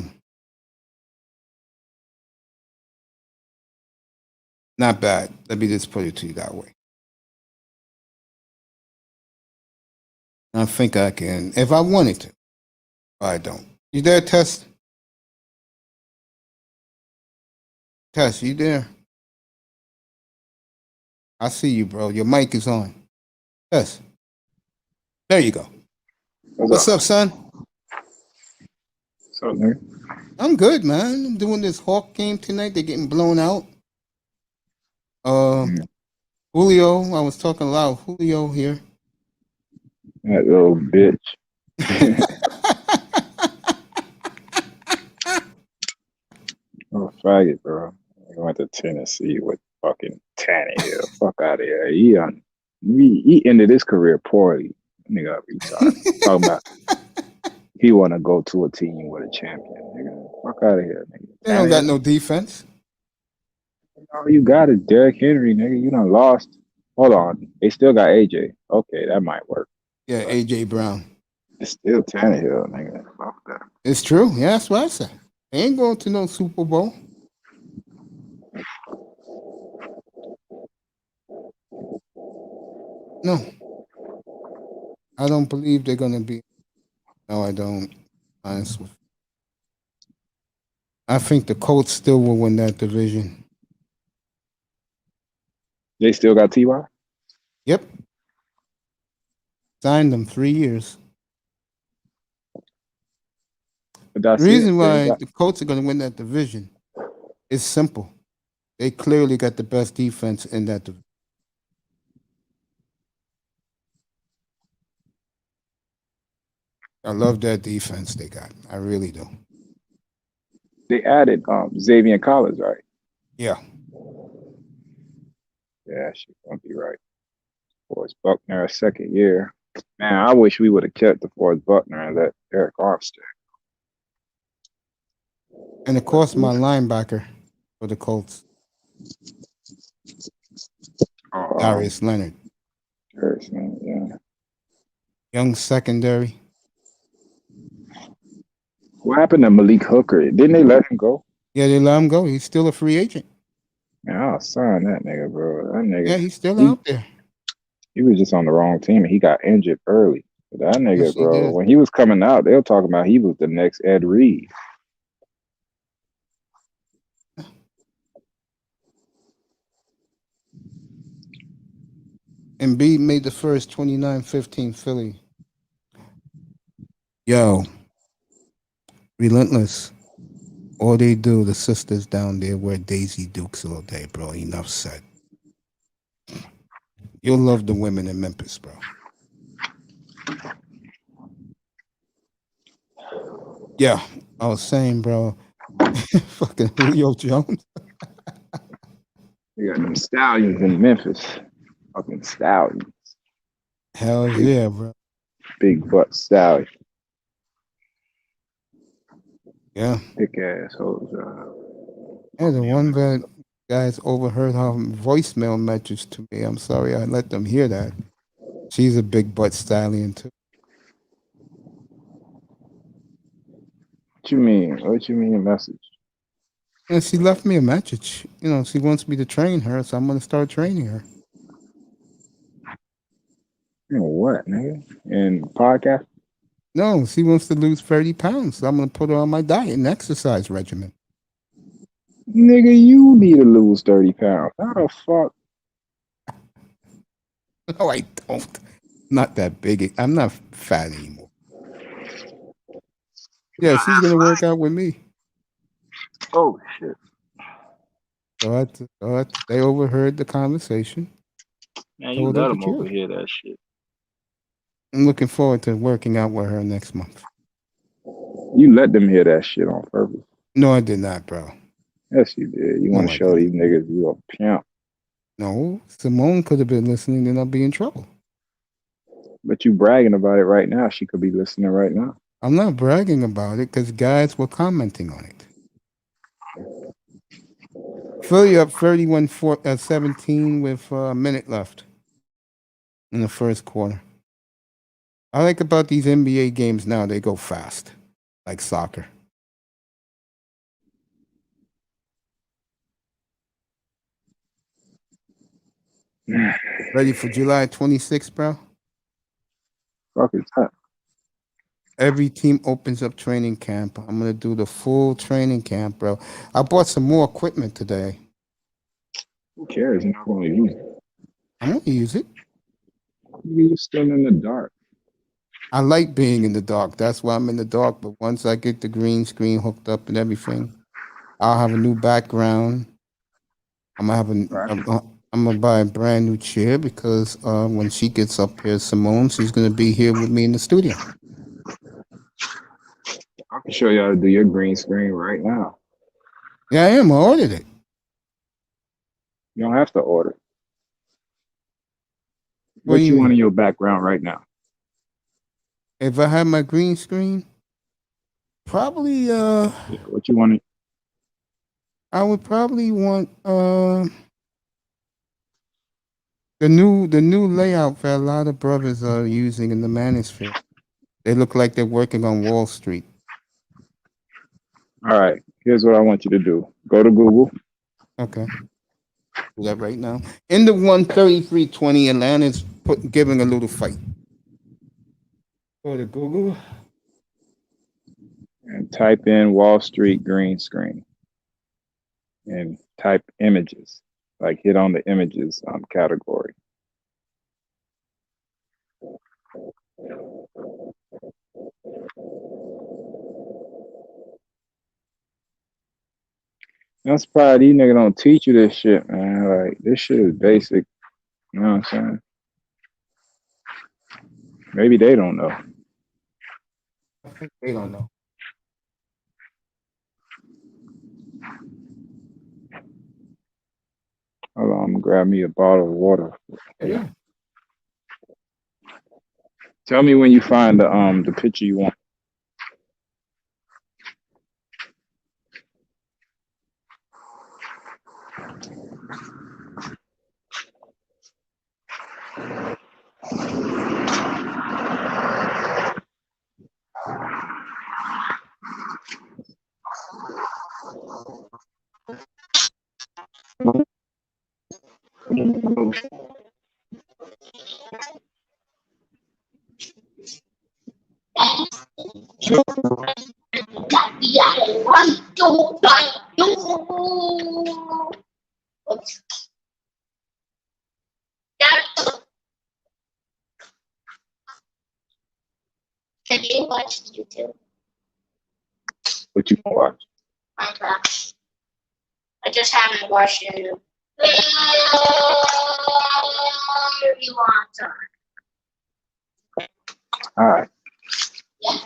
bad. Let me just put it to you that way. I think I can, if I wanted to. But I don't. You there, Tess? Tess, you there? I see you, bro. Your mic is on. Tess. There you go. What's up, son? What's up, nigga? I'm good, man. I'm doing this Hawk game tonight. They're getting blown out. Julio, I was talking a lot of Julio here. That little bitch. Oh, faggot, bro. I went to Tennessee with fucking Tannehill. Fuck out of here. He ended his career poorly. Nigga, talking about he want to go to a team with a champion. Nigga, fuck out of here, nigga. They don't got no defense. All you got is Derrick Henry, nigga. You done lost. Hold on. They still got AJ. Okay, that might work. Yeah, AJ Brown. It's still Tannehill, nigga. Fuck that. It's true. Yeah, that's what I said. They ain't going to no Super Bowl. No. I don't believe they're going to be. No, I don't. Honestly. I think the Colts still will win that division. They still got Ty. Yep. Signed them 3 years. But The that's it. reason They why got the Colts are going to win that division is simple. They clearly got the best defense in that division. I love that defense they got. I really do. they added Xavier Collins, right? Yeah. Yeah, she's gonna be right. Forrest Buckner, second year. Man, I wish we would have kept the Forrest Buckner and let Eric Armstead. And of course, my linebacker for the Colts, Darius Leonard. Harrison, yeah. Young secondary. What happened to Malik Hooker? Didn't they let him go? Yeah, they let him go. He's still a free agent. Man, I'll sign that nigga, bro. That nigga, Yeah, he's still he, out there. he was just on the wrong team and he got injured early. But that nigga, Yes, he bro, did. when he was coming out, they were talking about he was the next Ed Reed. Embiid made the first 29-15 Philly. Yo, Relentless. All they do, the sisters down there wear Daisy Dukes all day, bro. Enough said. You'll love the women in Memphis, bro. Yeah, I was saying, bro. Fucking Julio Jones. You got them stallions in Memphis. Fucking stallions. Hell yeah, bro. Big butt stallion. Yeah. Thick assholes. Yeah, the one that guys overheard her voicemail message to me. I'm sorry I let them hear that. She's a big butt stallion too. What you mean? What you mean a message? And she left me a message. You know, she wants me to train her, so I'm gonna start training her. You know what, nigga? In podcast? No, she wants to lose 30 pounds. So I'm gonna put her on my diet and exercise regimen. Nigga, you need to lose 30 pounds. How the fuck? No, I don't. Not that big. I'm not fat anymore. Yeah, she's gonna work out with me. Oh, shit. So they overheard the conversation. Man, you Told her let the them truth. overhear that shit. I'm looking forward to working out with her next month. You let them hear that shit on purpose. No, I did not, bro. Yes, you did. You No, want to I show didn't. these niggas you a pimp. No, Simone could have been listening, then I'll be in trouble. But you bragging about it right now. She could be listening right now. I'm not bragging about it because guys were commenting on it. Philly up 31-17 with a minute left in the first quarter. I like about these NBA games now, they go fast, like soccer. Ready for July 26th, bro? Fuck is that? Every team opens up training camp. I'm going to do the full training camp, bro. I bought some more equipment today. Who cares? You're not going to use it. I'm going to use it. You're still in the dark. I like being in the dark. That's why I'm in the dark. But once I get the green screen hooked up and everything, I'll have a new background. I'm gonna buy a brand new chair because when she gets up here, Simone, she's gonna be here with me in the studio. I can show you how to do your green screen right now. Yeah, I am. I ordered it. You don't have to order. What do What you you want mean? in your background right now? If I had my green screen, probably Yeah, what you want? I would probably want the new layout that a lot of brothers are using in the manosphere. They look like they're working on Wall Street. All right. Here's what I want you to do. Go to Google. Okay. Do that right now. In the 133.20, Atlanta's giving a little fight. Go to Google. And type in Wall Street green screen and type images. like hit on the images category. That's why these niggas don't teach you this shit, man. Like this shit is basic. You know what I'm saying? Maybe they don't know. I think they don't know. Hold on, I'm gonna grab me a bottle of water. Yeah. Tell me when you find the picture you want. Can you watch YouTube? What you gonna watch? Minecraft. I just haven't watched it. You want to? All right. Yeah.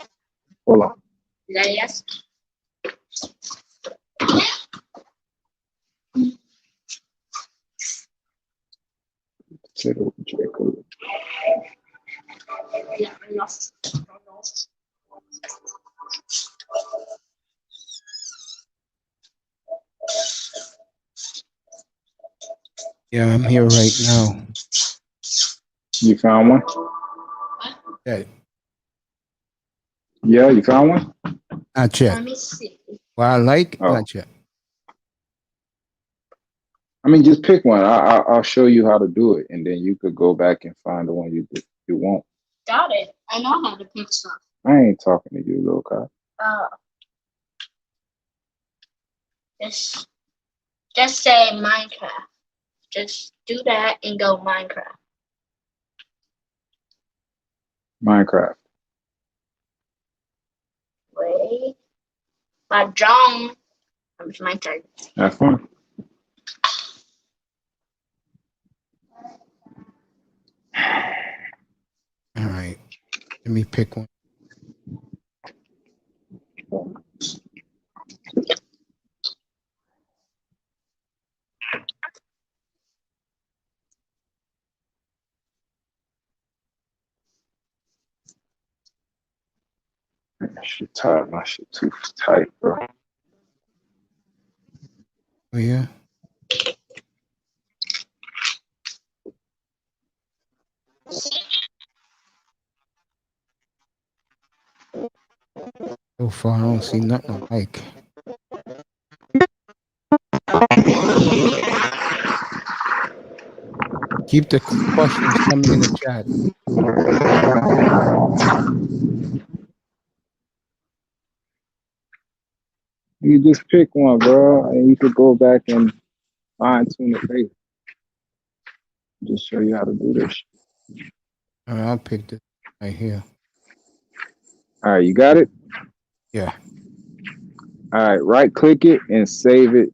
Hold on. Is that yes? Yeah, enough. Yeah, I'm here right now. You found one? Yeah, Yeah, you found one? not yet. Let me see. What I like, Oh. not yet. I mean, just pick one. I'll show you how to do it, and then you could go back and find the one you want. Got it. I know how to pick stuff. I ain't talking to you, little guy. Just say Minecraft. Just do that and go Minecraft. Minecraft. Wait. By Jon. It's my turn. Have fun. All right. Let me pick one. That shit tight. My shit too tight, bro. Oh, yeah. So far, I don't see nothing I like. Keep the questions coming in the chat. You just pick one, bro, and you could go back and fine tune it later. Just show you how to do this. All right, I'll pick this right here. All right, you got it? Yeah. All right, right click it and save it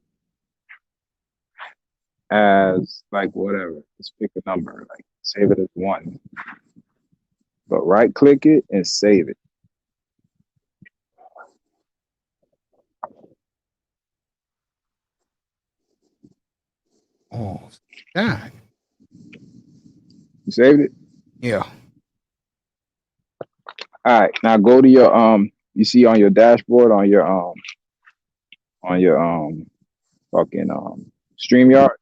as like whatever. Just pick a number, like save it as 1. But right click it and save it. Oh, that. You saved it? Yeah. All right, now go to your you see on your dashboard on your fucking StreamYard.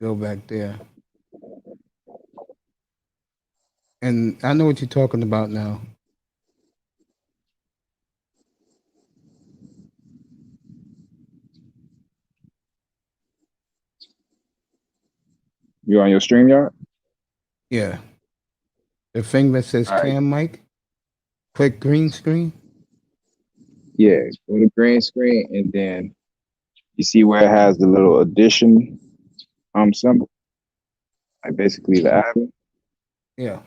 Go back there. And I know what you're talking about now. You on your StreamYard? Yeah. The thing that says All right. cam mic. Click green screen. Yeah, go to green screen and then You see where it has the little addition symbol, like basically the add. Yeah.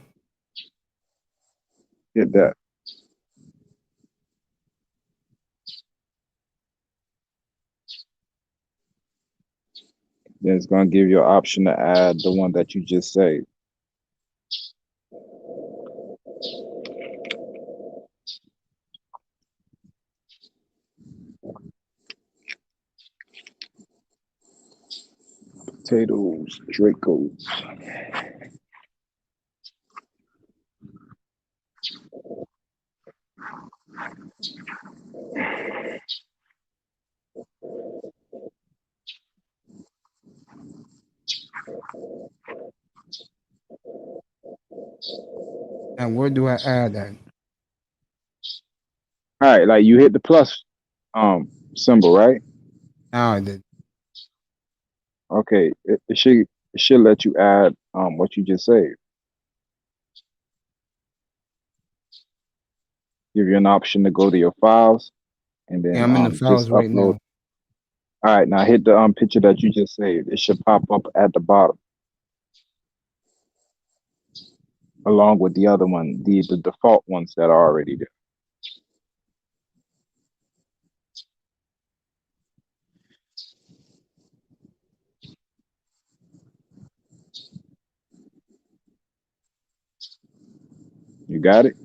Hit that. Then it's gonna give you an option to add the one that you just saved. Potatoes, Dracos. And where do I add that? All right, like you hit the plus symbol, right? Now I did. Okay, it should let you add what you just saved. Give you an option to go to your files and Yeah, then I'm in the just files right upload. now. All right, now hit the picture that you just saved. It should pop up at the bottom, along with the other one, the default ones that are already there. You got it?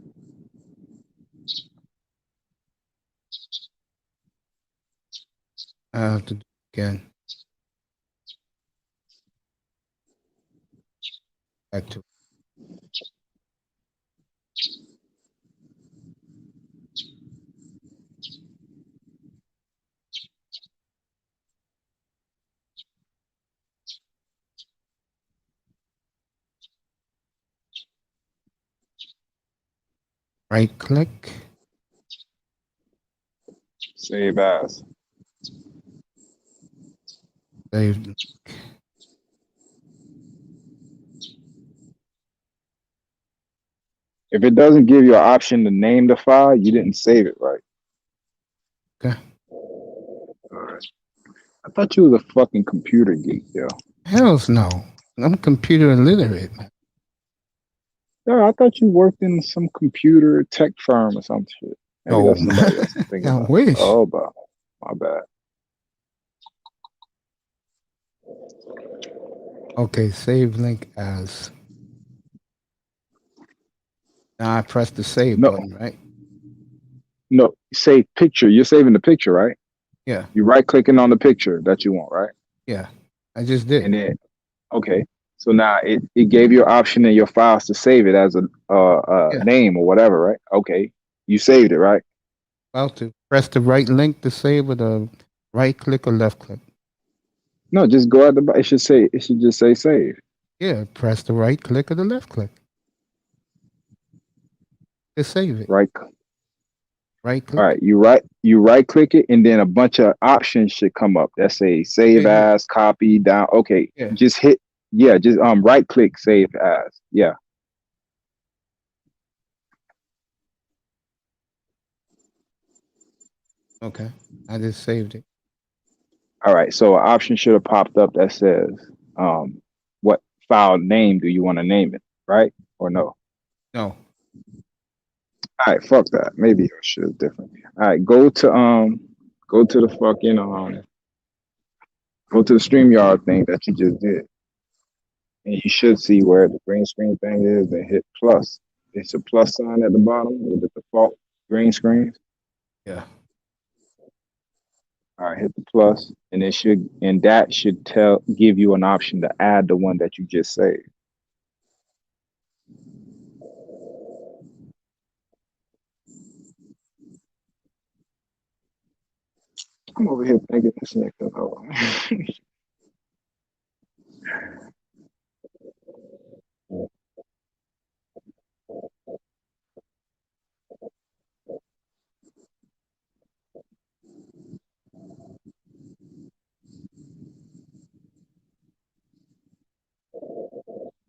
I have to do it again. Back to right click. Save as. Save. If it doesn't give you an option to name the file, you didn't save it right. Okay. All right. I thought you was a fucking computer geek, yo. Hells no. I'm computer illiterate. Yeah, I thought you worked in some computer tech firm or some shit. Maybe No. that's somebody else I'm thinking I about. wish. Oh, but my bad. Okay, save link as. Now I press the save No, button, right? no, save picture. You're saving the picture, right? Yeah. You right clicking on the picture that you want, right? Yeah. I just did. And then, okay. So now it gave you an option in your files to save it as a Yeah. name or whatever, right? Okay. You saved it, right? About to press the right link to save with a right click or left click. No, just go at the. It should just say save. Yeah, press the right click or the left click to save it. Right. Right All click. right. You right click it, and then a bunch of options should come up that say save Yeah. as, copy down. Okay. Yeah. Just hit. Yeah. Just right click save as. Yeah. Okay. I just saved it. All right. So an option should have popped up that says what file name do you want to name it, right? Or no? No. All right, fuck that. Maybe your shit is different. All right, go to the fucking go to the StreamYard thing that you just did. And you should see where the green screen thing is and hit plus. It's a plus sign at the bottom with the default green screen. Yeah. All right, hit the plus, and that should give you an option to add the one that you just saved. I'm over here thinking this nigga. Oh.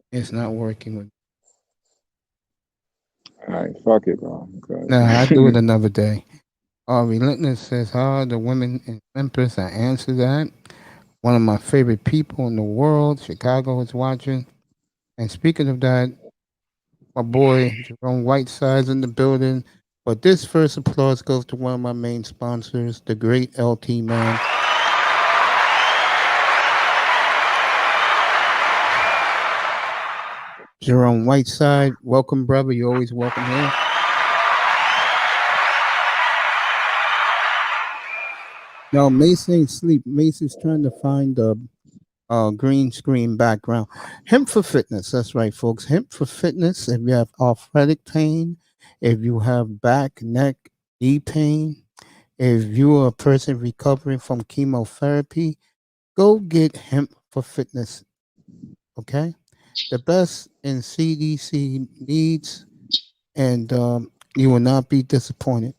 It's not working with. All right, fuck it, bro. Nah, I'll do it another day. Relentless says, "How are the women in Memphis?" I answer that. One of my favorite people in the world, Chicago, is watching. And speaking of that, my boy Jerome Whiteside's in the building. But this first applause goes to one of my main sponsors, the great LT man. Jerome Whiteside, welcome, brother. You're always welcome here. Now, Mason ain't sleep. Mason's trying to find the green screen background. Hemp for Fitness. That's right, folks. Hemp for Fitness. If you have arthritic pain, if you have back, neck, knee pain, if you're a person recovering from chemotherapy, go get Hemp for Fitness. Okay? The best in CDC needs, and you will not be disappointed.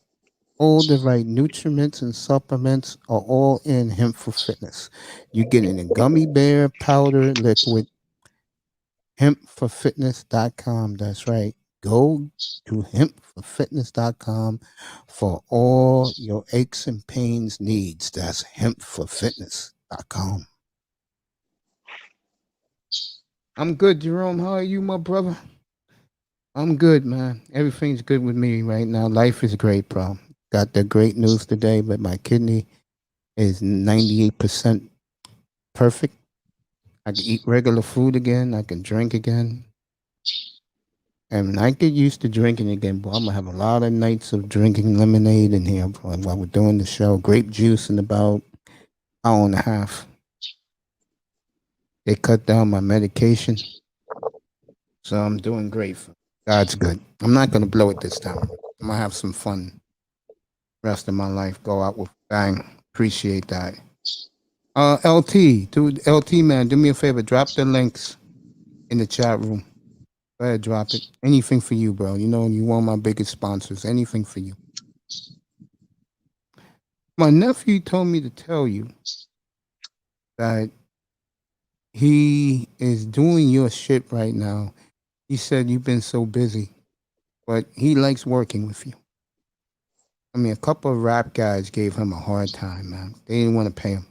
All the right nutriments and supplements are all in Hemp for Fitness. You get it in gummy bear, powder, liquid, hempforfitness.com. That's right. Go to hempforfitness.com for all your aches and pains needs. That's hempforfitness.com. I'm good, Jerome. How are you, my brother? I'm good, man. Everything's good with me right now. Life is great, bro. Got the great news today, but my kidney is 98% perfect. I can eat regular food again. I can drink again. And when I get used to drinking again, boy, I'm going to have a lot of nights of drinking lemonade in here, bro, while we're doing the show. Grape juice in about an hour and a half. They cut down my medication. So I'm doing great. God's good. I'm not going to blow it this time. I'm going to have some fun. Rest of my life, go out with a bang. Appreciate that. LT, dude, LT man, do me a favor, drop the links in the chat room. Go ahead, drop it. Anything for you, bro. You know you one of my biggest sponsors. Anything for you. My nephew told me to tell you that he is doing your shit right now. He said you've been so busy, but he likes working with you. I mean, a couple of rap guys gave him a hard time, man. They didn't want to pay him.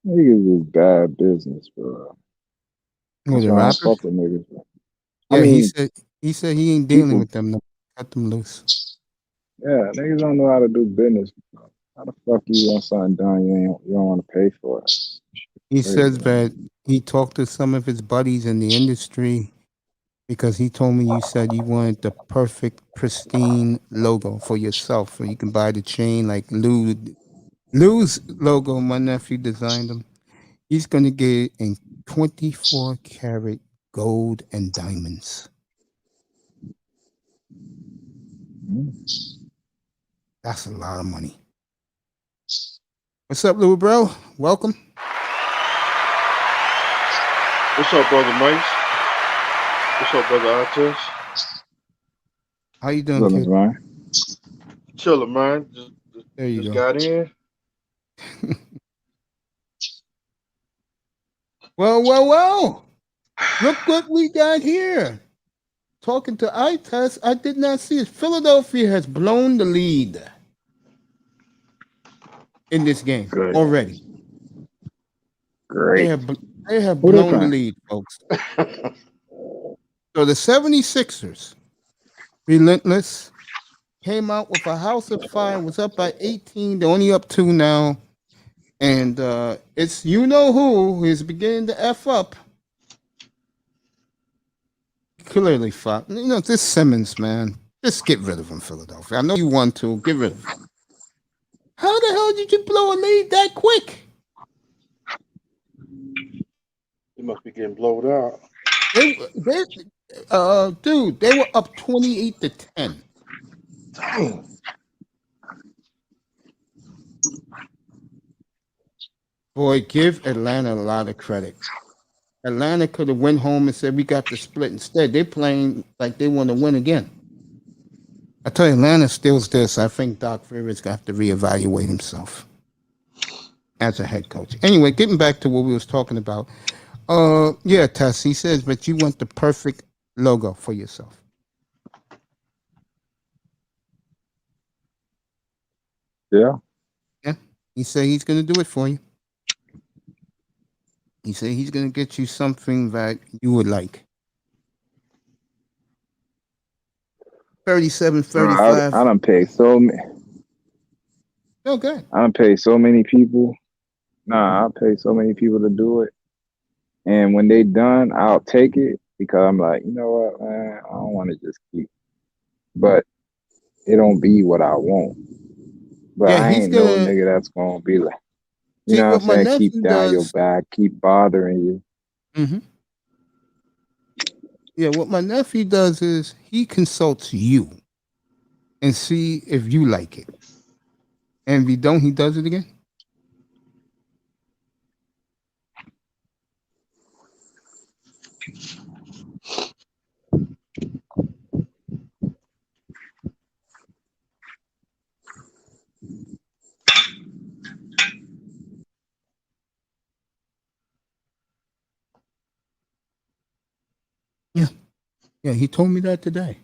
Niggas is bad business, bro. Was That's a why I don't rapper? fuck with niggas, bro. Yeah, I mean, he said he ain't dealing people, with them. No, cut them loose. yeah, niggas don't know how to do business, bro. How the fuck you want something done you don't want to pay for it? He Crazy, says man. that he talked to some of his buddies in the industry because he told me you said you wanted the perfect, pristine logo for yourself, so you can buy the chain like Lou's logo. My nephew designed them. He's gonna get it in 24 karat gold and diamonds. That's a lot of money. What's up, little bro? Welcome. What's up, brother Mike? What's up, brother Artes? How you doing, What's up, kid? man? Chilling, man. There you Just go. got in. Well. Look what we got here. Talking to iTest, I did not see it. Philadelphia has blown the lead in this game Good. already. Great. They have Who they blown the playing? lead, folks. So the 76ers, Relentless, came out with a house of fire, was up by 18. They're only up 2 now. And it's you know who is beginning to F up. Clearly fuck. You know, this Simmons, man. Just get rid of him, Philadelphia. I know you want to. Get rid of him. How the hell did you blow a lead that quick? You must be getting blowed out. Dude, they were up 28-10. Dang. Boy, give Atlanta a lot of credit. Atlanta could have went home and said we got the split. Instead, they're playing like they want to win again. I tell you, Atlanta steals this. I think Doc Rivers got to reevaluate himself as a head coach. Anyway, getting back to what we was talking about. Yeah, Tess, he says, but you want the perfect logo for yourself. Yeah. Yeah. He said he's going to do it for you. He said he's going to get you something that you would like. 37, No, I 35. done paid so many. Oh, good. I done paid so many people. Nah, I paid so many people to do it. And when they done, I'll take it because I'm like, you know what, man, I don't want to just keep. But it don't be what I want. But Yeah, I he's ain't no going to nigga that's gonna be like, you see know what I'm what my saying? Keep nephew down your does. back, keep bothering you. Mm-hmm. Yeah, what my nephew does is he consults you and see if you like it. And if you don't, he does it again. Yeah. Yeah, he told me that today.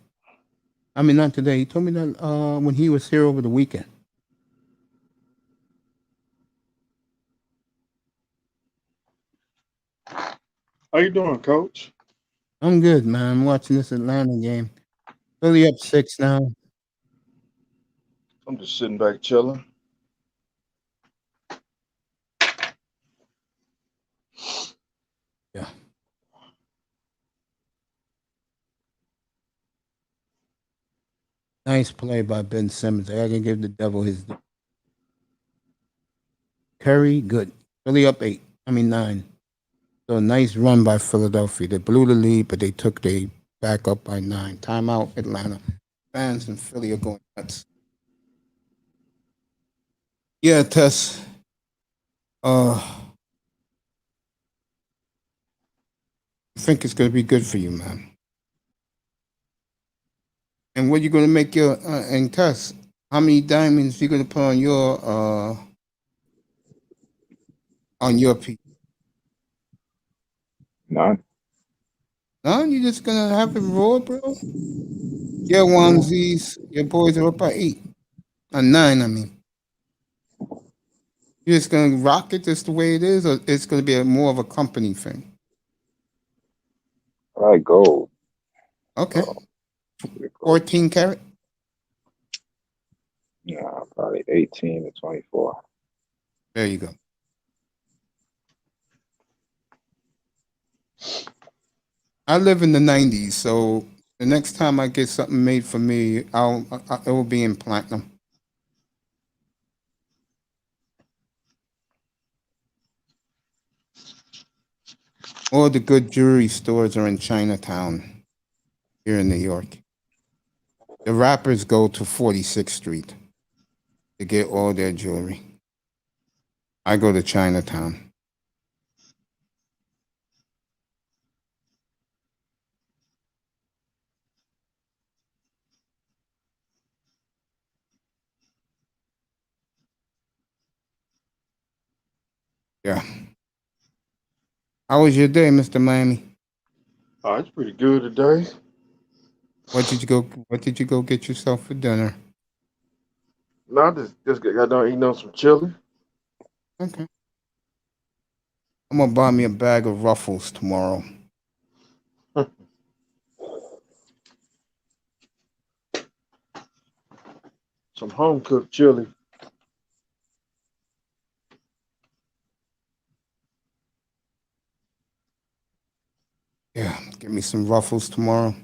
I mean, not today. He told me that when he was here over the weekend. How you doing, Coach? I'm good, man. I'm watching this Atlanta game. Philly up 6 now. I'm just sitting back chilling. Yeah. Nice play by Ben Simmons. I can give the devil his Curry, good. Philly up 9. So a nice run by Philadelphia. They blew the lead, but they back up by 9. Timeout, Atlanta. Fans in Philly are going nuts. Yeah, Tess. I think it's going to be good for you, man. And what you going to make your and Tess? How many diamonds you going to put on your piece? None. No, you just going to have it raw, bro. Yeah, onesies. Your boys are up by 8. 9, I mean. You're just going to rock it just the way it is, or it's going to be more of a company thing? I like gold. Okay. Gold. 14 karat? Nah, probably 18 to 24. There you go. I live in the 90s, so the next time I get something made for me, it will be in platinum. All the good jewelry stores are in Chinatown here in New York. The rappers go to 46th Street to get all their jewelry. I go to Chinatown. Yeah. How was your day, Mr. Miami? Oh, it's pretty good today. What did you go get yourself for dinner? No, I just got done eating on some chili. Okay. I'm gonna buy me a bag of Ruffles tomorrow. Some home cooked chili. Yeah, get me some Ruffles tomorrow.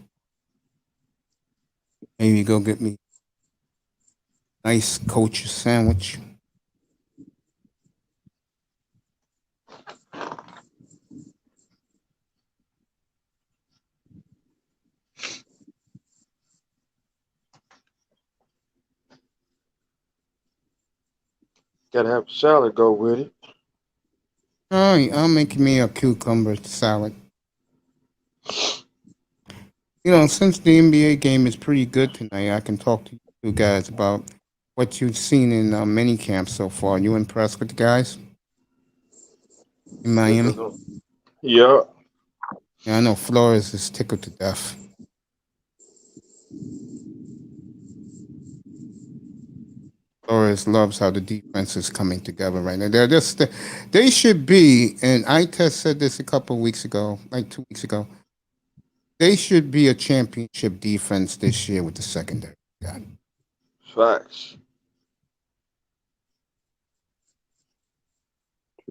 Maybe go get me a nice Coach sandwich. Gotta have salad go with it. All right, I'll make me a cucumber salad. Since the NBA game is pretty good tonight, I can talk to you guys about what you've seen in mini camp so far. You impressed with the guys in Miami? Yeah. Yeah, I know Flores is tickled to death. Flores loves how the defense is coming together right now. They should be, and I just said this a couple of weeks ago, like 2 weeks ago. They should be a championship defense this year with the secondary. Yeah. Facts.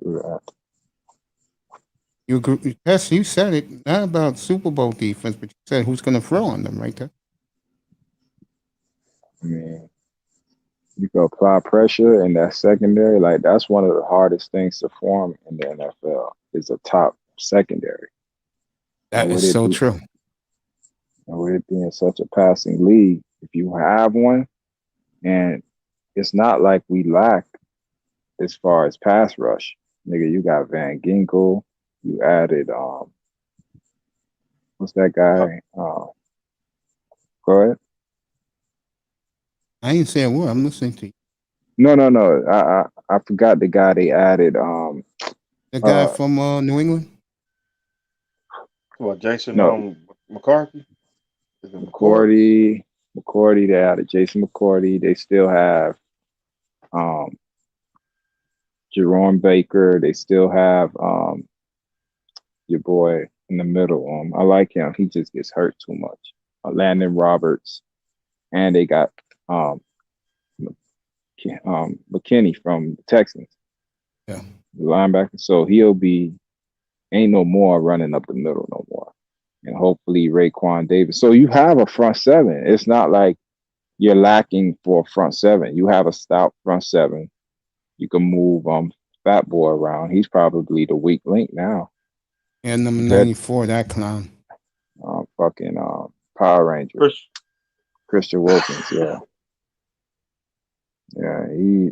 True that. You agree? Yes, you said it. Not about Super Bowl defense, but you said who's going to throw on them, right there. I mean, you can apply pressure in that secondary. Like, that's one of the hardest things to form in the NFL is a top secondary. That And is with it so be- true. and with it being such a passing league, if you have one, and it's not like we lack as far as pass rush. Nigga, you got Van Ginkel. You added what's that guy? Go ahead. I ain't saying a word. I'm listening to you. No. I forgot the guy they added. The guy from New England. What, Jason No. McCarthy? Is it McCourty? McCourty, they added Jason McCourty. They still have Jerome Baker. They still have your boy in the middle. I like him. He just gets hurt too much. Landon Roberts, and they got McKinney from the Texans. Yeah. The linebacker. So he'll be ain't no more running up the middle no more. And hopefully Raekwon Davis. So you have a front seven. It's not like you're lacking for a front seven. You have a stout front seven. You can move Fat Boy around. He's probably the weak link now. And number 94, that clown. Power Ranger. Christian Wilkins, yeah. Yeah, he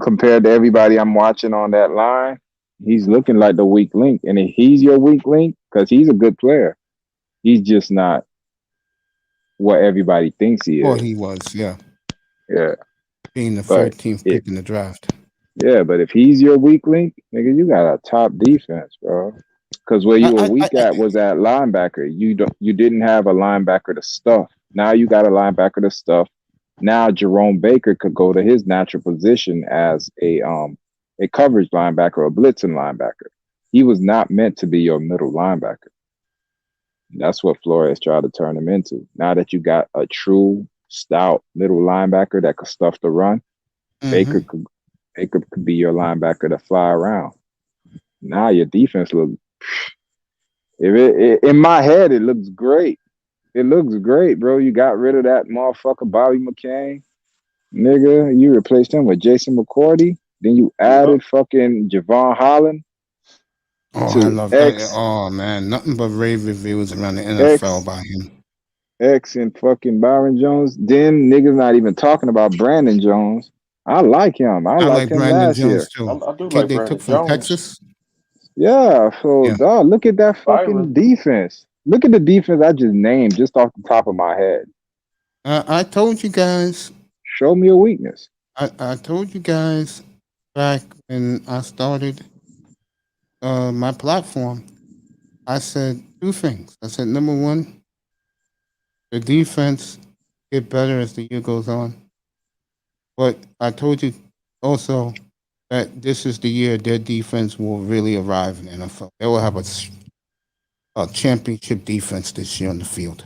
compared to everybody I'm watching on that line, he's looking like the weak link. And if he's your weak link, because he's a good player, he's just not what everybody thinks he is. Well, he was, yeah. Yeah. Being the 13th pick in the draft. Yeah, but if he's your weak link, nigga, you got a top defense, bro. Because where you were weak at was at linebacker. You didn't have a linebacker to stuff. Now you got a linebacker to stuff. Now Jerome Baker could go to his natural position as a coverage linebacker or a blitzing linebacker. He was not meant to be your middle linebacker. That's what Flores tried to turn him into. Now that you got a true stout middle linebacker that could stuff the run, Baker could be your linebacker to fly around. Now your defense looks. In my head, it looks great. It looks great, bro. You got rid of that motherfucker Bobby McCain, nigga. You replaced him with Jason McCourty. Then you added fucking Javon Holland. Oh, I love that. Oh man, nothing but rave reviews around the NFL by him. X and fucking Byron Jones. Then niggas not even talking about Brandon Jones. I like him. I like him Brandon last Jones year. too. I do Kid like they Brandon took from Jones. Texas. Yeah, so dog, look at that fucking defense. Look at the defense I just named just off the top of my head. I told you guys. Show me a weakness. I told you guys back when I started my platform. I said two things. I said number one, the defense get better as the year goes on. But I told you also that this is the year their defense will really arrive in the NFL. They will have a championship defense this year on the field.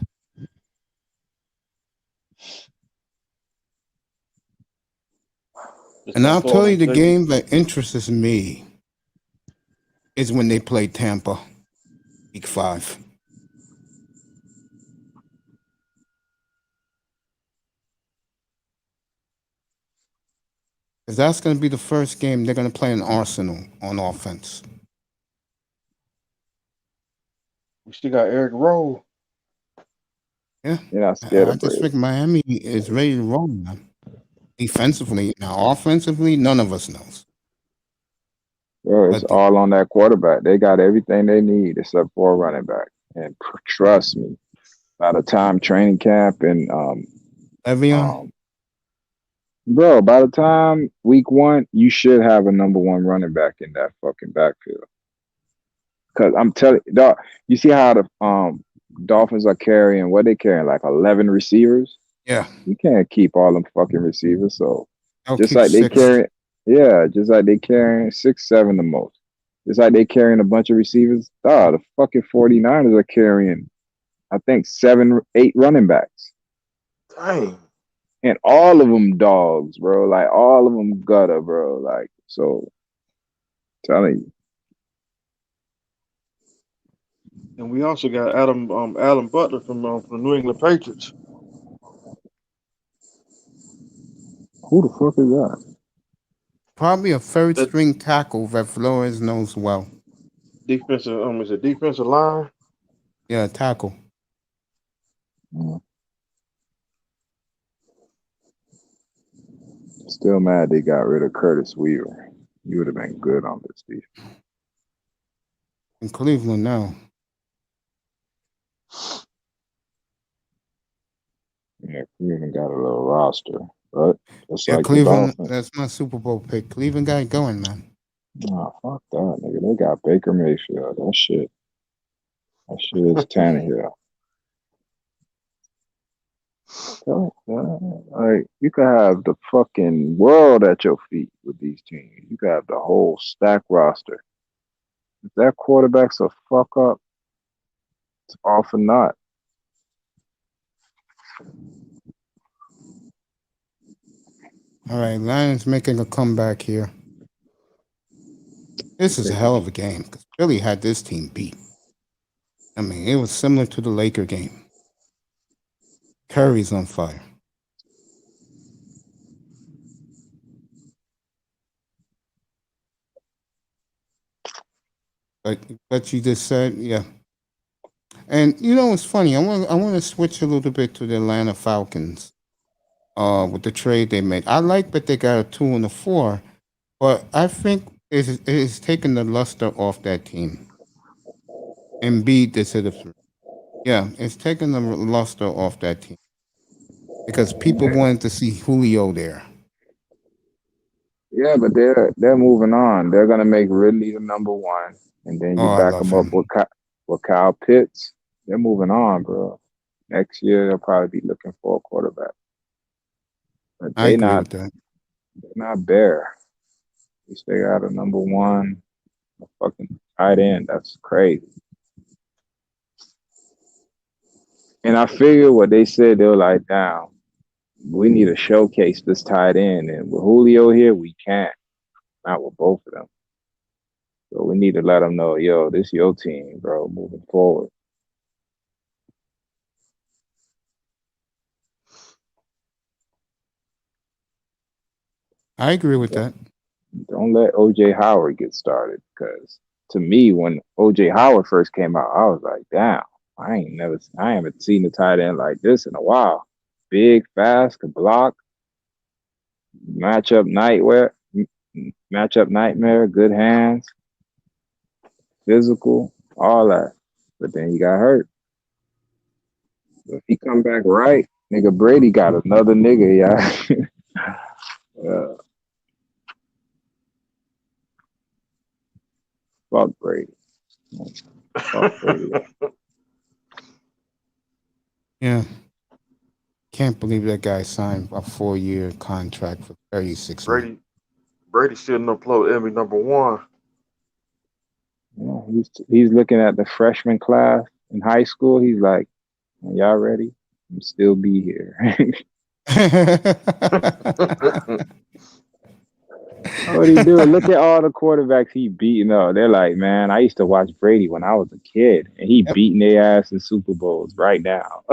And I'll tell you, the game that interests me is when they play Tampa, Week 5. Because that's going to be the first game they're going to play in Arsenal on offense. We still got Eric Rowe. Yeah. You're not scared I of just think Miami is ready to roll now. Defensively. Now, offensively, none of us knows. Bro, it's all on that quarterback. They got everything they need except for a running back. And trust me, by the time training camp and Le'Veon? Bro, by the time week 1, you should have a number 1 running back in that fucking backfield. Because I'm telling you, dog, you see how the Dolphins are carrying, what they carrying, like 11 receivers? Yeah. You can't keep all them fucking receivers. So They'll Just keep like they 6. just like they carrying 6, 7 the most. Just like they carrying a bunch of receivers. The fucking 49ers are carrying, I think, 7, 8 running backs. Dang. And all of them dogs, bro. Like, all of them gutter, bro. Like, so, telling you. And we also got Alan Butler from the New England Patriots. Who the fuck is that? Probably a third That- string tackle that Flores knows well. Defensive, is it defensive line? Yeah, tackle. Still mad they got rid of Curtis Weaver. He would have been good on this defense. In Cleveland now. Yeah, Cleveland got a little roster, but just Yeah, like Cleveland. the Dolphins. That's my Super Bowl pick. Cleveland got it going, man. Nah, fuck that, nigga. They got Baker Mayfield. That shit is Tannehill. Like, you could have the fucking world at your feet with these teams. You could have the whole stack roster. If that quarterback's a fuck up, it's all for naught. All right, Lions making a comeback here. This is a hell of a game because Philly had this team beat. I mean, it was similar to the Laker game. Curry's on fire. Like what you just said, yeah. And you know, it's funny. I want to switch a little bit to the Atlanta Falcons. With the trade they made, I like that they got a 2 and a 4, but I think it's taking the luster off that team. Embiid this hit of 3. Yeah, it's taking the luster off that team because people wanted to see Julio there. Yeah, but they're moving on. They're gonna make Ridley the number 1, and then you I back love them up him. with Kyle Pitts. They're moving on, bro. Next year they'll probably be looking for a quarterback. But I agree with that. they're not bare. At least they got a number 1, a fucking tight end. That's crazy. And I figure what they said, they were like, down. We need to showcase this tight end. And with Julio here, we can't. Not with both of them. So we need to let them know, yo, this your team, bro, moving forward. I agree with that. Don't let OJ Howard get started. Because to me, when OJ Howard first came out, I was like, damn, I haven't seen a tight end like this in a while. Big, fast, could block, matchup nightmare, good hands, physical, all that. But then he got hurt. So if he come back right, nigga Brady got another nigga, yeah. Fuck Brady. Fuck Brady. Yeah. Can't believe that guy signed a 4-year contract for $36 million. Brady still no play every number 1. Yeah, he's looking at the freshman class in high school. He's like, y'all ready? I'm still be here. What he doing? Look at all the quarterbacks he beating up. They're like, man, I used to watch Brady when I was a kid, and he beating their ass in Super Bowls right now.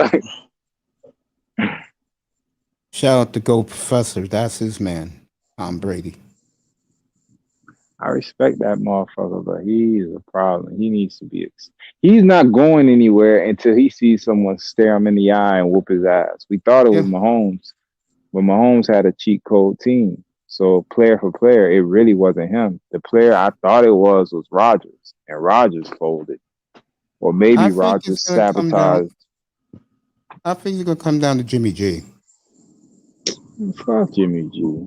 Shout out to Go Professor. That's his man, Tom Brady. I respect that motherfucker, but he's a problem. He needs to be. He's not going anywhere until he sees someone stare him in the eye and whoop his ass. We thought it was Mahomes, but Mahomes had a cheat code team. So player for player, it really wasn't him. The player I thought it was Rodgers, and Rodgers folded. Or maybe Rodgers sabotaged. I think it's going to come down to Jimmy G. Fuck Jimmy G.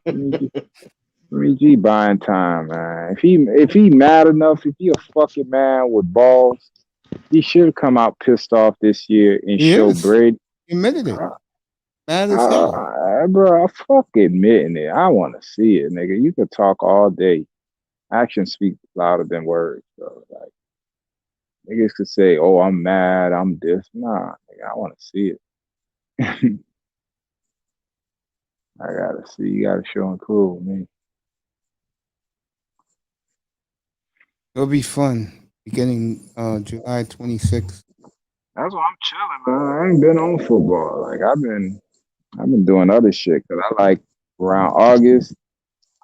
Jimmy G buying time, man. If he mad enough, if he a fucking man with balls, he should come out pissed off this year and show Brady. He admitted it. Mad as hell. bro, fuck admitting it. I want to see it, nigga. You could talk all day. Actions speak louder than words, bro. Like, niggas could say, oh, I'm mad, I'm this. Nah, nigga, I want to see it. I gotta see. You gotta show and prove me. It'll be fun. Beginning July 26th. That's why I'm chilling, man. I ain't been on football. Like I've been doing other shit because I like around August.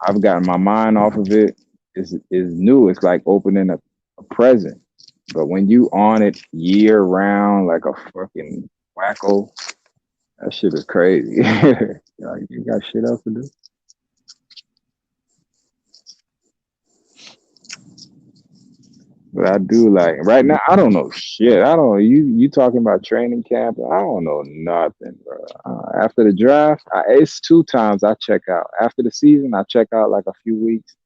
I've gotten my mind off of it. It's new. It's like opening a present. But when you on it year round like a fucking wacko, that shit is crazy. Like, you got shit else to do. But I do like right now. I don't know shit. I don't. You talking about training camp? I don't know nothing, bro. After the draft, it's 2 times I check out. After the season, I check out like a few weeks,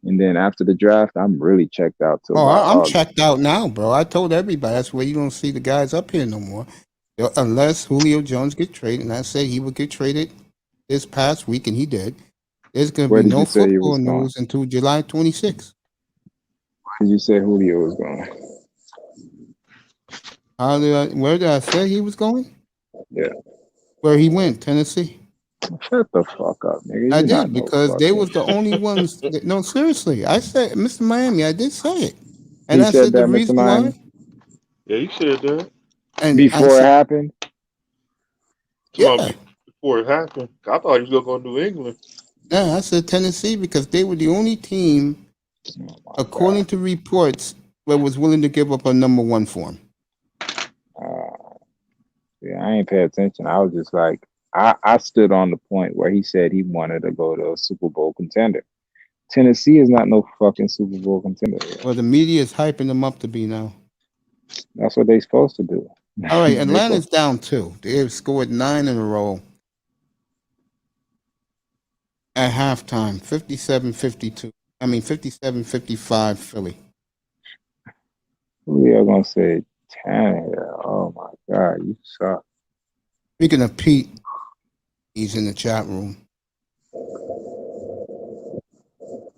and then after the draft, I'm really checked out till about I'm August. checked out now, bro. I told everybody that's where you don't see the guys up here no more, unless Julio Jones get traded. And I said he would get traded this past week, and he did. There's gonna Where be did no you say he football was going? news until July 26th. Where did you say Julio was going? Where did I say he was going? Yeah. Where he went, Tennessee. Shut the fuck up, nigga. I You not did no because they fucking. was the only ones. No, seriously, I said, Mr. Miami, I did say it, and He I said said the that, Mr. reason Miami? why. Yeah, you said that. And I Before it said, happened? yeah, Before it happened, I thought he was gonna go to New England. yeah, I said Tennessee because they were the only team, Oh my according to reports, that was willing to give up a number 1 for him. Yeah, I ain't pay attention. I was just like, I stood on the point where he said he wanted to go to a Super Bowl contender. Tennessee is not no fucking Super Bowl contender. Well, the media is hyping them up to be now. That's what they supposed to do. All right, Atlanta's down 2. They have scored 9 in a row at halftime, 57-52. 57-55 Philly. We are gonna say Tannehill. Oh my god, you suck. Speaking of Pete, he's in the chat room.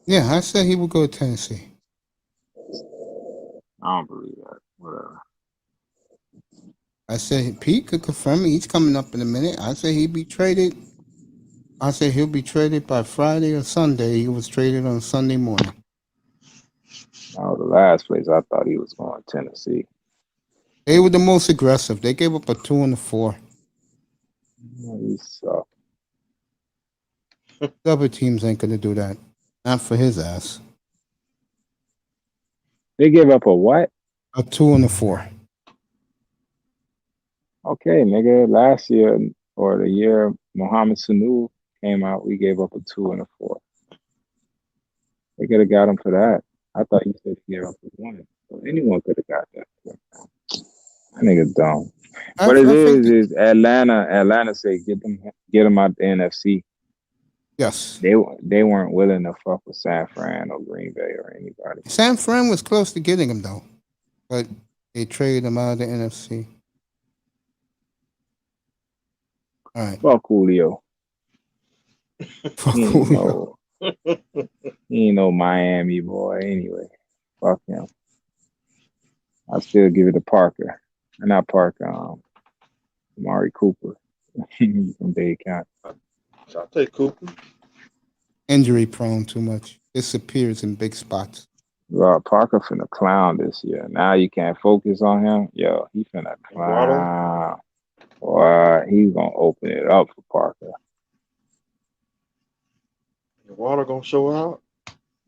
Yeah, I said he would go to Tennessee. I don't believe that. Whatever. I said Pete could confirm it. He's coming up in a minute. I said he'd be traded. I said he'll be traded by Friday or Sunday. He was traded on Sunday morning. Oh, the last place I thought he was going to Tennessee. They were the most aggressive. They gave up a 2 and a 4. Oh, you suck. The other teams ain't gonna do that. Not for his ass. They gave up a what? A 2 and a 4. Okay, nigga. Last year or the year Mohamed Sanu came out, we gave up a 2 and a 4. They could have got him for that. I thought you said he gave up a 1. So anyone could have got that. That nigga dumb. What it is Atlanta. Atlanta say get them out the NFC. Yes. They weren't willing to fuck with San Fran or Green Bay or anybody. San Fran was close to getting him though, but they traded him out of the NFC. All right. Fuck Julio. Fuck Julio. He ain't no Miami boy anyway. Fuck him. I still give it to Parker. And not Parker, Amari Cooper from Dade County. I'll take Cooper. Injury prone too much. Disappears in big spots. Parker finna clown this year. Now you can't focus on him. Yo, he finna clown. Boy, he's gonna open it up for Parker. Water gonna show out.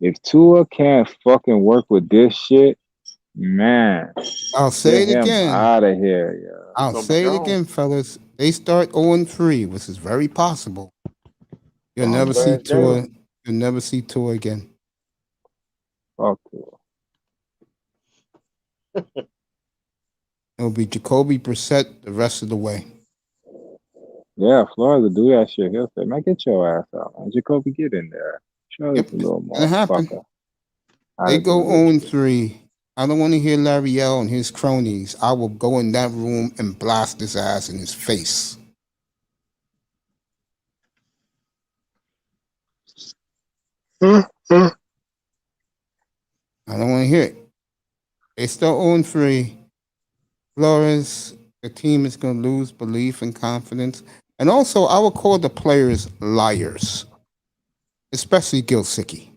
If Tua can't fucking work with this shit, man, I'll say it again. Out of here, yeah. I'll say it again, fellas. They start 0-3, which is very possible. You'll never see Tua. You'll never see Tua again. Fuck Tua. It'll be Jacoby Brissett the rest of the way. Yeah, Flores will do that shit. He'll say, man, get your ass out, man. Jacoby, get in there. Show us a little more. It happened. They go 0-3. I don't want to hear Larry L and his cronies. I will go in that room and blast his ass in his face. I don't want to hear it. They still 0-3. Flores, the team is going to lose belief and confidence. And also, I would call the players liars, especially Gilsicki.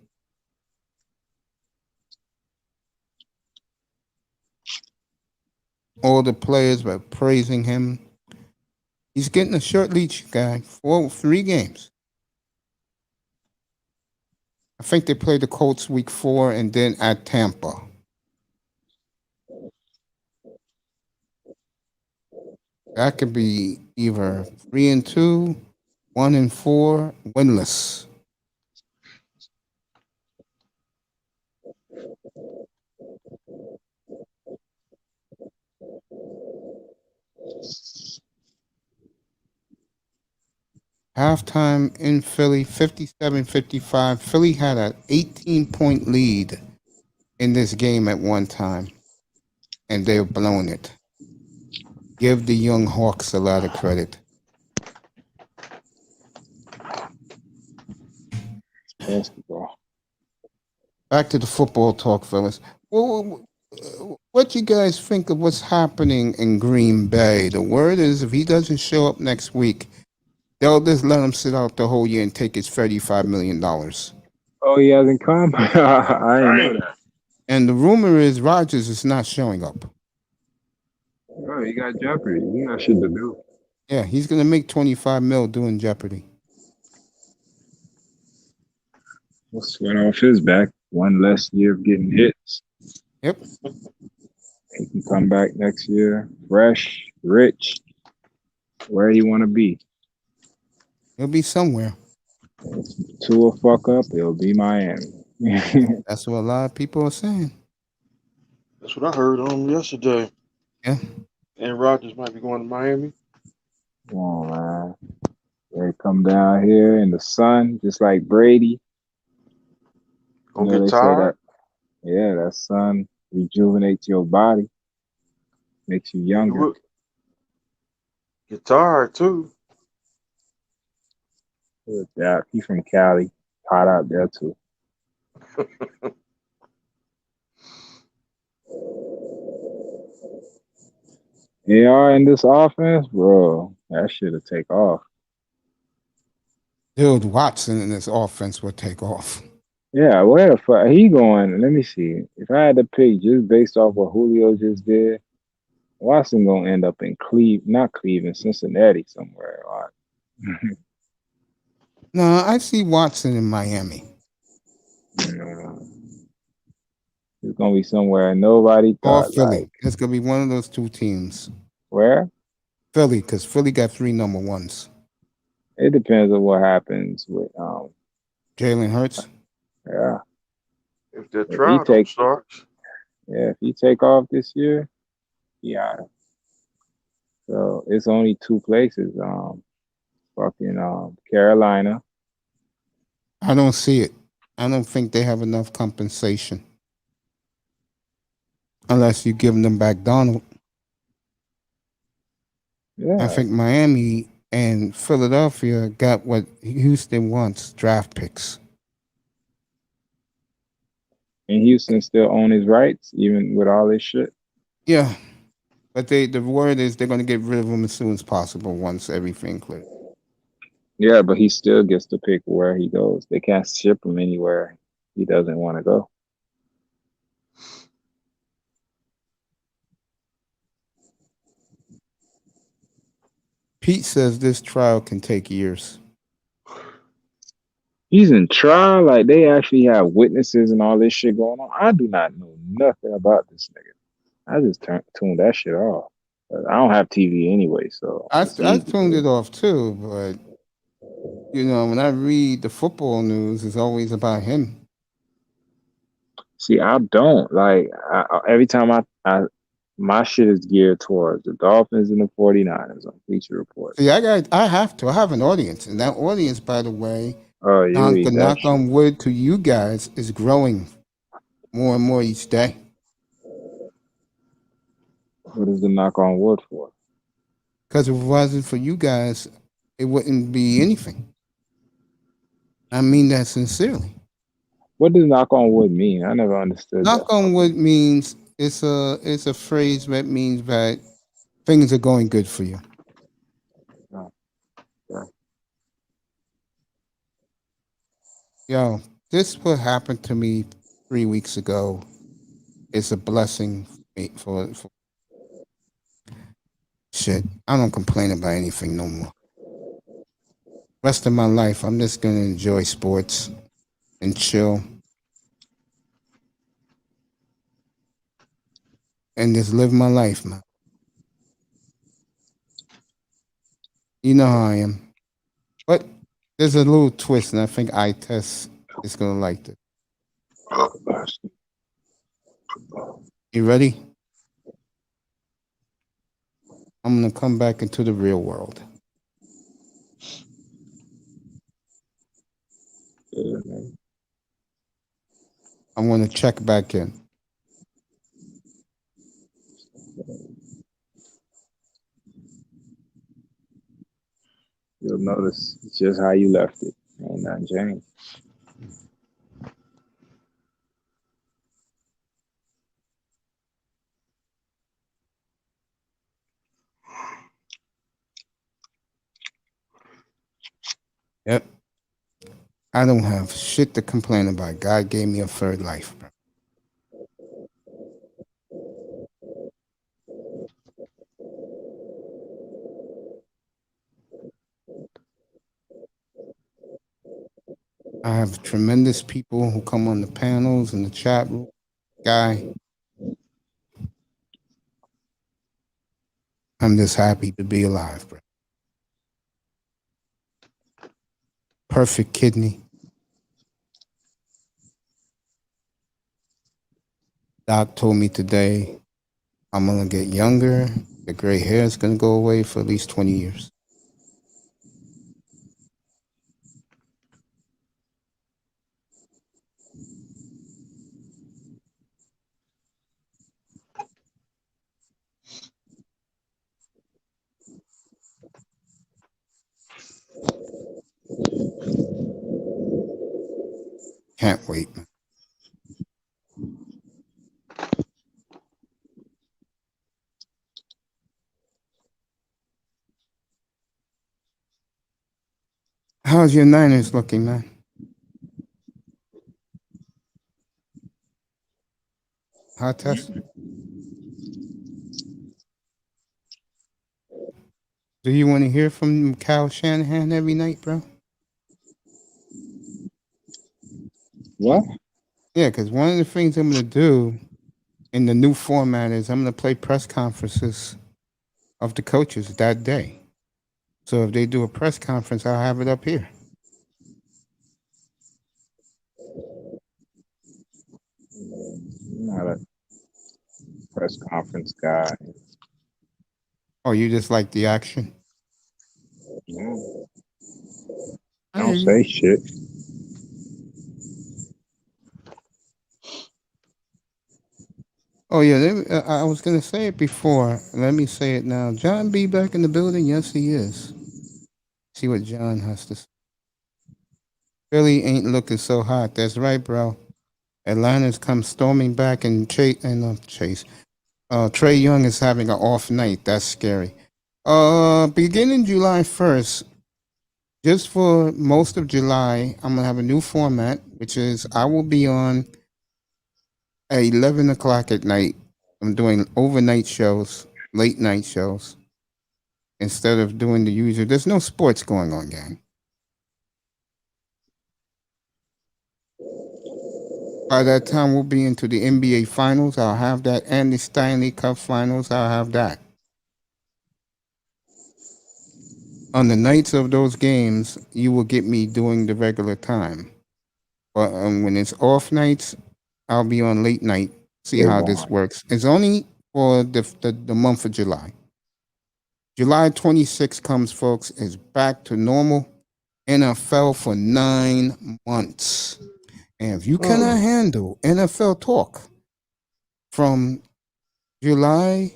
All the players were praising him. He's getting a short leash, guy. 3 games. I think they played the Colts week 4 and then at Tampa. That could be either 3-2, 1-4, winless. Halftime in Philly, 57-55. Philly had an 18-point lead in this game at one time, and they've blown it. Give the young Hawks a lot of credit. Basketball. Back to the football talk, fellas. Well, what you guys think of what's happening in Green Bay? The word is if he doesn't show up next week, they'll just let him sit out the whole year and take his $35 million. Oh, he hasn't come? I didn't know that. And the rumor is Rodgers is not showing up. Oh, he got Jeopardy. He got shit to do. Yeah, he's going to make $25 million doing Jeopardy. What's going off his back? One less year of getting hits. Yep. He can come back next year, fresh, rich, where you want to be. He'll be somewhere. Tua fuck up, it'll be Miami. That's what a lot of people are saying. That's what I heard yesterday. Yeah. And Rodgers might be going to Miami. Come on, man. They come down here in the sun, just like Brady. Gonna they get say tired. that sun rejuvenates your body, makes you younger. Get tired too. Yeah, he's from Cali. Hot out there too. They are in this offense, bro. That shit'll take off. Dude, Watson in this offense will take off. Yeah, where the fuck he going? Let me see. If I had to pick just based off what Julio just did, Watson gonna end up in Cincinnati somewhere. No, I see Watson in Miami. It's gonna be somewhere nobody Or thought. Philly. Like, It's going to be one of those 2 teams. where? Philly, because Philly got 3 number 1s. It depends on what happens with Jalen Hurts. Yeah. If the trial don't start. Yeah, if he take off this year, yeah. So it's only 2 places. Carolina. I don't see it. I don't think they have enough compensation. Unless you give them back Donald. Yeah. I think Miami and Philadelphia got what Houston wants, draft picks. And Houston still own his rights, even with all this shit. Yeah. But the word is they're going to get rid of him as soon as possible once everything clears. Yeah, but he still gets to pick where he goes. They can't ship him anywhere he doesn't want to go. Pete says this trial can take years. He's in trial, like they actually have witnesses and all this shit going on. I do not know nothing about this nigga. I just tuned that shit off. I don't have TV anyway, so I tuned it off too, but when I read the football news, it's always about him. See, I don't like. Every time my shit is geared towards the Dolphins and the 49ers on Bleacher Report. See, I have to. I have an audience, and that audience, by the way, the knock on wood to you guys, is growing more and more each day. What is the knock on wood for? Because if it wasn't for you guys, it wouldn't be anything. I mean that sincerely. What does knock on wood mean? I never understood that. Knock on wood means it's a phrase that means that things are going good for you. Oh, yeah. Yo, this what happened to me 3 weeks ago. It's a blessing for shit. I don't complain about anything no more. Rest of my life, I'm just gonna enjoy sports and chill and just live my life, man. You know how I am. But there's a little twist, and I think iTest is gonna like it. You ready? I'm gonna come back into the real world. Yeah, man. I'm gonna check back in. You'll notice it's just how you left it. Ain't nothing changed. Yep. I don't have shit to complain about. God gave me a third life, bro. I have tremendous people who come on the panels and the chat room. Guy, I'm just happy to be alive, bro. Perfect kidney. Doc told me today I'm gonna get younger. The gray hair is gonna go away for at least 20 years. Can't wait, man. How's your Niners looking, man? Hot test? Do you want to hear from Kyle Shanahan every night, bro? What? Yeah, because one of the things I'm going to do in the new format is I'm going to play press conferences of the coaches that day. So if they do a press conference, I'll have it up here. I'm not a press conference guy. Oh, you just like the action? No, I I hear don't you. say shit. Oh, yeah, I was going to say it before. Let me say it now. Jon B back in the building? Yes, he is. See what John has to say. Philly ain't looking so hot. That's right, bro. Atlanta's come storming back and Trey Young is having an off night. That's scary. Beginning July 1st, just for most of July, I'm gonna have a new format, which is I will be on at 11 o'clock at night. I'm doing overnight shows, late night shows, instead of doing the usual. There's no sports going on, gang. By that time, we'll be into the NBA Finals. I'll have that, and the Stanley Cup Finals. I'll have that. On the nights of those games, you will get me doing the regular time. But when it's off nights, I'll be on late night. See how this works. It's only for the month of July. July 26th comes, folks. It's back to normal. NFL for 9 months. And if you cannot handle NFL talk from July,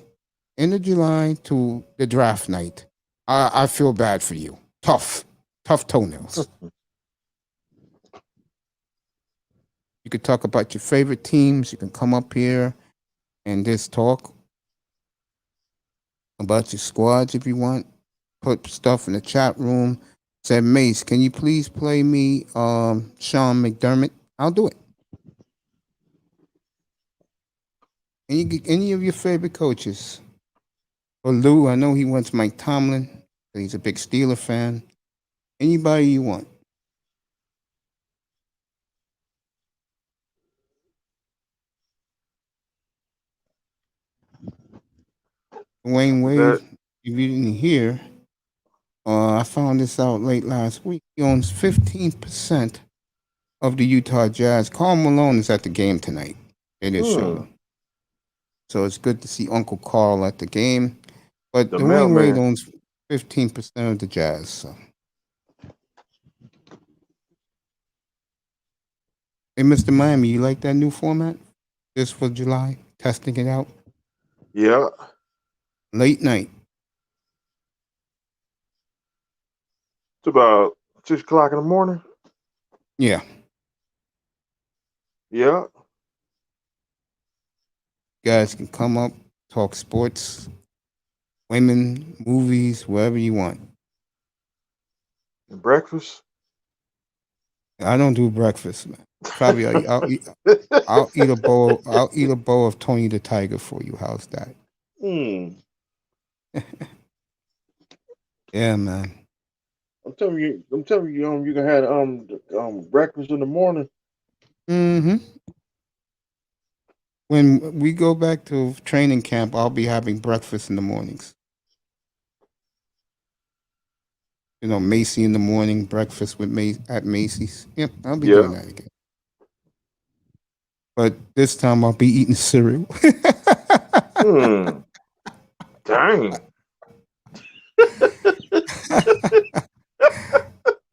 end of July to the draft night, I feel bad for you. Tough toenails. You could talk about your favorite teams. You can come up here and just talk about your squads if you want. Put stuff in the chat room. Said, Mace, can you please play me Sean McDermott? I'll do it. Any of your favorite coaches? Or Lou, I know he wants Mike Tomlin. He's a big Steeler fan. Anybody you want. Dwayne Wade, if you didn't hear, I found this out late last week. He owns 15% of the Utah Jazz. Karl Malone is at the game tonight. It is show. So it's good to see Uncle Carl at the game. But The Dwayne Wade mailman. owns 15% of the Jazz. So. Hey, Mr. Miami, you like that new format? This for July? Testing it out? Yeah. Late night. It's about 6 o'clock in the morning. Yeah. Yeah. Guys can come up, talk sports, women, movies, wherever you want. And breakfast. I don't do breakfast, man. Probably I'll eat a bowl. I'll eat a bowl of Tony the Tiger for you. How's that? Yeah, man. I'm telling you, you can have breakfast in the morning. Mm-hmm. When we go back to training camp, I'll be having breakfast in the mornings. You know, Macy in the morning, breakfast with at Macy's. Yep, I'll be doing that again. But this time I'll be eating cereal. Dang.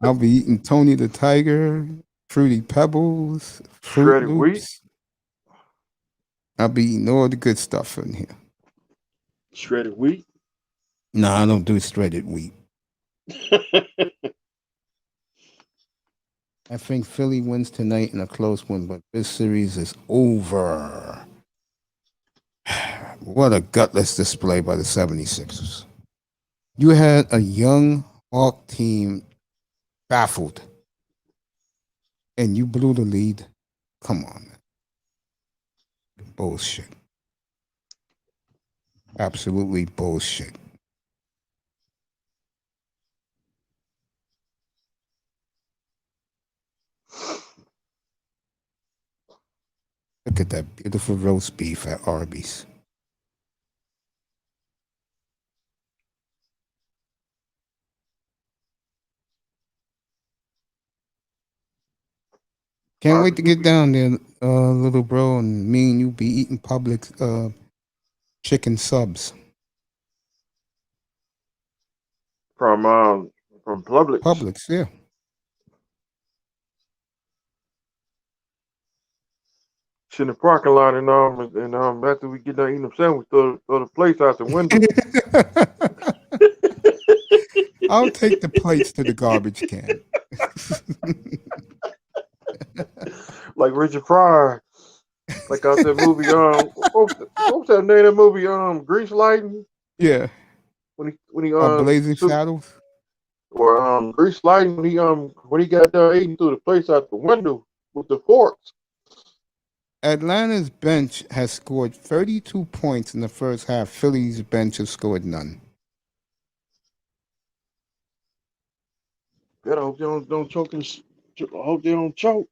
I'll be eating Tony the Tiger, Fruity Pebbles, Fruit Shredded Loops. wheat. I'll be eating all the good stuff in here. Shredded wheat. No, I don't do shredded wheat. I think Philly wins tonight in a close one, but this series is over. What a gutless display by the 76ers. You had a young Hawk team baffled, and you blew the lead. Come on, man. Bullshit. Absolutely bullshit. Look at that beautiful roast beef at Arby's. Can't wait to get down there, little bro, and me and you be eating public chicken subs. From Publix. Publix, yeah. Sit in the parking lot and after we get done eating them sandwich, throw the plates out the window. I'll take the plates to the garbage can. Like Richard Pryor, like out that movie. What's that name of that movie? Grease Lightning. Yeah. When he Blazing Saddles. Or Grease Lightning when he got done eating, threw the plates out the window with the forks. Atlanta's bench has scored 32 points in the first half. Philly's bench has scored none. God, I hope they don't choke. I hope they don't choke.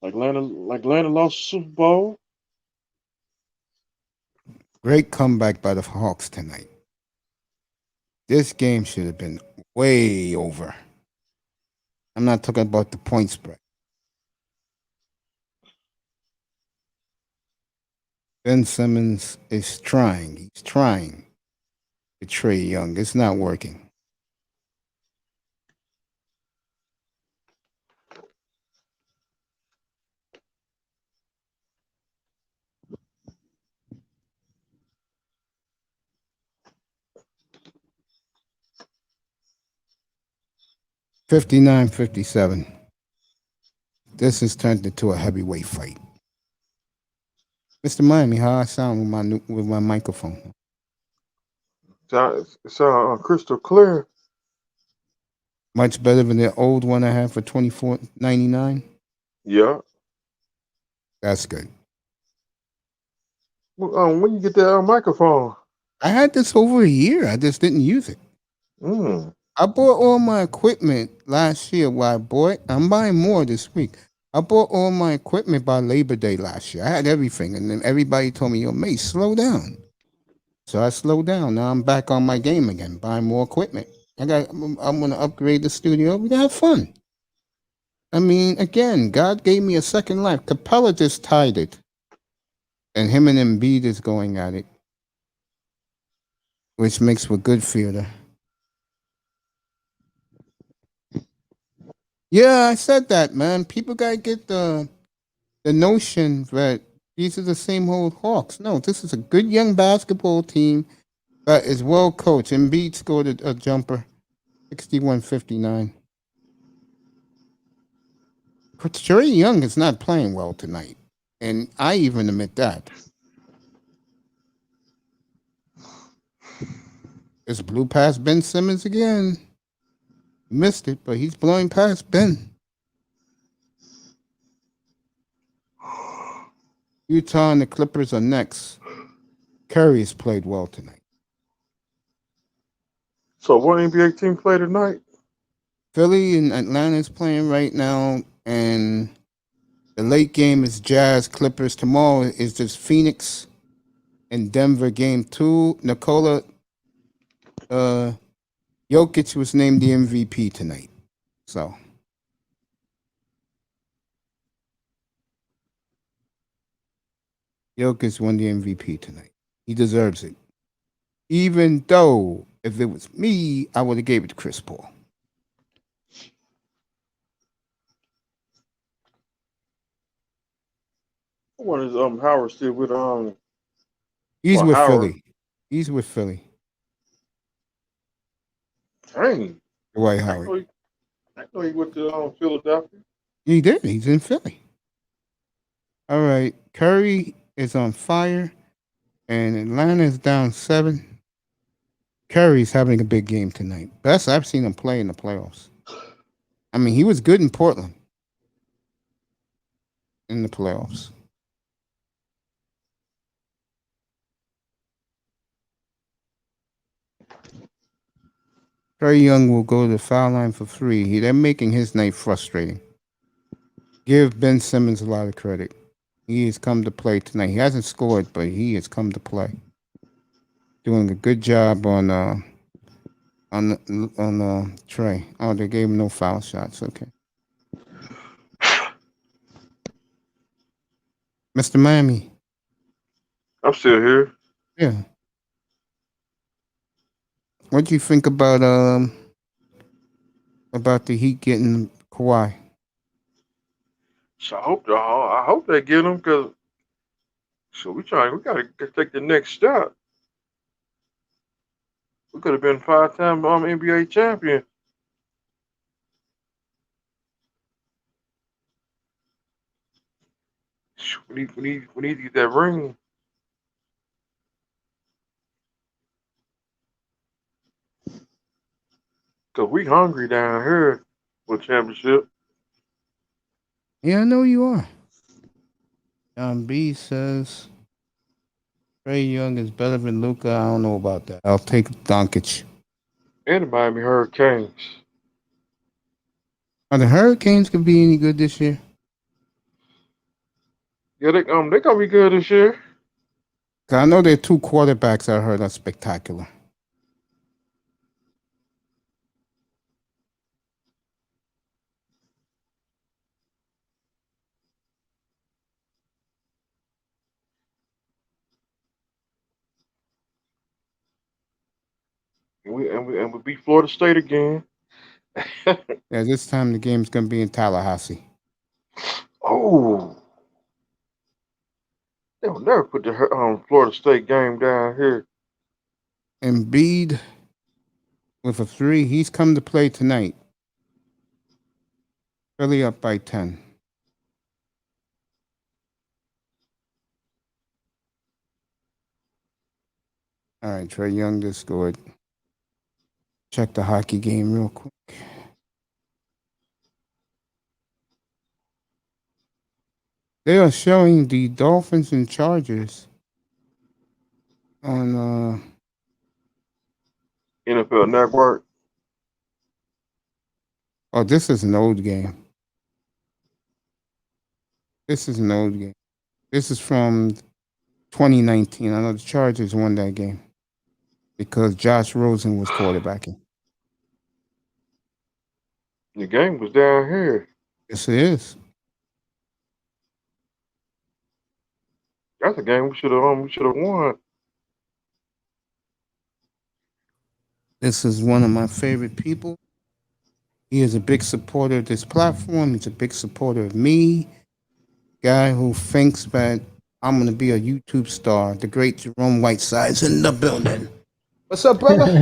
Like Atlanta lost the Super Bowl. Great comeback by the Hawks tonight. This game should have been way over. I'm not talking about the point spread. Ben Simmons is trying. He's trying to Trae Young. It's not working. $59-57. this has turned into a heavyweight fight. Mr. Miami, how I sound with my microphone? It's crystal clear. Much better than the old one I had for $24.99. Yeah. That's good. When you get that microphone? I had this over a year. I just didn't use it. I bought all my equipment last year. I'm buying more this week. I bought all my equipment by Labor Day last year. I had everything, and then everybody told me, "Yo, mate, slow down." So I slowed down. Now I'm back on my game again, buying more equipment. I'm gonna upgrade the studio. We gotta have fun. I mean, again, God gave me a second life. Capella just tied it, and him and Embiid is going at it, which makes for good theater. Yeah, I said that, man. People gotta get the notion that these are the same old Hawks. No, this is a good young basketball team that is well coached. Embiid scored a jumper, 61-59. Trae Young is not playing well tonight, and I even admit that. It's blew past Ben Simmons again. Missed it, but he's blowing past Ben. Utah and the Clippers are next. Curry's played well tonight. So what NBA team play tonight? Philly and Atlanta is playing right now, and the late game is Jazz Clippers. Tomorrow is just Phoenix and Denver game 2. Nikola Jokic was named the MVP tonight. So Jokic won the MVP tonight. He deserves it. Even though if it was me, I would have gave it to Chris Paul. What is Howard still with He's with Howard? Philly. He's with Philly. Dang. Dwight Howard. I know he went to Philadelphia. He did. He's in Philly. All right. Curry is on fire, and Atlanta is down 7. Curry's having a big game tonight. Best I've seen him play in the playoffs. I mean, he was good in Portland in the playoffs. Trae Young will go to the foul line for 3. They're making his night frustrating. Give Ben Simmons a lot of credit. He has come to play tonight. He hasn't scored, but he has come to play. Doing a good job on Trae. Oh, they gave him no foul shots. Okay. Mr. Miami. I'm still here. Yeah. What do you think about the Heat getting Kawhi? So I hope they get him because we gotta take the next step. We could have been 5-time NBA champion. We need to get that ring. Cause we hungry down here for championship. Yeah, I know you are. Jon B says Trae Young is better than Luka. I don't know about that. I'll take Doncic. And the Miami Hurricanes. Are the Hurricanes gonna be any good this year? Yeah, they gonna be good this year. 'Cause I know their 2 quarterbacks I heard are spectacular. And we beat Florida State again. Yeah, this time the game's gonna be in Tallahassee. Oh, they will never put the Florida State game down here. Embiid with a 3. He's come to play tonight. Philly up by 10. All right, Trey Young just scored. Check the hockey game real quick. They are showing the Dolphins and Chargers on NFL Network. oh, this is an old game. This is an old game. This is from 2019. I know the Chargers won that game because Josh Rosen was quarterbacking. The game was down here. Yes, it is. That's a game we should have won. This is one of my favorite people. He is a big supporter of this platform. He's a big supporter of me. Guy who thinks that I'm going to be a YouTube star. The great Jerome Whiteside's in the building. What's up, brother? What's up,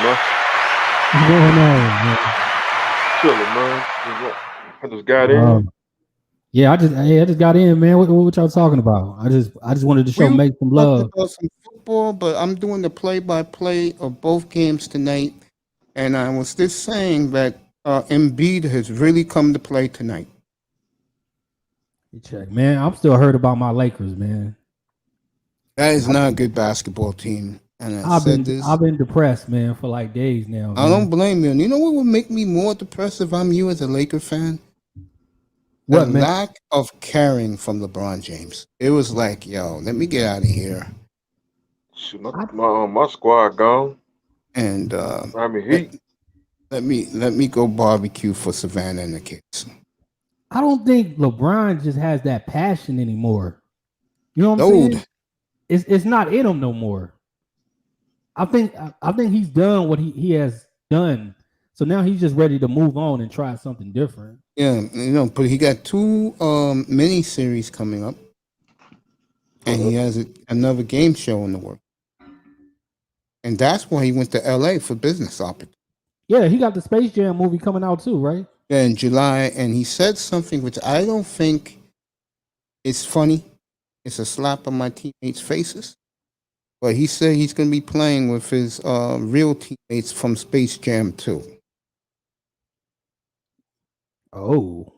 man? What's going on, man? Chilling, man. I just got in. Yeah, I just got in, man. What y'all talking about? I just wanted to show make some love. About some football, but I'm doing the play-by-play of both games tonight, and I was just saying that Embiid has really come to play tonight. You check, man. I'm still hurt about my Lakers, man. That is not a good basketball team, and I've been depressed, man, for like days now. I don't blame you. And you know what would make me more depressed if I'm you as a Laker fan? The lack of caring from LeBron James. It was like, yo, let me get out of here. Shoot, my squad gone. And Heat. Let me go barbecue for Savannah and the kids. I don't think LeBron just has that passion anymore. You know what I'm saying? It's not in him no more. I think he's done what he has done. So now he's just ready to move on and try something different. Yeah, but he got 2 mini series coming up, and he has another game show in the work. And that's why he went to LA for business opportunity. Yeah, he got the Space Jam movie coming out too, right? Yeah, in July, and he said something which I don't think is funny. It's a slap on my teammates' faces. But he said he's going to be playing with his real teammates from Space Jam 2. Oh.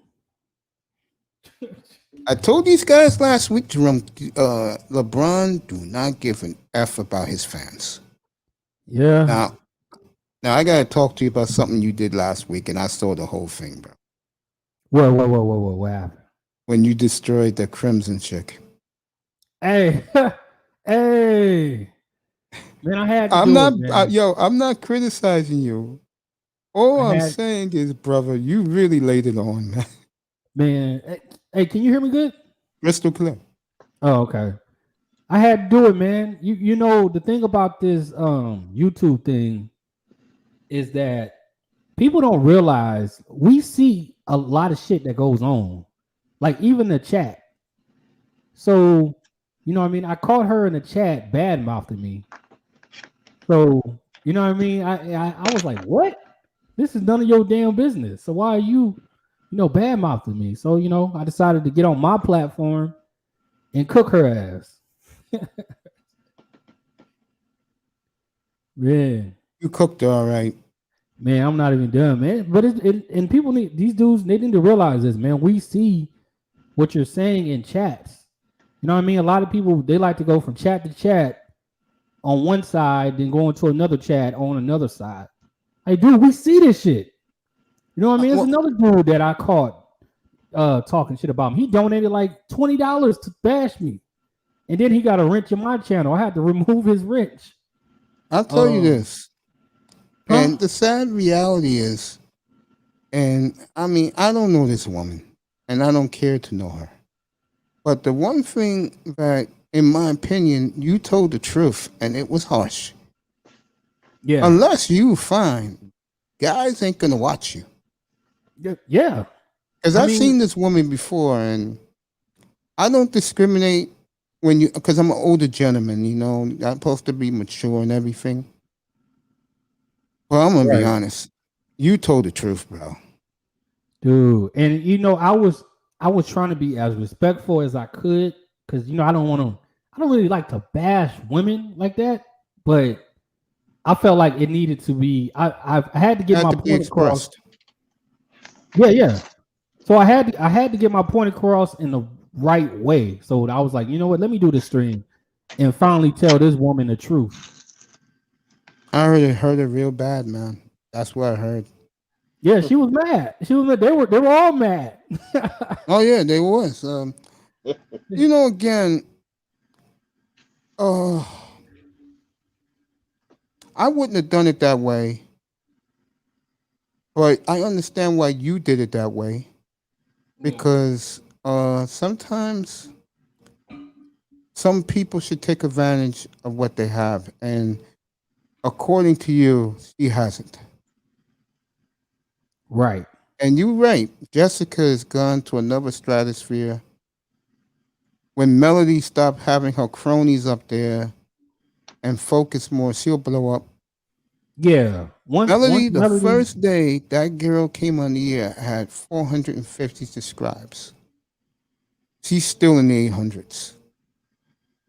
I told these guys last week, Jerome, LeBron do not give an F about his fans. Yeah. Now I gotta talk to you about something you did last week, and I saw the whole thing, bro. What happened? When you destroyed the Crimson chick. Hey, hey, man, I had to I'm not criticizing you. All I'm saying is, brother, you really laid it on, man. Man, hey, can you hear me good? Crystal clear. Oh, okay. I had to do it, man. You know, the thing about this YouTube thing is that people don't realize we see a lot of shit that goes on, like even the chat. So, you know what I mean? I caught her in the chat bad mouthing me. So, you know what I mean? I was like, what? This is none of your damn business. So why are you bad mouthing me? So, I decided to get on my platform and cook her ass. Man. You cooked her all right. Man, I'm not even done, man. But and people these dudes, they need to realize this, man. We see what you're saying in chats. You know what I mean? A lot of people, they like to go from chat to chat on one side, then go into another chat on another side. Hey, dude, we see this shit. You know what I mean? There's another dude that I caught talking shit about him. He donated like $20 to bash me. And then he got a wrench in my channel. I had to remove his wrench. I'll tell you this. And the sad reality is, and I mean, I don't know this woman, and I don't care to know her. But the one thing that, in my opinion, you told the truth, and it was harsh. Yeah. Unless you find guys ain't gonna watch you. Yeah. Because I've seen this woman before, and I don't discriminate because I'm an older gentleman, I'm supposed to be mature and everything. Well, I'm gonna be honest. You told the truth, bro. Dude, and I was trying to be as respectful as I could, because I don't want I don't really like to bash women like that, but I felt like it needed to be. I had to get Had my to be point across. expressed. Yeah. So I had to get my point across in the right way. So I was like, you know what? Let me do this stream and finally tell this woman the truth. I heard it real bad, man. That's what I heard. Yeah, she was mad. She was mad. They were all mad. Oh yeah, they was. You know, again, I wouldn't have done it that way, but I understand why you did it that way, because sometimes some people should take advantage of what they have, and according to you, she hasn't. Right. And you're right. Jessica has gone to another stratosphere. When Melody stopped having her cronies up there and focus more, she'll blow up. Yeah. Melody, the first day that girl came on the air, had 450 subscribers. She's still in the 800s.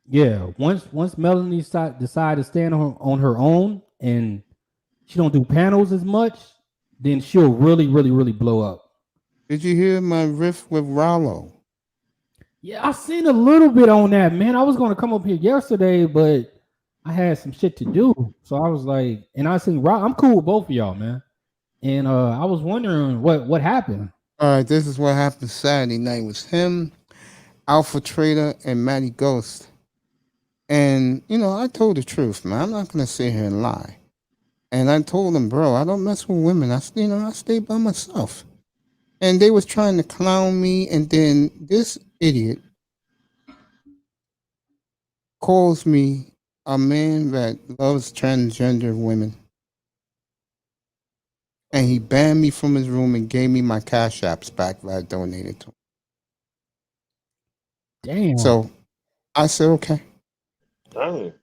Yeah. Once Melanie decide to stand on her own and she don't do panels as much, then she'll really, really, really blow up. Did you hear my riff with Rollo? Yeah, I seen a little bit on that, man. I was going to come up here yesterday, but I had some shit to do. So I was like, and I seen I'm cool with both of y'all, man. And I was wondering what happened. All right, this is what happened Saturday night. It was him, Alpha Trader, and Matty Ghost. And, you know, I told the truth, man. I'm not going to sit here and lie. And I told them, bro, I don't mess with women. I stay by myself. And they was trying to clown me, and then this idiot calls me a man that loves transgender women. And he banned me from his room and gave me my cash apps back that I donated to him. Damn. So I said, okay. Dang.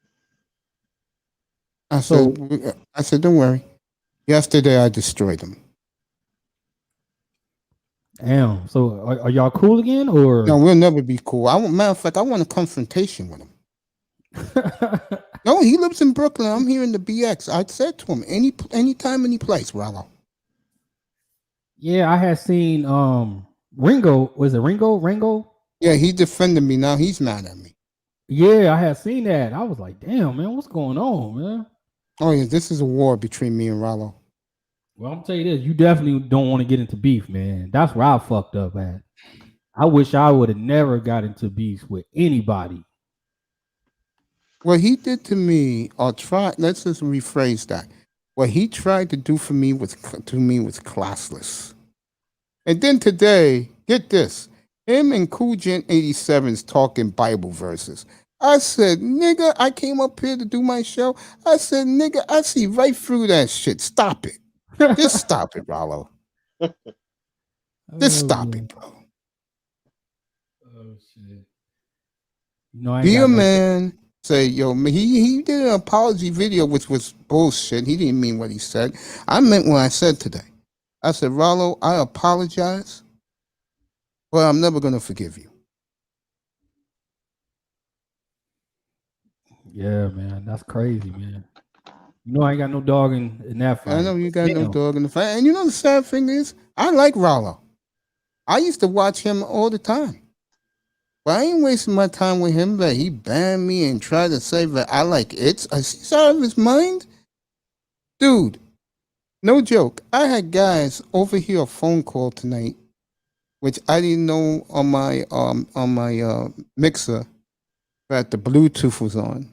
I said, don't worry. Yesterday I destroyed him. Damn. So are y'all cool again, or no? We'll never be cool. Matter of fact, I want a confrontation with him. No, he lives in Brooklyn. I'm here in the BX. I said to him, anytime, any place, Rollo. Yeah, I had seen Ringo. Was it Ringo? Yeah, he defended me. Now he's mad at me. Yeah, I had seen that. I was like, damn, man, what's going on, man? Oh yeah, this is a war between me and Rollo. Well, I'm telling you this, you definitely don't want to get into beef, man. That's where I fucked up at. I wish I would have never got into beef with anybody. What he did to me, let's just rephrase that. What he tried to do to me was classless. And then today, get this, him and Cool Gent 87's talking Bible verses. I said, nigga, I came up here to do my show. I said, nigga, I see right through that shit. Stop it. Just stop it, Rollo. Just stop it, bro. Oh shit. You know, Be a man. Say, yo, he did an apology video, which was bullshit. He didn't mean what he said. I meant what I said today. I said, Rollo, I apologize, but I'm never going to forgive you. Yeah, man, that's crazy, man. You know, I ain't got no dog in that fight. I know you got no dog in the fight. And you know the sad thing is, I like Rollo. I used to watch him all the time. But I ain't wasting my time with him that he banned me and tried to say that I like it. He's out of his mind. Dude, no joke. I had guys overhear a phone call tonight, which I didn't know on my mixer that the Bluetooth was on.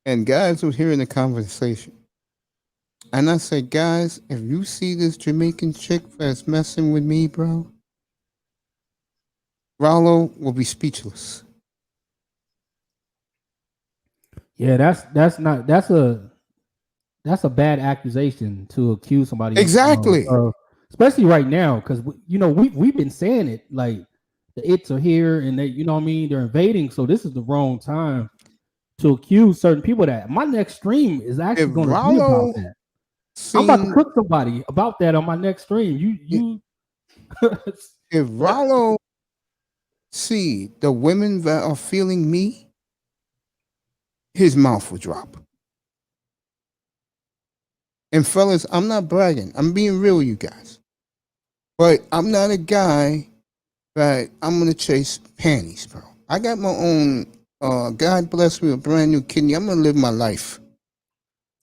And guys were hearing the conversation. And I said, guys, if you see this Jamaican chick that's messing with me, bro, Rollo will be speechless. Yeah, that's a bad accusation to accuse somebody. Exactly. Especially right now, because you know we've been saying it, like the its are here and they, you know what I mean, they're invading. So this is the wrong time to accuse certain people. That my next stream is actually going to be about that. I'm about to cook somebody about that on my next stream. You if Rollo see the women that are feeling me, his mouth will drop. And fellas, I'm not bragging. I'm being real with you guys. But I'm not a guy that I'm gonna chase panties, bro. I got my own. God bless me with a brand new kidney. I'm gonna live my life.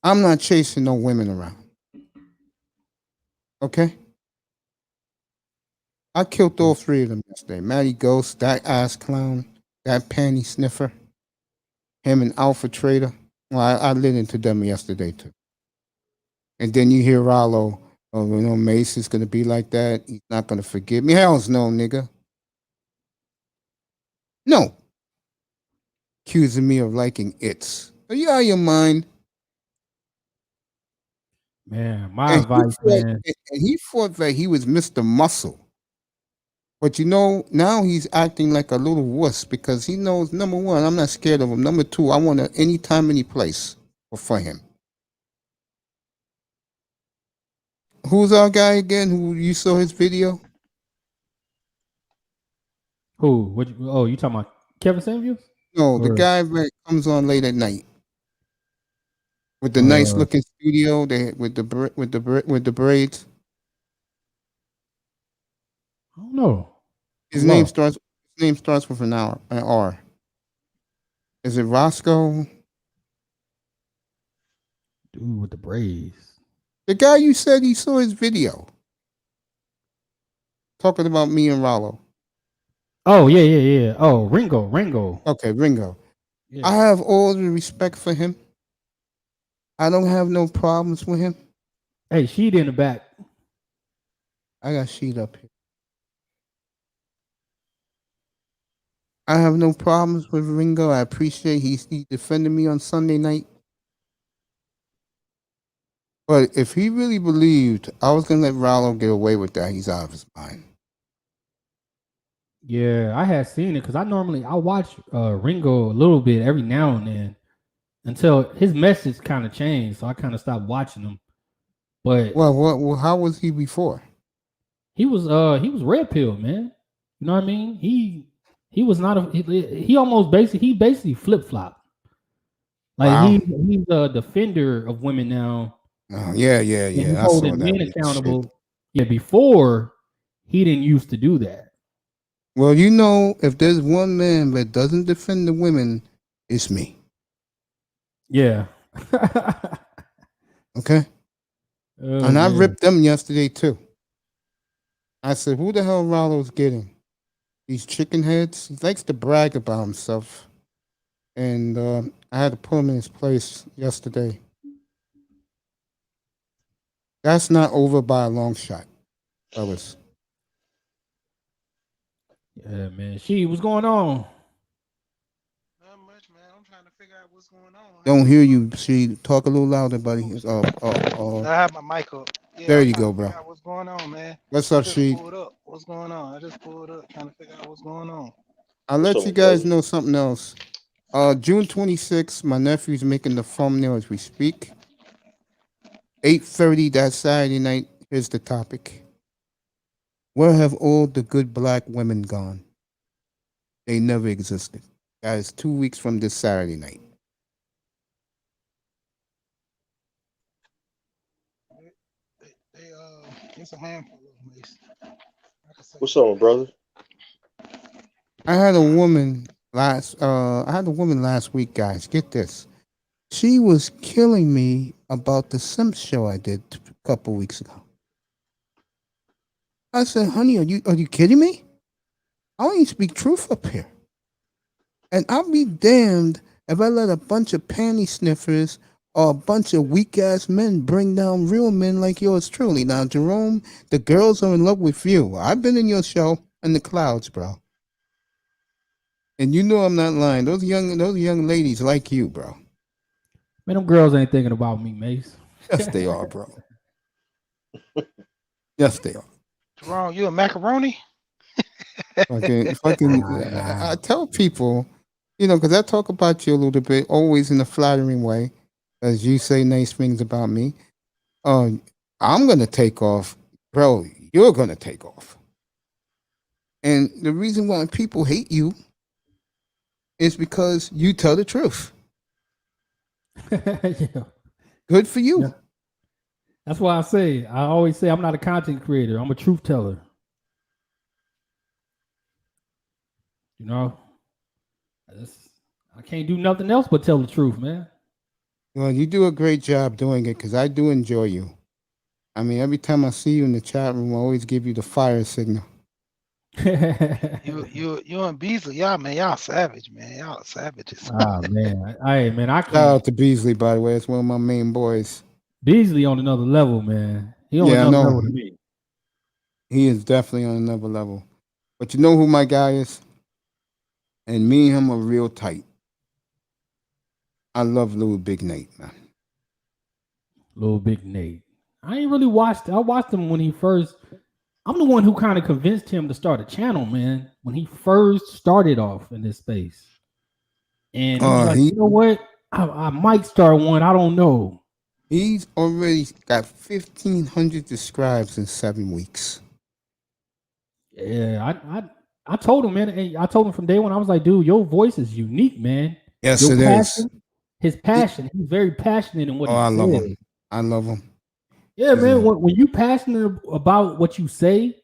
I'm not chasing no women around. Okay. I killed all three of them yesterday. Matty Ghost, that ass clown, that panty sniffer, him and Alpha Trader. Well, I lit into them yesterday too. And then you hear Rollo, oh, you know, Mace is gonna be like that. He's not gonna forgive me. Hell's no, nigga. No. Accusing me of liking its. Are you out of your mind? Man, my advice, man. And he thought that he was Mr. Muscle. But you know, now he's acting like a little wuss because he knows, number one, I'm not scared of him. Number two, I want to anytime, any place for him. Who's our guy again? Who you saw his video? Who? What? Oh, you talking about Kevin Samuels? No, the guy that comes on late at night with the nice looking studio, with the braids. I don't know. His name starts with an R. Is it Roscoe? Dude with the braids. The guy you said he saw his video. Talking about me and Rollo. Oh, yeah. Oh, Ringo. Okay, Ringo. Yeah. I have all the respect for him. I don't have no problems with him. Hey, sheet in the back. I got sheet up here. I have no problems with Ringo. I appreciate he defended me on Sunday night. But if he really believed I was going to let Rollo get away with that, he's out of his mind. Yeah, I had seen it because I watch Ringo a little bit every now and then until his message kind of changed, so I kind of stopped watching him. But well, how was he before? He was red pill, man. You know what I mean? He was not he basically flip flop. Like wow. he's a defender of women now. Oh, yeah. He's holding men accountable. Yeah, before he didn't used to do that. Well, you know, if there's one man that doesn't defend the women, it's me. Yeah. Okay. And I ripped them yesterday too. I said, who the hell Rollo's getting? These chicken heads? He likes to brag about himself. And I had to put him in his place yesterday. That's not over by a long shot, fellas. Yeah, man. What's going on? Not much, man. I'm trying to figure out what's going on. Don't hear you. She talk a little louder, buddy. I have my mic up. Yeah, there you go, bro. What's going on, man? What's up, she? What's going on? I just pulled up trying to figure out what's going on. I'll let you guys know something else. June 26th, my nephew's making the thumbnail as we speak. 8:30 that Saturday night. Here's the topic. Where have all the good black women gone? They never existed. That is 2 weeks from this Saturday night. It's a handful of them. What's up, brother? I had a woman last week, guys. Get this. She was killing me about the Simp show I did a couple weeks ago. I said, honey, are you kidding me? I only speak truth up here. And I'll be damned if I let a bunch of panty sniffers or a bunch of weak-ass men bring down real men like yours truly. Now, Jerome, the girls are in love with you. I've been in your show in the clouds, bro. And you know I'm not lying. Those young ladies like you, bro. Man, them girls ain't thinking about me, Mace. Yes, they are, bro. Yes, they are. Wrong, you a macaroni? I tell people, because I talk about you a little bit, always in a flattering way, as you say nice things about me. I'm gonna take off, bro. You're gonna take off, and the reason why people hate you is because you tell the truth. Yeah. Good for you. Yeah. That's why I always say I'm not a content creator. I'm a truth teller. You know, I can't do nothing else but tell the truth, man. Well, you do a great job doing it because I do enjoy you. I mean, every time I see you in the chat room, I always give you the fire signal. You and Beasley, y'all savage, man. Y'all are savages. Ah man, I Shout can't. out to Beasley, by the way. It's one of my main boys. Beasley on another level, man. He on Yeah, I another know. level to me. He is definitely on another level. But you know who my guy is? And me and him are real tight. I love Little Big Nate, man. Little Big Nate. I ain't really watched. I watched him when he first. I'm the one who kind of convinced him to start a channel, man. When he first started off in this space, and he was like, you know what? I might start one. I don't know. He's already got 1,500 subscribers in 7 weeks. Yeah, I told him, man. I told him from day one. I was like, dude, your voice is unique, man. Yes, your it passion, is. His passion. He's very passionate in what he I says. love him. I love him. Yeah, man. When you passionate about what you say,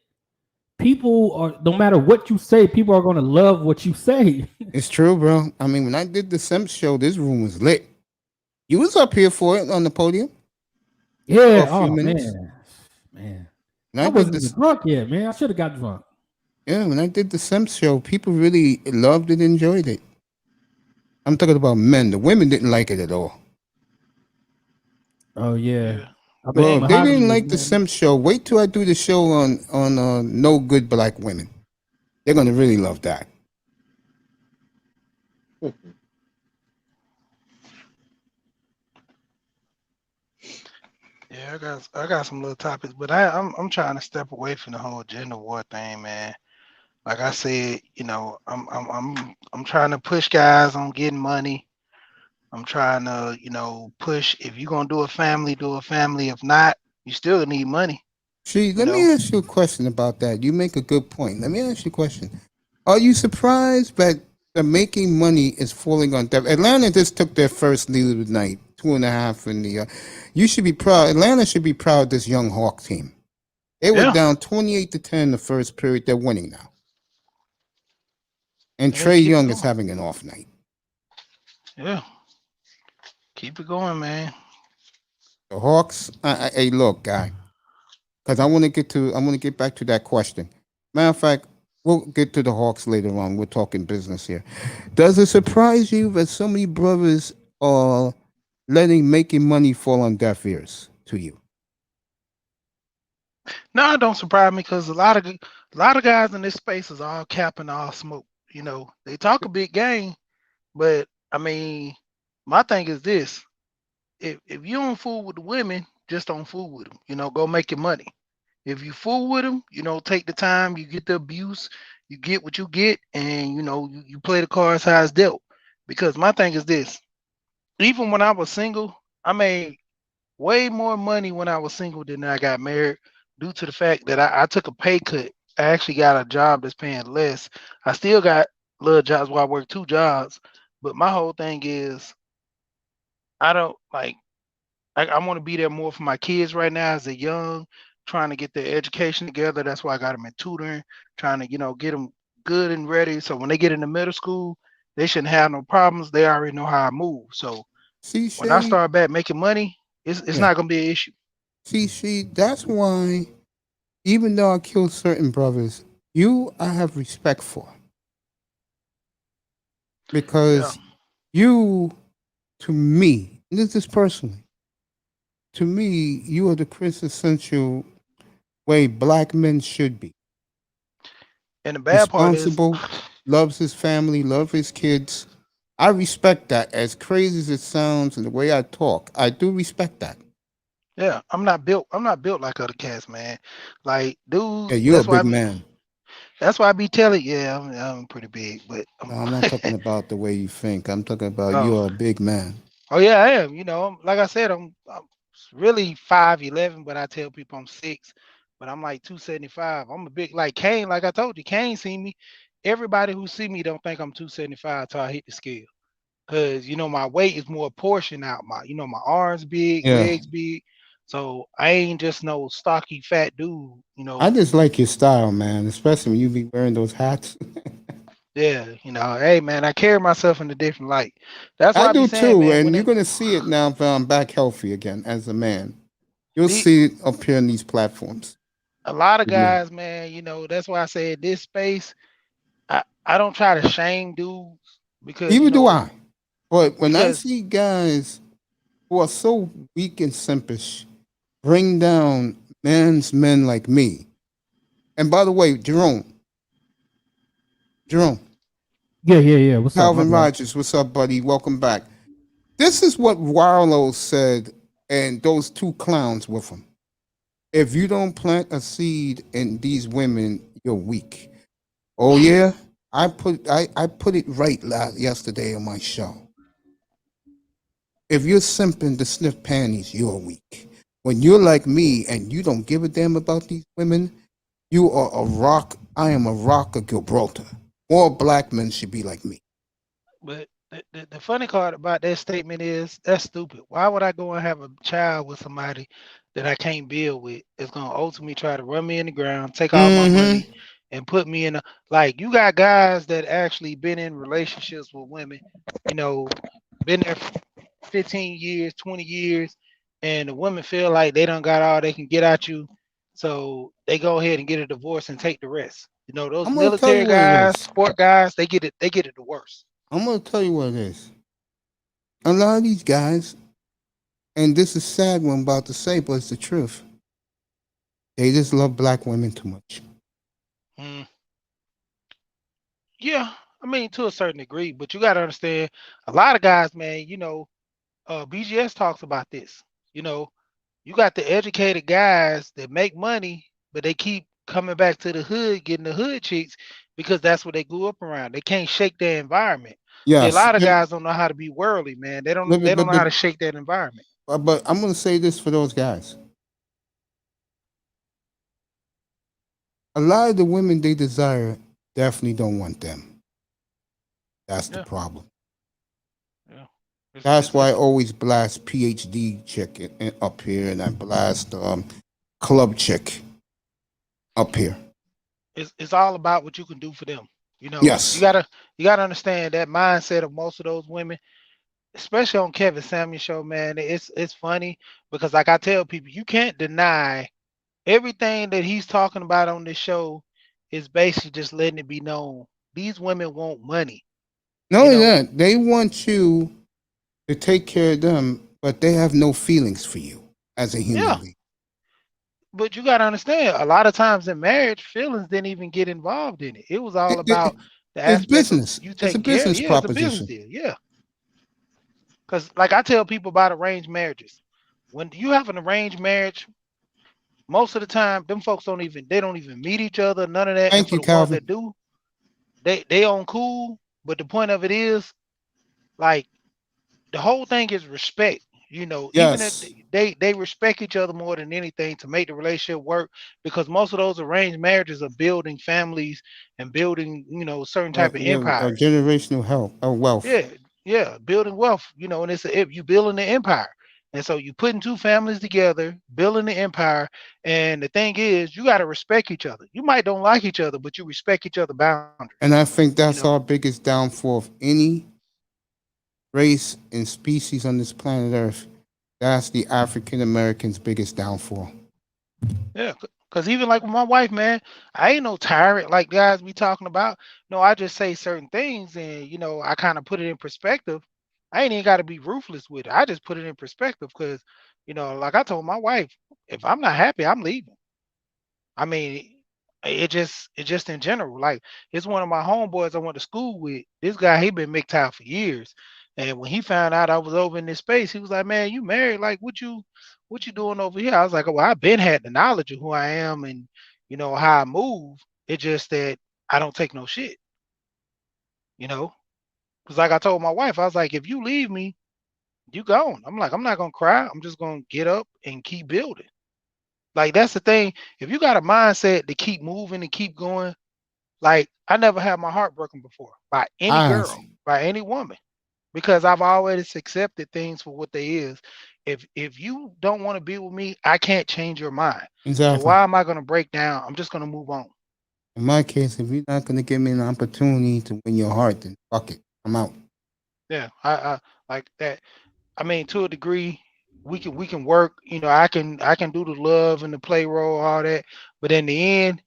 people are, no matter what you say, people are going to love what you say. It's true, bro. I mean, when I did the Simp show, this room was lit. You was up here for it on the podium. Yeah. For a few Oh minutes. man. When I wasn't even drunk yet, man. I should have got drunk. Yeah, when I did the Simp show, people really loved it, enjoyed it. I'm talking about men. The women didn't like it at all. Oh yeah. Well, if they didn't like the Simp show, wait till I do the show on No Good Black Women. They're gonna really love that. Yeah, I got some little topics, but I'm trying to step away from the whole gender war thing, man. Like I said, I'm trying to push guys on getting money. I'm trying to, push if you're gonna do a family, do a family. If not, you still need money. See, let me ask you a question about that. You make a good point. Let me ask you a question. Are you surprised that the making money is falling on deaf? Atlanta just took their first lead of the night, 2.5 in the. You should be proud. Atlanta should be proud of this young Hawk team. They were down 28-10 the first period. They're winning now. And Trey Young is having an off night. Yeah. Keep it going, man. The Hawks. Hey, look, guy. Because I want to get back to that question. Matter of fact, we'll get to the Hawks later on. We're talking business here. Does it surprise you that so many brothers are making money fall on deaf ears to you? No, it don't surprise me because a lot of guys in this space is all cap and all smoke. They talk a big game, but I mean, my thing is this: if you don't fool with the women, just don't fool with them. Go make your money. If you fool with them, take the time, you get the abuse, you get what you get, and you play the cards how it's dealt. Because my thing is this: even when I was single, I made way more money when I was single than I got married, due to the fact that I took a pay cut. I actually got a job that's paying less. I still got little jobs where I work 2 jobs, but my whole thing is I don't like. I want to be there more for my kids right now as they're young, trying to get their education together. That's why I got them in tutoring, trying to get them good and ready. So when they get into middle school, they shouldn't have no problems. They already know how I move. So when I start back making money, it's not gonna be an issue. See, that's why, even though I killed certain brothers, I have respect for. Because you, to me, this is personally, to me, you are the quintessential way black men should be. And the bad part is, responsible, loves his family, loves his kids. I respect that. As crazy as it sounds and the way I talk, I do respect that. yeah, I'm not built like other cats, man. Like, dude, Yeah, you're a big man. That's why I be telling, I'm pretty big, but I'm not talking about the way you think. I'm talking about you're a big man. Oh yeah, I am. Like I said, I'm really 5'11", but I tell people I'm 6, but I'm like 275. I'm a big like Kane. Like I told you, Kane see me. Everybody who see me don't think I'm 275 till I hit the scale. because my weight is more portion out. My arms big, Yeah. legs big. So I ain't just no stocky fat dude. I just like your style, man, especially when you be wearing those hats. Yeah. Hey man, I carry myself in a different light. That's why I I be do saying, too, man, and when you're gonna see it now if I'm back healthy again as a man. You'll the, see it up here on these platforms. a lot of Yeah. guys, man, that's why I said this space. I don't try to shame dudes because Even do I. But when I because see guys who are so weak and simpish bring down man's men like me. And by the way, Jerome, Yeah. What's up, my Calvin brother? Rogers, what's up, buddy? Welcome back. This is what Warlow said, and those two clowns with him. If you don't plant a seed in these women, you're weak. Oh yeah, I put it right yesterday on my show. If you're simping to sniff panties, you're weak. When you're like me and you don't give a damn about these women, you are a rock. I am a rock of Gibraltar. More black men should be like me. But the funny part about that statement is that's stupid. Why would I go and have a child with somebody that I can't build with? It's gonna ultimately try to run me in the ground, take all my money, and put me in a like you got guys that actually been in relationships with women, been there for 15 years, 20 years, and the women feel like they done got all they can get out you. So they go ahead and get a divorce and take the rest. Those I'm gonna tell military you what it guys, is. sport guys, they get it the worst. I'm gonna tell you what it is. A lot of these guys, and this is sad what I'm about to say, but it's the truth. They just love black women too much. Mm. Yeah, I mean to a certain degree, but you got to understand a lot of guys, man. BGS talks about this. You know, you got the educated guys that make money, but they keep coming back to the hood, getting the hood chicks because that's what they grew up around. They can't shake their environment. See, a Yes, lot of guys don't know how to be worldly, man. They don't but, they but, don't but, know how to shake that environment. but I'm gonna say this for those guys. A lot of the women they desire definitely don't want them. That's the Yeah, problem. yeah. That's why I always blast PhD chick up here, and I blast club chick up here. It's all about what you can do for them. You Yes, gotta understand that mindset of most of those women, especially on Kevin Samuel show, man. It's funny because like I tell people, you can't deny everything that he's talking about on this show is basically just letting it be known. These women want money, not you only know. that, they want you to take care of them, but they have no feelings for you as a human Yeah, being. but you gotta understand, a lot of times in marriage, feelings didn't even get involved in it. It was all about the It's aspect of business. you It's a taking care. business Yeah, it's a business proposition. deal. Yeah. Because like I tell people about arranged marriages. When you have an arranged marriage, most of the time, them folks don't even meet each other, none of that. And Thank for you, the ones Calvin. that do, they on cool. But the point of it is, like, the whole thing is respect. Even if Yes, they respect each other more than anything to make the relationship work, because most of those arranged marriages are building families and building, certain type of yeah, empires. generational health, wealth, Yeah, yeah, building wealth, and you building the empire. And so you putting two families together, building the empire. And the thing is, you got to respect each other. You might don't like each other, but you respect each other boundaries. and I think You that's know, our biggest downfall of any race and species on this planet Earth. That's the African American's biggest downfall. yeah. Because even like with my wife, man, I ain't no tyrant like guys be talking about. No, I just say certain things, and I kind of put it in perspective. I ain't even got to be ruthless with it. I just put it in perspective because, like I told my wife, if I'm not happy, I'm leaving. I mean, it just in general. Like it's one of my homeboys I went to school with. This guy, he been MGTOW for years. And when he found out I was over in this space, he was like, "Man, you married? Like, what you doing over here?" I was like, "Oh, well, I've been had the knowledge of who I am and how I move. It's just that I don't take no shit, you know." Because like I told my wife, I was like, "If you leave me, you gone." I'm like, "I'm not gonna cry. I'm just gonna get up and keep building." Like that's the thing. If you got a mindset to keep moving and keep going, like I never had my heart broken before by any I girl, by any woman. because I've always accepted things for what they is. If you don't want to be with me, I can't change your mind. Exactly. So why am I going to break down? I'm just going to move on. In my case, if you're not going to give me an opportunity to win your heart, then fuck it. I'm out. Yeah, I like that. I mean, to a degree, we can work. You know, I can do the love and the play role, all that. But in the end,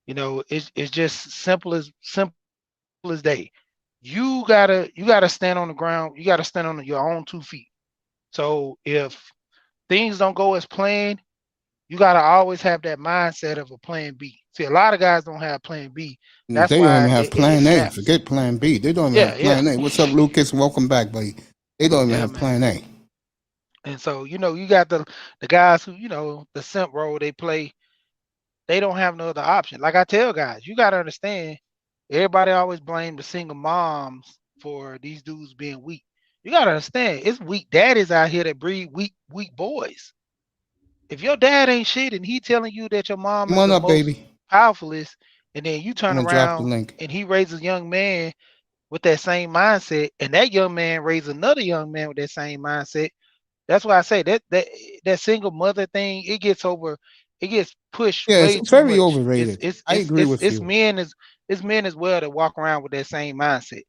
you know, it's just simple as day. You gotta stand on the ground. You gotta stand on your own 2 feet. So if things don't go as planned, you gotta always have that mindset of a plan B. See, a lot of guys don't have plan B. That's They don't why even have it plan A. snaps. Forget plan B. They don't even Yeah, have plan A. What's up, Lucas? Welcome back, buddy. They don't even Yeah, have man. plan A. And so, you know, you got the guys who, you know, the simp role they play, they don't have no other option. Like I tell guys, you got to understand, everybody always blame the single moms for these dudes being weak. You got to understand, it's weak daddies out here that breed weak boys. If your dad ain't shit and he telling you that your mom Come is on the up, most baby. powerfulest, and then you I'm turn going to drop the around link. and he raises a young man with that same mindset, and that young man raises another young man with that same mindset, that's why I say that single mother thing, it gets pushed Yeah, way it's too very much. overrated. I agree with you. It's men as well that walk around with that same mindset.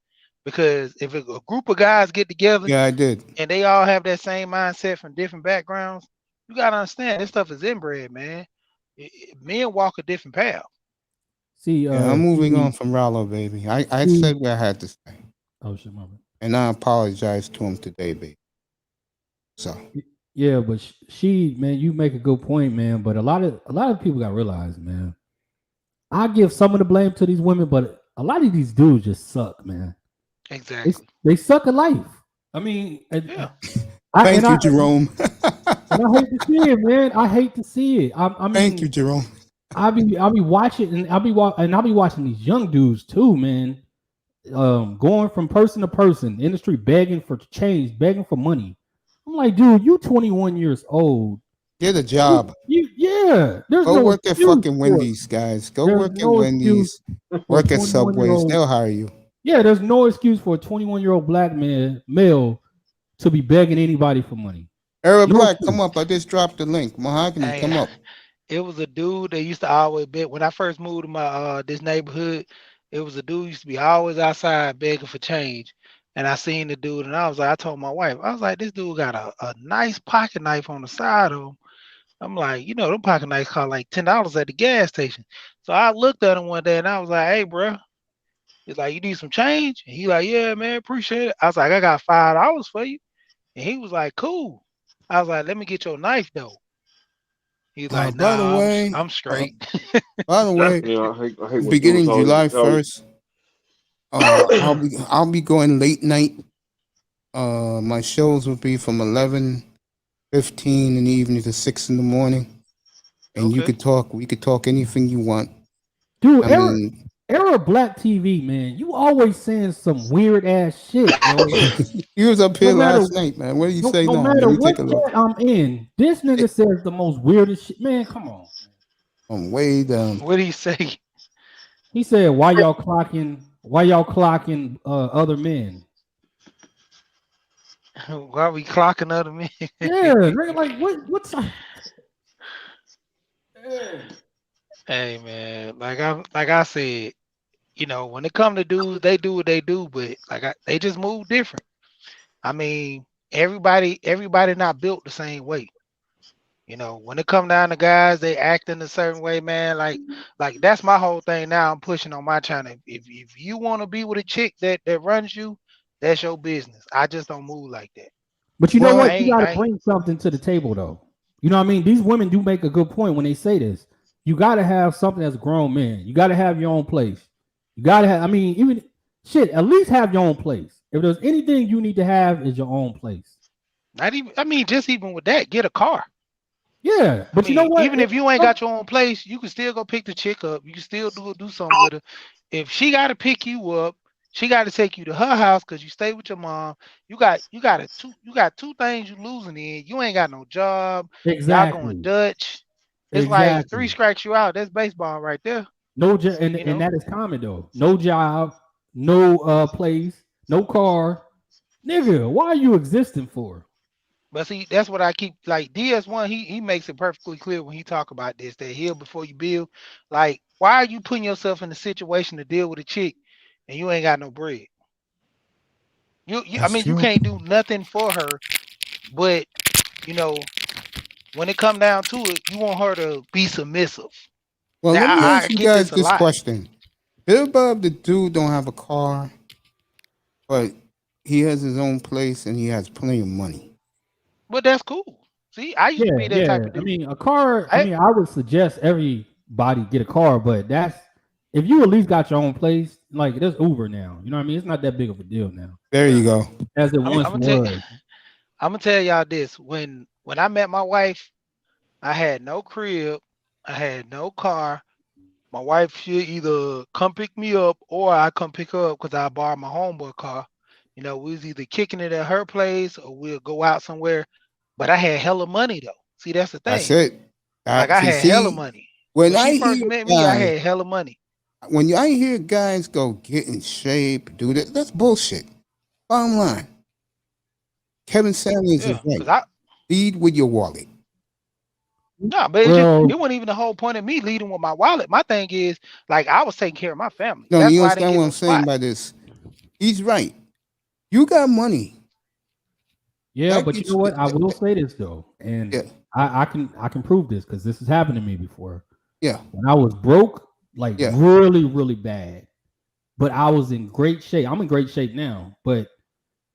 Because if a group of guys get together Yeah, I did. and they all have that same mindset from different backgrounds, you gotta understand this stuff is inbred, man. Men walk a different path. See, Yeah, I'm moving on from Rollo, baby. I said what I had to say. Oh shit, my bad. And I apologize to him today, baby. So Yeah, but she, man, you make a good point, man. But a lot of people got to realize, man. I give some of the blame to these women, but a lot of these dudes just suck, man. Exactly. They suck at life. I mean, Yeah. thank you, Jerome. And I hate to see it, man. I hate to see it. I mean, Thank you, Jerome. I'll be watching, and I'll be watching these young dudes too, man. Going from person to person in the street, begging for change, begging for money. I'm like, dude, you 21 years old. Get a job. There's Go no work at excuse fucking for it. Wendy's, guys. Go There's work at no Wendy's. excuse Work for a at Subways. 21-year-old. They'll hire you. Yeah, there's no excuse for a 21-year-old black male to be begging anybody for money. Era Black, come up. I just dropped the link. Mahogany, Hey, come up. it was a dude that used to always beg. When I first moved to my this neighborhood, it was a dude used to be always outside begging for change. And I seen the dude, and I told my wife, I was like, this dude got a nice pocket knife on the side of him. I'm like, you know, them pocket knives cost like $10 at the gas station. So I looked at him one day and I was like, hey, bro. He's like, you need some change? And he like, yeah, man, appreciate it. I was like, I got $5 for you. And he was like, cool. I was like, let me get your knife though. He's like, By the nah, way, I'm straight. by the way, Yeah, I hate when beginning dudes always July tell you. 1st, I'll be going late night. My shows will be from 11:15 in the evening to 6 in the morning, and we could talk anything you want. Dude, Era Black TV, man, you always saying some weird ass shit, bro. You was up here last night, man. What do you say no now? matter Let me what take a look. chat I'm in, this nigga says the most weirdest shit. Man, come on. I'm way down. What did he say? He said, why y'all clocking other men? Why we clocking other men? Yeah, nigga, like what's Hey man, like I said, you know, when it come to dudes, they do what they do, but they just move different. I mean, everybody not built the same way. You know, when it come down to guys, they act in a certain way, man. Like that's my whole thing now. I'm pushing on my channel. If you want to be with a chick that runs you, that's your business. I just don't move like that. But you know what? You gotta bring something to the table though. You know what I mean? These women do make a good point when they say this. You gotta have something as a grown man. You gotta have your own place. You gotta have, I mean, even shit, at least have your own place. If there's anything you need to have, is your own place. Not even, I mean, just even with that, get a car. Yeah, but you know what? Even if you ain't got your own place, you can still go pick the chick up. You can still do something with her. If she got to pick you up, she got to take you to her house because you stay with your mom. You got two things you losing in. You ain't got no job. Exactly. Y'all going Dutch. It's like 3 strikes you out. That's baseball right there. No job, and that is common though. No job, no place, no car. Nigga, why are you existing for? But see, that's what I keep like DS1. He makes it perfectly clear when he talk about this that heal before you build. Like, why are you putting yourself in a situation to deal with a chick and you ain't got no bread? I That's mean, you true. can't do nothing for her, but you know, when it come down to it, you want her to be submissive. Well, Now let me I ask you get guys this a this lot, question. Bill Bob, the dude, don't have a car, but he has his own place and he has plenty of money. but that's cool. See, I used to Yeah, be that type yeah. of I dude. mean, a car. I I mean, I would suggest everybody get a car, but that's if you at least got your own place. Like there's Uber now. You know what I mean? It's not that big of a deal now There you go. as it I'm once gonna tell was. I'm gonna tell y'all this. When I met my wife, I had no crib, I had no car. My wife should either come pick me up or I come pick her up because I borrowed my homeboy car. You know, we was either kicking it at her place or we'll go out somewhere. But I had hella money though. See, that's the That's thing. it. Like I had hella See, money. when When she I first hear met me, I guys, had hella money. when I hear guys go get in shape, do that, that's bullshit. Bottom line, Kevin Samuels is Yeah, right. cause I Lead with your wallet. no, but Well, it wasn't even the whole point of me leading with my wallet. My thing is like I was taking care of my family. No, That's you why I didn't understand get what no I'm saying spot. by this? He's right. You got money. yeah, That but you gets know what? I will say this though, and yeah, I can prove this because this has happened to me before. yeah, When I was broke, like yeah. really, really bad, but I was in great shape. I'm in great shape now, but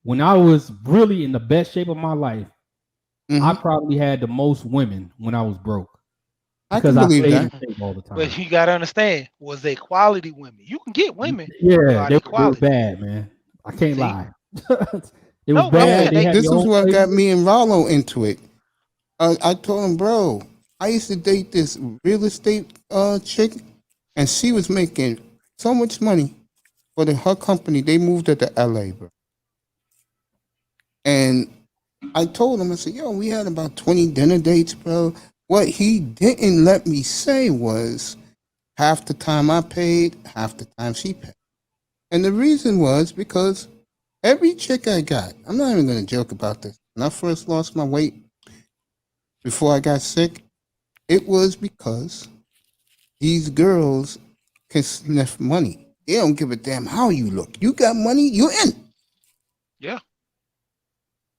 when I was really in the best shape of my life, I Hmm. probably had the most women when I was broke I because can I believe stayed in that. shape all the time. But you gotta understand, was they quality women? You can get women, but Yeah, are they they were quality? bad, man. I can't See? lie. It was No, I'm Yeah, bad. saying They they had this their is own what got places. me and Rollo into it. I told him, bro, I used to date this real estate chick, and she was making so much money for her company. They moved her to LA, bro. And I told him, I said, yo, we had about 20 dinner dates, bro. What he didn't let me say was half the time I paid, half the time she paid. And the reason was because every chick I got, I'm not even going to joke about this. When I first lost my weight before I got sick, it was because these girls can sniff money. They don't give a damn how you look. You got money, you in. yeah,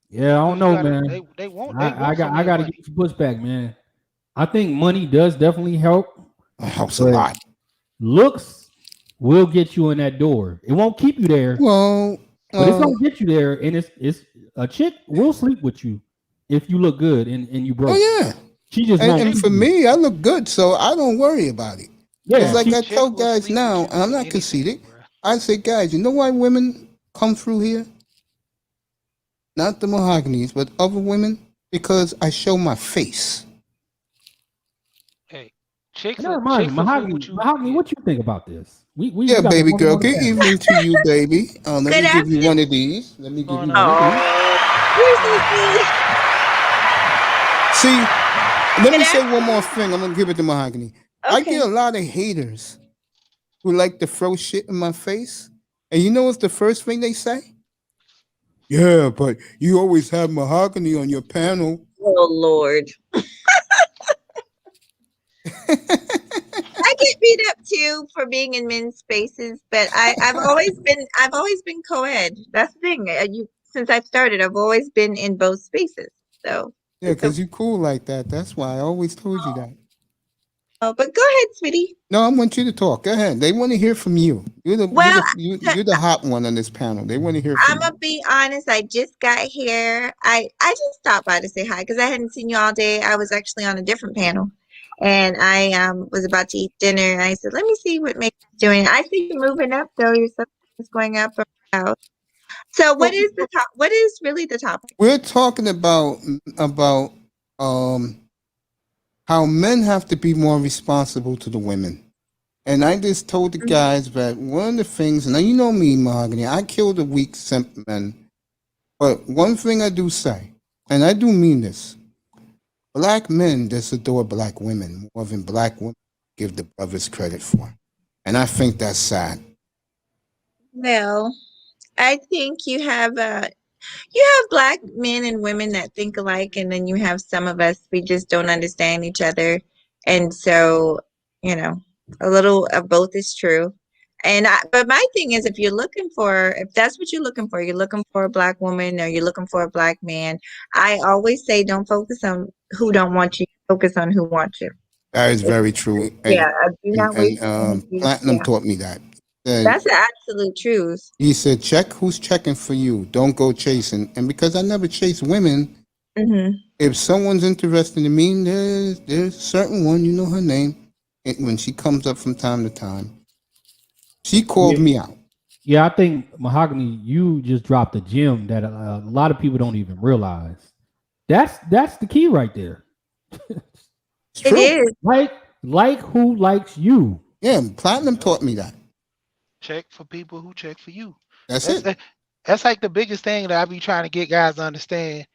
Yeah, I don't because you know, gotta man. they want some I of your got to money. get some pushback, man. I think money does definitely help, It helps a but lot. looks will get you in that door. It won't keep you there, Well, but it's gonna get you there. And it's a chick will sleep with you if you look good and you broke. oh yeah. She just And, won't and Chick keep for you. me, I look good, so I don't worry about it. It's Yeah, like a I she tell chick will guys sleep with now, you and I'm for not anything, conceited. bro. I say, guys, you know why women come through here? Not the mahoganies, but other women? Because I show my face. Hey, and that reminds me, chicks will fool Mahogany. with you. Mahogany, Yeah. what you think about this? We Yeah, got the baby woman girl. on the Good panel. evening to you, baby. Let Good me give you afternoon. one of these. Let me What's give going you on? one of these. Here's See, let Good me say one more afternoon. thing. I'm gonna give it to Mahogany. I get Okay. a lot of haters who like to throw shit in my face, and you know what's the first thing they say? Yeah, but you always have mahogany on your panel. Oh Lord. I get beat up too for being in men's spaces, but I've always been co-ed. That's the thing. Since I've started, I've always been in both spaces. So Yeah, it's okay. because you cool like that. That's why I always told you that. Oh, but go ahead, sweetie. No, I want you to talk. Go ahead. They want to hear from you. Well, You're the hot one on this panel. They want to hear I'm from gonna you. be honest. I just got here. I just stopped by to say hi because I hadn't seen you all day. I was actually on a different panel, and I was about to eat dinner. I said, "Let me see what Meg's doing." I see you moving up though. Your stuff is going up around. So, what Well, is the top? What is really the topic? we're talking about um how men have to be more responsible to the women. And I just told the guys that one of the things, now you know me, Mahogany, I kill the weak simp men. But one thing I do say, and I do mean this, black men just adore black women more than black women give the brothers credit for. And I think that's sad. Well, I think you have You have black men and women that think alike, and then you have some of us, we just don't understand each other. And so, a little of both is true. But my thing is, if that's what you're looking for a black woman or you're looking for a black man, I always say don't focus on who don't want you, focus on who wants you. That is very true. Yeah, I do not waste Platinum yeah. taught me that. That's the absolute truth. He said, check who's checking for you. Don't go chasing. And because I never chase women, if someone's interested in me, there's a certain one, you know her name. And when she comes up from time to time, she called me out. Yeah, I think, Mahogany, you just dropped a gem that a lot of people don't even realize. That's the key right there. It is. Like who likes you. Yeah, Platinum taught me that. Check for people who check for you. That's it. That's like the biggest thing that I be trying to get guys to understand.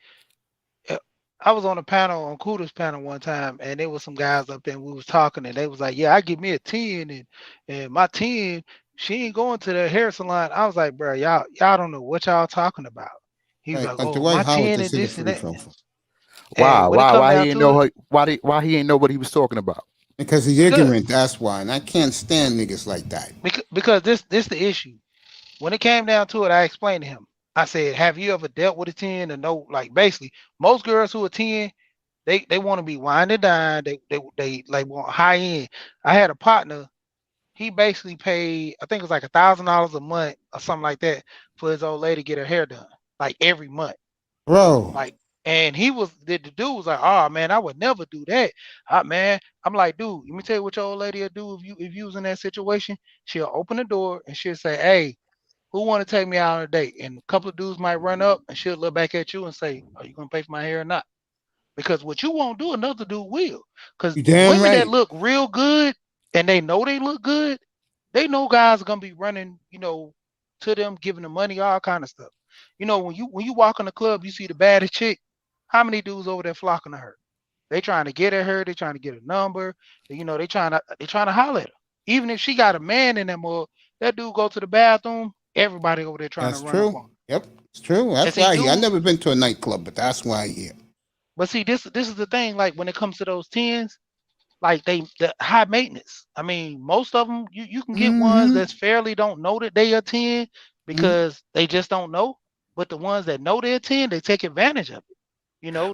I was on a panel, on Cooter's panel one time, and there was some guys up there and we was talking, and they was like, yeah, I give me a 10, and my 10, she ain't going to the hair salon. I was like, bro, y'all don't know what y'all talking about. He was like, oh, my 10 and this and that. Why he ain't know why he ain't know what he was talking about? Because he's ignorant, that's why. And I can't stand niggas like that. Because this the issue. When it came down to it, I explained to him. I said, have you ever dealt with a 10 and know, like, basically, most girls who are 10, they want to be wine and dine. They like want high end. I had a partner, he basically paid, I think it was like $1,000 a month or something like that for his old lady to get her hair done, like every month. Bro. Like, and the dude was like, oh man, I would never do that. Man, I'm like, dude, let me tell you what your old lady will do if you was in that situation. She'll open the door and she'll say, hey, who want to take me out on a date? And a couple of dudes might run up and she'll look back at you and say, are you gonna pay for my hair or not? Because what you won't do, another dude will. Because women that look real good and they know they look good, they know guys are gonna be running, to them, giving them money, all kind of stuff. When you walk in the club, you see the baddest chick. How many dudes over there flocking to her? They trying to get at her. They trying to get a number. They trying to holler at her. Even if she got a man in that mug, that dude go to the bathroom. Everybody over there trying to run. That's true. Yep, it's true. That's why I've never been to a nightclub, but that's why I hear. But see, this is the thing. Like when it comes to those 10s, like the high maintenance. I mean, most of them you can get ones that's fairly don't know that they are 10 because they just don't know. But the ones that know they're 10, they take advantage of it.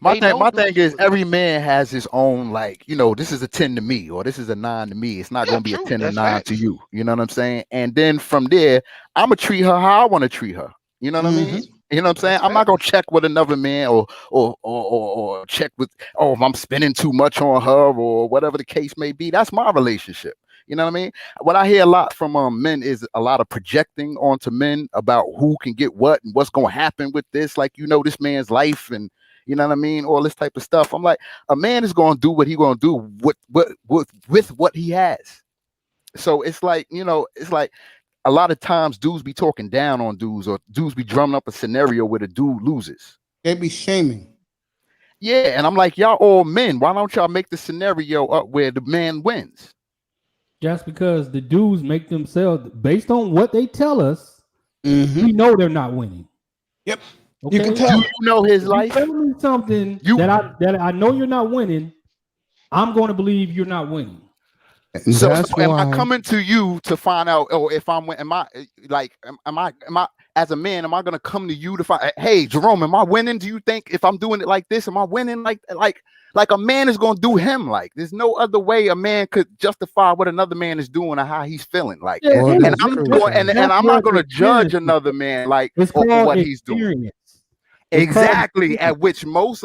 My thing is every man has his own, like, this is a 10 to me or this is a 9 to me. It's not going to be a 10 or 9 to you. You know what I'm saying? And then from there, I'm going to treat her how I want to treat her. You know what I mean? You know what I'm saying? I'm not going to check with another man or check with, if I'm spending too much on her or whatever the case may be. That's my relationship. You know what I mean? What I hear a lot from men is a lot of projecting onto men about who can get what and what's going to happen with this. Like, this man's life and, you know what I mean? All this type of stuff. I'm like, a man is going to do what he's going to do with what he has. So it's like, it's like a lot of times dudes be talking down on dudes or dudes be drumming up a scenario where the dude loses. They be shaming. Yeah. And I'm like, y'all all men. Why don't y'all make the scenario up where the man wins? Just because the dudes make themselves, based on what they tell us, we know they're not winning. Yep. Okay? You can tell. Do you know his life? Tell me something that I know you're not winning. I'm going to believe you're not winning. So am I coming to you to find out? Or if I'm, am I as a man? Am I going to come to you to find? Hey, Jerome, am I winning? Do you think if I'm doing it like this, am I winning? Like a man is going to do him. Like there's no other way a man could justify what another man is doing or how he's feeling. Like, and I'm not going to judge another man like for what he's doing. Exactly, at which most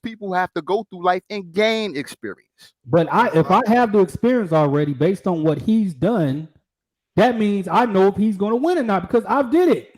people have to go through life and gain experience. But if I have the experience already based on what he's done, that means I know if he's going to win or not because I did it.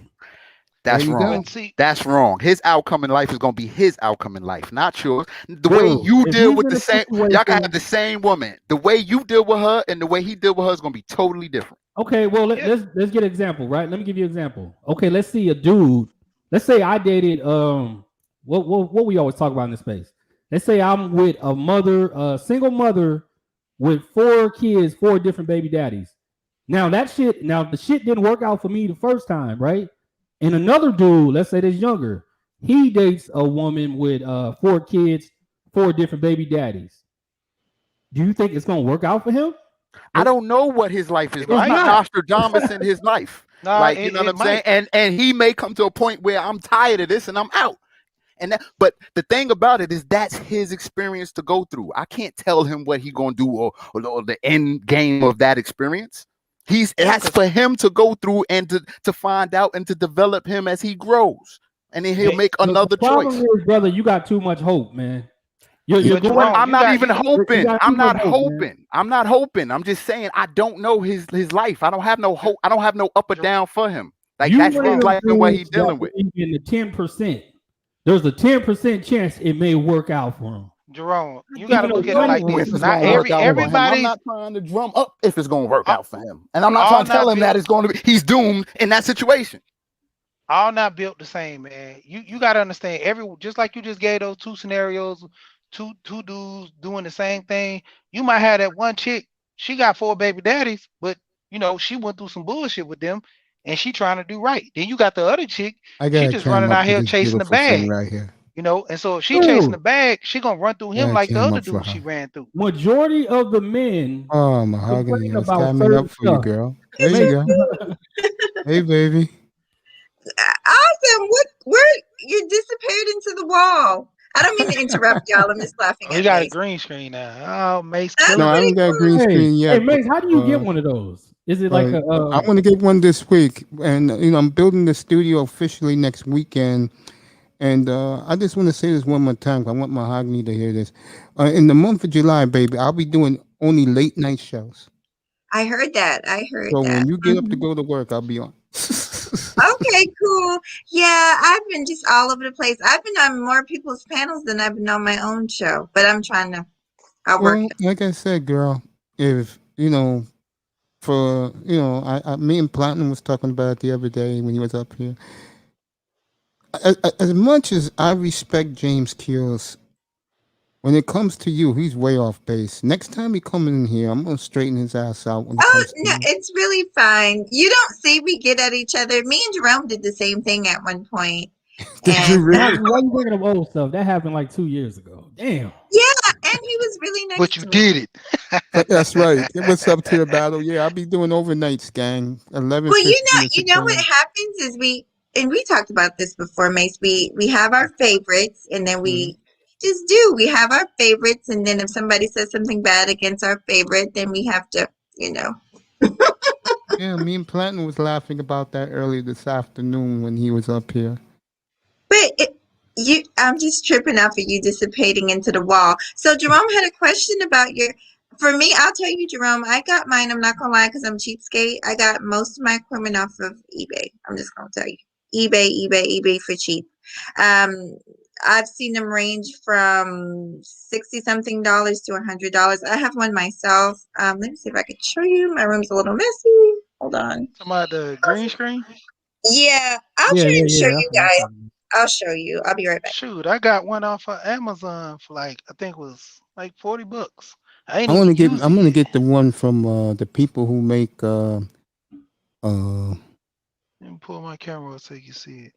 That's wrong. That's wrong. His outcome in life is going to be his outcome in life, not yours. The way you deal with the same, y'all can have the same woman. The way you deal with her and the way he deal with her is going to be totally different. Okay, well let's get an example, right? Let me give you an example. Okay, let's see a dude. Let's say I dated what we always talk about in this space. Let's say I'm with a single mother with 4 kids, 4 different baby daddies. Now the shit didn't work out for me the first time, right? And another dude, let's say that's younger, he dates a woman with 4 kids, 4 different baby daddies. Do you think it's gonna work out for him? I don't know what his life is like. not. Nostradamus in his life. Nah, Like, you know what I'm saying? And he may come to a point where I'm tired of this and I'm out. But the thing about it is that's his experience to go through. I can't tell him what he's gonna do or the end game of that experience. That's for him to go through and to find out and to develop him as he grows. And then he'll make another choice. Is, brother, you got too much hope, man. I'm not even hoping. I'm not hoping. I'm not hoping. I'm just saying I don't know his life. I don't have no hope. I don't have no up or down for him. Like that's his life and what he's dealing with. In the 10%, there's a 10% chance it may work out for him. Jerome, you got to look at it like this. Not everybody. I'm not trying to drum up if it's going to work out for him, and I'm not trying to tell him that it's going to be. He's doomed in that situation. All not built the same, man. You got to understand just like you just gave those 2 scenarios, two dudes doing the same thing. You might have that one chick. She got 4 baby daddies, but she went through some bullshit with them, and she trying to do right. Then you got the other chick. She just running out here chasing the bag. Right here. And so if she chasing the bag, she gonna run through him like the other dude she ran through. Majority of the men. Oh, mahogany, that's coming up for you, girl. There you go. Hey, baby. Awesome. Where you disappeared into the wall. I don't mean to interrupt y'all. I'm just laughing. We got a green screen now. Oh, Mace. No, I haven't got a green screen yet. Hey, Mace, how do you get one of those? Is it like I'm going to get one this week, and I'm building the studio officially next weekend. And I just want to say this one more time. I want Mahogany to hear this. In the month of July, baby, I'll be doing only late night shows. I heard that. So when you get up to go to work, I'll be on. Okay, cool. Yeah, I've been just all over the place. I've been on more people's panels than I've been on my own show, but I'm trying to. Like I said, girl, if for me and Platinum was talking about it the other day when he was up here. As much as I respect James Keels, when it comes to you, he's way off base. Next time he comes in here, I'm gonna straighten his ass out. No, it's really fine. You don't see we get at each other. Me and Jerome did the same thing at one point. Did you really? Why you bringing up old stuff? That happened like 2 years ago. Damn. Yeah, and he was really nice. But you did it. That's right. What's up to the battle? Yeah, I'll be doing overnights, gang. 11. Well, you know what happens is we talked about this before, Mace. We have our favorites, and then we just do. We have our favorites, and then if somebody says something bad against our favorite, then we have to, Yeah, me and Platinum was laughing about that earlier this afternoon when he was up here. But I'm just tripping off of you dissipating into the wall. So Jerome had a question about for me, I'll tell you, Jerome, I got mine. I'm not going to lie because I'm cheapskate. I got most of my equipment off of eBay. I'm just going to tell you. eBay for cheap. I've seen them range from $60-something to $100. I have one myself. Let me see if I can show you. My room's a little messy. Hold on. Talking about the green screen? Yeah, I'll try and show you guys. I'll show you. I'll be right back. Shoot, I got one off of Amazon for I think it was like $40. I'm gonna get the one from the people who make Let me pull my camera so you can see it.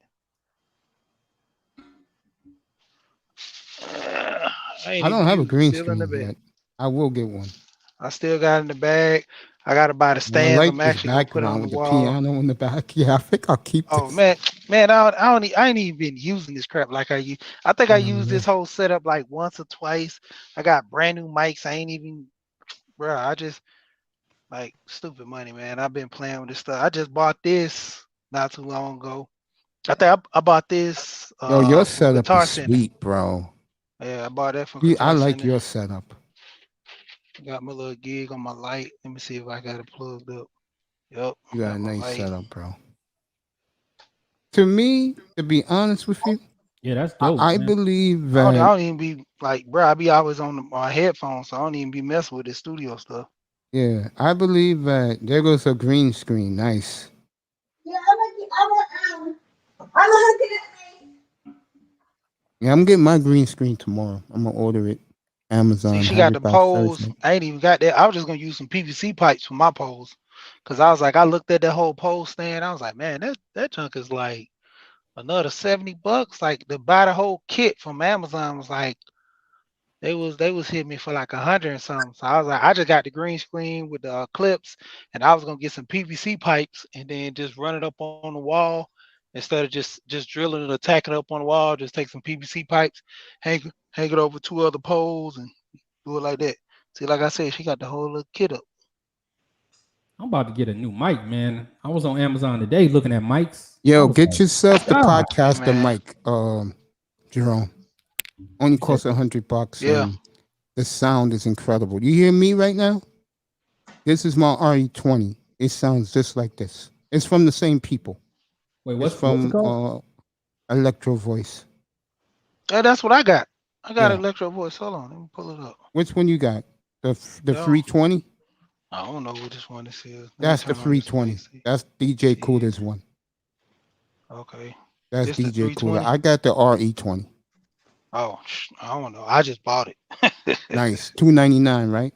I don't have a green screen yet. I will get one. I still got it in the bag. I gotta buy the stand. I'm actually gonna put it on the wall. Piano in the back. Yeah, I think I'll keep this. Oh man, I ain't even been using this crap like I use. I think I used this whole setup like once or twice. I got brand new mics. I ain't even, bro. I just like stupid money, man. I've been playing with this stuff. I just bought this not too long ago. I think I bought this. Your setup is sweet, bro. Yeah, I bought that from. I like your setup. Got my little gig on my light. Let me see if I got it plugged up. Yep. You got a nice setup, bro. To me, to be honest with you, yeah, that's dope. I believe that I don't even be like, bro. I be always on my headphones, so I don't even be messing with this studio stuff. Yeah, I believe that there goes a green screen. Nice. Yeah, I'm gonna hook it up. Yeah, I'm getting my green screen tomorrow. I'm gonna order it. Amazon. See, she got the poles. Thursday. I ain't even got that. I was just gonna use some PVC pipes for my poles, cause I was like, I looked at that whole pole stand. I was like, man, that junk is like another $70. Like to buy the whole kit from Amazon was like they was hitting me for like 100 and something. So I was like, I just got the green screen with the clips, and I was gonna get some PVC pipes and then just run it up on the wall instead of just drilling it or tacking it up on the wall. Just take some PVC pipes, hang it over 2 other poles, and do it like that. See, like I said, she got the whole little kit up. I'm about to get a new mic, man. I was on Amazon today looking at mics. Yo, get yourself the God, podcaster man. mic, Jerome. Only costs $100. Yeah. And the sound is incredible. You hear me right now? This is my RE20. It sounds just like this. It's from the same people. Wait, It's what's it from called? Electro Voice. Yeah, that's what I got. I got Yeah. Electro Voice. Hold on, let me pull it up. Which one you got? The Yo. 320? I don't know what this one is. Let me That's the turn on this 320. thing. That's DJ Cooler's one. Okay. That's This the DJ Cooler. 320? I got the RE20. Oh, I don't know. I just bought it. Nice. $299, right?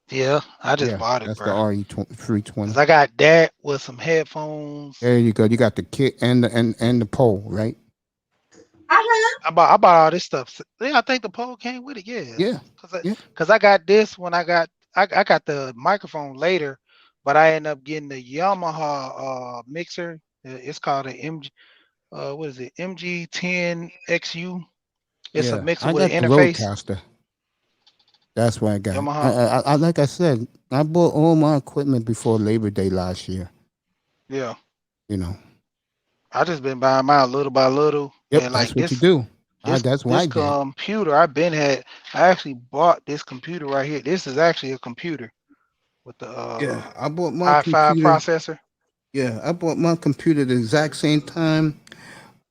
Yeah, I just Yeah, bought it, that's the bro. RE320. Cause I got that with some headphones. There you go. You got the kit and the pole, right? I bought all this stuff. Yeah, I think the pole came with it. Yeah. Yeah. Cause I got this when I got the microphone later, but I ended up getting the Yamaha mixer. It's called an MG. What is it? MG10XU. It's a mixer I with got an the interface. Roadcaster. That's what I got. Yamaha. I like I said, I bought all my equipment before Labor Day last year. Yeah. You know. I just been buying mine little by little. Yep, And that's like what this, you do. That's what I this did. computer I've been had. I actually bought this computer right here. This is actually a computer with the I bought my i5 computer. processor. Yeah, I bought my computer the exact same time.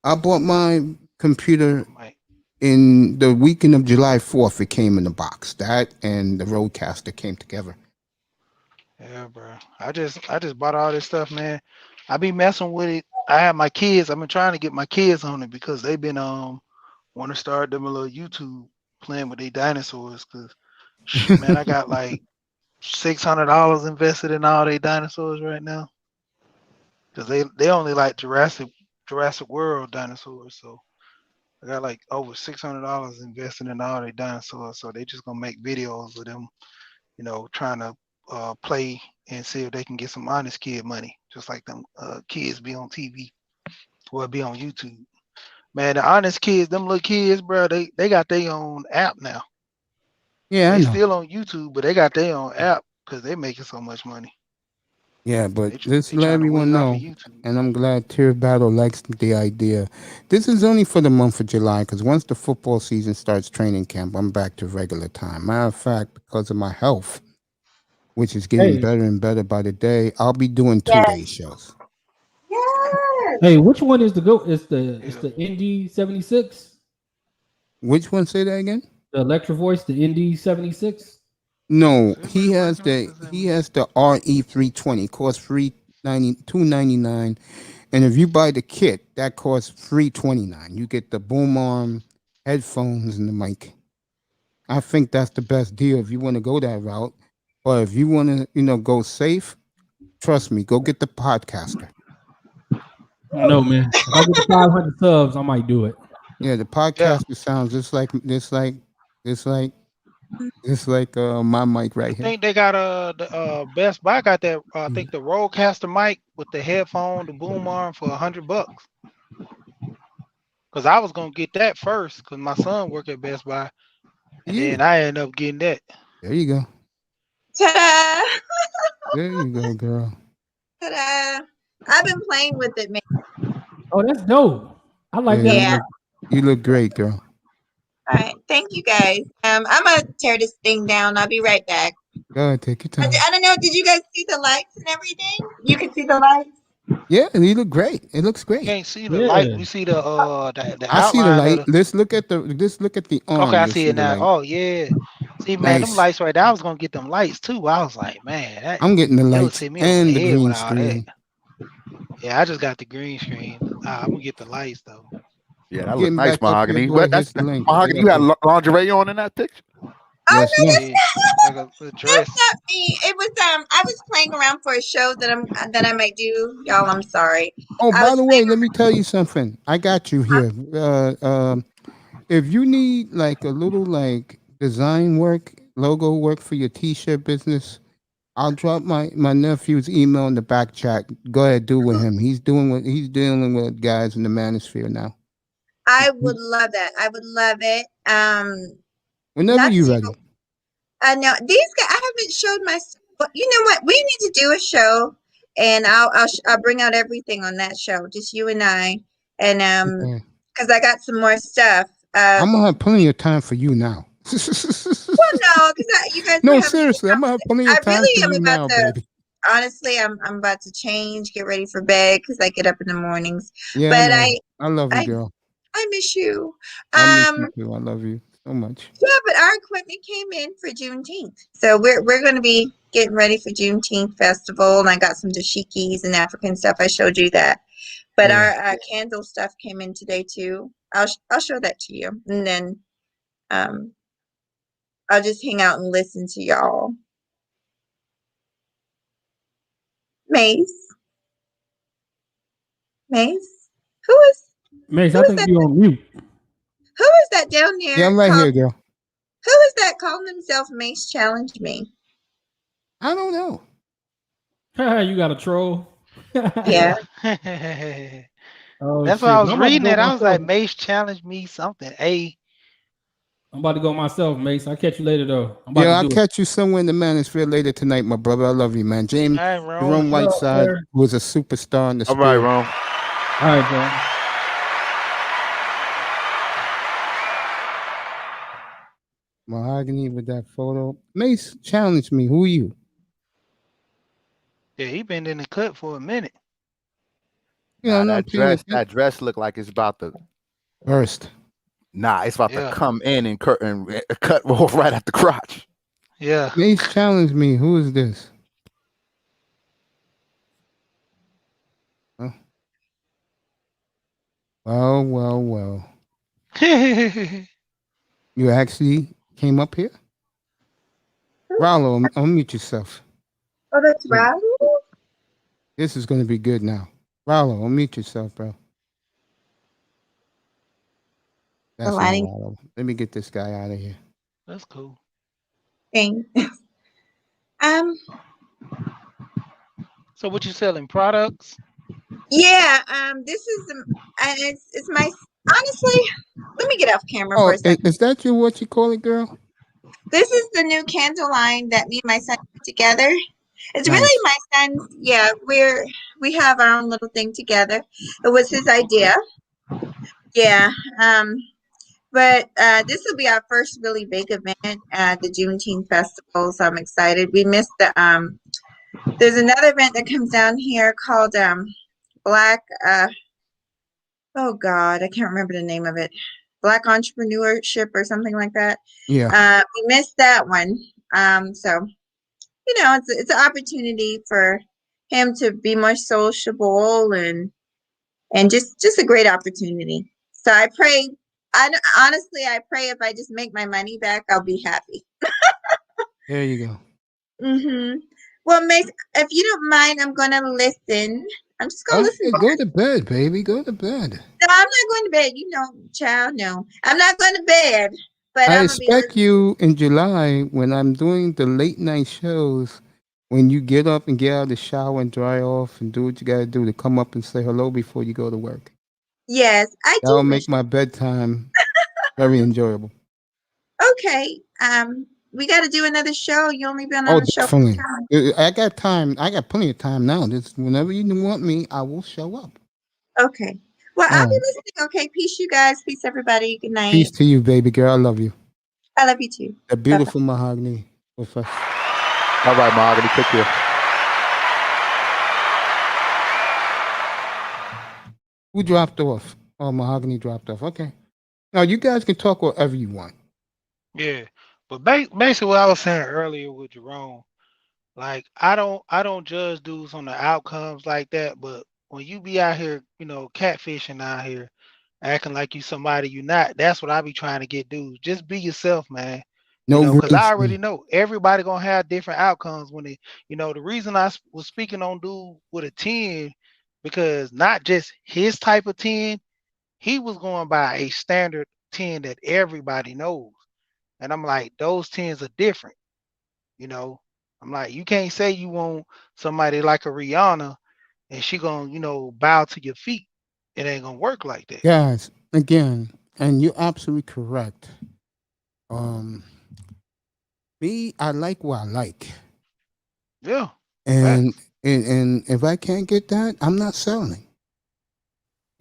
I bought my computer in the weekend of July 4th. It came in the box. That and the Roadcaster came together. Yeah, bro. I just bought all this stuff, man. I be messing with it. I have my kids. I've been trying to get my kids on it because they've been want to start them a little YouTube playing with their dinosaurs. Cause man, I got like $600 invested in all their dinosaurs right now. Cause they only like Jurassic World dinosaurs. So I got like over $600 invested in all their dinosaurs. So they just gonna make videos of them, you know, trying to play and see if they can get some honest kid money, just like them kids be on TV or be on YouTube. Man, the honest kids, them little kids, bro, they got their own app now. Yeah, I They know. still on YouTube, but they got their own app because they making so much money. Yeah, but They just let trying to everyone win off know, of YouTube. and I'm glad Tier Battle likes the idea. This is only for the month of July, because once the football season starts training camp, I'm back to regular time. Matter of fact, because of my health, which is getting better and better by the day, I'll be doing 2-day shows. Hey, which one is the go? It's the ND76. Which one? Say that again. The Electro Voice, the ND76. No, he has the RE320. Costs $299, and if you buy the kit, that costs $329. You get the boom arm, headphones, and the mic. I think that's the best deal if you want to go that route. Or if you want to, go safe, trust me, go get the podcaster. I know, man. If I get the 500 subs, I might do it. Yeah, the podcaster sounds just like my mic right I here. think they got the Best Buy got that. I think the Rodecaster mic with the headphone, the boom arm for $100. Cause I was gonna get that first, cause my son worked at Best Buy, and then I ended up getting that. There you go. Ta-da! There you go, girl. Ta-da! I've been playing with it, man. Oh, that's dope. I like that. Yeah. You look great, girl. All right, thank you guys. I'm gonna tear this thing down. I'll be right back. Go ahead, take your time. I don't know. Did you guys see the lights and everything? You can see the lights. Yeah, you look great. It looks great. You can't see the light. We see the I see the outline light. of the. Let's look at the arm. Okay, I You'll see it the now. light. Oh yeah. See, man, them Nice. lights right there. I was gonna get them lights too. I was like, man, I'm getting the they would lights hit me over and the the head green with all that. screen. Yeah, I just got the green screen. I'm gonna get the lights though. Yeah, that looks Getting nice, back up here, Mahogany. boy, What? That's hit the link. Mahogany. You had lingerie on in that picture? Oh Yes, no, yes. like a that's dress. not me. It was I was playing around for a show that I might do. Y'all, I'm sorry. Oh, I by was the way, playing let me tell you something. I got you here. If you need like a little like design work, logo work for your t-shirt business, I'll drop my nephew's email in the back chat. Go ahead, do with him. He's dealing with guys in the manosphere now. I would love that. I would love it. Whenever Not you to, ready. no, these guys. I haven't showed my. But you know what? We need to do a show, and I'll bring out everything on that show. Just you and I, and Okay. because I got some more stuff. I'm gonna have plenty of time for you now. Well, no, because you guys were No, having. seriously, I'm gonna have plenty I of time really for am you about now, to. baby. Honestly, I'm about to change, get ready for bed because I get up in the mornings. Yeah, But I love you, girl. I miss you. I miss you too. I love you so much. Yeah, but our equipment came in for Juneteenth, so we're going to be getting ready for Juneteenth festival, and I got some dashikis and African stuff. I showed you that, but Yeah. our candle stuff came in today too. I'll show that to you, and then I'll just hang out and listen to y'all. Mace, who is Mace, who I is think that? you're on mute. Who is that down there? Yeah, I'm right here, girl. Who is that calling himself Mace Challenge Me? I don't know. You got a troll. Yeah. Oh That's shit! why I But was I'm about to reading go it. I was like, myself. Mace challenged me something. I'm about to go myself, Mace. I'll catch you later though. I'm about Yeah, to I'll do it. catch you somewhere in the manosphere later tonight, my brother. I love you, man. Jerome Rome. Whiteside was a superstar in the All right, spirit. Rome. All right, bro. Mahogany with that photo. Mace challenged me. Who are you? Yeah, he been in the cut for a minute. Yeah, Nah, I'm paying that dress look like it's about to burst. Nah, it's about to come in and cut off right at the crotch. Yeah. Mace challenged me. Who is this? Huh? Well. You actually came up here? Rollo, unmute yourself. Oh, that's Rollo? This is going to be good now. Rollo, unmute yourself, bro. That's not Rollo. Let me get this guy out of here. That's cool. Thanks. So what you selling? Products? Yeah, this is it's my honestly, let me get off camera for Oh, a second. is that your what you call it, girl? This is the new candle line that me and my son put together. It's Nice. really my son's, yeah, we have our own little thing together. It was his idea. Yeah. But this will be our first really big event at the Juneteenth Festival, so I'm excited. We missed the there's another event that comes down here called Black oh God, I can't remember the name of it. Black Entrepreneurship or something like that. Yeah. We missed that one. So you know, it's an opportunity for him to be more sociable and just a great opportunity. So I pray. Honestly, I pray if I just make my money back, I'll be happy. There you go. Well, Mace, if you don't mind, I'm gonna listen. I'm just gonna listen. Go to bed, baby. Go to bed. No, I'm not going to bed. You know, child. No, I'm not going to bed. But I I'm gonna be expect you in July when I'm doing the late night shows. When you get up and get out of the shower and dry off and do what you gotta do to come up and say hello before you go to work. Yes, I do. That'll make my bedtime very enjoyable. Okay. We got to do another show. You only been on the show for Definitely. time. I got time. I got plenty of time now. Just whenever you want me, I will show up. Okay. Well, I'll be listening. Okay. Peace, you guys. Peace, everybody. Good night. Peace to you, baby girl. I love you. I love you too. A beautiful mahogany with us. All right, Mahogany, take care. Who dropped off? Oh, Mahogany dropped off. Okay. Now you guys can talk whatever you want. Yeah. But basically what I was saying earlier with Jerome, like I don't judge dudes on the outcomes like that, but when you be out here, you know, catfishing out here, acting like you somebody you not, that's what I be trying to get dudes. Just be yourself, man. No, Because I reason. already know everybody gonna have different outcomes when they, the reason I was speaking on dude with a 10, because not just his type of 10, he was going by a standard 10 that everybody knows. And I'm like, those 10s are different. I'm like, you can't say you want somebody like a Rihanna and she gonna, bow to your feet. It ain't gonna work like that. Guys, again, and you're absolutely correct. Me, I like what I like. Yeah. And Facts. and if I can't get that, I'm not selling.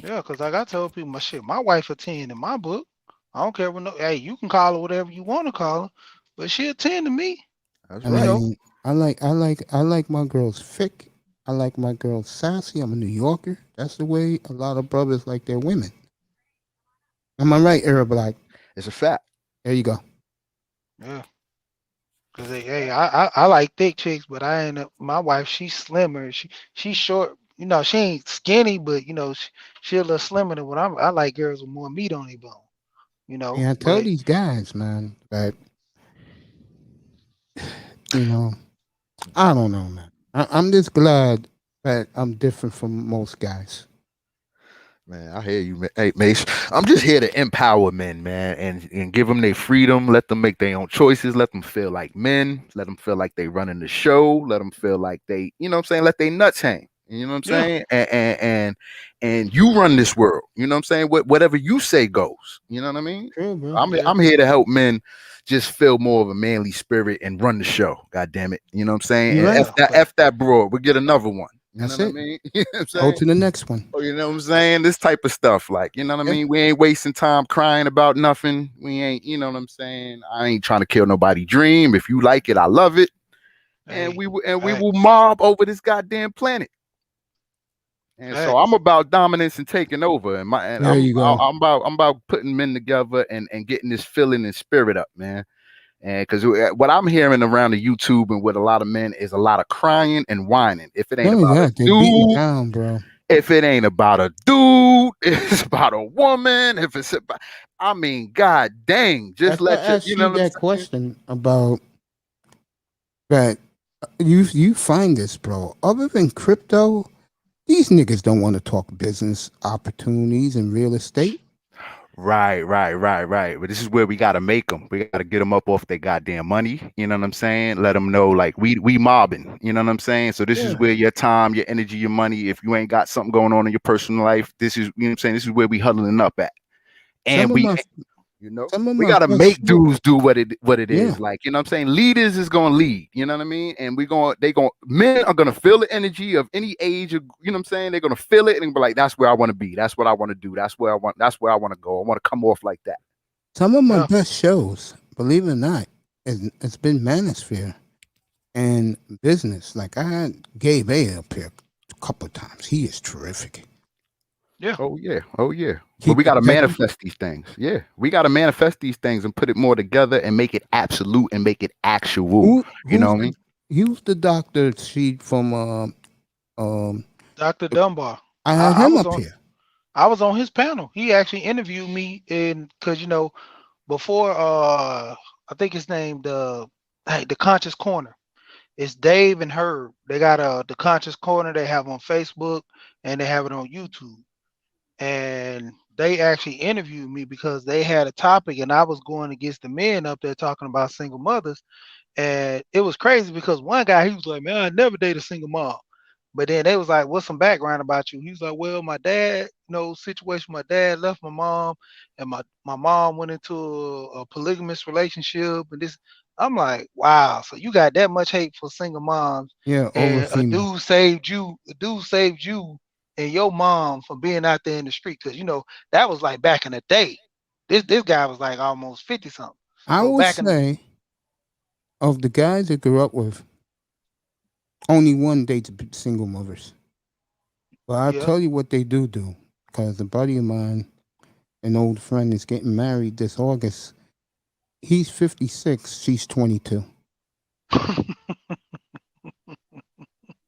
Yeah, because like I told people, my wife a 10 in my book. I don't care hey, you can call her whatever you want to call her, but she a 10 to me. That's I right. mean, I like my girls thick. I like my girls sassy. I'm a New Yorker. That's the way a lot of brothers like their women. Am I right, Arab Black? It's a fact. There you go. Yeah. Cause hey, I like thick chicks, but I ain't. My wife, she's slimmer. She's short. She ain't skinny, but she a little slimmer than what I like girls with more meat on their bone. And I tell these guys, man, that I don't know, man. I'm just glad that I'm different from most guys. Man, I hear you, man. Hey, Mace, I'm just here to empower men, man, and give them their freedom. Let them make their own choices. Let them feel like men. Let them feel like they running the show. Let them feel like they, let their nuts hang. You know what I'm saying? And you run this world. You know what I'm saying? Whatever you say goes. You know what I mean? True, bro. I'm here to help men just feel more of a manly spirit and run the show. God damn it. You know what I'm saying? You're And right. F that broad. We'll get another one. You That's know it. what I mean? You know what I'm Go saying? to the next one. Oh, you know what I'm saying? This type of stuff, like, you know what I mean? We ain't wasting time crying about nothing. We ain't, you know what I'm saying? I ain't trying to kill nobody's dream. If you like it, I love it. And we will mob over this goddamn planet. And so I'm about dominance and taking over. And I'm about putting men together and getting this feeling and spirit up, man. And because what I'm hearing around the YouTube and with a lot of men is a lot of crying and whining. If it ain't about a dude, down, bro. If it ain't about a dude, it's about a woman. If it's about, god dang, just let I asked you that question about that. You find this, bro. Other than crypto, these niggas don't want to talk business opportunities and real estate. Right. But this is where we gotta make them. We gotta get them up off their goddamn money. You know what I'm saying? Let them know like we mobbing. You know what I'm saying? So this is where your time, your energy, your money. If you ain't got something going on in your personal life, this is what I'm saying. This is where we huddling up at. And we gotta make dudes do what it is. Like, you know what I'm saying? Leaders is gonna lead, you know what I mean? And men are gonna feel the energy of any age, you know what I'm saying? They're gonna feel it and be like, that's where I want to be, that's what I want to do, that's where I want to go. I want to come off like that. Some of my best shows, believe it or not, it's been manosphere and business. Like I had Gabe A up here a couple of times. He is terrific. Yeah. Oh yeah. But we got to manifest these things. Yeah. We got to manifest these things and put it more together and make it absolute and make it actual. You know what I mean? Use the doctor sheet from Dr. Dunbar. I had him up here. I was on his panel. He actually interviewed me because before I think it's named the Conscious Corner. It's Dave and Herb. They got the Conscious Corner they have on Facebook and they have it on YouTube. And they actually interviewed me because they had a topic and I was going against the men up there talking about single mothers. And it was crazy because one guy, he was like, man, I never date a single mom. But then they was like, what's some background about you? He was like, well, my dad, situation, my dad left my mom and my mom went into a polygamous relationship. And this, I'm like, wow. So you got that much hate for single moms. Yeah. And a dude saved you and your mom from being out there in the street. Cause that was like back in the day. This guy was like almost 50 something. I would say of the guys I grew up with, only one dates single mothers. But I'll tell you what they do. Because a buddy of mine, an old friend, is getting married this August. He's 56, she's 22.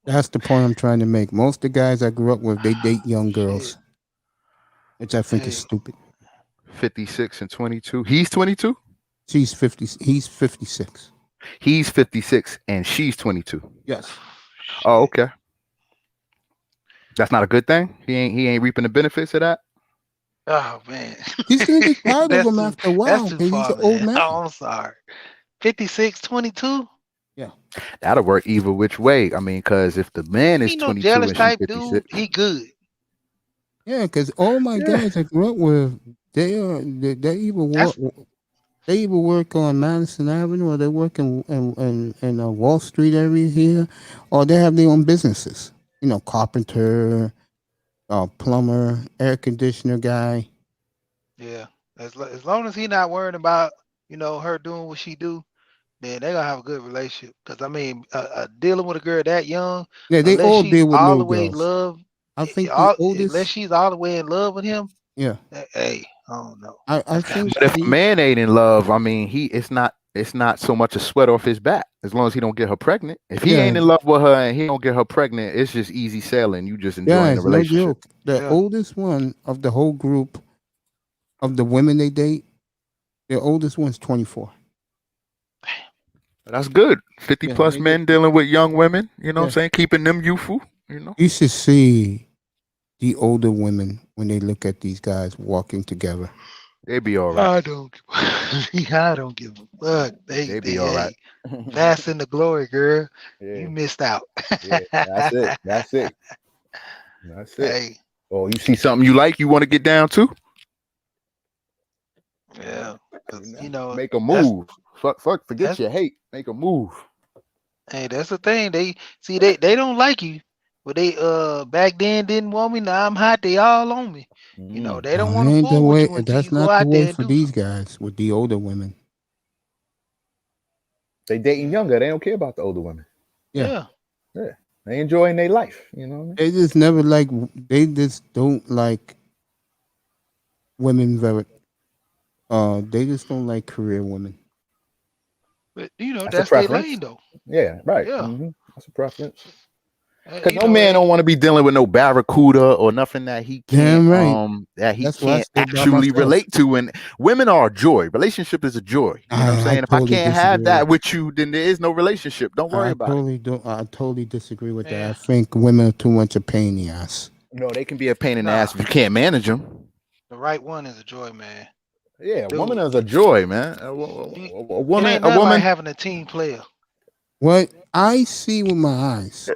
That's the point I'm trying to make. Most of the guys I grew up with, they date young girls, which I think is stupid. 56 and 22. He's 22? She's 50. He's 56. He's 56 and she's 22. Yes. Oh, okay. That's not a good thing. He ain't reaping the benefits of that. Oh man, He's gonna get tired of him too, after a while. that's too He's far, an old man. man. Oh, I'm sorry. 56, 22. Yeah. That'll work either which way. I mean, because if the man is He no 22 jealous and she's type 56, dude. He good. Yeah, because all my Yeah. guys I grew up with, they either work on Madison Avenue or they work in Wall Street area here, or they have their own businesses. You know, carpenter, plumber, air conditioner guy. Yeah. As long as he not worrying about her doing what she do, then they gonna have a good relationship. Because I mean, dealing with a girl that young, Yeah, they unless all she's deal with all little the way in girls. love, I think the unless oldest. she's all the way in love with him, Yeah, hey, I don't know. I That's kinda think. but if a the- man ain't in love, I mean, it's not so much a sweat off his back as long as he don't get her pregnant. If he Yeah. ain't in love with her and he don't get her pregnant, it's just easy sailing. You just enjoying the Guys, no relationship. joke. The Yeah. oldest one of the whole group of the women they date, the oldest one's 24. That's good. 50 Yeah, plus they men dealing with young women, you know what I'm saying? Keeping them youthful, you know? You should see the older women when they look at these guys walking together. They be all right. I don't give a fuck. They be all right. That's in the glory, girl. Yeah. You missed out. Yeah, that's it. That's it. That's it. Hey, Oh, you see something you like, you want to get down to? yeah. 'Cause, Make a that's- move. Fuck, forget that's- your hate. Make a move. Hey, that's the thing. They don't like you, but they back then didn't want me. Now I'm hot. They all on me. They don't No, want it to ain't the fool with way. you until That's you go not the out there way and for do these guys with the older women. They dating younger. They don't care about the older women. Yeah. Yeah. They enjoying their life. You know what I mean? They just never like. They just don't like women very. They just don't like career women. But That's a that's their preference. lane though. Yeah, right. Yeah. Mhm. That's a preference. Because Because no man don't want to be dealing with no barracuda or nothing that he can't Damn right. that he That's what I can't said about actually myself. relate to. And women are a joy. Relationship is a joy. You know what I'm I saying? If totally I can't have disagree. that with you, then there is no relationship. Don't worry I about it. totally don't. I totally disagree with that. Yeah. I think women are too much a pain in the ass. No, they can be a pain in the Nah. ass if you can't manage them. The right one is a joy, man. Yeah, a Dude. woman is a joy, man. A It woman, ain't a nothing woman. like having a team player. What I see with my eyes,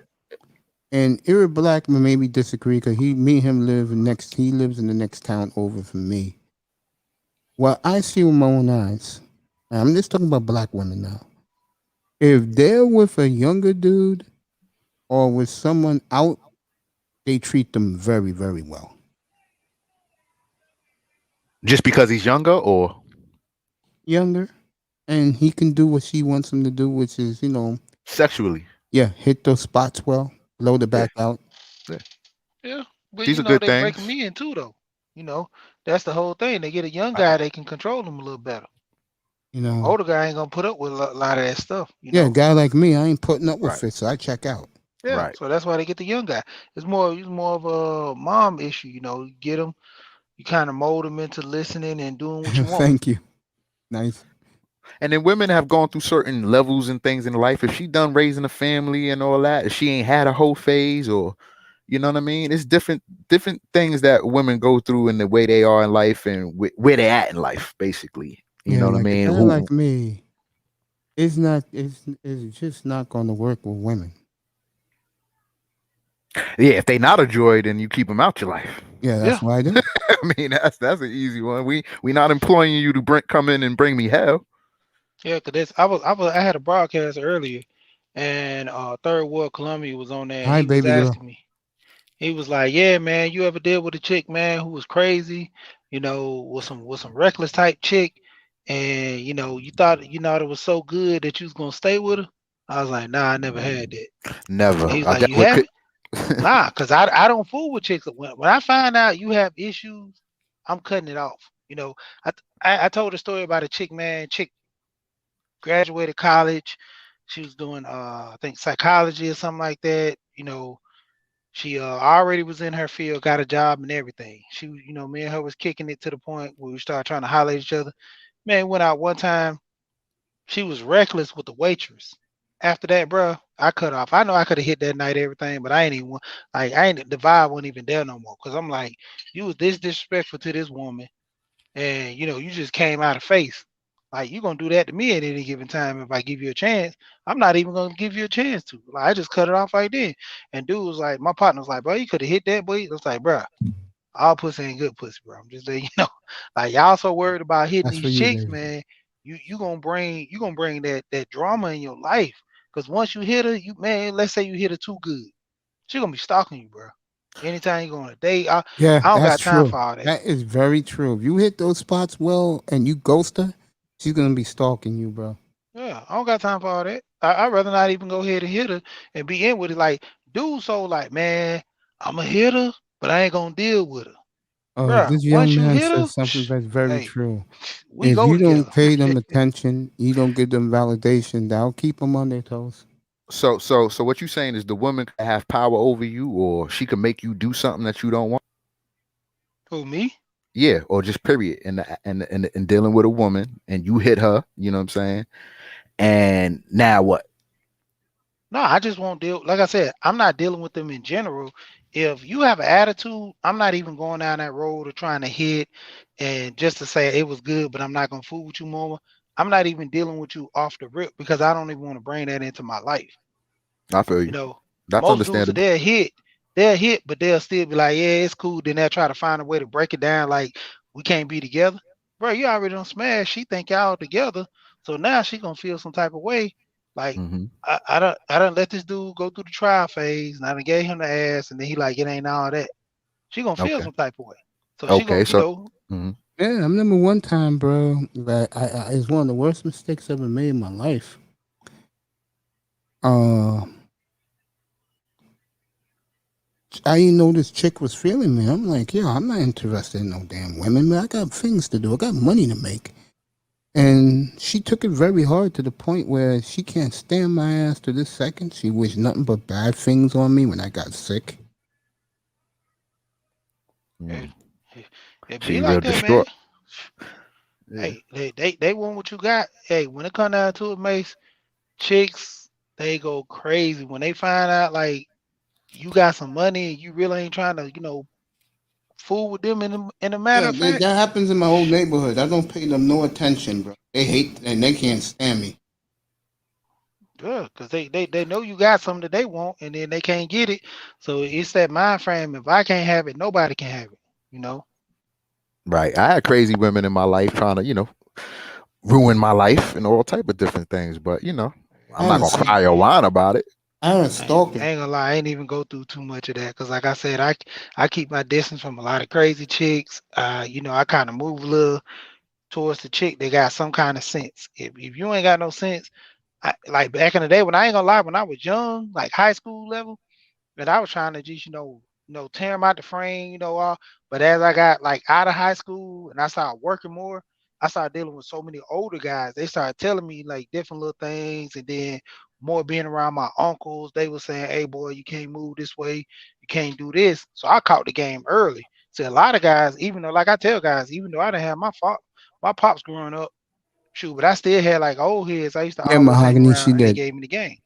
and Eric Blackman maybe disagree because me and him live next. He lives in the next town over from me. What I see with my own eyes, and I'm just talking about black women now. If they're with a younger dude or with someone out, they treat them very, very well. Just because he's younger, or Younger, and he can do what she wants him to do, which is, sexually. hit those spots well, blow the back out. Yeah. But These are good they break things. them in too though. That's the whole thing. They get a young guy, they can control them a little better. Older guy ain't gonna put up with a lot of that stuff. Yeah, a guy like me, I ain't putting up with Right. it, so I check out. Yeah, Right. so that's why they get the young guy. It's more of a mom issue. You get them, you kind of mold them into listening and doing what you want. Thank you. Nice. And then women have gone through certain levels and things in life. If she done raising a family and all that, if she ain't had a whole phase, or you know what I mean, it's different things that women go through in the way they are in life and where they at in life, basically. You know what I like mean? A guy like me, it's just not going to work with women. Yeah, if they not a joy, then you keep them out your life. Yeah, that's why I do. I mean, that's an easy one. We not employing you to come in and bring me hell. Yeah, because I had a broadcast earlier, and Third World Columbia was on there. And Hi, he was baby girl. asking me. He was like, "Yeah, man, you ever deal with a chick, man, who was crazy? With some reckless type chick, and you thought it was so good that you was gonna stay with her?" I was like, "Nah, I never had that." Never. He's I like, "You definitely haven't?" Nah, because I don't fool with chicks. When I find out you have issues, I'm cutting it off. I told a story about a chick graduated college. She was doing I think psychology or something like that. She already was in her field, got a job and everything. She, me and her was kicking it to the point where we started trying to holler at each other. Man, went out one time. She was reckless with the waitress. After that, bro, I cut off. I know I could have hit that night, everything, but I ain't even the vibe wasn't even there no more. Cause I'm like, you was this disrespectful to this woman, and you just came out of face. Like you gonna do that to me at any given time if I give you a chance. I'm not even gonna give you a chance to. Like I just cut it off right then. And dude was like, my partner was like, bro, you could have hit that boy. I was like, bro, all pussy ain't good pussy, bro. I'm just letting you know. Like y'all so worried about hitting That's for these you, chicks, baby. man. You gonna bring that drama in your life. Cause once you hit her, let's say you hit her too good, she gonna be stalking you, bro. Anytime you go on a date, I don't got That's time true. for all that. That is very true. If you hit those spots well and you ghost her, she's gonna be stalking you, bro. Yeah, I don't got time for all that. I'd rather not even go ahead and hit her and be in with it. Like, dude, so like, man, I'm a hitter, but I ain't gonna deal with her. Bruh, This young once you man hit said her, something that's very hey, true. we If go you don't together. pay them attention, you don't give them validation, that'll keep them on their toes. So what you saying is the woman can have power over you, or she can make you do something that you don't want. Who, me? Yeah, or just period. And dealing with a woman, and you hit her. You know what I'm saying? And now what? No, I just won't deal. Like I said, I'm not dealing with them in general. If you have an attitude, I'm not even going down that road of trying to hit and just to say it was good, but I'm not gonna fool with you more. I'm not even dealing with you off the rip because I don't even want to bring that into my life. I feel You you. know, That's most dudes understandable. they'll hit, but they'll still be like, yeah, it's cool. Then they'll try to find a way to break it down, like we can't be together. Bro, you already done smashed. She think y'all together, so now she gonna feel some type of way. Like Mm-hmm. I don't let this dude go through the trial phase, and I done gave him the ass, and then he like it ain't all that. She gonna feel Okay. some type of way. So she Okay. gonna, So. Mhm. Yeah, I remember one time, bro, that it's one of the worst mistakes I ever made in my life. I didn't know this chick was feeling me. I'm like, yo, I'm not interested in no damn women, man. I got things to do. I got money to make. And she took it very hard to the point where she can't stand my ass to this second. She wished nothing but bad things on me when I got sick. It She be real like that, man. distraught. Yeah. Hey, they want what you got. Hey, when it come down to it, Mace, chicks, they go crazy when they find out like you got some money and you really ain't trying to, fool with them in a matter Yeah, of fact. that happens in my whole neighborhood. I don't pay them no attention, bro. They hate and they can't stand me. Yeah, because they know you got something that they want and then they can't get it. So it's that mind frame. If I can't have it, nobody can have it, Right. I had crazy women in my life trying to, ruin my life and all type of different things. But I'm not gonna cry or whine about it. I was stalking. I ain't gonna lie, I ain't even go through too much of that because, like I said, I keep my distance from a lot of crazy chicks. I kind of move a little towards the chick that got some kind of sense. If you ain't got no sense, like back in the day when I ain't gonna lie, when I was young, like high school level, and I was trying to just tear them out the frame, all. But as I got like out of high school and I started working more, I started dealing with so many older guys. They started telling me like different little things, and then more being around my uncles, they were saying, "Hey, boy, you can't move this way, you can't do this." So I caught the game early. So a lot of guys, even though, like I tell guys, even though I didn't have my pops growing up, shoot, but I still had like old heads. I used to Yeah, always hang Mahogany, she around, and they did. gave me the game.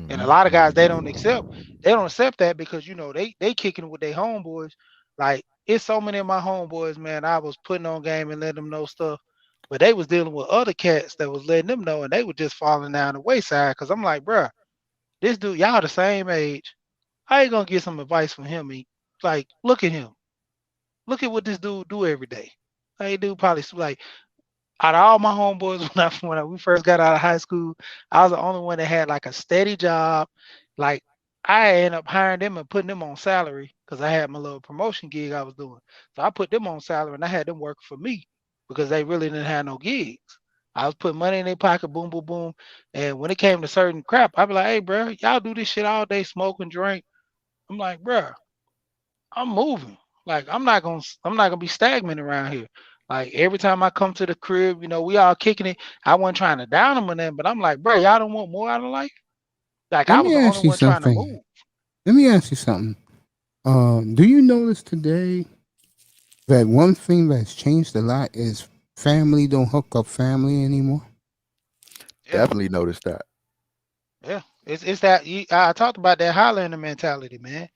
And a Mm-hmm. lot of guys they don't accept that because they kicking it with their homeboys. Like it's so many of my homeboys, man, I was putting on game and letting them know stuff, but they was dealing with other cats that was letting them know, and they were just falling down the wayside. Because I'm like, bruh, this dude, y'all the same age. How you gonna get some advice from him? Like, look at him. Look at what this dude do every day. Like, dude probably like out of all my homeboys when we first got out of high school, I was the only one that had like a steady job. Like I ended up hiring them and putting them on salary because I had my little promotion gig I was doing. So I put them on salary and I had them working for me because they really didn't have no gigs. I was putting money in their pocket, boom, boom, boom. And when it came to certain crap, I'd be like, "Hey, bro, y'all do this shit all day, smoke and drink." I'm like, "Bro, I'm moving. Like I'm not gonna be stagnant around here. Like every time I come to the crib, we all kicking it. I wasn't trying to down them or nothing, but I'm like, bro, y'all don't want more out of life. Like Let I was me the only ask you one trying to something. move. Let me ask you something. Do you notice today that one thing that's changed a lot is family don't hook up family anymore. Yeah. Definitely noticed that. Yeah, it's that I talked about that Highlander mentality, man.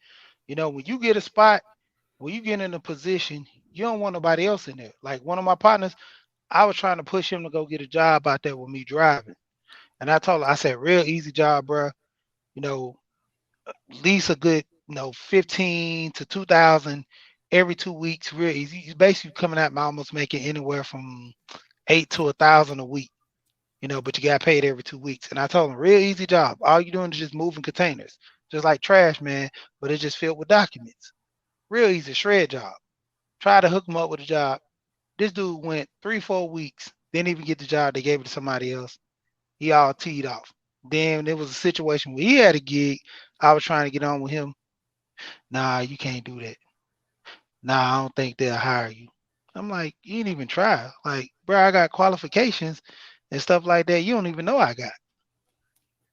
You know, when you get a spot, when you get in a position, you don't want nobody else in there. Like one of my partners, I was trying to push him to go get a job out there with me driving, and I told him, I said, real easy job, bro. You know, at least a good, 15 to 2,000 every 2 weeks, real easy. You basically coming out and almost making anywhere from 8 to 1,000 a week. But you got paid every 2 weeks. And I told him, real easy job. All you're doing is just moving containers, just like trash, man, but it's just filled with documents. Real easy, shred job. Try to hook him up with a job. This dude went 3-4 weeks, didn't even get the job. They gave it to somebody else. He all teed off. Then there was a situation where he had a gig. I was trying to get on with him. Nah, you can't do that. Nah, I don't think they'll hire you. I'm like, you didn't even try. Like, bro, I got qualifications and stuff like that. You don't even know I got.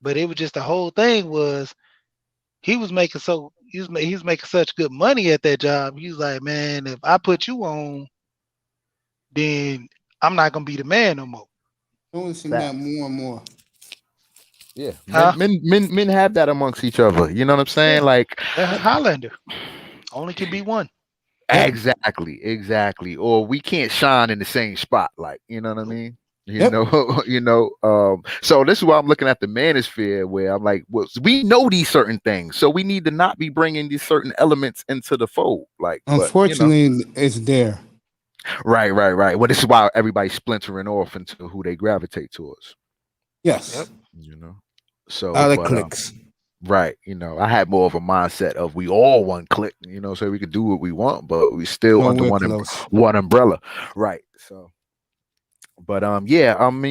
But it was just the whole thing was he was making such good money at that job. He was like, man, if I put you on, then I'm not gonna be the man no more. Noticing that more and more. Yeah, Huh? men have that amongst each other. You know what I'm saying? Yeah. Like Highlander only can be one. Exactly. Or we can't shine in the same spot. Like, you know what I mean? Yep. So this is why I'm looking at the manosphere where I'm like, well, we know these certain things, so we need to not be bringing these certain elements into the fold. Like, Unfortunately, it's there. Right. Well, this is why everybody's splintering off into who they gravitate towards. Yes. Yep. So other clicks. Right. I had more of a mindset of we all one click, so we could do what we want, but we still under one umbrella. Right. So, but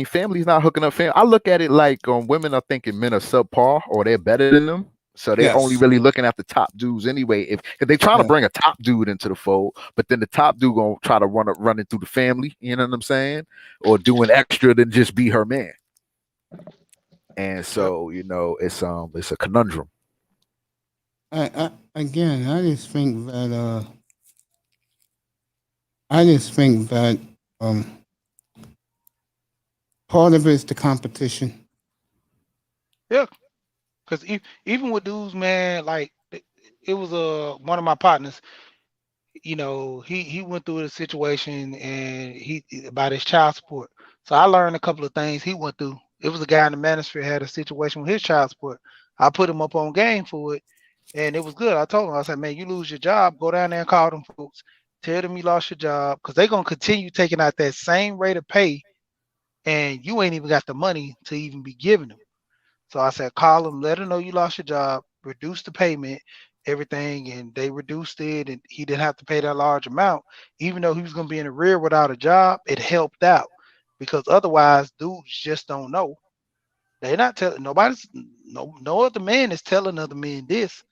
family's not hooking up. I look at it like women are thinking men are subpar or they're better than them. So they're only really looking at the top dudes anyway. If they trying to bring a top dude into the fold, but then the top dude gonna try to run it through the family, you know what I'm saying? Or doing extra than just be her man. And so, it's a conundrum. I just think that part of it is the competition. Yeah, because even with dudes, man, like it was one of my partners. He went through a situation and he about his child support. So I learned a couple of things he went through. It was a guy in the manosphere had a situation with his child support. I put him up on game for it, and it was good. I told him, I said, man, you lose your job, go down there and call them folks, tell them you lost your job, because they're gonna continue taking out that same rate of pay, and you ain't even got the money to even be giving them. So I said, call them, let them know you lost your job, reduce the payment, everything, and they reduced it, and he didn't have to pay that large amount. Even though he was going to be in the rear without a job, it helped out because otherwise dudes just don't know. They're not telling no other man is telling other men this.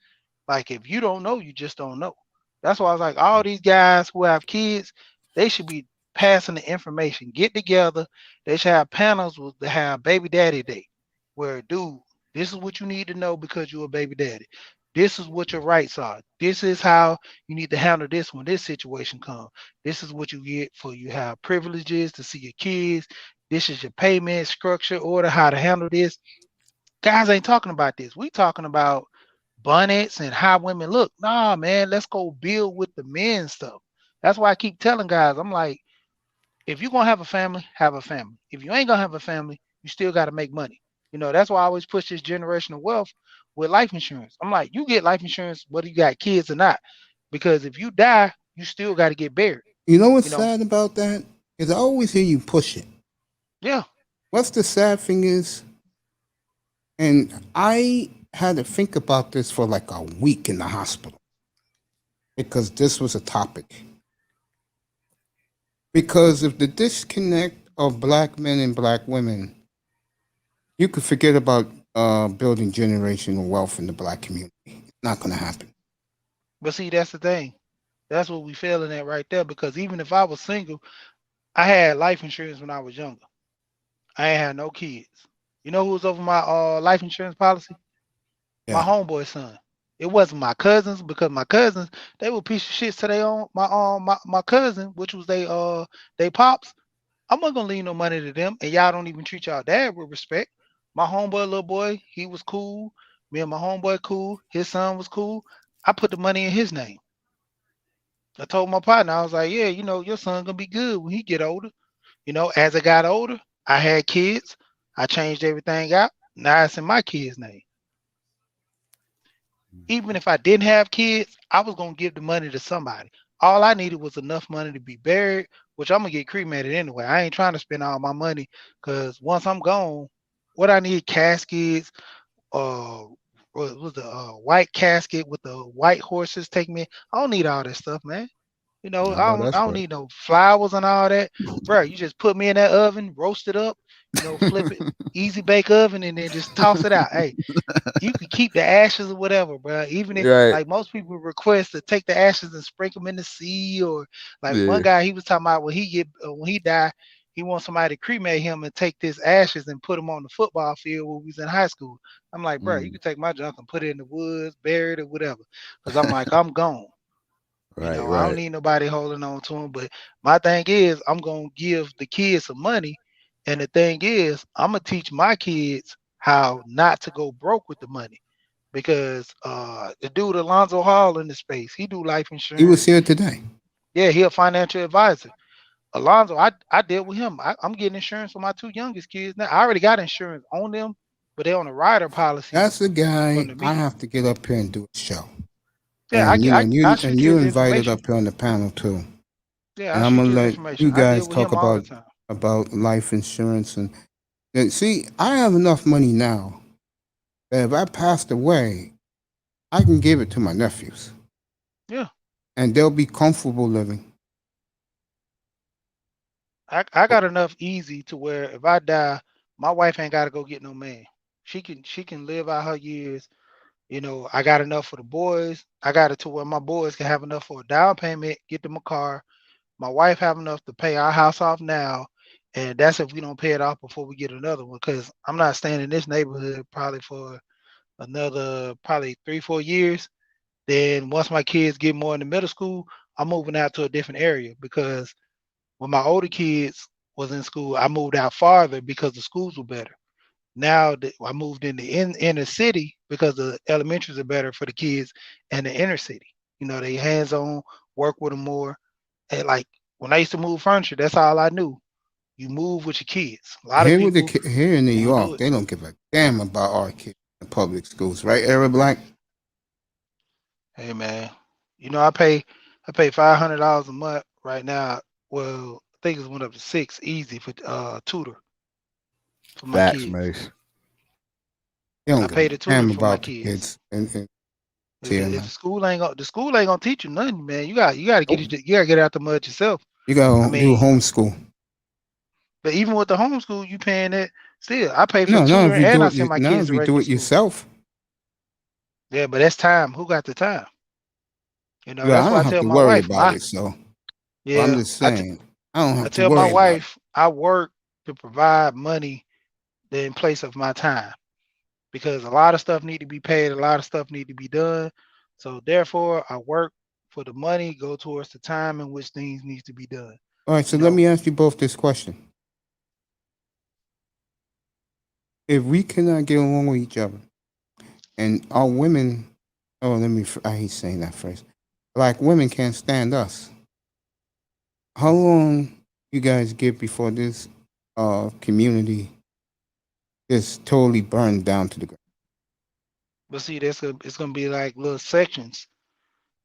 Like, if you don't know, you just don't know. That's why I was like, all these guys who have kids, they should be passing the information. Get together. They should have panels with to have baby daddy day, where, dude, this is what you need to know because you're a baby daddy. This is what your rights are. This is how you need to handle this when this situation comes. This is what you get for you have privileges to see your kids. This is your payment structure order, how to handle this. Guys ain't talking about this. We talking about bonnets and how women look. Nah, man, let's go build with the men stuff. That's why I keep telling guys, I'm like, if you're going to have a family, have a family. If you ain't going to have a family, you still got to make money. That's why I always push this generational wealth with life insurance. I'm like, you get life insurance whether you got kids or not, because if you die, you still got to get buried. You know what's sad about that? Is I always hear you push it. Yeah. What's the sad thing is, and I had to think about this for like a week in the hospital because this was a topic. Because of the disconnect of black men and black women, you could forget about building generational wealth in the black community. It's not going to happen. But see, that's the thing. That's what we failing at right there. Because even if I was single, I had life insurance when I was younger. I ain't had no kids. You know who was over my life insurance policy? Yeah. My homeboy's son. It wasn't my cousins, because my cousins, they were piece of shit to their own my cousin, which was they pops. I'm not gonna leave no money to them, and y'all don't even treat y'all dad with respect. My homeboy, little boy, he was cool. Me and my homeboy cool. His son was cool. I put the money in his name. I told my partner, I was like, yeah, your son gonna be good when he get older. As I got older, I had kids. I changed everything out. Now it's in my kid's name. Even if I didn't have kids, I was gonna give the money to somebody. All I needed was enough money to be buried, which I'm gonna get cremated anyway. I ain't trying to spend all my money because once I'm gone, what I need caskets, what was the white casket with the white horses take me. I don't need all that stuff, man. I I know don't that's I don't right. need no flowers and all that. Bro, you just put me in that oven, roast it up, flip it, easy bake oven, and then just toss it out. Hey, you can keep the ashes or whatever, bro. Even if Right. like most people request to take the ashes and sprinkle them in the sea, or like one Yeah. guy he was talking about when he died, he wants somebody to cremate him and take his ashes and put them on the football field when we was in high school. I'm like, bro, you Mm. can take my junk and put it in the woods, bury it or whatever, because I'm like, I'm gone. Right. I don't Right. need nobody holding on to them. But my thing is, I'm gonna give the kids some money, and the thing is, I'm gonna teach my kids how not to go broke with the money. Because the dude Alonzo Hall in the space, he do life He was insurance. here today. Yeah, he a financial advisor. Alonzo, I dealt with him. I'm getting insurance for my two youngest kids now. I already got insurance on them, but they on a rider policy That's the guy under I me. have to get up here and do a show. Yeah, And I shoot you you his invited information. up here on the panel too. Yeah, I And I'm shoot gonna you his let information. you I deal guys with talk him all the time. about life insurance and see, I have enough money now that if I passed away, I can give it to my nephews Yeah. and they'll be comfortable living. I got enough easy to where if I die, my wife ain't got to go get no man. She can live out her years. I got enough for the boys. I got it to where my boys can have enough for a down payment, get them a car. My wife have enough to pay our house off now, and that's if we don't pay it off before we get another one. Because I'm not staying in this neighborhood probably for another probably 3-4 years. Then once my kids get more into middle school, I'm moving out to a different area because when my older kids was in school, I moved out farther because the schools were better. Now that I moved in the inner city because the elementaries are better for the kids and the inner city. They hands on, work with them more. And like when I used to move furniture, that's all I knew. You move with your kids. A lot of people Here in New won't do York, it. they don't give a damn about our kids in public schools, right, Arab Black? Hey man, I pay $500 a month right now. Well, I think it's went up to six easy for tutor for my Facts, kids. Mace. They I don't give a pay the tutor damn for my about the kids. kids in If, here, if man. the school ain't gonna teach you nothing, man. You gotta get out the mud yourself. You I gotta do mean, homeschool. but even with the homeschool, you paying that still. I pay for No, if tutoring you and do I it, send my now kids if to you do regular it school. yourself, Yeah, but that's time. Who got the time? well, That's I why don't I have tell to my worry wife, about it. So I'm yeah, just saying, I don't I have to tell my worry about it. wife I work to provide money in place of my time because a lot of stuff need to be paid, a lot of stuff need to be done. So therefore, I work for the money, go towards the time in which things needs to be done. All right, so You let know, me ask you both this question: if we cannot get along with each other, and our women, oh, I hate saying that phrase, like women can't stand us. How long you guys get before this community is totally burned down to the ground? but see, it's gonna be like little sections.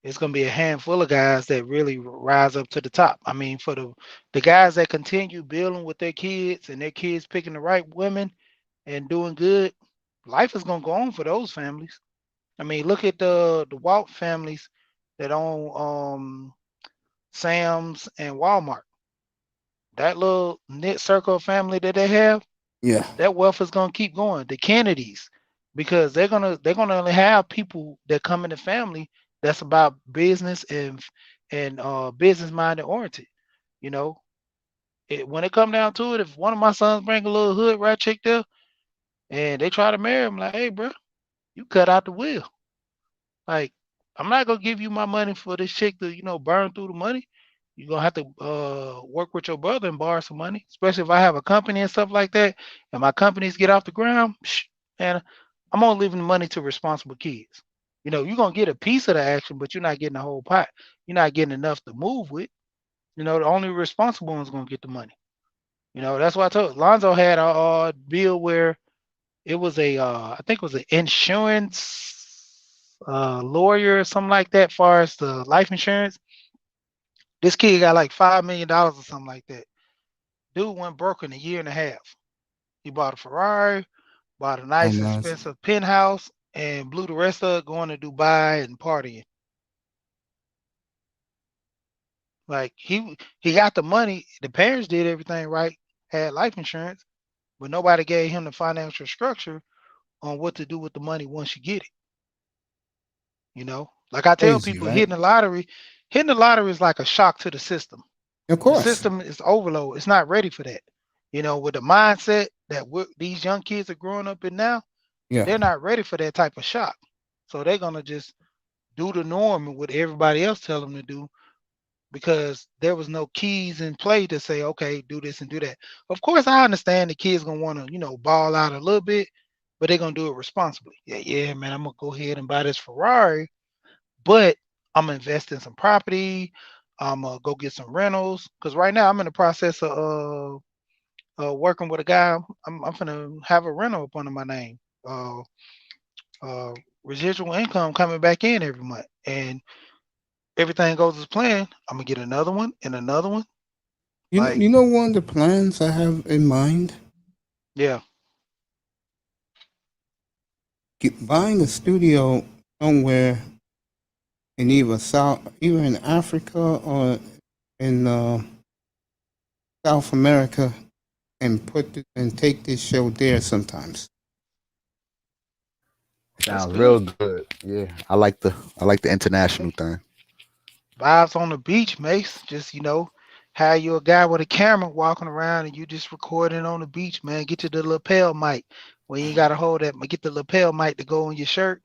It's gonna be a handful of guys that really rise up to the top. I mean, for the guys that continue building with their kids and their kids picking the right women and doing good, life is gonna go on for those families. I mean, look at the Walt families that own Sam's and Walmart. That little knit circle of family that they have, Yeah. that wealth is gonna keep going. The Kennedys, because they're gonna only have people that come in the family that's about business and business minded oriented. You know, when it come down to it, if one of my sons bring a little hood rat chick there and they try to marry him, like, hey, bro, you cut out the wheel. Like, I'm not gonna give you my money for this chick to burn through the money. You're gonna have to work with your brother and borrow some money, especially if I have a company and stuff like that, and my companies get off the ground, and I'm only leaving the money to responsible kids. You're gonna get a piece of the action, but you're not getting the whole pot. You're not getting enough to move with. The only responsible one's gonna get the money. That's why I told Lonzo had a bill where it was I think it was an insurance lawyer or something like that, far as the life insurance. This kid got like $5 million or something like that. Dude went broke in a year and a half. He bought a Ferrari, bought a nice, nice. expensive penthouse, and blew the rest of it going to Dubai and partying. Like he got the money. The parents did everything right, had life insurance, but nobody gave him the financial structure on what to do with the money once you get it. Like I tell Crazy, people, right? hitting the lottery is like a shock to the system. Of course. The system is overload. It's not ready for that. With the mindset that these young kids are growing up in now, they're not ready for that type of shock. So they're gonna just do the norm and what everybody else tell them to do, because there was no keys in play to say, okay, do this and do that. Of course, I understand the kids gonna want to, ball out a little bit, but they're gonna do it responsibly. Yeah, man, I'm gonna go ahead and buy this Ferrari, but I'm gonna invest in some property. I'm gonna go get some rentals, because right now I'm in the process of working with a guy. I'm gonna have a rental up under my name. Residual income coming back in every month, and everything goes as planned, I'm gonna get another one and another one. You know one of the plans I have in mind? Yeah. Buying a studio somewhere in either in Africa or in South America, and take this show there sometimes. Sounds real good. Yeah, I like the international thing. Vibes on the beach, Mace. Just have you a guy with a camera walking around and you just recording on the beach, man. Get you the lapel mic. When you gotta hold that, get the lapel mic to go on your shirt.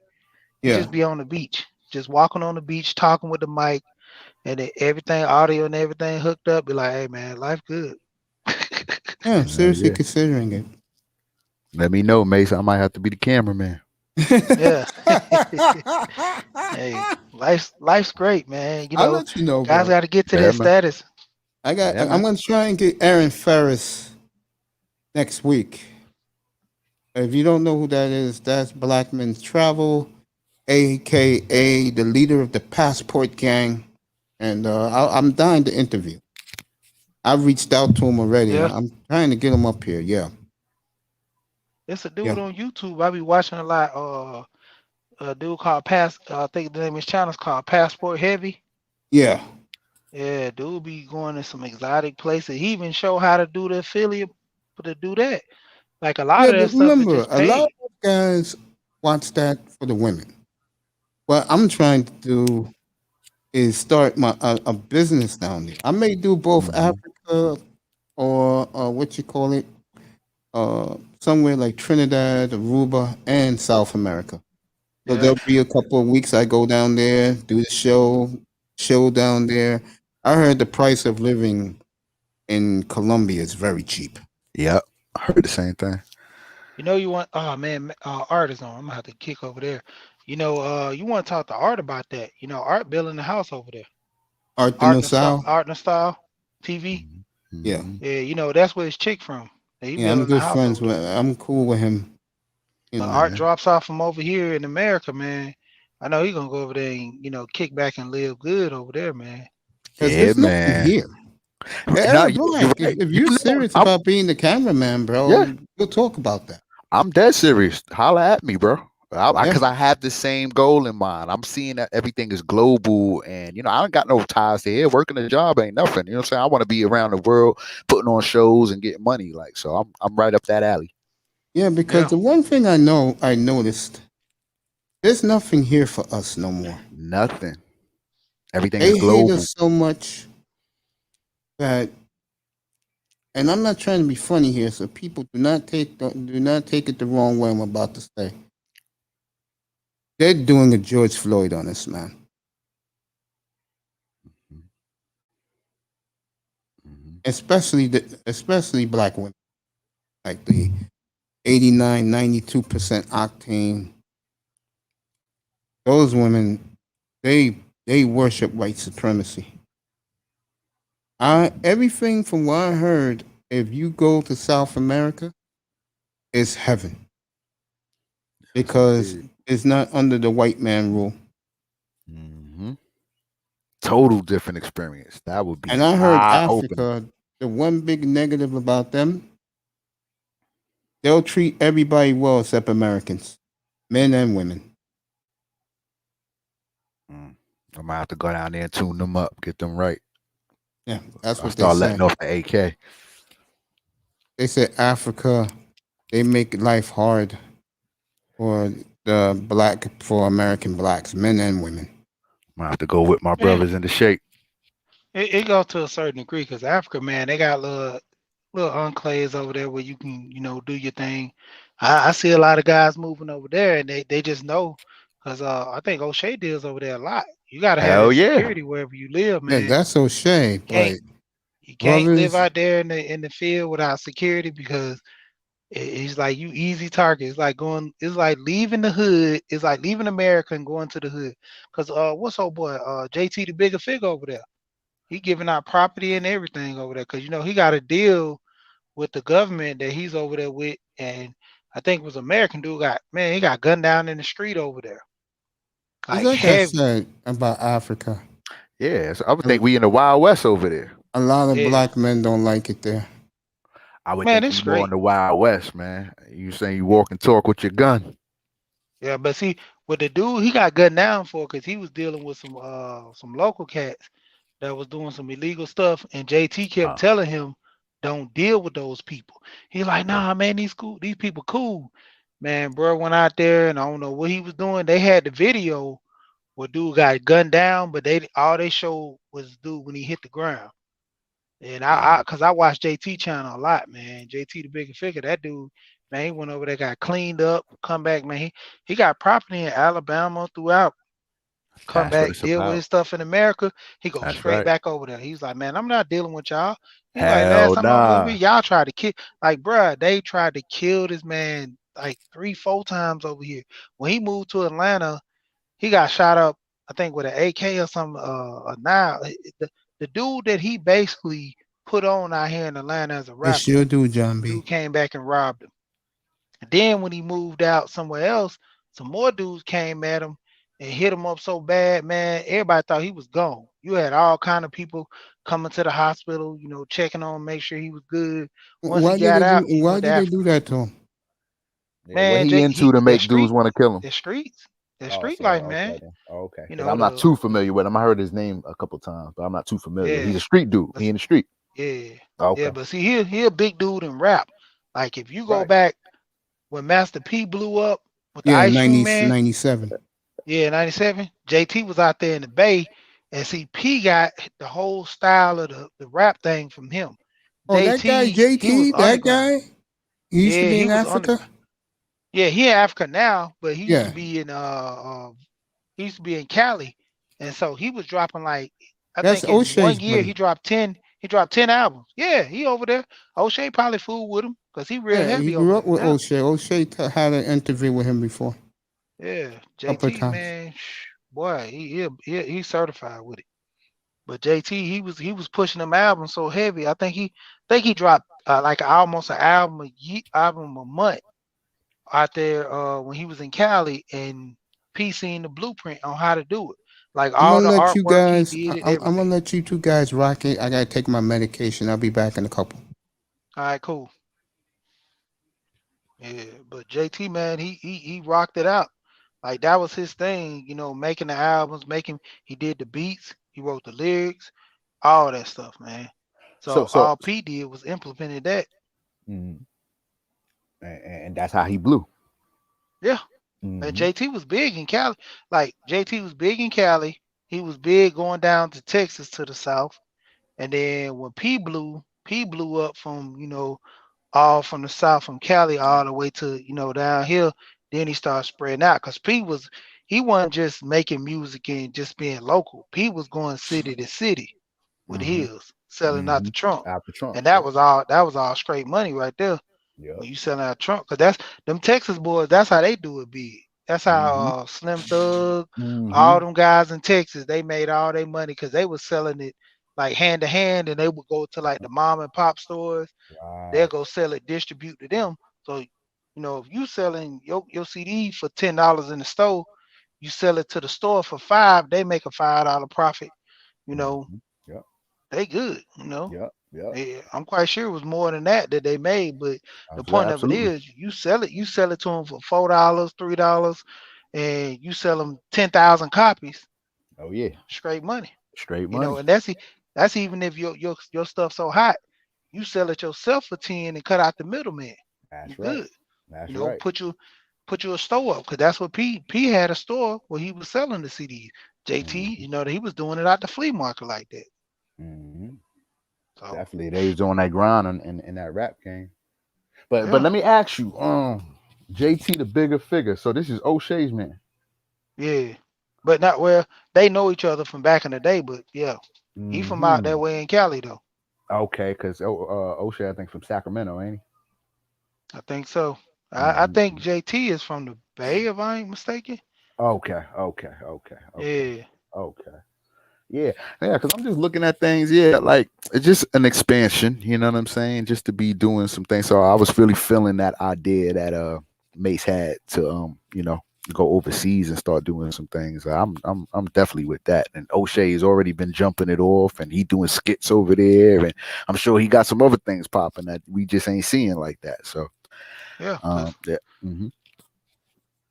You just be on the beach, just walking on the beach, talking with the mic, and everything, audio and everything hooked up. Be like, hey man, life good. Yeah, I'm seriously considering it. Let me know, Mason. I might have to be the cameraman. Yeah. Hey, life's great, man. I'll let you know, guys bro. got to get to that status. I'm gonna try and get Aaron Ferris next week. If you don't know who that is, that's Blackman's Travel, aka the leader of the Passport Gang, and I'm dying to interview. I've reached out to him already. Yeah. I'm trying to get him up here. Yeah. It's a dude on YouTube I be watching a lot. A dude called I think the name of his channel is called Passport Heavy. Yeah. Yeah, dude be going to some exotic places. He even show how to do the affiliate to do that. Like a lot of that stuff. Remember, is just paid. a lot of guys watch that for the women. What I'm trying to do is start a business down there. I may do both Africa or what you call it, somewhere like Trinidad, Aruba, and South America. So there'll be a couple of weeks I go down there, do the show down there. I heard the price of living in Colombia is very cheap. Yeah, I heard the same thing. You want, oh man, Art is on. I'm gonna have to kick over there. You want to talk to Art about that. Art building the house over there. Art and Style TV. Yeah. Yeah, that's where his chick from. I'm good friends with. I'm cool with him. Art drops off from over here in America, man. I know he's gonna go over there and kick back and live good over there, man. Yeah, man. Here. If you're serious about being the cameraman, bro, we'll talk about that. I'm dead serious. Holla at me, bro. Because I have the same goal in mind. I'm seeing that everything is global, and I don't got no ties to here. Working a job ain't nothing. You know what I'm saying? I want to be around the world, putting on shows and getting money. So I'm right up that alley. Yeah, because the one thing I noticed, there's nothing here for us no more. Nothing. Everything is global. They hate us so much that, and I'm not trying to be funny here, so people do not take it the wrong way I'm about to say. They're doing a George Floyd on us, man. especially black women, like the 89, 92% octane. Those women, they worship white supremacy. Everything from what I heard, if you go to South America, it's heaven because it's not under the white man rule. Mm-hmm. Total different experience. That would be. And I heard eye-opening. Africa, the one big negative about them, they'll treat everybody well except Americans, men and women. I might have to go down there and tune them up, get them right. Yeah, that's I'll what start they letting say. off the AK. They said Africa, they make life hard for American blacks, men and women. Might have to go with my brothers in the shape. It goes to a certain degree because Africa, man, they got little enclaves over there where you can, do your thing. I see a lot of guys moving over there, and they just know because I think O'Shea deals over there a lot. You gotta have that security wherever you live, man. Yeah, that's O'Shea, but you can't live out there in the field without security because it's like you easy target. It's like leaving the hood. It's like leaving America and going to the hood. Cause what's old boy JT the bigger figure over there? He giving out property and everything over there. Cause he got a deal with the government that he's over there with, and I think it was American dude he got gunned down in the street over there. Like I said about Africa. Yeah, so I would think we in the Wild West over there. A lot of black men don't like it there. I would think you more in the Wild West, man. You saying you walk and talk with your gun. Yeah, but see, with the dude, he got gunned down for because he was dealing with some local cats that was doing some illegal stuff, and JT kept telling him, "Don't deal with those people." He's like, "Nah, man, these people cool." Man, bro went out there, and I don't know what he was doing. They had the video where dude got gunned down, but all they showed was dude when he hit the ground. And cause I watched JT channel a lot, man. JT the bigger figure, that dude, man, he went over there, got cleaned up, come back, man. He got property in Alabama throughout. Come back, deal with his stuff in America. He goes straight back over there. He's like, man, I'm not dealing with y'all. He's like, last time I was over here, y'all tried to kill, like, bruh, they tried to kill this man like 3-4 times over here. When he moved to Atlanta, he got shot up, I think with an AK or something, now. The dude that he basically put on out here in Atlanta as a rapper, It's your dude, Jon B. dude came back and robbed him. And then when he moved out somewhere else, some more dudes came at him and hit him up so bad, man. Everybody thought he was gone. You had all kind of people coming to the hospital, checking on him, make sure he was good. Once Why he got out, why did they do that to him? Man, what he into to make dudes want to kill him? The streets. The street life, man. Okay. I'm not too familiar with him. I heard his name a couple times, but I'm not too familiar. Yeah. He's a street dude. He in the street. Yeah. Okay. Yeah, but see, he a big dude in rap. Like if you go back when Master P blew up with the Ice Cream Man, 97. Yeah, 97. JT was out there in the Bay, and see, P got the whole style of the rap thing from him. Oh, that guy JT, that guy. He used to be in Africa. Yeah, he in Africa now, but he used to be in Cali, and so he was dropping like I think in one year he dropped 10 albums. Yeah, he over there. O'Shea probably fooled with him because he real heavy. He grew up with O'Shea. O'Shea had an interview with him before. Yeah, JT man, boy, he certified with it. But JT, he was pushing them albums so heavy. I think he dropped like almost an album a month out there when he was in Cali, and P seen the blueprint on how to do it. Like all the artwork he did. I'm gonna let you two guys rock it. I gotta take my medication. I'll be back in a couple. All right, cool. Yeah, but JT man, he rocked it out. Like that was his thing, making the albums, he did the beats, he wrote the lyrics, all that stuff, man. So all P did was implemented that. Mm-hmm. And that's how he blew. Yeah. Mm-hmm. And JT was big in Cali. Like JT was big in Cali. He was big going down to Texas to the south. And then when P blew up from, all from the south, from Cali all the way to, down here. Then he started spreading out because he wasn't just making music and just being local. P was going city to city. with his selling out the trunk. Out the trunk. And that was all straight money right there. Yeah. When you selling out trunk, because that's them Texas boys, that's how they do it big. That's how Slim Thug, all them guys in Texas, they made all their money because they was selling it like hand to hand, and they would go to like the mom and pop stores. They'll go sell it, distribute to them. So, you know, if you selling your CD for $10 in the store, you sell it to the store for $5, they make a $5 profit. You know, they good. You know, I'm quite sure it was more than that they made. But the point of it is, you sell it to them for $4, $3, and you sell them 10,000 copies. Oh yeah, straight money. Straight money. You know, and that's even if your stuff so hot, you sell it yourself for 10 and cut out the middleman. That's you right. Good. That's you know, right. put you a store up, because that's what P had a store where he was selling the CDs. JT, you know, that he was doing it out the flea market like that. So. Definitely, they was on that grind in that rap game. But let me ask you, JT the bigger figure. So this is O'Shea's man. Yeah, but not well. They know each other from back in the day, but yeah, he from out that way in Cali though. Okay, because O'Shea, I think from Sacramento, ain't he? I think so. I think JT is from the Bay, if I ain't mistaken. Okay. Yeah. Yeah, because I'm just looking at things. Yeah, like it's just an expansion. You know what I'm saying? Just to be doing some things. So I was really feeling that idea that Mace had to you know, go overseas and start doing some things. I'm definitely with that. And O'Shea has already been jumping it off, and he doing skits over there, and I'm sure he got some other things popping that we just ain't seeing like that. So yeah. I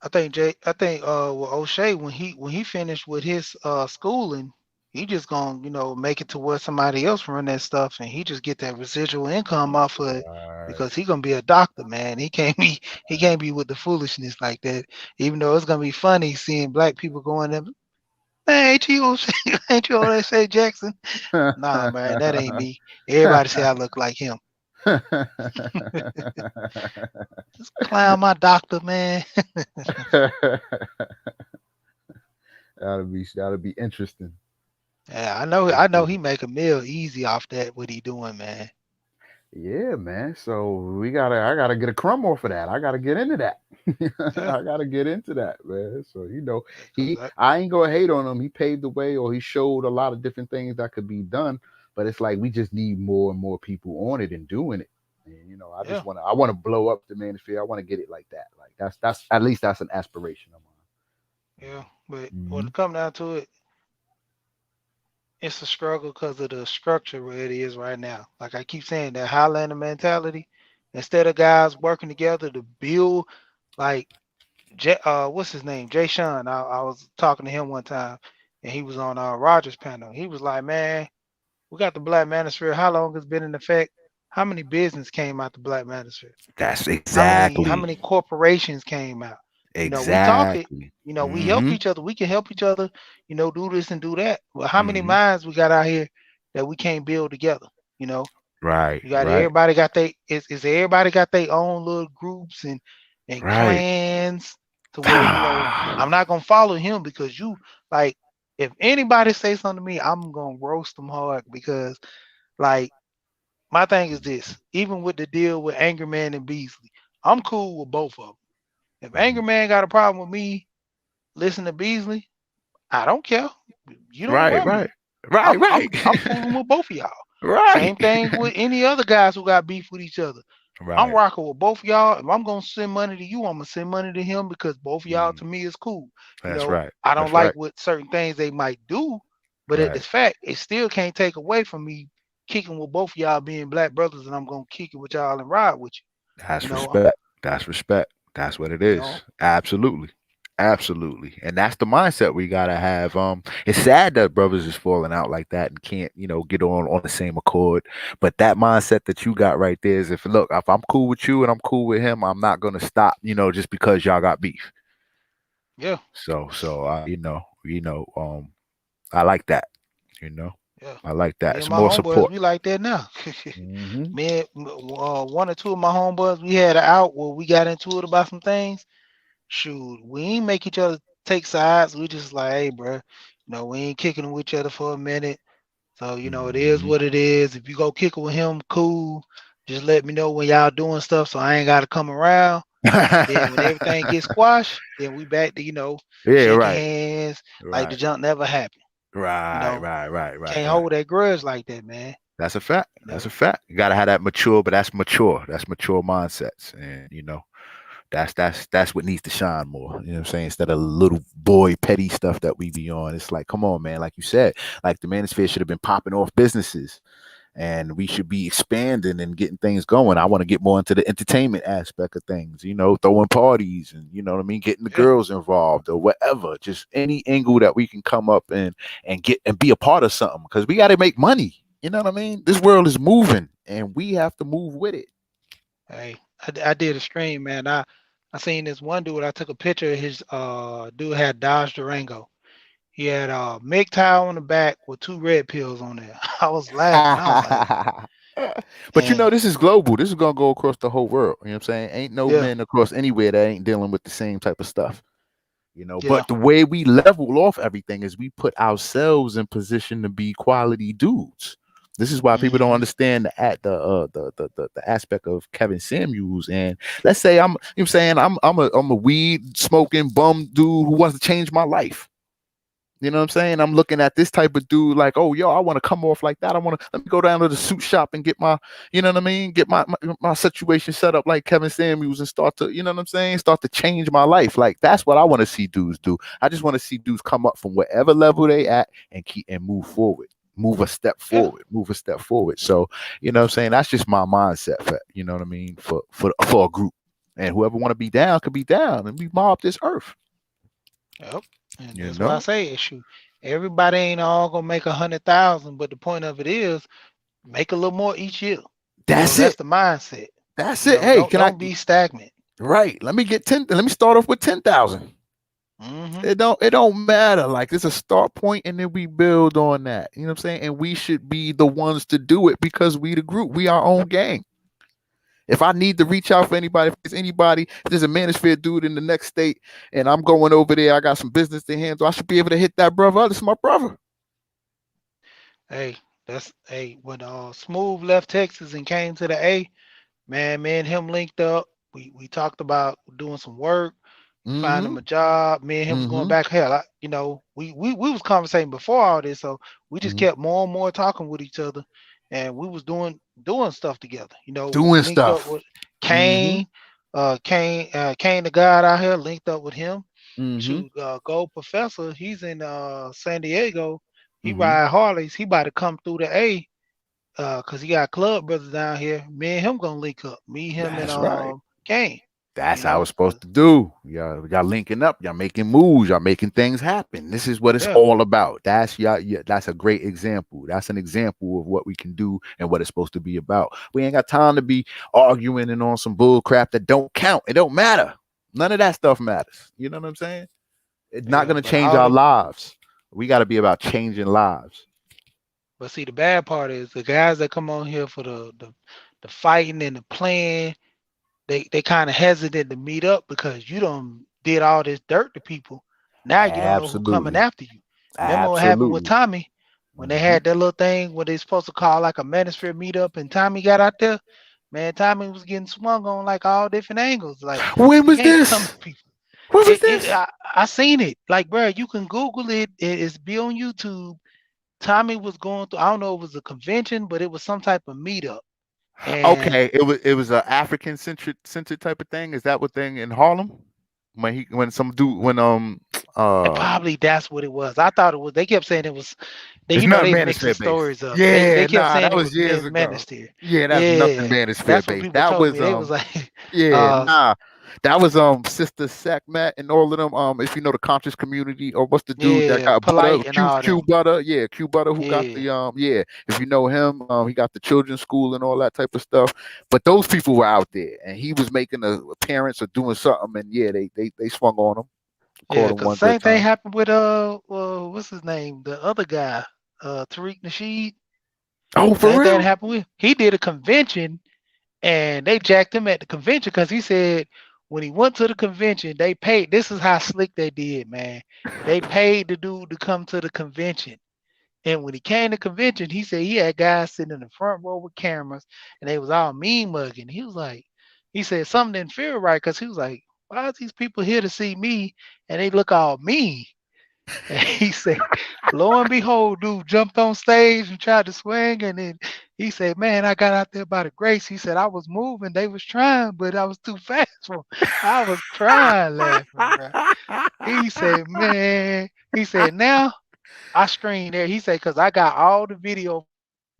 think with O'Shea, when he finished with his schooling, he just gonna, you know, make it to where somebody else run that stuff, and he just get that residual income off of it, because he gonna be a doctor, man. He can't be with the foolishness like that. Even though it's gonna be funny seeing black people going there. Man, ain't you O'Shea Jackson? Nah, man, that ain't me. Everybody say I look like him. Just clown my doctor, man. That'll be interesting. Yeah, I know he make a meal easy off that. What he doing, man? Yeah, man. So I gotta get a crumb off of that. I gotta get into that. I gotta get into that, man. So you know, I ain't gonna hate on him. He paved the way, or he showed a lot of different things that could be done. But it's like we just need more and more people on it and doing it. And you know, I want to blow up the manosphere. I want to get it like that. Like that's at least that's an aspiration of mine. Yeah, but when it comes down to it, it's a struggle because of the structure where it is right now. Like I keep saying, that Highlander mentality, instead of guys working together to build, like what's his name? Jay Sean. I was talking to him one time, and he was on Rogers' panel. He was like, man, we got the Black Manosphere. How long it's been in effect? How many business came out the Black Manosphere? That's exactly. How many corporations came out? Exactly. You know, we talk it. You know, we help each other. We can help each other. You know, do this and do that. Well, how many minds we got out here that we can't build together? You know, right? You got everybody got is everybody got their own little groups and clans to where you know I'm not gonna follow him because you like if anybody say something to me, I'm gonna roast them hard because like my thing is this. Even with the deal with Angry Man and Beasley, I'm cool with both of them. If Angry Man got a problem with me, listen to Beasley, I don't care. You don't right. I'm fooling with both of y'all. Right. Same thing with any other guys who got beef with each other. Right. I'm rocking with both of y'all. If I'm gonna send money to you, I'm gonna send money to him because both of y'all to me is cool. That's right. I don't like what certain things they might do, but at this fact, it still can't take away from me kicking with both of y'all being black brothers, and I'm gonna kick it with y'all and ride with you. That's respect. That's respect. That's what it is. Absolutely. And that's the mindset we gotta have. It's sad that brothers is falling out like that and can't, you know, get on the same accord. But that mindset that you got right there is if I'm cool with you and I'm cool with him, I'm not gonna stop, you know, just because y'all got beef. Yeah. So I like that, you know. Yeah. I like that. It's my more homeboys, support. we like that now. Me and one or two of my homeboys, we had an out where we got into it about some things. Shoot, we ain't make each other take sides. We just like, hey, bro, you know, we ain't kicking with each other for a minute. So, it is what it is. If you go kick it with him, cool. Just let me know when y'all doing stuff so I ain't got to come around. Then when everything gets squashed, then we back to, shaking hands like the junk never happened. Right. Can't hold that grudge like that, man. That's a fact. That's a fact. You gotta have that mature, but that's mature. That's mature mindsets. And that's what needs to shine more. You know what I'm saying? Instead of little boy petty stuff that we be on. It's like, come on, man. Like you said, like the Manosphere should have been popping off businesses. And we should be expanding and getting things going. I want to get more into the entertainment aspect of things, throwing parties and getting the girls involved or whatever. Just any angle that we can come up and get and be a part of something, because we got to make money. You know what I mean? This world is moving and we have to move with it. Hey, I did a stream, man. I seen this one dude. I took a picture of his dude had Dodge Durango. He had a MIG towel on the back with 2 red pills on there. I was laughing. I was like, but this is global. This is gonna go across the whole world. You know what I'm saying? Ain't no men across anywhere that ain't dealing with the same type of stuff. But the way we level off everything is we put ourselves in position to be quality dudes. This is why people don't understand the aspect of Kevin Samuels. And let's say I'm a weed smoking bum dude who wants to change my life. You know what I'm saying? I'm looking at this type of dude like, oh, yo, I want to come off like that. Let me go down to the suit shop and get my, get my situation set up like Kevin Samuels and start to, start to change my life. Like, that's what I want to see dudes do. I just want to see dudes come up from whatever level they at and move forward. Move a step forward. So, you know what I'm saying? That's just my mindset for, for a group. And whoever want to be down could be down and we mob this earth. Yep. And that's why I say, shoot, everybody ain't all gonna make 100,000, but the point of it is make a little more each year. That's the mindset. That's it. Hey, don't be stagnant. Right. Let me get 10. Let me start off with 10,000. It don't matter. Like, it's a start point and then we build on that. You know what I'm saying? And we should be the ones to do it because we the group. We our own gang. If I need to reach out for anybody, if there's a Manosphere dude in the next state and I'm going over there, I got some business to handle, I should be able to hit that brother. This is my brother. Hey, when Smooth left Texas and came to the A, man, me and him linked up. We talked about doing some work, find him a job. Me and him was going back. Hell, we was conversating before all this, so we just kept more and more talking with each other. And we was doing stuff together, doing stuff. Up with Kane, Kane, the guy out here, linked up with him. Gold Professor, he's in San Diego. He ride Harleys. He about to come through the A, cause he got club brothers down here. Me and him gonna link up. Me, him, and Kane. That's how it's supposed to do. Y'all linking up. Y'all making moves. Y'all making things happen. This is what it's all about. That's that's a great example. That's an example of what we can do and what it's supposed to be about. We ain't got time to be arguing and on some bull crap that don't count. It don't matter. None of that stuff matters. You know what I'm saying? It's not going to change our lives. We got to be about changing lives. But see, the bad part is the guys that come on here for the fighting and the playing, they kind of hesitant to meet up because you done did all this dirt to people. Now you don't know who's coming after you. Remember what happened with Tommy when they had that little thing where they supposed to call like a Manosphere meetup and Tommy got out there? Man, Tommy was getting swung on like all different angles. Like, when was this? What was this? I seen it. Like, bro, you can Google it. It's be on YouTube. Tommy was going through, I don't know if it was a convention, but it was some type of meetup. And okay, it was an African centered type of thing. Is that what thing in Harlem? Probably that's what it was. I thought it was. They kept saying it was. They mixed the stories up. Yeah, they kept saying that it was years ago. Manosphere. Yeah, that's nothing Manosphere based. That was that was Sister Sackmat and all of them. If you know the conscious community, or what's the dude that got Q Butter? Yeah, Q Butter who got the if you know him, he got the children's school and all that type of stuff. But those people were out there, and he was making an appearance or doing something, and they swung on him. Yeah, because same thing happened with what's his name? The other guy, Tariq Nasheed. Oh, for real? That happened with. He did a convention, and they jacked him at the convention because he said when he went to the convention, they paid. This is how slick they did, man. They paid the dude to come to the convention, And when he came to convention, he said he had guys sitting in the front row with cameras, and they was all mean mugging. He was like, he said something didn't feel right because he was like, why is these people here to see me and they look all mean? And he said, lo and behold, dude jumped on stage and tried to swing, and then he said, man, I got out there by the grace. He said, I was moving, they was trying, but I was too fast for 'em. I was crying laughing, bro. He said, man, he said, now I screened there. He said, because I got all the video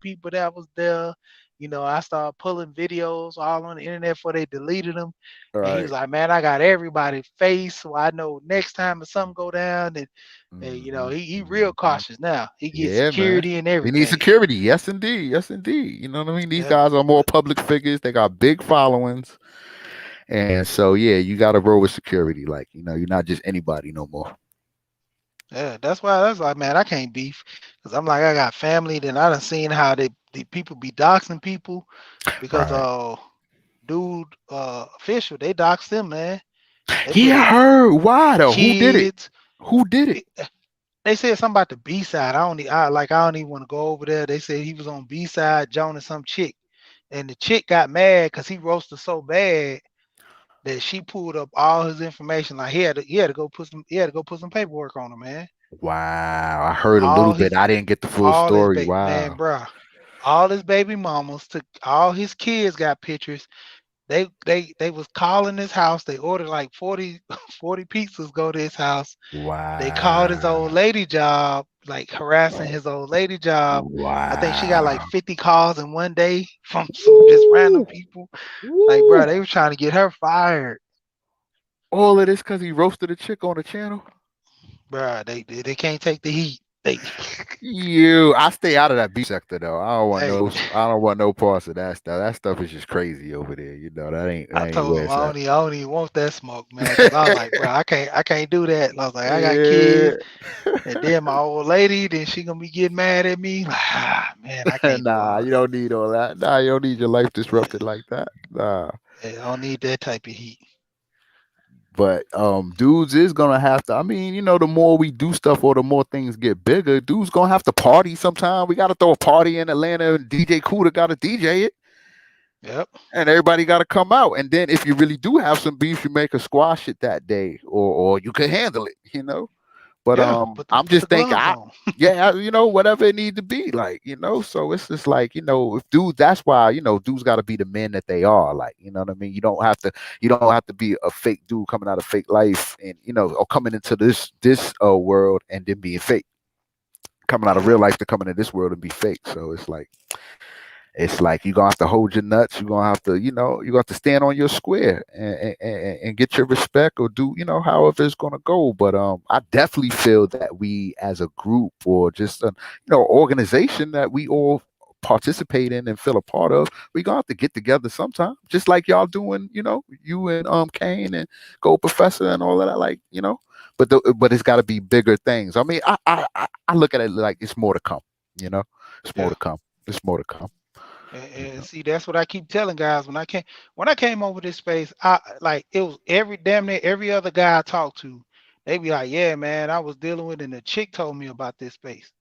people that was there. You know, I started pulling videos all on the internet before they deleted them. And he was Right. like, man, I got everybody's face, so I know next time if something go down, and you know, he real cautious now. He gets Yeah, man. security and We everything. need security. Yes, indeed. Yes, indeed. You know what I mean? These Yeah. guys are more public figures. They got big followings. And so, yeah, you got to roll with security. Like, you know, you're not just anybody no more. Yeah, that's why that's like, man, I can't beef because I'm like, I got family. Then I done seen how the people be doxing people because Right. dude official, they doxed him, man. They Yeah, I put heard. Why though? Who did it? kids. Who did it? They said something about the B side. I don't even want to go over there. They said he was on B side, Joan and some chick, and the chick got mad because he roasted so bad that she pulled up all his information. Like he had to go put some paperwork on him, man. Wow, I heard a All little his bit. I didn't get the full all his story. baby man, Wow. bruh. All his baby mamas took all his kids got pictures. They was calling his house. They ordered like 40 pizzas go to his house. Wow. They called his old lady job, like harassing his old lady job. Wow. I think she got like 50 calls in one day from some just random people. Like, bro, they were trying to get her fired. All of this because he roasted a chick on the channel. Bro, they can't take the heat. I stay out of that B sector though. I don't want no parts of that stuff. That stuff is just crazy over there. You know, that ain't I told where him it's I at. don't even want that smoke, man. Cause I was like, bro, I can't do that. And I was like, I got kids, and then my old lady, then she gonna be getting mad at me. Like, man, I can't. Nah, you don't need all that. Nah, you don't need your life disrupted like that. Nah. I don't need that type of heat. But dudes is gonna have to. I mean, you know, the more we do stuff or the more things get bigger, dudes gonna have to party sometime. We gotta throw a party in Atlanta, and DJ Cooter gotta DJ it. Yep. And everybody gotta come out. And then if you really do have some beef, you make a squash it that day, or you can handle it, you know. But I'm just thinking, you know, whatever it needs to be, like, you know. So it's just like, you know, if dudes, that's why, you know, dudes got to be the men that they are, like, you know what I mean. You don't have to be a fake dude coming out of fake life, and you know, or coming into this world and then being fake, coming out of real life to come into this world and be fake. So it's like you're gonna have to hold your nuts. You're gonna have to, you know, you have to stand on your square and get your respect, or do, you know, however it's gonna go. But I definitely feel that we as a group, or just a, you know, organization that we all participate in and feel a part of, we gonna have to get together sometime, just like y'all doing, you know, you and Kane and Go Professor and all of that, like, you know. But it's got to be bigger things. I mean, I look at it like it's more to come. You know, it's more to come. It's more to come. And see, that's what I keep telling guys. When I came over this space, it was damn near every other guy I talked to, they be like, yeah, man, I was dealing with, and the chick told me about this space.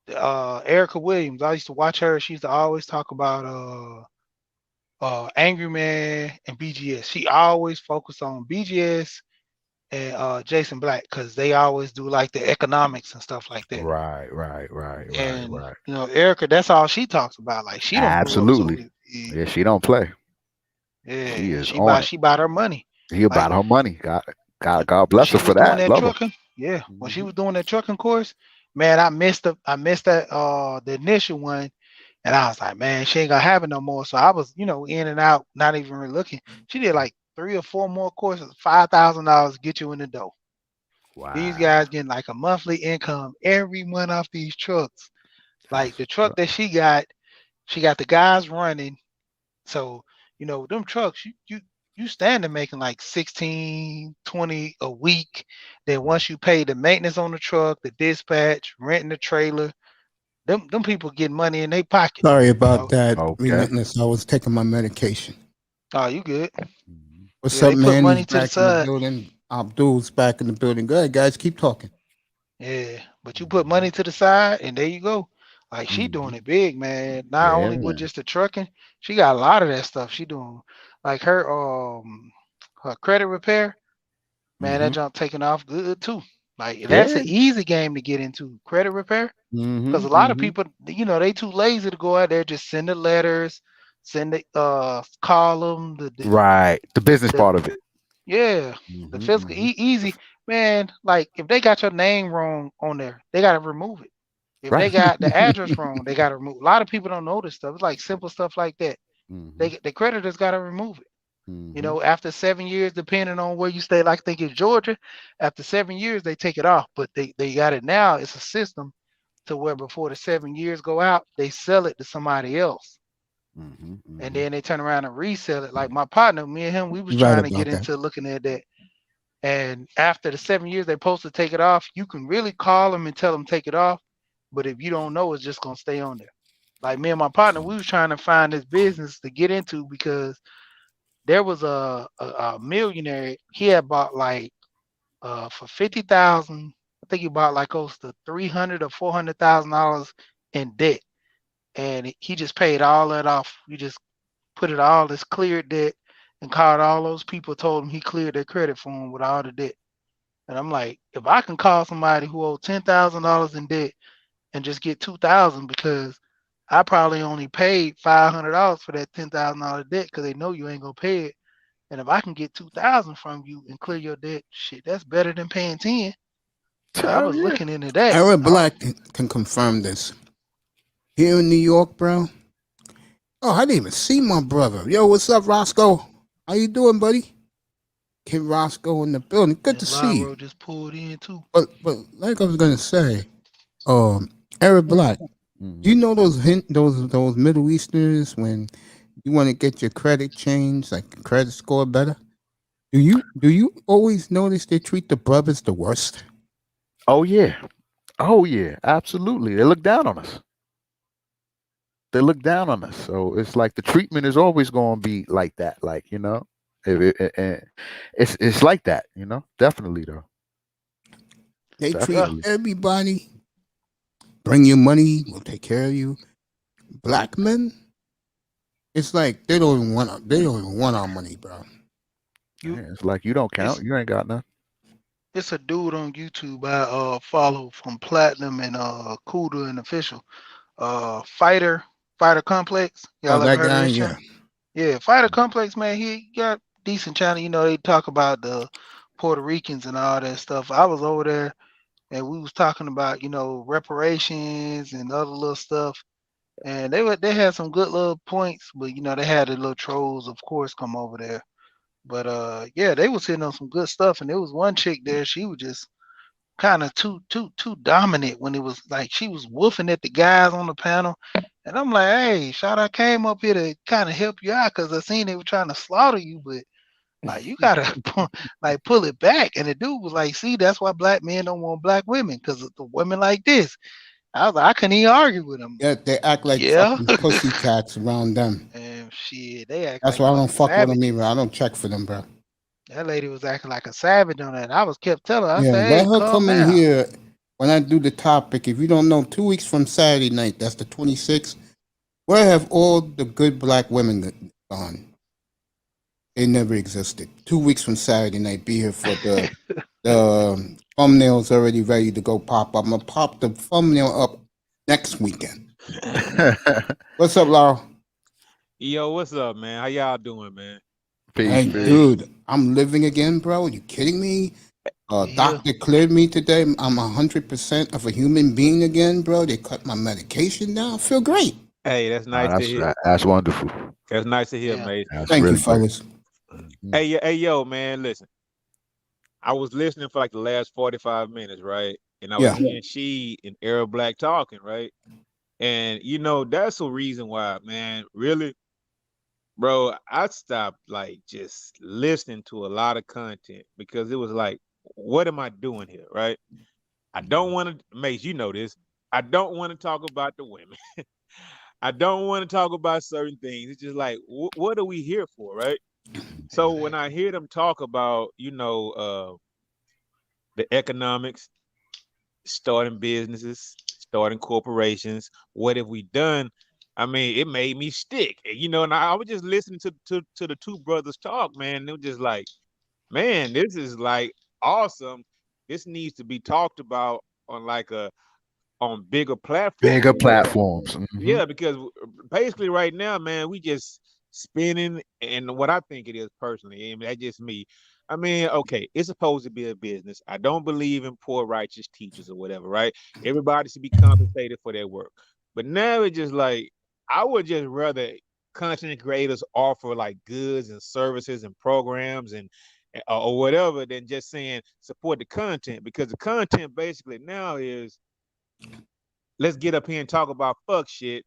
Erica Williams, I used to watch her. She used to always talk about Angry Man and BGS. She always focused on BGS and Jason Black, because they always do like the economics and stuff like that. Right. You know, Erica, that's all she talks about. Like, she don't absolutely. Yeah, she don't play. Yeah, she bought her money. She about her money. God bless her for that. Love her. Yeah, when she was doing that trucking course, man, I missed that the initial one, and I was like, man, she ain't gonna have it no more. So I was, you know, in and out, not even really looking. She did like 3 or 4 more courses, $5,000 to get you in the door. Wow. These guys getting like a monthly income every month off these trucks. Like the truck that she got the guys running. So, you know, them trucks, you stand there making like 16, 20 a week. Then once you pay the maintenance on the truck, the dispatch, renting the trailer, them people get money in their pocket. Sorry about that. Relentless. I was taking my medication. Oh, you good? What's up, man? Back in the building. Abdul's back in the building. Go ahead, guys. Keep talking. Yeah, but you put money to the side, and there you go. Like she doing it big, man. Not Yeah, only with just the trucking, she got a lot of that stuff. She doing like her credit repair. Man, that mm-hmm. jump taking off good too. Like that's Yeah, an easy game to get into, credit repair. mm-hmm. Because a lot of Mm-hmm. people, they too lazy to go out there, just send the letters, send the call them, Right, the business the part of it. yeah, the Mm-hmm. physical Mm-hmm. easy, man. Like if they got your name wrong on there, they gotta remove it. If they Right. got the address wrong, they gotta remove. A lot of people don't know this stuff. It's like simple stuff like that. Mm-hmm. The creditors gotta remove it. Mm-hmm. After 7 years, depending on where you stay, like I think in Georgia, after 7 years they take it off. But they got it now. It's a system to where before the 7 years go out, they sell it to somebody else. Mm-hmm. And Mm-hmm. then they turn around and resell it. Like my partner, me and him, we was You're right trying to get about that. into looking at that. And after the 7 years, they're supposed to take it off. You can really call them and tell them take it off. But if you don't know, it's just gonna stay on there. Like me and my partner, we was trying to find this business to get into because there was a millionaire. He had bought like for 50,000. I think he bought like close to $300,000 or $400,000 in debt, and he just paid all that off. He just put it all as cleared debt and called all those people, told him he cleared their credit for him with all the debt. And I'm like, if I can call somebody who owed $10,000 in debt and just get 2,000 because I probably only paid $500 for that $10,000 debt because they know you ain't gonna pay it. And if I can get 2,000 from you and clear your debt, shit, that's better than paying 10. So I Hell was yeah. looking into that. Eric Black can confirm this. Here in New York, bro. Oh, I didn't even see my brother. Yo, what's up, Roscoe? How you doing, buddy? Kid Roscoe in the building. Good to see you. just pulled in too. But like I was gonna say, Eric Black, do you know those those Middle Easterners when you want to get your credit changed, like credit score better? Do you always notice they treat the brothers the worst? Oh yeah. Oh yeah. Absolutely. They look down on us. So it's like the treatment is always going to be like that. Like it's like that. Definitely though. They Definitely. treat everybody. Bring your money, we'll take care of you. Black men, it's like they don't even want our money, bro. Yeah, it's like you don't count. You ain't got nothing. It's a dude on YouTube I follow from Platinum and Kuda and Official. Fighter Complex. Y'all ever That heard of guy, his yeah. channel? Yeah, Fighter Complex, man. He got decent channel. They talk about the Puerto Ricans and all that stuff. I was over there and we was talking about, reparations and other little stuff. And they had some good little points, but they had the little trolls, of course, come over there. But yeah, they was hitting on some good stuff. And there was one chick there, she was just kind of too dominant when it was like she was woofing at the guys on the panel. And I'm like, hey, shout, I came up here to kind of help you out because I seen they were trying to slaughter you, but like you gotta pull it back. And the dude was like, see, that's why black men don't want black women, because of the women like this. I was like, I couldn't even argue with them. Yeah, they act like fucking pussycats around them. And shit, they act That's like why I don't fuck with them savages. either. I don't check for them, bro. That lady was acting like a savage on that. And I kept telling her, I Yeah, said, let hey, her calm come in down. here when I do the topic. If you don't know, 2 weeks from Saturday night, that's the 26th, where have all the good black women gone? They never existed. 2 weeks from Saturday night, be here for the thumbnail's already ready to go pop up. I'm gonna pop the thumbnail up next weekend. What's up, Laurel? Yo, what's up, man? How y'all doing, man? Hey, dude, I'm living again, bro. Are you kidding me? Doctor cleared me today. I'm 100% of a human being again, bro. They cut my medication down. I feel great. Hey, that's nice to hear. That's wonderful. That's nice to hear, mate. Thank you, fellas. Hey, yo, man, listen. I was listening for like the last 45 minutes, right? And I was hearing she and Arab Black talking, right? And that's the reason why, man, really, bro, I stopped like just listening to a lot of content because it was like, what am I doing here, right? I don't want to, Mace, you know this. I don't want to talk about the women. I don't want to talk about certain things. It's just like, what are we here for, right? So when I hear them talk about, the economics, starting businesses, starting corporations. What have we done? I mean, it made me stick, you know. And I was just listening to the two brothers talk, man. They were just like, man, this is like awesome. This needs to be talked about on like on bigger platforms. Bigger platforms. Yeah, because basically right now, man, we just spinning, and what I think it is personally, I mean, that's just me. I mean, okay, it's supposed to be a business. I don't believe in poor righteous teachers or whatever, right? Everybody should be compensated for their work. But now it's just like, I would just rather content creators offer like goods and services and programs and or whatever than just saying support the content, because the content basically now is, let's get up here and talk about fuck shit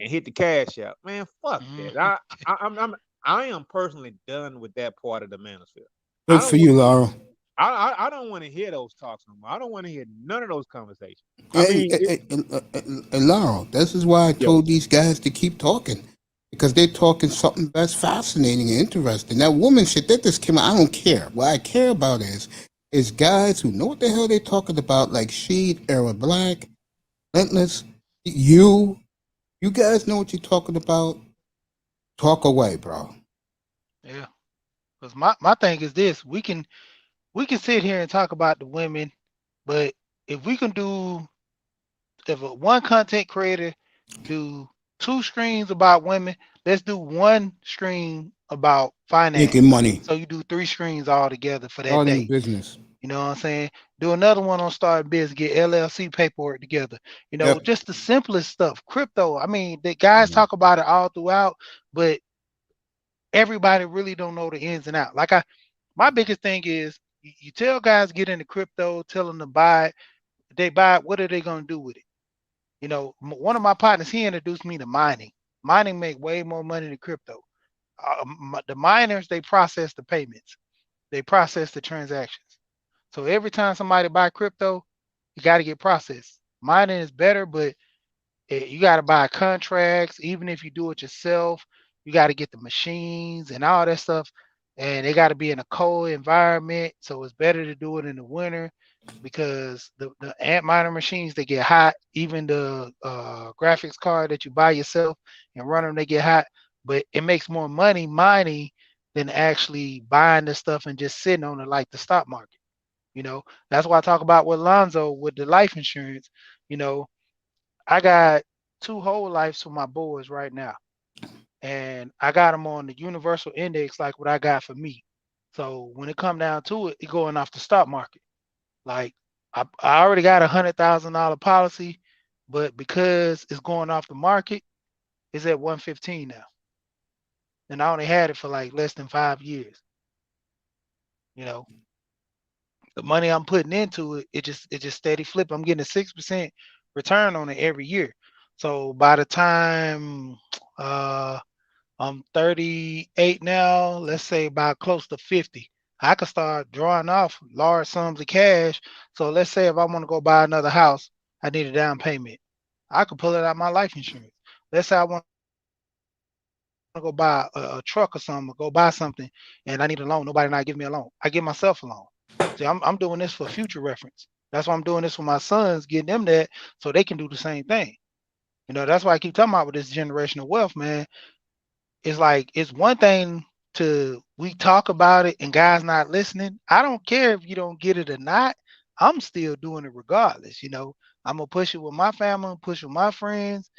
and hit the cash out. Man, fuck that. I am personally done with that part of the manosphere. Good for you, Laurel. I don't want to hear those talks no more. I don't want to hear none of those conversations. Laurel, this is why I told these guys to keep talking, because they're talking something that's fascinating and interesting. That woman shit that just came out, I don't care. What I care about is guys who know what the hell they're talking about, like Sheed, Era Black, Relentless. You guys know what you're talking about. Talk away, bro. Yeah, because my thing is this: we can sit here and talk about the women, but if one content creator do 2 streams about women, let's do 1 stream about finance. Making money. So you do 3 streams all together for that Starting day. business. You know what I'm saying? Do another one on starting business, get LLC paperwork together. You know, just the simplest stuff. Crypto. I mean, the guys talk about it all throughout, but everybody really don't know the ins and outs. Like my biggest thing is you tell guys get into crypto, tell them to buy it. They buy it, what are they gonna do with it? You know, one of my partners, he introduced me to mining. Mining make way more money than crypto. The miners, they process the payments, they process the transactions. So every time somebody buy crypto, you got to get processed. Mining is better, but you got to buy contracts. Even if you do it yourself, you got to get the machines and all that stuff. And they got to be in a cold environment. So it's better to do it in the winter, because the ant miner machines, they get hot. Even the graphics card that you buy yourself and run them, they get hot. But it makes more money mining than actually buying the stuff and just sitting on it like the stock market. You know, that's why I talk about with Lonzo with the life insurance. You know, I got 2 whole lives for my boys right now, and I got them on the universal index like what I got for me. So when it come down to it, going off the stock market. Like I already got $100,000 policy, but because it's going off the market, it's at 115 now, and I only had it for like less than 5 years. You know. The money I'm putting into it, it just steady flip. I'm getting a 6% return on it every year. So by the time I'm 38 now, let's say about close to 50, I could start drawing off large sums of cash. So let's say if I want to go buy another house, I need a down payment. I could pull it out of my life insurance. Let's say I want to go buy a truck or something, or go buy something, and I need a loan. Nobody not give me a loan. I give myself a loan. See, I'm doing this for future reference. That's why I'm doing this for my sons, getting them that so they can do the same thing. You know, that's why I keep talking about with this generational wealth, man. It's like, it's one thing we talk about it and guys not listening. I don't care if you don't get it or not. I'm still doing it regardless. You know, I'm gonna push it with my family, push it with my friends.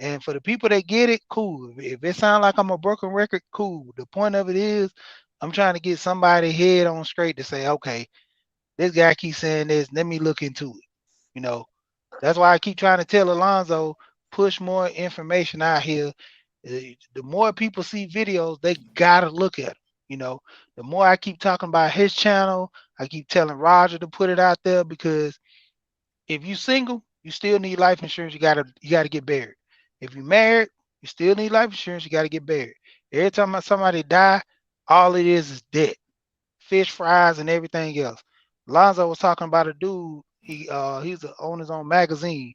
And for the people that get it, cool. If it sounds like I'm a broken record, cool. The point of it is I'm trying to get somebody head on straight to say, okay, this guy keeps saying this, let me look into it. You know, that's why I keep trying to tell Alonzo, push more information out here. The more people see videos, they gotta look at them. You know, the more I keep talking about his channel, I keep telling Roger to put it out there, because if you single, you still need life insurance. You gotta get buried. If you're married, you still need life insurance. You gotta get buried. Every time somebody die, all it is debt, fish fries, and everything else. Lonzo was talking about a dude. He's on his own magazine.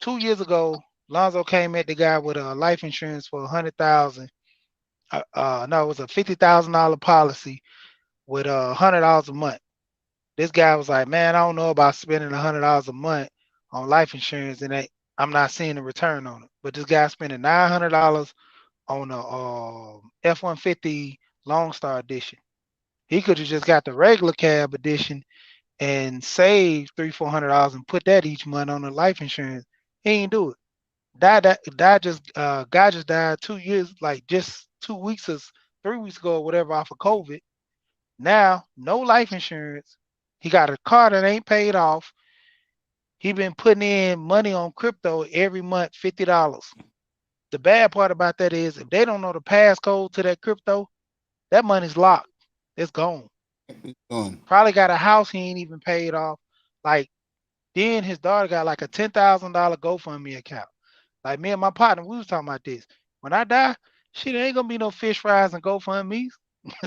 2 years ago, Lonzo came at the guy with a life insurance for $100,000. No, it was a $50,000 policy with $100 a month. This guy was like, man, I don't know about spending $100 a month on life insurance, and I'm not seeing a return on it. But this guy spending $900 on a F-150 Lone Star edition. He could have just got the regular cab edition and saved $300-400 and put that each month on the life insurance. He ain't do it. Guy just died 2 years, like just 2 weeks or 3 weeks ago or whatever, off of COVID. Now, no life insurance. He got a car that ain't paid off. He been putting in money on crypto every month, $50. The bad part about that is if they don't know the passcode to that crypto, that money's locked. It's gone. Probably got a house he ain't even paid off. Like, then his daughter got like a $10,000 GoFundMe account. Like, me and my partner, we was talking about this. When I die, shit, ain't gonna be no fish fries and GoFundMe's.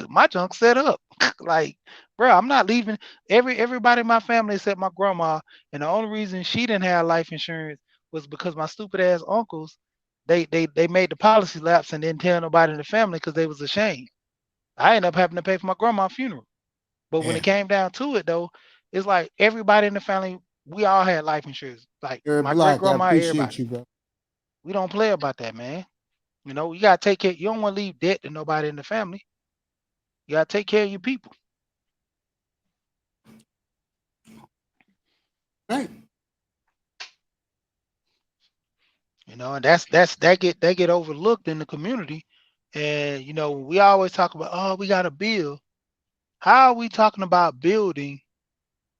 My junk set up. Like, bro, I'm not leaving. Everybody in my family except my grandma, and the only reason she didn't have life insurance was because my stupid ass uncles, they made the policy lapse and didn't tell nobody in the family because they was ashamed. I ended up having to pay for my grandma's funeral. But when it came down to it, though, it's like everybody in the family, we all had life insurance. Like my great grandma, everybody. You, bro. We don't play about that, man. You know, you gotta take care. You don't want to leave debt to nobody in the family. You gotta take care of your people. Right. You know, and that get overlooked in the community. And you know, we always talk about, oh, we gotta build. How are we talking about building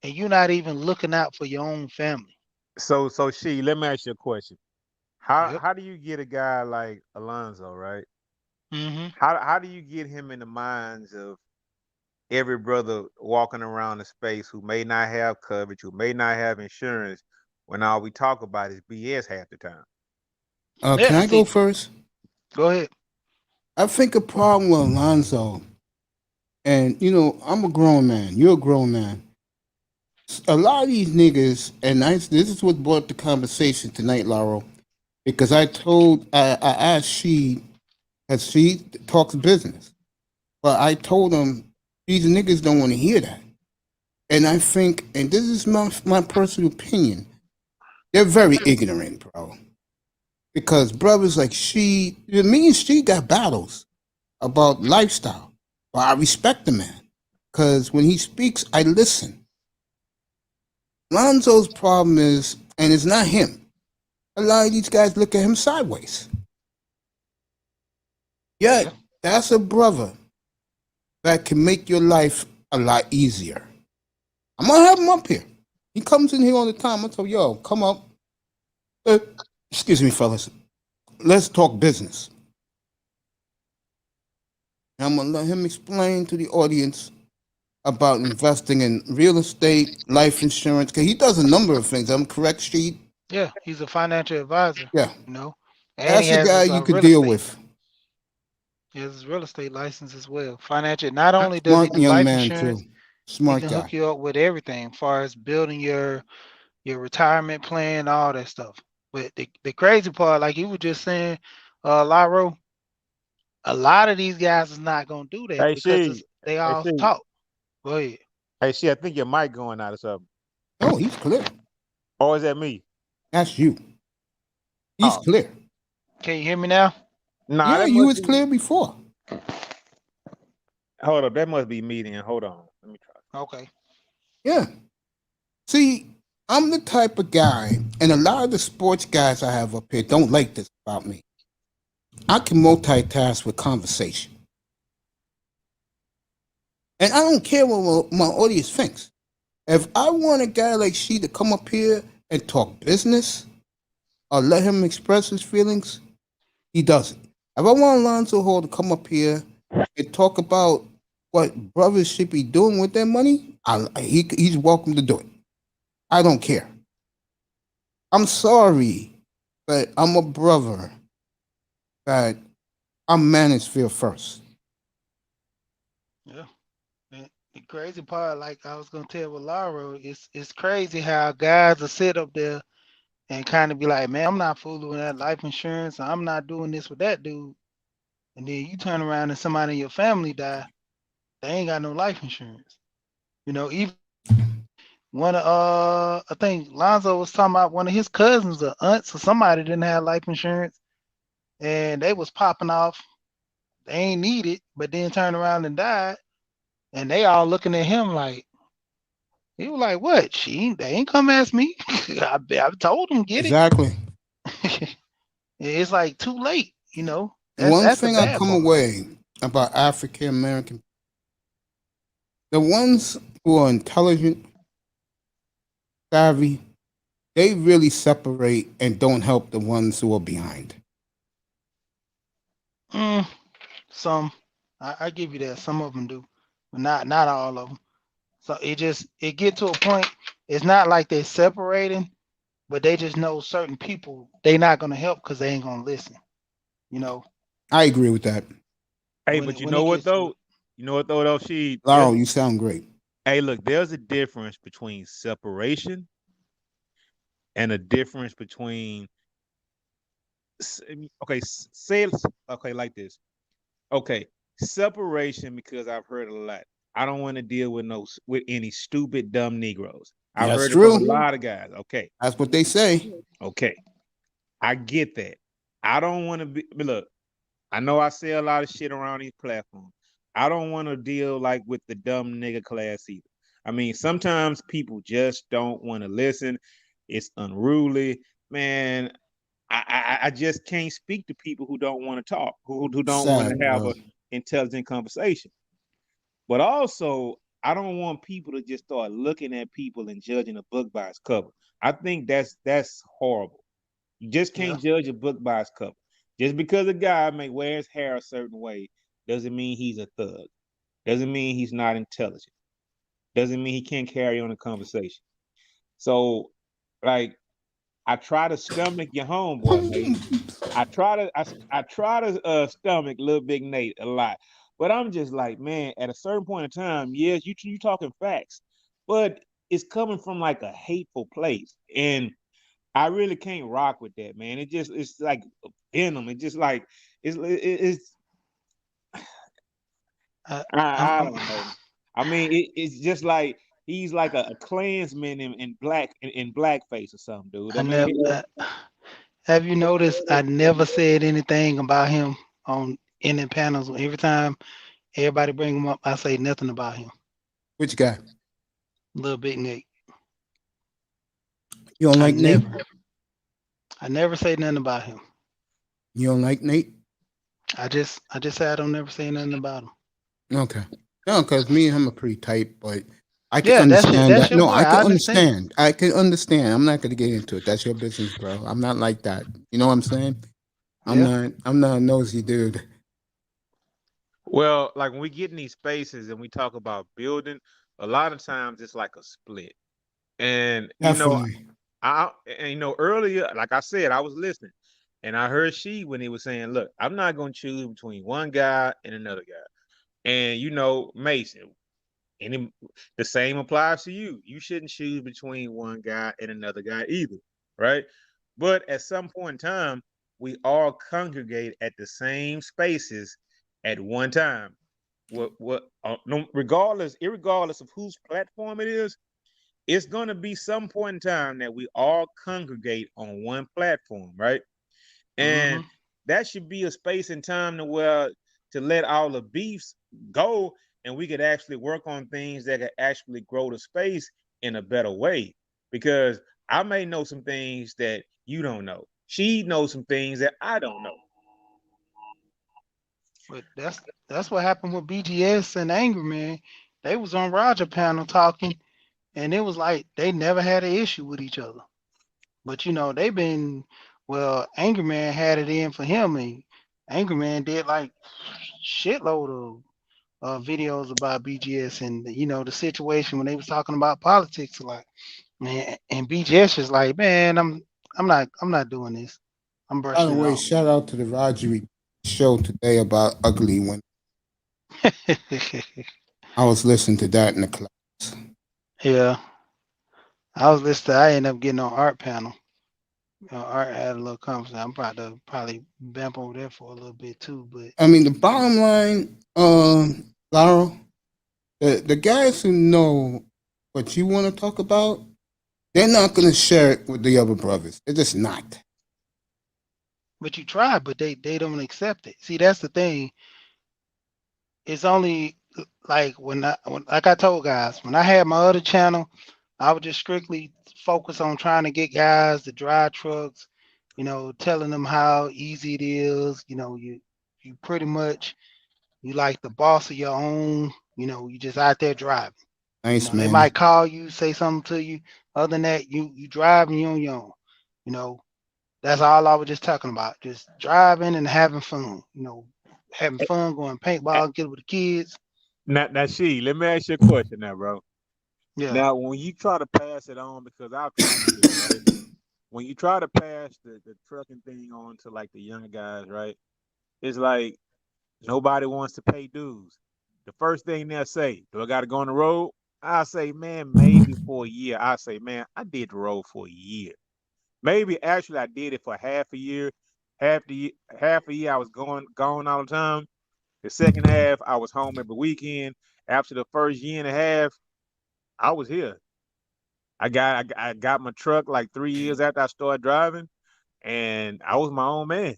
and you're not even looking out for your own family? So she, let me ask you a question. How Yep. how do you get a guy like Alonzo, right? Mm-hmm. How do you get him in the minds of every brother walking around the space who may not have coverage, who may not have insurance, when all we talk about is BS half the time? Can I go first? Go ahead. I think a problem with Alonzo, and you know, I'm a grown man. You're a grown man. A lot of these niggas, and this is what brought the conversation tonight, Laurel, because I asked she talks business, but I told them these niggas don't want to hear that, and I think, and this is my personal opinion, they're very ignorant, bro. Because brothers like me and she got battles about lifestyle, but I respect the man, because when he speaks, I listen. Lonzo's problem is, and it's not him, a lot of these guys look at him sideways. Yet, that's a brother that can make your life a lot easier. I'm going to have him up here. He comes in here all the time. I tell him, yo, come up. Excuse me, fellas. Let's talk business. I'm going to let him explain to the audience about investing in real estate, life insurance, because he does a number of things. I'm correct, Street? Yeah, he's a financial advisor. Yeah. You know, and That's he a has guy his, you could real deal estate. with. He has his real estate license as well. Financial. Not only does Smart he do young life man, insurance, too. Smart he can guy. hook you up with everything as far as building your retirement plan, all that stuff. But the crazy part, like you were just saying, Lyro, a lot of these guys is not gonna do that Hey, because they hey, all talk. Go ahead. Hey, I think your mic going out or something. Oh, he's clear. Or is that me? That's you. He's clear. Can you hear me now? Nah, Yeah, you was clear before. Hold up, that must be me then. Hold on. Let me try. Okay. Yeah. See, I'm the type of guy, and a lot of the sports guys I have up here don't like this about me. I can multitask with conversation. And I don't care what my audience thinks. If I want a guy like she to come up here and talk business or let him express his feelings, he doesn't. If I want Alonzo Hall to come up here and talk about what brothers should be doing with their money, he's welcome to do it. I don't care. I'm sorry, but I'm a brother that I'm manosphere first. Yeah. The crazy part, like I was gonna tell with Laura, it's crazy how guys will sit up there and kind of be like, man, I'm not fooling with that life insurance. I'm not doing this with that dude. And then you turn around and somebody in your family die, they ain't got no life insurance. You know, even one of I think Lonzo was talking about one of his cousins or aunts or somebody didn't have life insurance, and they was popping off. They ain't need it, but then turned around and died, and they all looking at him like he was like, "What? They ain't come ask me. I told them get Exactly. it." It's like too late, you know. One That's the thing I bad come part. away about African American, the ones who are intelligent, savvy, they really separate and don't help the ones who are behind. Some, I give you that. Some of them do, but not all of them. So it get to a point. It's not like they're separating, but they just know certain people they not gonna help because they ain't gonna listen. You know. I agree with that. Hey, but you know what though? You know what though, she. Laro, you sound great. Hey, look, there's a difference between separation and a difference between. Okay, say it. Okay, like this. Okay, separation because I've heard a lot. I don't want to deal with any stupid, dumb Negroes. I've heard it from a lot of guys. Okay, that's what they say. Okay, I get that. I don't want to be. Look, I know I say a lot of shit around these platforms. I don't want to deal like with the dumb nigga class either. I mean, sometimes people just don't want to listen. It's unruly, man. I just can't speak to people who don't want to talk, who don't want to have an intelligent conversation. But also, I don't want people to just start looking at people and judging a book by its cover. I think that's horrible. You just can't judge a book by its cover. Just because a guy may wear his hair a certain way doesn't mean he's a thug. Doesn't mean he's not intelligent. Doesn't mean he can't carry on a conversation. So, like, I try to stomach your homeboy, Nate. I try to stomach Little Big Nate a lot. But I'm just like, man, at a certain point in time, yes, you talking facts, but it's coming from like a hateful place. And I really can't rock with that, man. It's like venom. It's just like it's I don't know. I mean, it's just like he's like a Klansman in blackface or something, dude. I mean, have you noticed I never said anything about him on any panels? Every time everybody bring him up, I say nothing about him. Which guy? Little Big Nate. You don't like Nate? I never say nothing about him. You don't like Nate? I just say I don't never say nothing about him. Okay. No, because me and him are pretty tight, but I can understand that. No, I can understand. I can understand. I'm not going to get into it. That's your business, bro. I'm not like that. You know what I'm saying? I'm not a nosy dude. Well, like when we get in these spaces and we talk about building, a lot of times it's like a split. And earlier, like I said, I was listening and I heard when he was saying, look, I'm not going to choose between one guy and another guy. And Mason, and the same applies to you. You shouldn't choose between one guy and another guy either, right? But at some point in time, we all congregate at the same spaces at one time. Irregardless of whose platform it is, it's gonna be some point in time that we all congregate on one platform, right? And that should be a space and time to let all the beefs go, and we could actually work on things that could actually grow the space in a better way. Because I may know some things that you don't know. She knows some things that I don't know. But that's what happened with BGS and Angry Man. They was on Roger panel talking, and it was like they never had an issue with each other. But they've been Angry Man had it in for him, and Angry Man did like shitload of videos about BGS and the situation when they was talking about politics a lot. Man, and BGS is like, man, I'm not doing this. I'm brushing By the way, shout out to the Rogery show today about ugly women. I was listening to that in the class. Yeah. I was listening. I ended up getting on Art panel. Art had a little conversation. I'm probably vamp over there for a little bit too. But I mean, the bottom line, Laurel, the guys who know what you want to talk about, they're not going to share it with the other brothers. They're just not. But you try, but they don't accept it. See, that's the thing. It's only like like I told guys, when I had my other channel, I would just strictly focus on trying to get guys to drive trucks, telling them how easy it is. You pretty much you like the boss of your own, you just out there driving. Nice, They man. might call you, say something to you. Other than that, you driving, you on your own. That's all I was just talking about. Just driving and having fun. Having fun, going paintball, get with the kids. Now, let me ask you a question now, bro. Yeah. Now, when you try to pass it on, because I've tried to do it, right? When you try to pass the trucking thing on to like the young guys, right? It's like nobody wants to pay dues. The first thing they'll say, do I got to go on the road? I say, man, maybe for a year. I say, man, I did the road for a year. Maybe actually I did it for half a year. Half a year I was gone all the time. The second half I was home every weekend. After the first year and a half, I was here. I got my truck like 3 years after I started driving, and I was my own man.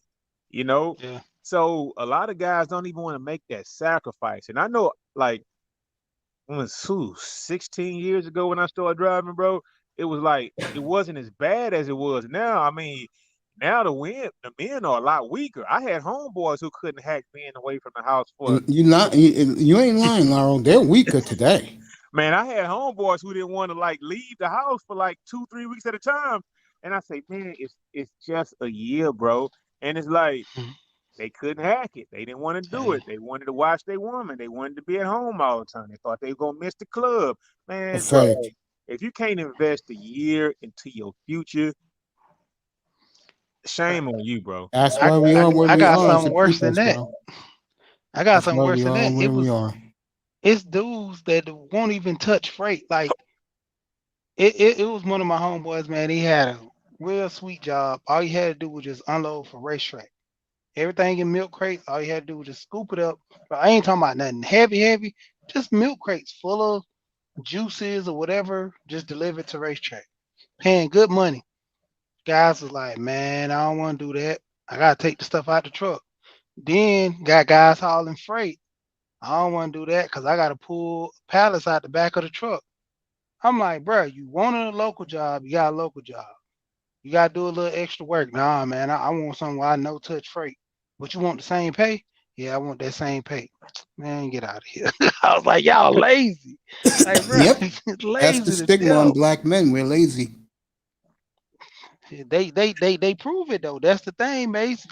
Yeah. So a lot of guys don't even want to make that sacrifice. And I know, like, 16 years ago when I started driving, bro, it was like it wasn't as bad as it was now. I mean, now the men are a lot weaker. I had homeboys who couldn't hack men away from the house for. You ain't lying, Laurel. They're weaker today. Man, I had homeboys who didn't want to like leave the house for like 2-3 weeks at a time, and I say, man, it's just a year, bro, and it's like. They couldn't hack it. They didn't want to do it. They wanted to watch their woman. They wanted to be at home all the time. They thought they were going to miss the club. Man, bro, if you can't invest a year into your future, shame on you, bro. That's why we are where we are. I got something worse than that. I got something worse than that. It's dudes that won't even touch freight. Like, it was one of my homeboys, man. He had a real sweet job. All he had to do was just unload for racetrack. Everything in milk crates, all you had to do was just scoop it up. But I ain't talking about nothing heavy, just milk crates full of juices or whatever, just delivered to racetrack. Paying good money. Guys was like, man, I don't want to do that. I got to take the stuff out the truck. Then got guys hauling freight. I don't want to do that because I got to pull pallets out the back of the truck. I'm like, bro, you wanted a local job, you got a local job. You got to do a little extra work. Nah, man, I want something where I no touch freight. But you want the same pay? Yeah, I want that same pay. Man, get out of here. I was like, y'all lazy. Like, bro, yep. Lazy. That's the stigma on black men. We're lazy. They prove it though. That's the thing, Mace.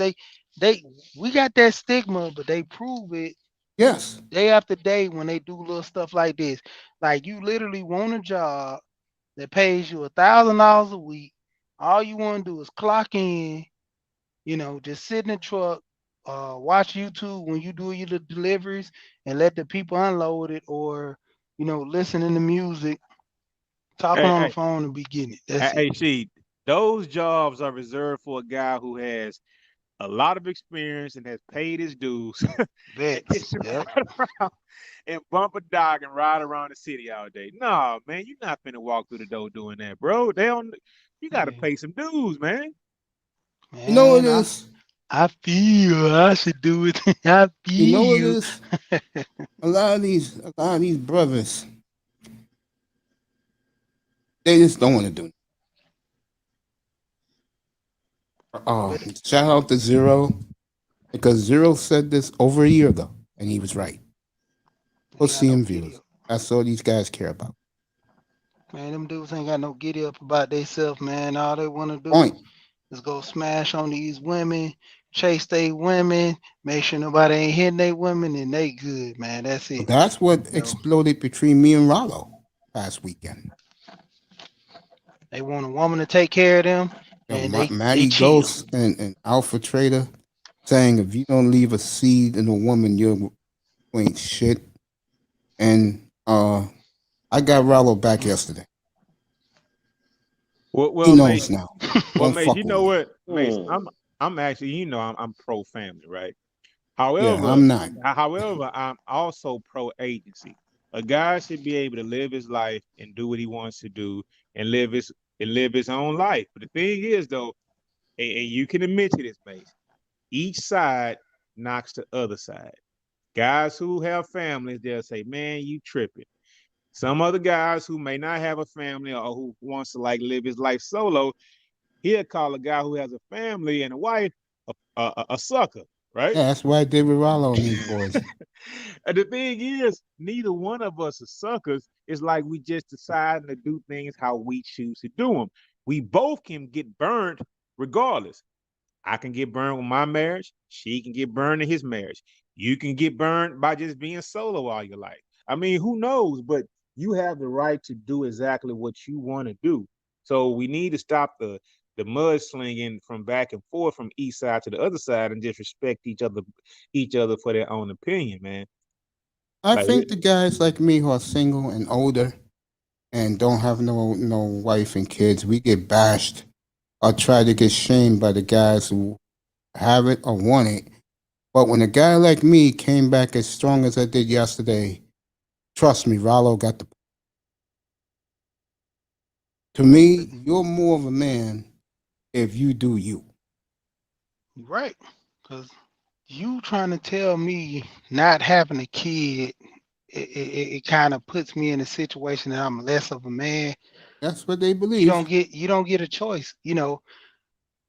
We got that stigma, but they prove it. Yes. Day after day when they do little stuff like this. Like, you literally want a job that pays you $1,000 a week. All you want to do is clock in, just sit in the truck, watch YouTube when you do your deliveries and let the people unload it, or, listening to music, talking on the phone and be getting it. That's it. See, those jobs are reserved for a guy who has a lot of experience and has paid his dues. Yep. And bump a dog and ride around the city all day. No, man, you're not finna walk through the door doing that, bro. You got to pay some dues, man. You know what it is? I feel I should do it. I feel. You know what it is? A lot of these brothers, they just don't want to do it. Shout out to Zero, because Zero said this over a year ago, and he was right. Go see him views. That's all these guys care about. Man, them dudes ain't got no giddy up about themselves, man. All they want to do is go smash on these women, chase they women, make sure nobody ain't hitting they women, and they good, man. That's it. That's what exploded between me and Rollo last weekend. They want a woman to take care of them. And Matty Ghost and Alpha Trader saying, if you don't leave a seed in a woman, you ain't shit. And I got Rollo back yesterday. Well, he knows now. Well, Mace, you know what, Mace? I'm actually, I'm pro family, right? However, I'm not. However, I'm also pro agency. A guy should be able to live his life and do what he wants to do and live his own life. But the thing is, though, and you can admit to this, Mace, each side knocks the other side. Guys who have families, they'll say, "Man, you tripping." Some other guys who may not have a family or who wants to like live his life solo, he'll call a guy who has a family and a wife a sucker, right? Yeah, that's why David Rollo and these boys. And the thing is, neither one of us are suckers. It's like we just deciding to do things how we choose to do them. We both can get burned regardless. I can get burned with my marriage. She can get burned in his marriage. You can get burned by just being solo all your life. I mean, who knows? But you have the right to do exactly what you want to do. So we need to stop the mudslinging from back and forth from each side to the other side and just respect each other for their own opinion, man. I Like, think the guys like me who are single and older and don't have no wife and kids, we get bashed or try to get shamed by the guys who have it or want it. But when a guy like me came back as strong as I did yesterday, trust me, Rollo got the. To me, you're more of a man if you do you. Right. Because you trying to tell me not having a kid, it kind of puts me in a situation that I'm less of a man. That's what they believe. You don't get a choice. You know,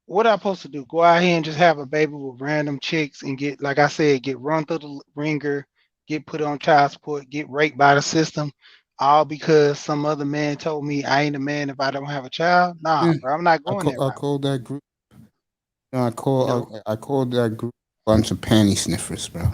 what I'm supposed to do? Go out here and just have a baby with random chicks and get, like I said, get run through the ringer, get put on child support, get raped by the system, all because some other man told me I ain't a man if I don't have a child? Nah, Yeah. bro, I'm not going that I route. called that group. You know, I called that group a bunch of panty sniffers, bro.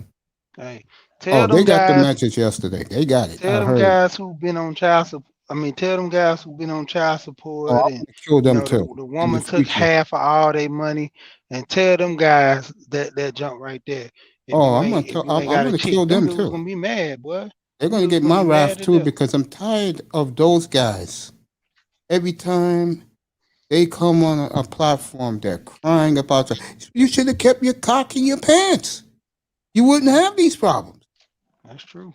hey, Oh, tell they them got the guys, message yesterday. They got it. tell I them heard. guys who've been on child support. I mean, tell them guys who've been on child Oh, support I'm and gonna kill you them know too the in the woman took future. half of all their money, and tell them guys that jump right there. Oh, If you ain't I'm got a gonna chick, kill them them dudes too. gonna be mad, boy. They're Them gonna dudes get gonna my be wrath mad to too death. because I'm tired of those guys. Every time they come on a platform, they're crying about you should have kept your cock in your pants. You wouldn't have these problems. That's true.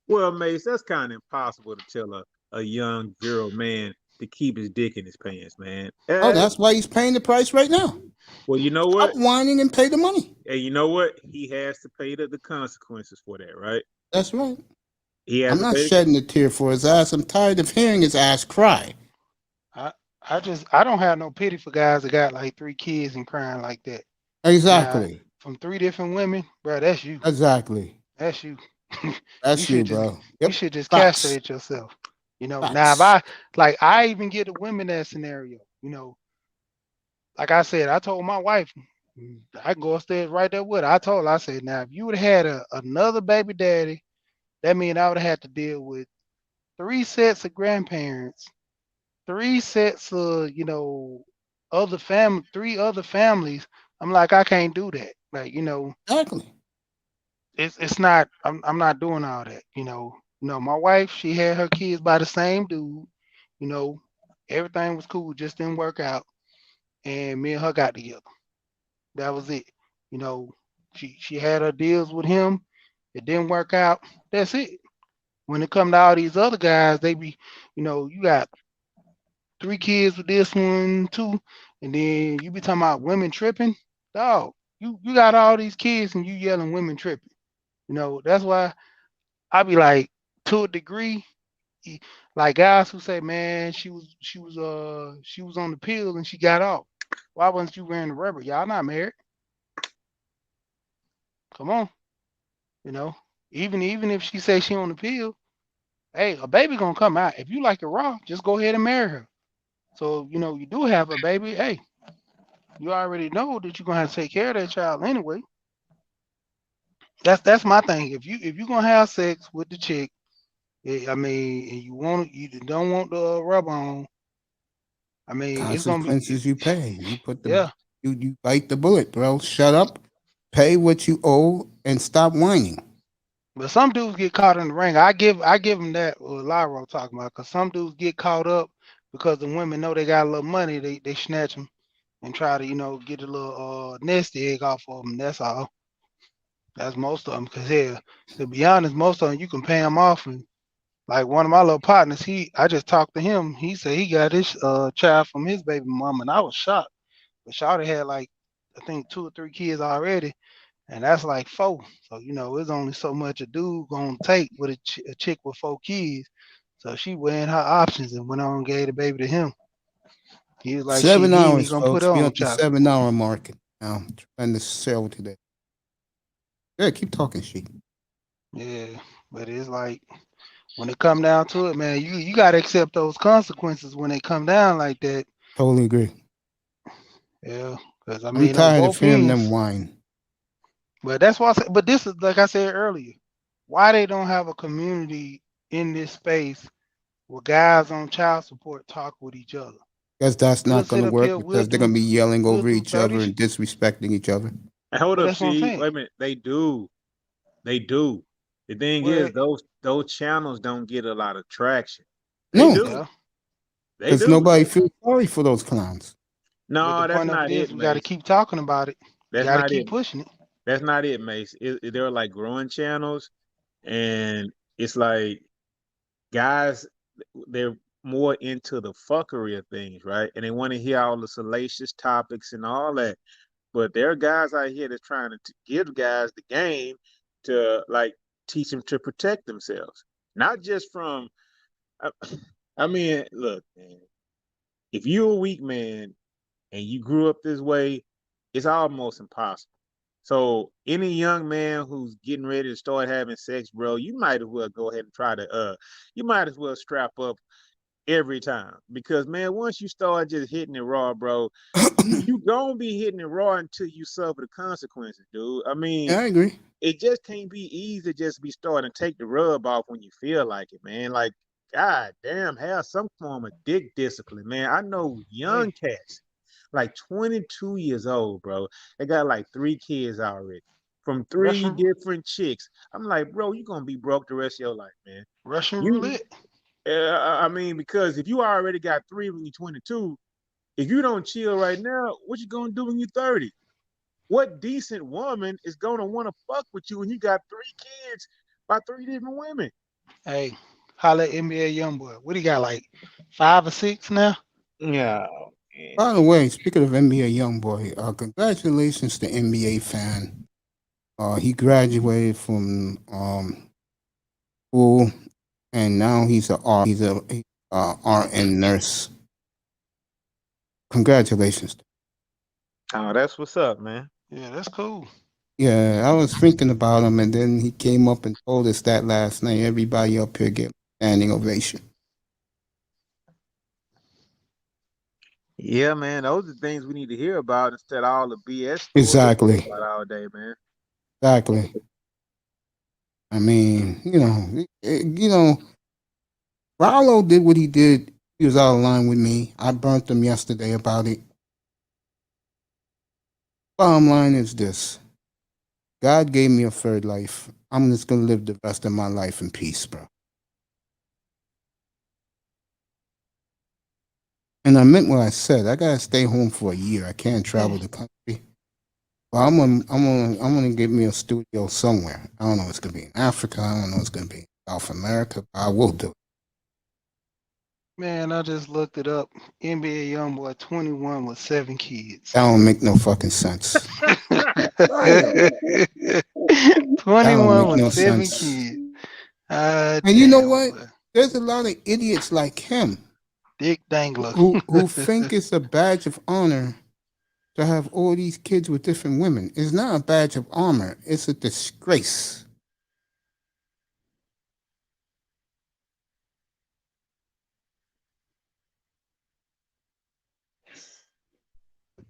well, Mace, that's kind of impossible to tell a young virile man to keep his dick in his pants, man. Oh, that's why he's paying the price right now. Well, you know Stop what? whining and pay the money. And you know what? He has to pay the consequences for that, right? That's right. He has I'm to not pay. shedding a tear for his ass. I'm tired of hearing his ass cry. I don't have no pity for guys that got like 3 kids and crying like that. Now, Exactly. from 3 different women, bro, that's you. Exactly. That's you. That's you, should just bro. you Yep. should just Facts. castrate yourself. You know, now if Facts. I even get the women that scenario, you know, like I said, I told my wife, I can go upstairs right there with her. I said, now if you would have had another baby daddy, that means I would have had to deal with 3 sets of grandparents, 3 sets of, you know, other family, 3 other families. I'm like, I can't do that. Like, you know, Exactly. it's not. I'm not doing all that. You know. No, my wife, she had her kids by the same dude. You know, everything was cool, just didn't work out, and me and her got together. That was it. You know, she had her deals with him. It didn't work out. That's it. When it come to all these other guys, they be, you know, you got 3 kids with this one too, and then you be talking about women tripping. Dog, you got all these kids and you yelling women tripping. You know, that's why I be like, to a degree, like guys who say, man, she was on the pill and she got off. Why wasn't you wearing the rubber? Y'all not married. Come on, you know. Even if she say she on the pill, hey, a baby gonna come out. If you like it raw, just go ahead and marry her. So you know you do have a baby. Hey, you already know that you're gonna have to take care of that child anyway. That's my thing. If you gonna have sex with the chick, I mean, and you don't want the rub on. I mean, it's gonna be Consequences you pay. You put the yeah. you bite the bullet, bro. Shut up, pay what you owe, and stop whining. But some dudes get caught in the ring. I give them that. What Lyra talking about, because some dudes get caught up because the women know they got a little money. They snatch them and try to get a little nest egg off of them. That's all. That's most of them. Cause hell, to be honest, most of them you can pay them off. And like one of my little partners, I just talked to him. He said he got his child from his baby mama, and I was shocked. But Shawty had like I think 2 or 3 kids already, and that's like 4. So it's only so much a dude gonna take with a chick with 4 kids. So she weighing her options and went on and gave the baby to him. He was like, shit, 7 he ain't even hours, gonna put folks. her We're on at the child. 7-hour mark now. Trying to sell today. Yeah, keep talking, shit. Yeah, but it's like when it come down to it, man, you gotta accept those consequences when they come down like that. Totally agree. Yeah, because I I'm mean, on tired of both hearing ends. them whine. But that's why I said, but this is like I said earlier, why they don't have a community in this space where guys on child support talk with each other. Guess that's We'll not going sit to up work here, because they're going to be yelling we'll over do each 30. other and disrespecting each other. And hold But up, that's what I'm see, saying. wait a minute. They do. They do. The thing Well, is, those channels don't get a lot of traction. They No, do. yeah. They because do. nobody feels sorry for those clowns. But No, the that's point of not it is it, we got to Mace. keep talking about it. You That's got to not keep it. pushing it. That's not it, Mace. They're like growing channels, and it's like guys, they're more into the fuckery of things, right? And they want to hear all the salacious topics and all that. But there are guys out here that's trying to give guys the game to like teach them to protect themselves, not just from. I, I mean, look, man. If you're a weak man and you grew up this way, it's almost impossible. So any young man who's getting ready to start having sex, bro, you might as well go ahead and try to you might as well strap up every time. Because man, once you start just hitting it raw, bro, you gonna be hitting it raw until you suffer the consequences, dude. I mean, Yeah, I agree. it just can't be easy to just be starting to take the rub off when you feel like it, man. Like, god damn, have some form of dick discipline, man. I know young cats, like 22 years old, bro. They got like 3 kids already from 3 Russian different chicks. I'm like, bro, you're gonna be broke the rest of your life, man. You, roulette. I mean, because if you already got 3 when you're 22, if you don't chill right now, what you gonna do when you're 30? What decent woman is gonna want to fuck with you when you got 3 kids by 3 different women? Hey, holla at NBA YoungBoy. What he got, like 5 or 6 now? Yeah. By the way, speaking of NBA YoungBoy, congratulations to NBA fan. He graduated from school, and now he's a RN nurse. Congratulations. Oh, that's what's up, man. Yeah, that's cool. Yeah, I was thinking about him, and then he came up and told us that last night. Everybody up here get standing ovation. Yeah, man, those are things we need to hear about instead of all the BS stories Exactly. about all day, man. Exactly. I mean, Rollo did what he did. He was out of line with me. I burnt him yesterday about it. Bottom line is this. God gave me a third life. I'm just going to live the rest of my life in peace, bro. And I meant what I said. I got to stay home for a year. I can't travel the country. Well, I'm gonna get me a studio somewhere. I don't know if it's gonna be in Africa. I don't know if it's gonna be in South America. But I will do it. Man, I just looked it up. NBA YoungBoy 21 with 7 kids. That don't make no fucking sense. 21 with no 7 sense. kids. And you know what? There's a lot of idiots like him, Dick Dangler, who think it's a badge of honor to have all these kids with different women. It's not a badge of honor. It's a disgrace.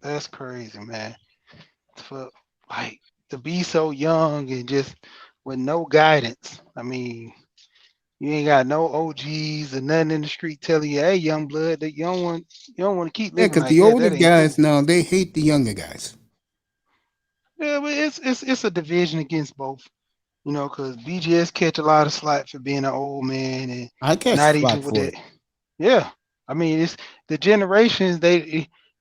That's crazy, man. For like to be so young and just with no guidance. I mean, you ain't got no OGs or nothing in the street telling you, "Hey, young blood, that you don't want to keep Yeah, living because like the that. older That ain't guys cool." now, they hate the younger guys. Yeah, but it's a division against both. You know, because BGS catch a lot of slack for being an old man and I catch not flack even with for that. it. Yeah, I mean, it's the generations.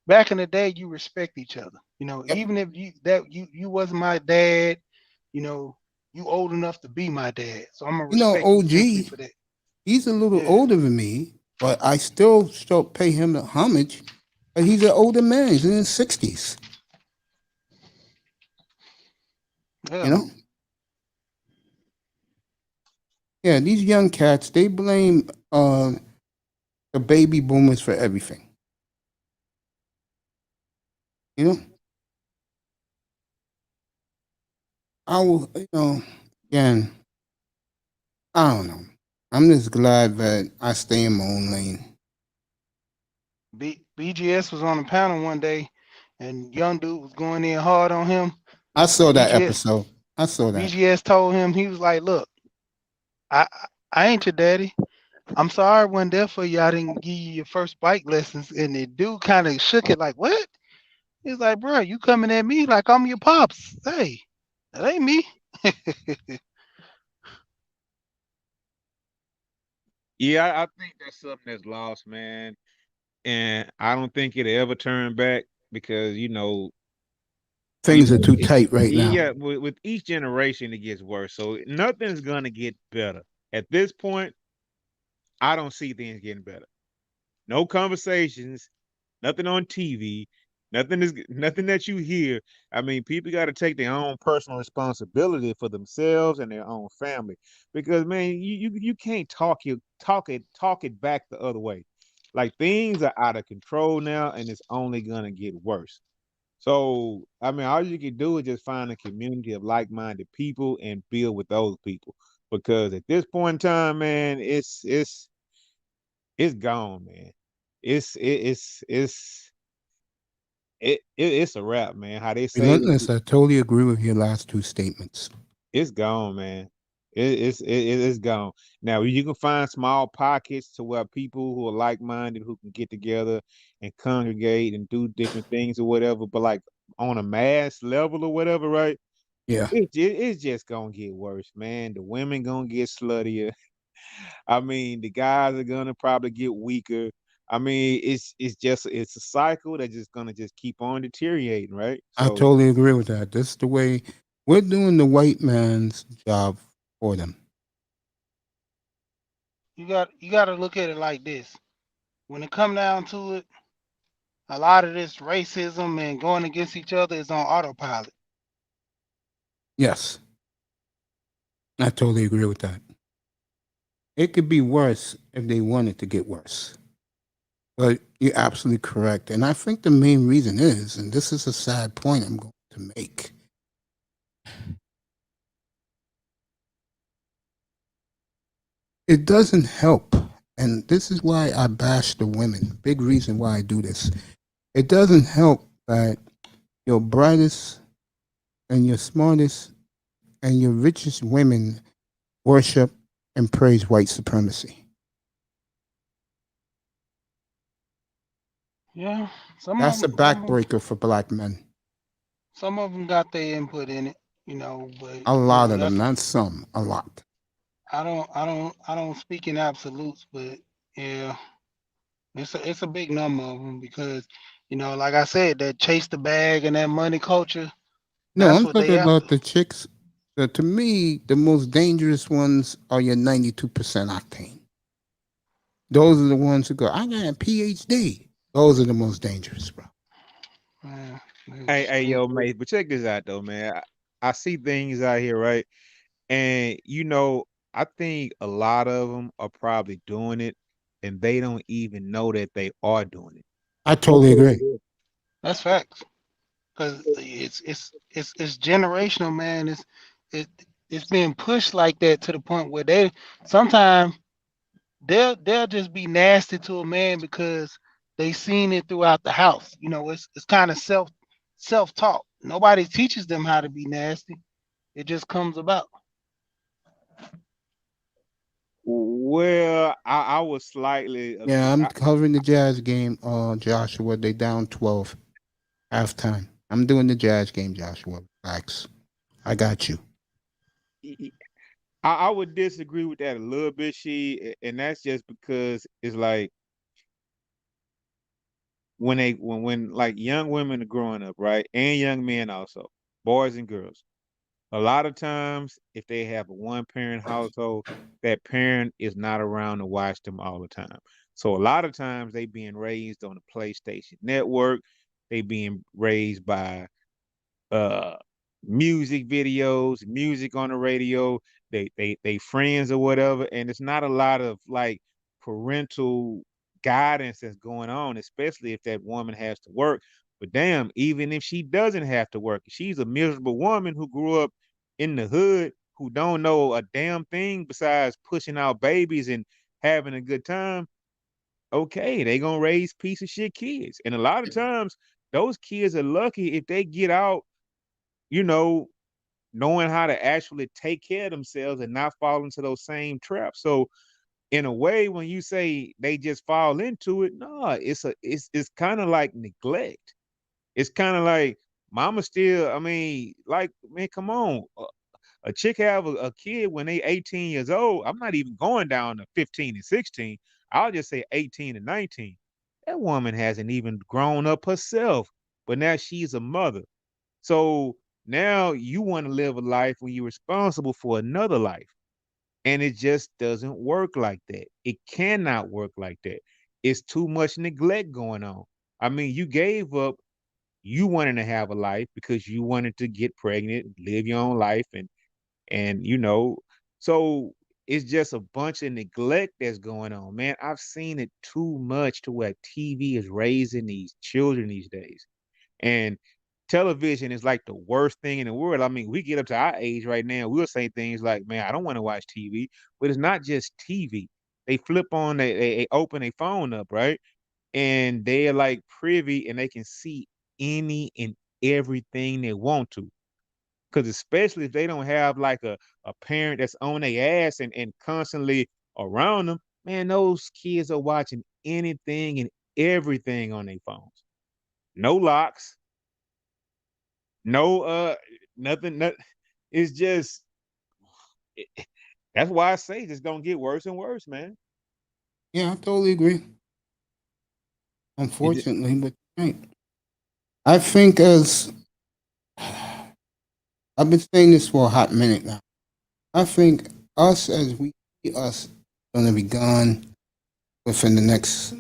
Back in the day, you respect each other. You know, Yep. even if you wasn't my dad, you old enough to be my dad, so I'm gonna You know, respect you simply OG, for that. he's a little Yeah. older than me, but I still pay him the homage. But he's an older man. He's in his 60s. Yeah. You know? Yeah, these young cats, they blame the baby boomers for everything. You know? Again, I don't know. I'm just glad that I stay in my own lane. BGS was on the panel one day, and young dude was going in hard on him. I saw that BGS episode. I saw that. BGS told him, he was like, "Look, I ain't your daddy. I'm sorry I wasn't there for you. I didn't give you your first bike lessons." And the dude kind of shook it like, "What?" He's like, "Bro, you coming at me like I'm your pops? Hey, that ain't me." Yeah, I think that's something that's lost, man. And I don't think it'll ever turn back because, Things are too tight right now. yeah, with each generation it gets worse. So nothing's gonna get better. At this point, I don't see things getting better. No conversations, nothing on TV, nothing that you hear. I mean, people got to take their own personal responsibility for themselves and their own family. Because man, you can't talk it back the other way. Like things are out of control now, and it's only gonna get worse. So, I mean, all you can do is just find a community of like-minded people and build with those people. Because at this point in time, man, it's gone, man. It's a wrap, man. How they say Relentless, I totally agree with your last two statements. it's gone, man. It's gone. Now you can find small pockets to where people who are like-minded who can get together and congregate and do different things or whatever, but like on a mass level or whatever, right? Yeah. It's just gonna get worse, man. The women gonna get sluttier. I mean, the guys are gonna probably get weaker. I mean, it's a cycle that's just gonna just keep on deteriorating, right? I So totally agree with that. This is the way we're doing the white man's job for them. You got to look at it like this. When it come down to it, a lot of this racism and going against each other is on autopilot. Yes. I totally agree with that. It could be worse if they wanted to get worse. But you're absolutely correct. And I think the main reason is, and this is a sad point I'm going to make, it doesn't help. And this is why I bash the women. Big reason why I do this. It doesn't help that your brightest and your smartest and your richest women worship and praise white supremacy. Yeah, That's a backbreaker for black men. Some of them got their input in it, but a lot of them, not some, a lot. I don't speak in absolutes, but yeah, it's a big number of them because, like I said, that chase the bag and that money culture. No, That's I'm what they talking about after. the chicks. To me, the most dangerous ones are your 92% octane. Those are the ones who go, I got a PhD. Those are the most dangerous, bro. Hey, yo, mate, but check this out though, man. I see things out here, right? And I think a lot of them are probably doing it, and they don't even know that they are doing it. I totally agree. That's facts. Because it's generational, man. It's being pushed like that to the point where they sometimes they'll just be nasty to a man because they seen it throughout the house. It's kind of self-taught. Nobody teaches them how to be nasty. It just comes about. Well, I was slightly. Yeah, I'm covering the Jazz game, Joshua. They down 12 halftime. I'm doing the Jazz game, Joshua. Relax. I got you. I would disagree with that a little bit, and that's just because it's like when like young women are growing up, right, and young men also, boys and girls, A lot of times, if they have a one-parent household, that parent is not around to watch them all the time. So a lot of times they being raised on the PlayStation Network, they being raised by uh music videos, music on the radio, they friends or whatever, and it's not a lot of like parental guidance that's going on, especially if that woman has to work. But damn, even if she doesn't have to work, if she's a miserable woman who grew up in the hood, who don't know a damn thing besides pushing out babies and having a good time, okay, they gonna raise piece of shit kids. And a lot of times those kids are lucky if they get out, you know, knowing how to actually take care of themselves and not fall into those same traps. So in a way, when you say they just fall into it, no, it's kind of like neglect. It's kind of like mama still, I mean, like, man, come on. A chick have a kid when they 18 years old. I'm not even going down to 15 and 16. I'll just say 18 and 19. That woman hasn't even grown up herself, but now she's a mother. So now you want to live a life when you're responsible for another life. And it just doesn't work like that. It cannot work like that. It's too much neglect going on. I mean, you gave up, you wanted to have a life because you wanted to get pregnant, live your own life, and so it's just a bunch of neglect that's going on, man. I've seen it too much to where TV is raising these children these days. And television is like the worst thing in the world. I mean, we get up to our age right now, we'll say things like, man, I don't want to watch TV. But it's not just TV. They flip on, they open a phone up, right? And they're like privy and they can see any and everything they want to. Because especially if they don't have like a parent that's on their ass and constantly around them, man, those kids are watching anything and everything on their phones. No locks, no nothing, it's just that's why I say it's gonna get worse and worse, man. Yeah, I totally agree. Unfortunately, but right. I think as I've been saying this for a hot minute now. I think us as we see us gonna be gone within the next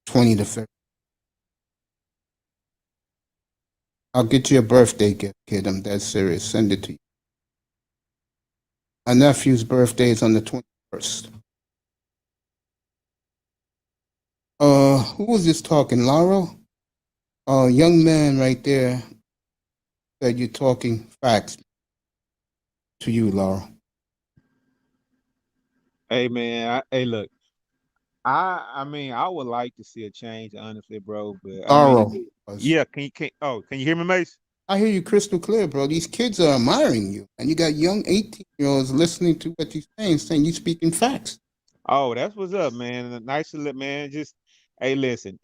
20 to 30. I'll get you a birthday gift, kid. I'm dead serious. Send it to you. My nephew's birthday is on the 21st. Who was just talking? Laura? Young man right there said you're talking facts to you, Laura. Hey man, hey look, I mean I would like to see a change, honestly, bro. But I Laura. mean, yeah, can you hear me, Mace? I hear you crystal clear, bro. These kids are admiring you, and you got young 18-year-olds listening to what you're saying you speaking facts. Oh, that's what's up, man. Nice to let man. Just hey, listen,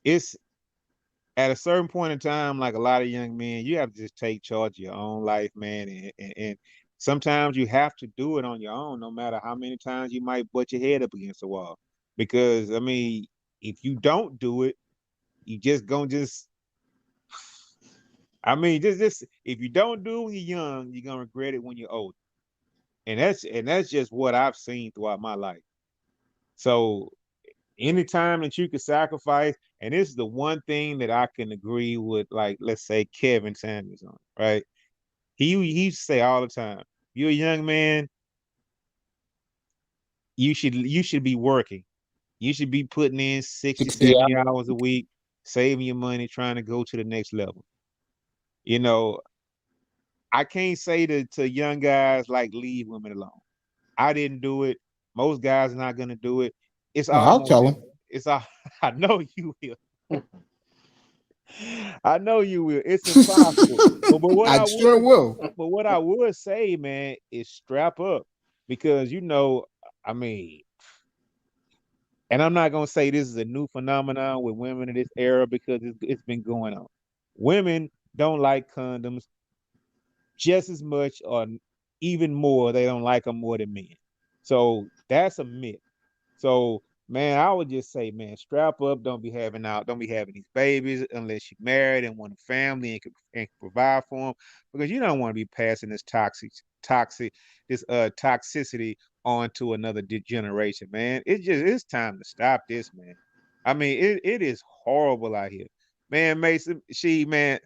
it's at a certain point in time, like a lot of young men, you have to just take charge of your own life, man. And sometimes you have to do it on your own, no matter how many times you might butt your head up against the wall. Because I mean, if you don't do it, you just gonna just I mean, just if you don't do it when you're young, you're gonna regret it when you're old. And that's just what I've seen throughout my life. So anytime that you could sacrifice, and this is the one thing that I can agree with, like let's say Kevin Samuels on, right? He used to say all the time, you're a young man, you should be working. You should be putting in 60, 60 70 hours a week, saving your money, trying to go to the next level. You know, I can't say to young guys like leave women alone. I didn't do it. Most guys are not gonna do it. It's Oh, I'll almost tell them. it's all I know you will. I know you will. It's impossible. But what I sure will. but what I would say, man, is strap up. Because I mean, and I'm not gonna say this is a new phenomenon with women in this era because it's been going on. Women don't like condoms just as much or even more. They don't like them more than men. So that's a myth. So Man, I would just say, man, strap up. Don't be having these babies unless you're married and want a family and can provide for them, because you don't want to be passing this toxicity on to another generation, man. It's time to stop this, man. I mean, it is horrible out here, man. Mason, man,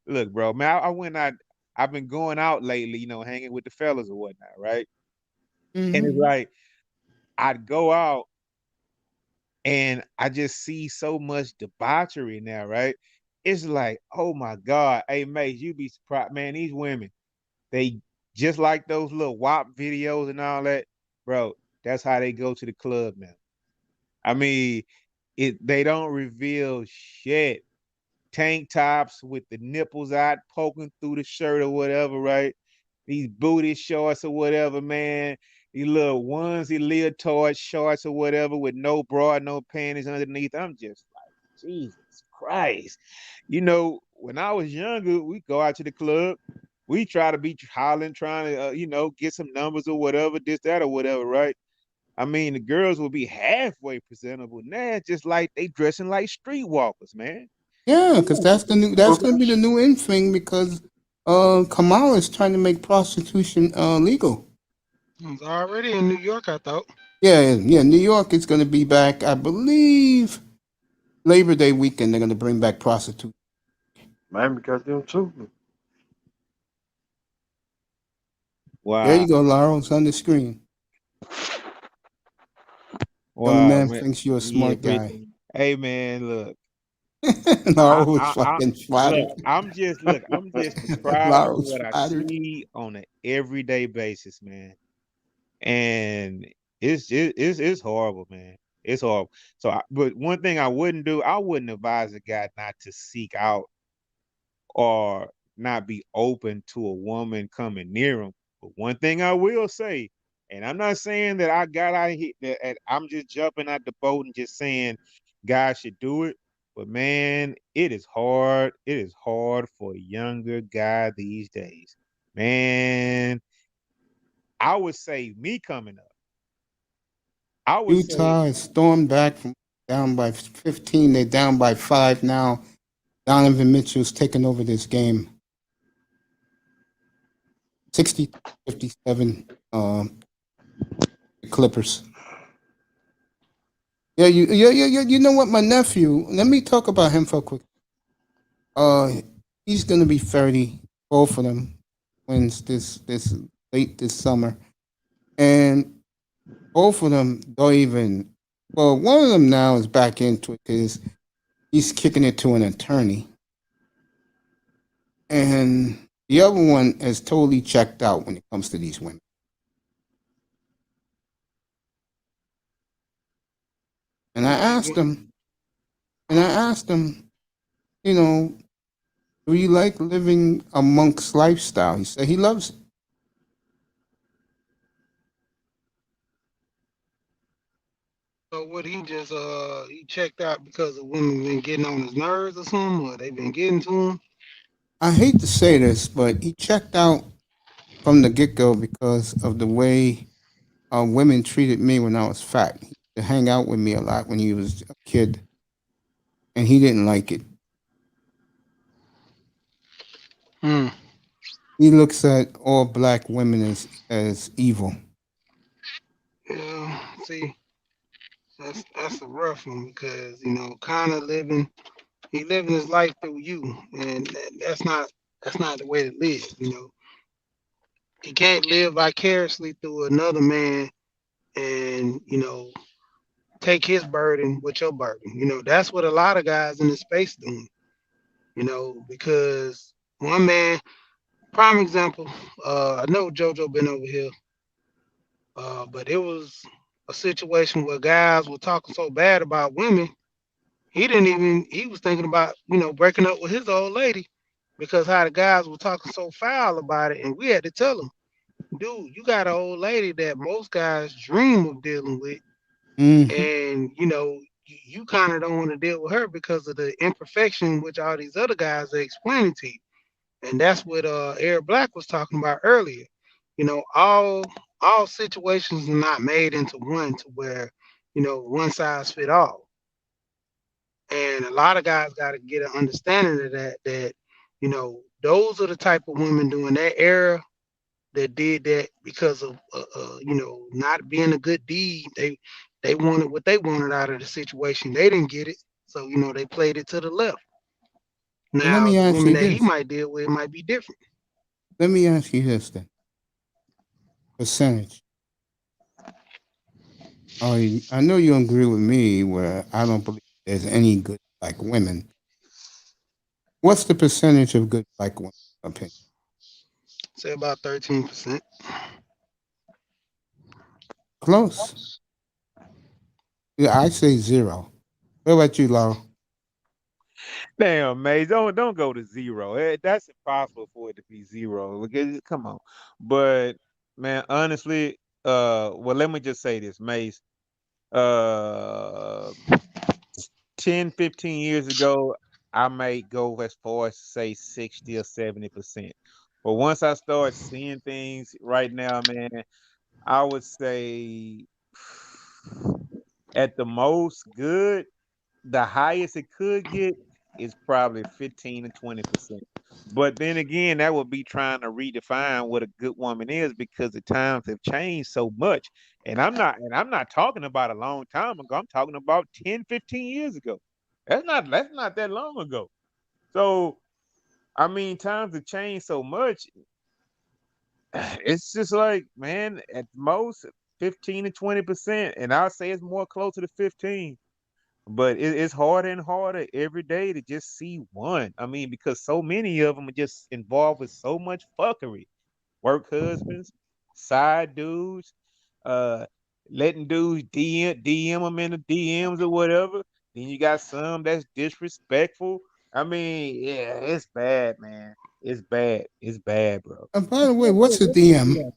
look, bro, man, I went out. I've been going out lately, hanging with the fellas or whatnot, right? And it's like I'd go out and I just see so much debauchery now, right? It's like, oh my God. Hey, mate, you be surprised, man. These women, they just like those little WAP videos and all that, bro. That's how they go to the club now. I mean, they don't reveal shit. Tank tops with the nipples out poking through the shirt or whatever, right? These booty shorts or whatever, man. These little onesie leotard shorts or whatever with no bra, no panties underneath. I'm just like, Jesus Christ. When I was younger, we go out to the club. We try to be hollering, trying to, get some numbers or whatever, this, that, or whatever, right? I mean, the girls will be halfway presentable. Now it's just like they dressing like streetwalkers, man. Yeah, because that's gonna be the new in thing, because Kamala is trying to make prostitution legal. It's already in New York, I thought. Yeah, New York is gonna be back, I believe, Labor Day weekend. They're gonna bring back prostitution. Miami got them too. Wow. There you go, Laurel. It's on the screen. Wow, Young man man. thinks you're a smart guy. Hey, man, look. Laurel was fucking flattered. Look, I'm just surprised Laurel with was what I flattered. see on an everyday basis, man. And it's horrible, man. It's horrible. But one thing I wouldn't do, I wouldn't advise a guy not to seek out or not be open to a woman coming near him. But one thing I will say, and I'm not saying that I got out here, that I'm just jumping out the boat and just saying guys should do it. But man, it is hard. It is hard for a younger guy these days. Man, I would say me coming up. I would Utah is stormed back from down by 15. They're down by 5 now. Donovan Mitchell's taking over this game. 60-57, the Clippers. Yeah, you know what? My nephew, let me talk about him for a quick. He's gonna be 30. Both of them wins this late this summer, and both of them don't even. Well, one of them now is back into it because he's kicking it to an attorney, and the other one is totally checked out when it comes to these women. And I asked him, you know, do you like living a monk's lifestyle? He said he loves it. So what, he just he checked out because the women been getting on his nerves or something, or they been getting to him? I hate to say this, but he checked out from the get-go because of the way women treated me when I was fat. He used to hang out with me a lot when he was a kid, and he didn't like it. He looks at all black women as evil. Yeah, see, that's a rough one because kind of he living his life through you, and that's not the way to live. You can't live vicariously through another man, and take his burden with your burden. That's what a lot of guys in this space doing. Because one man, prime example, I know JoJo been over here, but it was a situation where guys were talking so bad about women, he was thinking about, breaking up with his old lady because how the guys were talking so foul about it. And we had to tell him, dude, you got an old lady that most guys dream of dealing with. And, you kind of don't want to deal with her because of the imperfection which all these other guys are explaining to you. And that's what Eric Black was talking about earlier. All situations are not made into one to where one size fit all. And a lot of guys got to get an understanding of that, those are the type of women during that era that did that because of, not being a good deed. They wanted what they wanted out of the situation. They didn't get it. So, they played it to the left. Well, let Now, me the ask women you that he this. might deal with might be different. Let me ask you this then. Percentage. I know you agree with me where I don't believe there's any good black women. What's the percentage of good black women opinion? Say about 13%. Close. Yeah, I say 0. What about you, Laura? Damn, Maze, don't go to 0. That's impossible for it to be 0. Come on. But man, honestly, well, let me just say this, Maze. Uh 10, 15 years ago, I might go as far as say 60 or 70%. But once I start seeing things right now, man, I would say at the most good, the highest it could get is probably 15 to 20%. But then again, that would be trying to redefine what a good woman is because the times have changed so much. And I'm not talking about a long time ago. I'm talking about 10, 15 years ago. That's not that long ago. So I mean, times have changed so much. It's just like, man, at most 15 to 20%. And I'll say it's more closer to 15. But it's harder and harder every day to just see one. I mean, because so many of them are just involved with so much fuckery. Work husbands, side dudes, uh, letting dudes DM them in the DMs or whatever. Then you got some that's disrespectful. I mean, yeah, it's bad, man. It's bad. It's bad, bro. And by the way, what's a DM?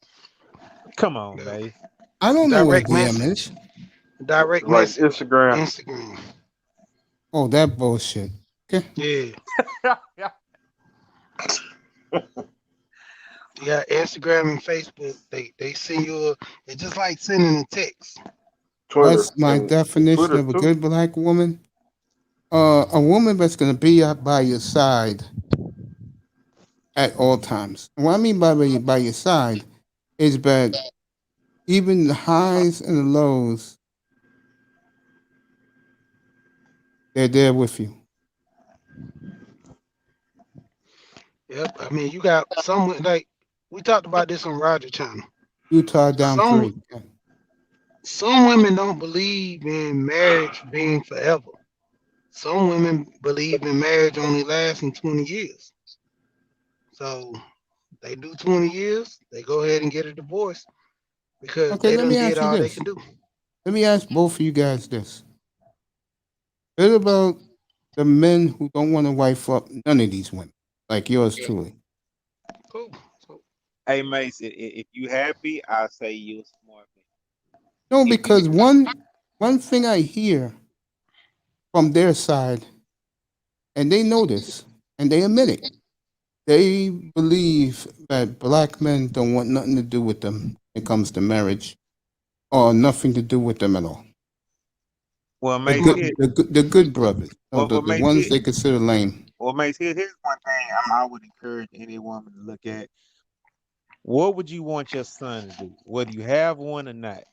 Come on, man. I don't know what a Direct DM message. is. Direct Like message. Instagram. Instagram. Oh, that bullshit. Okay. Yeah. Yeah, Instagram and Facebook, they send you it's just like sending a text. Twitter. What's my And definition Twitter of a too. good black woman? A woman that's going to be up by your side at all times. What I mean by your side is that even the highs and the lows, they're there with you. Yep. I mean, you got some like we talked about this on Roger channel. Utah down Some 3. some women don't believe in marriage being forever. Some women believe in marriage only lasting 20 years. So they do 20 years, they go ahead and get a divorce because Okay, they let done me did ask you all they this. can do. Let me ask both of you guys this. What about the men who don't want to wife up none of these women, like yours truly? Cool. So Hey, Mace, if you happy, I say you a smart man. No, If you because one thing I hear from their side, and they know this, and they admit it, they believe that black men don't want nothing to do with them when it comes to marriage, or nothing to do with them at all. well, The Mace, good, the good brothers, well, the Mace, ones they consider lame. here's one thing I would encourage any woman to look at. What would you want your son to do, whether you have one or not?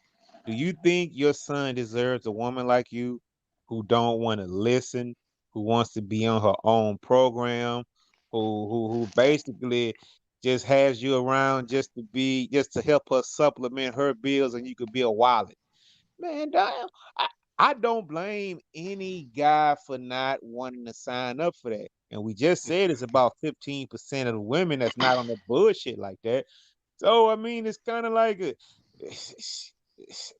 Do you think your son deserves a woman like you who don't want to listen, who wants to be on her own program, who basically just has you around just to help her supplement her bills and you could be a wallet? Man, damn. I don't blame any guy for not wanting to sign up for that. And we just said it's about 15% of the women that's not on the bullshit like that. So I mean, it's kind of like,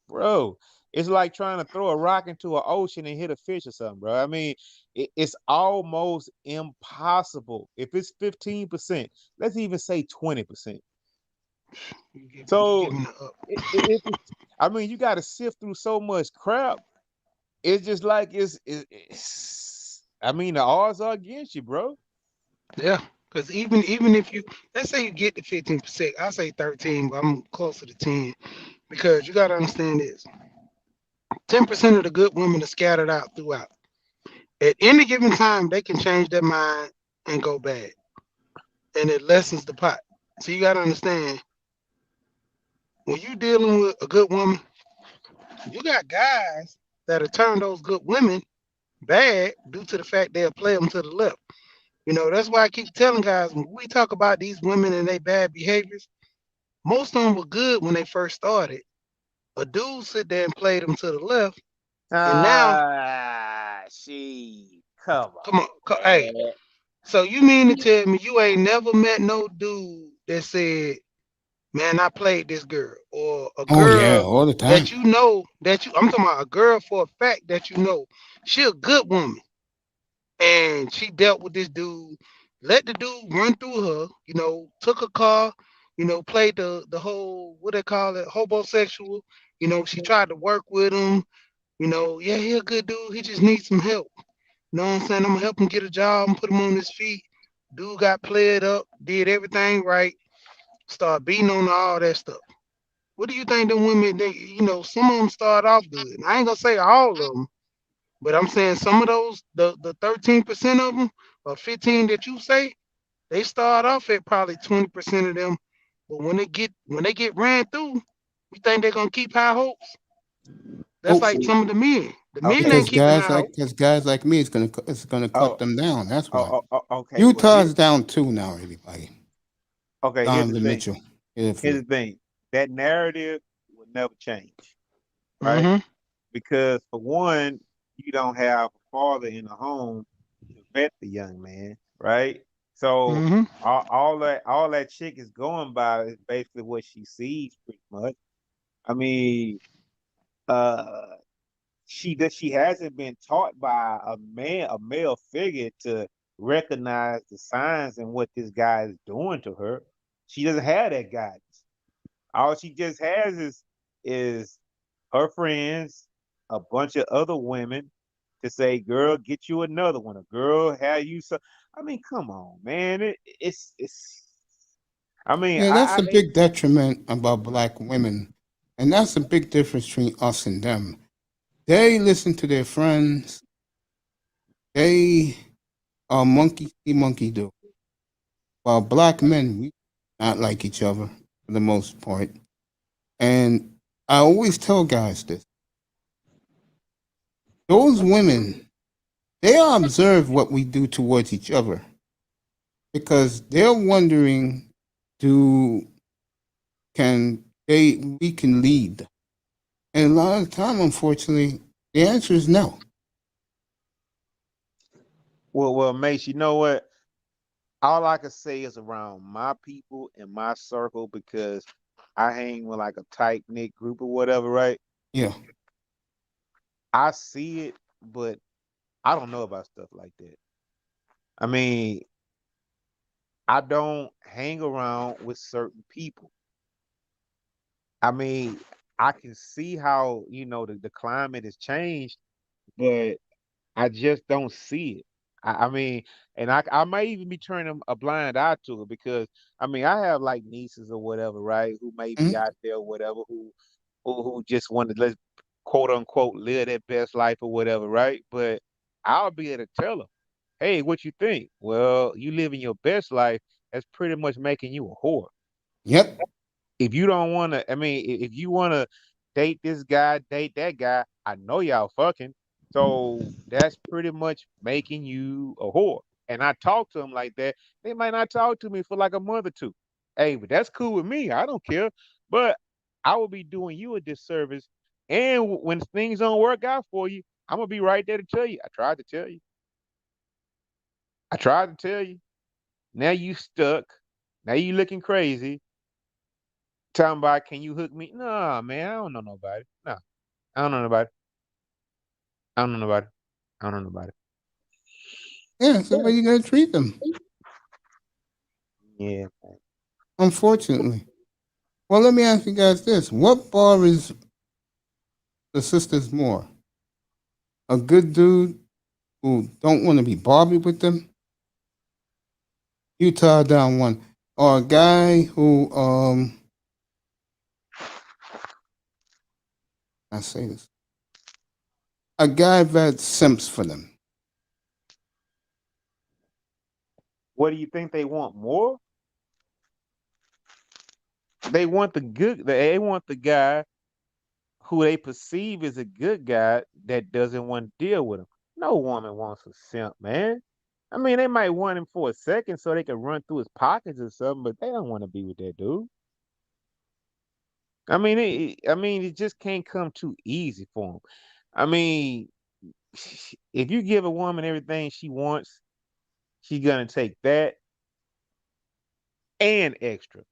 bro, it's like trying to throw a rock into an ocean and hit a fish or something, bro. I mean, it's almost impossible. If it's 15%, let's even say 20%. So, I mean, you got to sift through so much crap. It's just like I mean, the odds are against you, bro. yeah, because even if you let's say you get the 15%, I say 13, but I'm closer to 10 because you got to understand this. 10% of the good women are scattered out throughout. At any given time, they can change their mind and go bad, and it lessens the pot. So you got to understand, when you dealing with a good woman, you got guys that'll turn those good women bad due to the fact they'll play them to the left. You know, that's why I keep telling guys when we talk about these women and their bad behaviors, most of them were good when they first started. A dude sit there and played them to the left, and now Come on, hey. So you mean to tell me you ain't never met no dude that said, "Man, I played this girl," or a Oh yeah, girl all the time. that you know that you? I'm talking about a girl for a fact that you know she a good woman, and she dealt with this dude, let the dude run through her, you know, took a car, you know, played the whole what they call it, homosexual. You know, she tried to work with him. You know, yeah, he a good dude. He just needs some help. You know what I'm saying? I'm gonna help him get a job and put him on his feet. Dude got played up, did everything right, start beating on her, all that stuff. What do you think them women? They, you know, some of them start off good. And I ain't gonna say all of them, but I'm saying some of those, the 13% of them or 15 that you say, they start off at probably 20% of them. But when they get ran through, you think they're gonna keep high hopes? That's Oh, like some of the men. The men because ain't keeping guys high like hopes. because guys like me, it's gonna cut them down. That's why. Okay. Utah's down 2 now. Everybody. Okay, here's the Donovan thing. Mitchell. Here's the thing. That narrative will never change, right? Mm-hmm. Because for one, you don't have a father in the home to vet the young man, right? So Mm-hmm. all that chick is going by is basically what she sees, pretty much. I mean, uh, she hasn't been taught by a male figure to recognize the signs and what this guy is doing to her. She doesn't have that guidance. All she just has is her friends, a bunch of other women to say, "Girl, get you another one." A girl, have you so? I mean, come on, man. It's. I mean, Yeah, that's I a big detriment about black women, and that's a big difference between us and them. They listen to their friends. They are monkey see, monkey do. While black men, we not like each other for the most part. And I always tell guys this: those women, they observe what we do towards each other because they're wondering, do can we can lead? And a lot of the time, unfortunately, the answer is no. well, Mace. You know what? All I can say is around my people and my circle because I hang with like a tight knit group or whatever, right? Yeah. I see it, but I don't know about stuff like that. I mean, I don't hang around with certain people. I mean, I can see how, the climate has changed, but I just don't see it. I mean, and I might even be turning a blind eye to it because I mean I have like nieces or whatever, right? Who may be Mhm. out there, or whatever, who just want to let quote unquote live their best life or whatever, right? But I'll be able to tell them, hey, what you think? Well, you living your best life, that's pretty much making you a whore. Yep. If you don't want to, I mean, if you want to date this guy, date that guy, I know y'all fucking. So that's pretty much making you a whore. And I talk to them like that. They might not talk to me for like a month or two. Hey, but that's cool with me. I don't care. But I will be doing you a disservice. And when things don't work out for you, I'm gonna be right there to tell you. I tried to tell you. I tried to tell you. Now you stuck. Now you looking crazy. Talking about, can you hook me? No, man, I don't know nobody. No, I don't know nobody. I don't know nobody. I don't know nobody. Yeah, so how you gonna treat them? Yeah. Unfortunately. Well, let me ask you guys this: what bothers the sisters more? A good dude who don't want to be bothered with them, Utah down 1, or a guy who I say this, a guy that simps for them. What do you think they want more? They want the good. They want the guy who they perceive as a good guy that doesn't want to deal with him. No woman wants a simp, man. I mean, they might want him for a second so they can run through his pockets or something, but they don't want to be with that dude. I mean, it just can't come too easy for them. I mean, if you give a woman everything she wants, she's gonna take that and extra.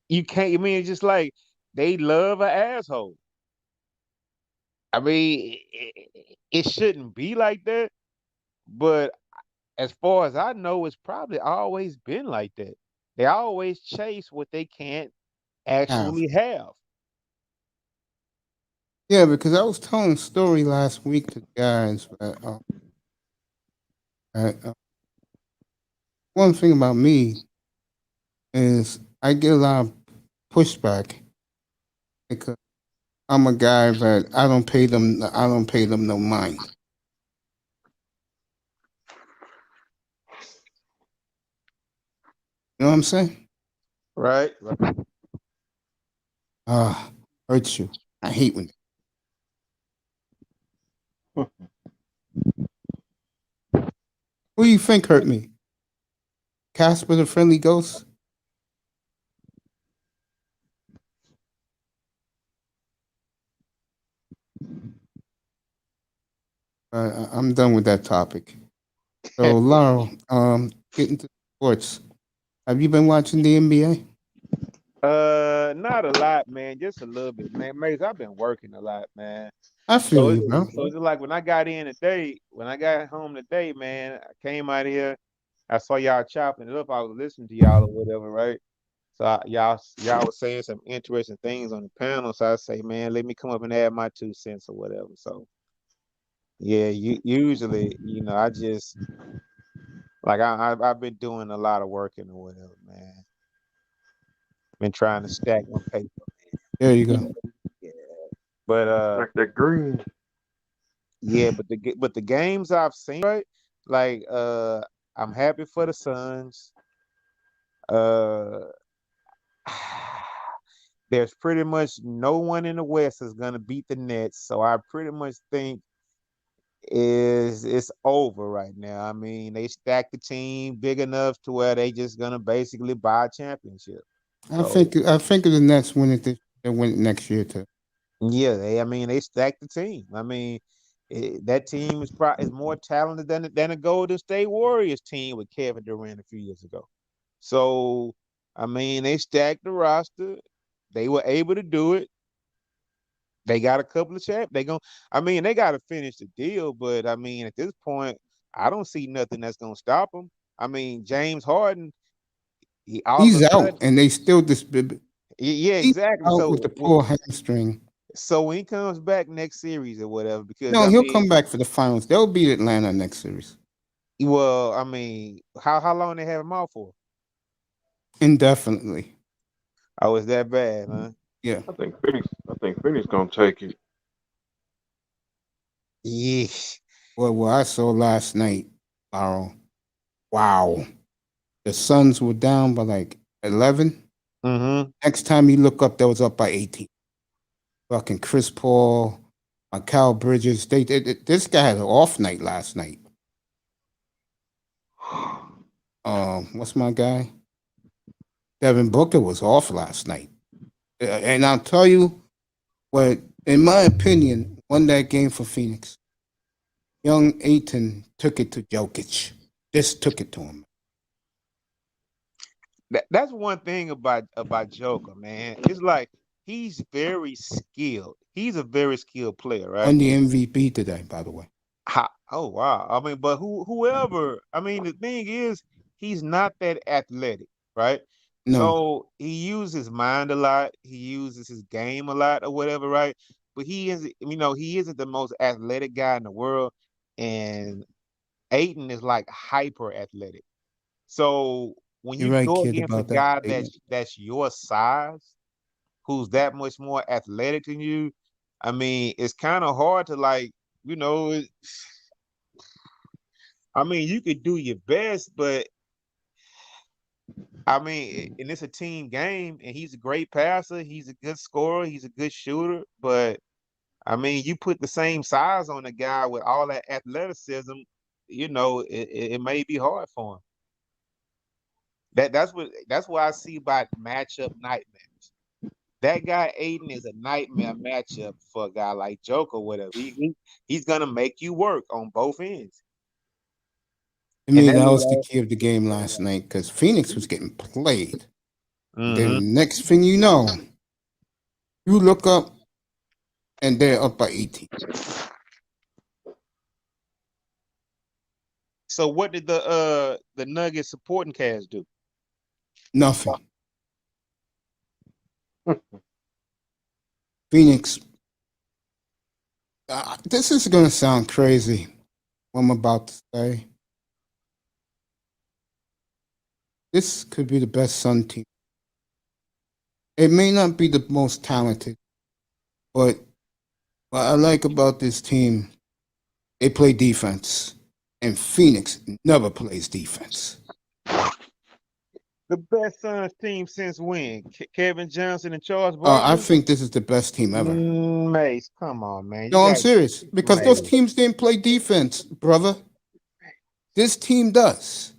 You can't. I mean, it's just like they love an asshole. I mean, it shouldn't be like that, but as far as I know, it's probably always been like that. They always chase what they can't actually have. Yeah, because I was telling a story last week to guys. One thing about me is I get a lot of pushback because I'm a guy that I don't pay them no mind. You know what I'm saying? Right. Hurts you. I hate when. Who do you think hurt me? Casper the Friendly Ghost? I'm done with that topic. So, Laurel, get into sports. Have you been watching the NBA? Not a lot, man. Just a little bit, man. Maze, I've been working a lot, man. I feel you, bro. So it's like when I got home today, man, I came out here, I saw y'all chopping it up. I was listening to y'all or whatever, right? So y'all was saying some interesting things on the panel. So I say, man, let me come up and add my 2 cents or whatever. So yeah, usually, I just like I've been doing a lot of working or whatever, man. Been trying to stack my paper. There you go. Yeah. But like that green. Yeah, but the games I've seen, right? Like I'm happy for the Suns. Uh there's pretty much no one in the West is gonna beat the Nets, so I pretty much think it's over right now. I mean, they stacked the team big enough to where they just gonna basically buy a championship. I think the Nets win it. They win it next year too. Yeah, they stacked the team. I mean, that team is more talented than a Golden State Warriors team with Kevin Durant a few years ago. So, I mean, they stacked the roster. They were able to do it. They got a couple of champs. They got to finish the deal. But I mean, at this point, I don't see nothing that's gonna stop them. I mean, James Harden, He's out, and they still yeah, exactly. Out with the poor hamstring. So when he comes back next series or whatever, because he'll come back for the finals. They'll beat Atlanta next series. Well, I mean, how long they have him out for? Indefinitely. Oh, is that bad, huh? Yeah. I think Phoenix gonna take it. Yeah. Well, what I saw last night, wow. The Suns were down by like 11. Mm-hmm. Next time you look up, they was up by 18. Fucking Chris Paul, Mikal Bridges. This guy had an off night last night. What's my guy? Devin Booker was off last night. And I'll tell you what, in my opinion, won that game for Phoenix. Young Ayton took it to Jokic. Just took it to him. That's one thing about Joker, man. It's like he's very skilled. He's a very skilled player, right? Won the MVP today, by the way. Oh wow! I mean, but whoever. I mean, the thing is, he's not that athletic, right? No. So he uses his mind a lot. He uses his game a lot, or whatever, right? But he isn't the most athletic guy in the world, and Ayton is like hyper athletic. So when you go against a guy that's your size, who's that much more athletic than you, I mean, it's kind of hard to like, you know. I mean, you could do your best, but I mean, and it's a team game, and he's a great passer. He's a good scorer. He's a good shooter. But I mean, you put the same size on a guy with all that athleticism, you know, it may be hard for him. That's what I see about matchup nightmares. That guy Aiden is a nightmare matchup for a guy like Joker. Whatever he's gonna make you work on both ends. I mean, that was the key of the game last night because Phoenix was getting played. Mm-hmm. Then next thing you know, you look up and they're up by 18. So what did the Nuggets supporting cast do? Nothing. Phoenix. This is going to sound crazy, what I'm about to say. This could be the best Sun team. It may not be the most talented, but what I like about this team, they play defense, and Phoenix never plays defense. The best Suns team since when? Kevin Johnson and Charles Barkley? I think this is the best team ever. Mace, come on, man. No, I'm serious. Because those teams didn't play defense, brother. This team does.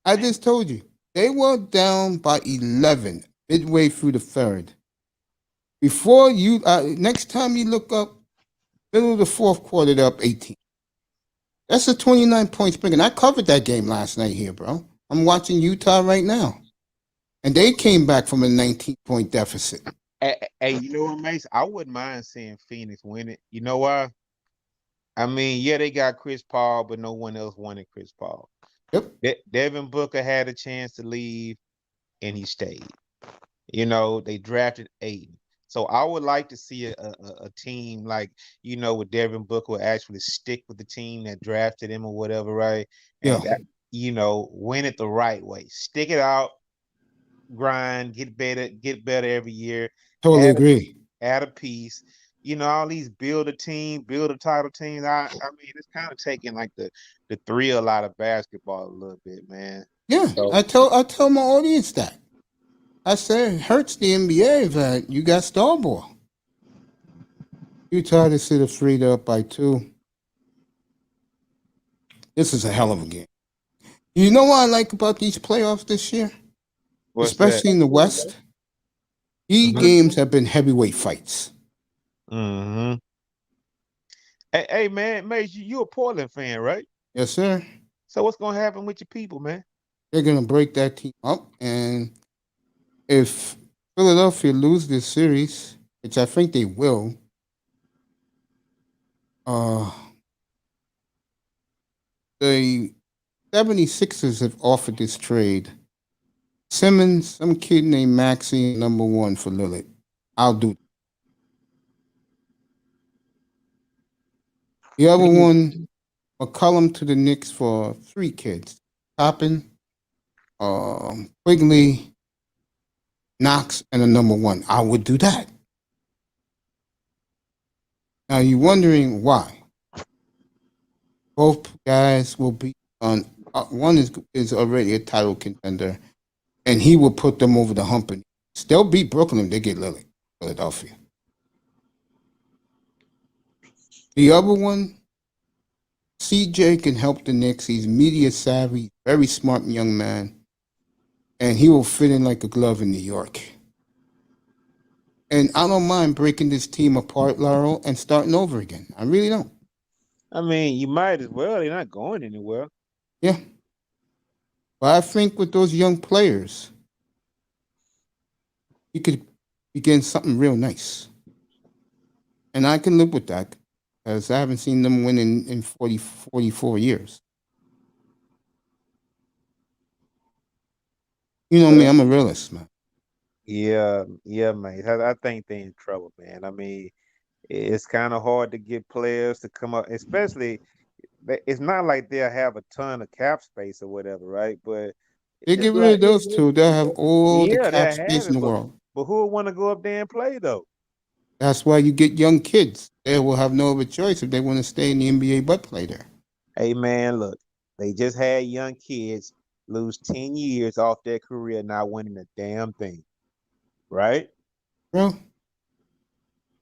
I just told you. They were down by 11 midway through the third. Before you, next time you look up, middle of the fourth quarter, they're up 18. That's a 29-point swing. And I covered that game last night here, bro. I'm watching Utah right now. And they came back from a 19-point deficit. Hey, you know what, Mace? I wouldn't mind seeing Phoenix win it. You know why? I mean, yeah, they got Chris Paul, but no one else wanted Chris Paul. Yep. Devin Booker had a chance to leave, and he stayed. You know, they drafted Aiden. So I would like to see a team like, you know, with Devin Booker will actually stick with the team that drafted him or whatever, right? And Yeah. you know, win it the right way. Stick it out, grind, get better every year. Totally agree. Add a piece. You know, all these build a team, build a title teams. I mean, it's kind of taking like the thrill out of basketball a little bit, man. Yeah, So, I tell my audience that. I said it hurts the NBA that you got star ball. Utah to sit a 3, they're up by 2. This is a hell of a game. You know what I like about these playoffs this year? Especially in the West? These games have been heavyweight fights. Mm-hmm. Hey man, Mace, you a Portland fan, right? Yes, sir. So what's gonna happen with your people, man? They're gonna break that team up, and if Philadelphia lose this series, which I think they will, the 76ers have offered this trade. Simmons, some kid named Maxey, number 1 for Lillard. I'll do. The other one, McCollum to the Knicks for 3 kids. Toppin, Quigley, Knox, and a number 1. I would do that. Now you're wondering why. Both guys will be on. One is already a title contender, and he will put them over the hump. And they'll beat Brooklyn if they get Lillard, Philadelphia. The other one, CJ can help the Knicks. He's media savvy, very smart young man, and he will fit in like a glove in New York. And I don't mind breaking this team apart, Laurel, and starting over again. I really don't. I mean, you might as well. They're not going anywhere. Yeah. But I think with those young players, you could begin something real nice. And I can live with that because I haven't seen them win in 44 years. You know me, I'm a realist, man. Yeah, man. I think they're in trouble, man. I mean, it's kind of hard to get players to come up, especially it's not like they'll have a ton of cap space or whatever, right? But they get rid of those two, they'll have all the cap space in the world. But who would want to go up there and play though? That's why you get young kids. They will have no other choice if they want to stay in the NBA but play there. Hey man, look, they just had young kids lose 10 years off their career not winning a damn thing. Right? Well,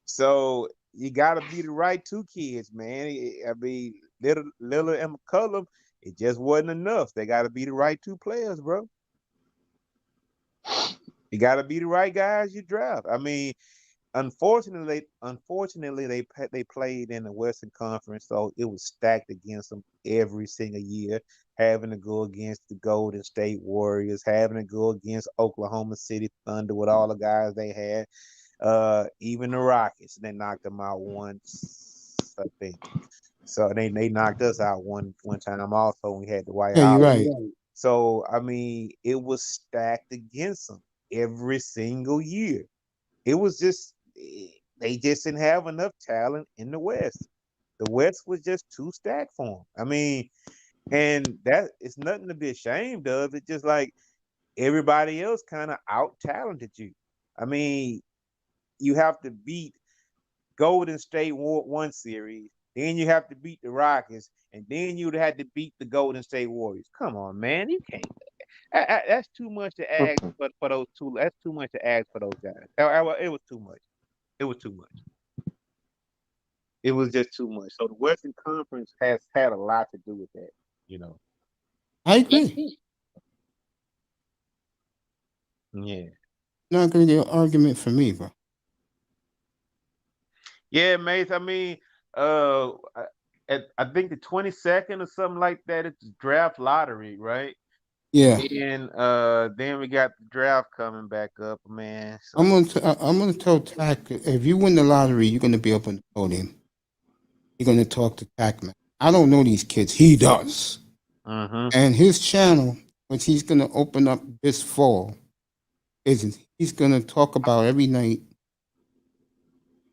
so you gotta be the right two kids, man. I mean, Little and McCullum, it just wasn't enough. They gotta be the right two players, bro. You gotta be the right guys you draft. I mean, unfortunately, they played in the Western Conference, so it was stacked against them every single year. Having to go against the Golden State Warriors, having to go against Oklahoma City Thunder with all the guys they had. Even the Rockets, they knocked them out once, I think. So they knocked us out one time also. We had the White yeah, House. you're right. So I mean, it was stacked against them every single year. It was just they just didn't have enough talent in the West. The West was just too stacked for them. I mean, and that it's nothing to be ashamed of. It's just like everybody else kind of out talented you. I mean, you have to beat Golden State one series, then you have to beat the Rockets, and then you'd have to beat the Golden State Warriors. Come on, man, you can't. That's too much to ask for those two. That's too much to ask for those guys. It was too much. It was too much. It was just too much. So the Western Conference has had a lot to do with that. You know. I agree. Yeah. Not going to get an argument for me, bro. Yeah, Mace. I mean, I think the 22nd or something like that. It's draft lottery, right? Yeah. And then we got the draft coming back up, man. So. I'm gonna tell Tack, if you win the lottery, you're gonna be up on the podium. You're gonna talk to Tack, man. I don't know these kids. He does. And his channel, which he's gonna open up this fall, he's gonna talk about every night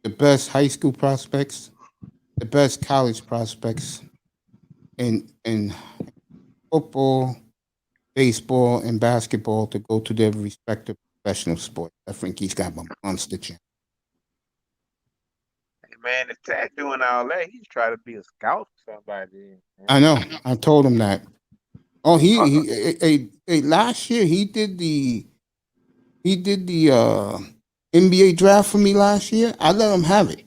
the best high school prospects, the best college prospects, in football, baseball, and basketball to go to their respective professional sports. I think he's got a monster channel. Hey, man, if Tack doing all that, he's trying to be a scout for somebody. Man. I know. I told him that. Oh, he last year he did the NBA draft for me last year. I let him have it.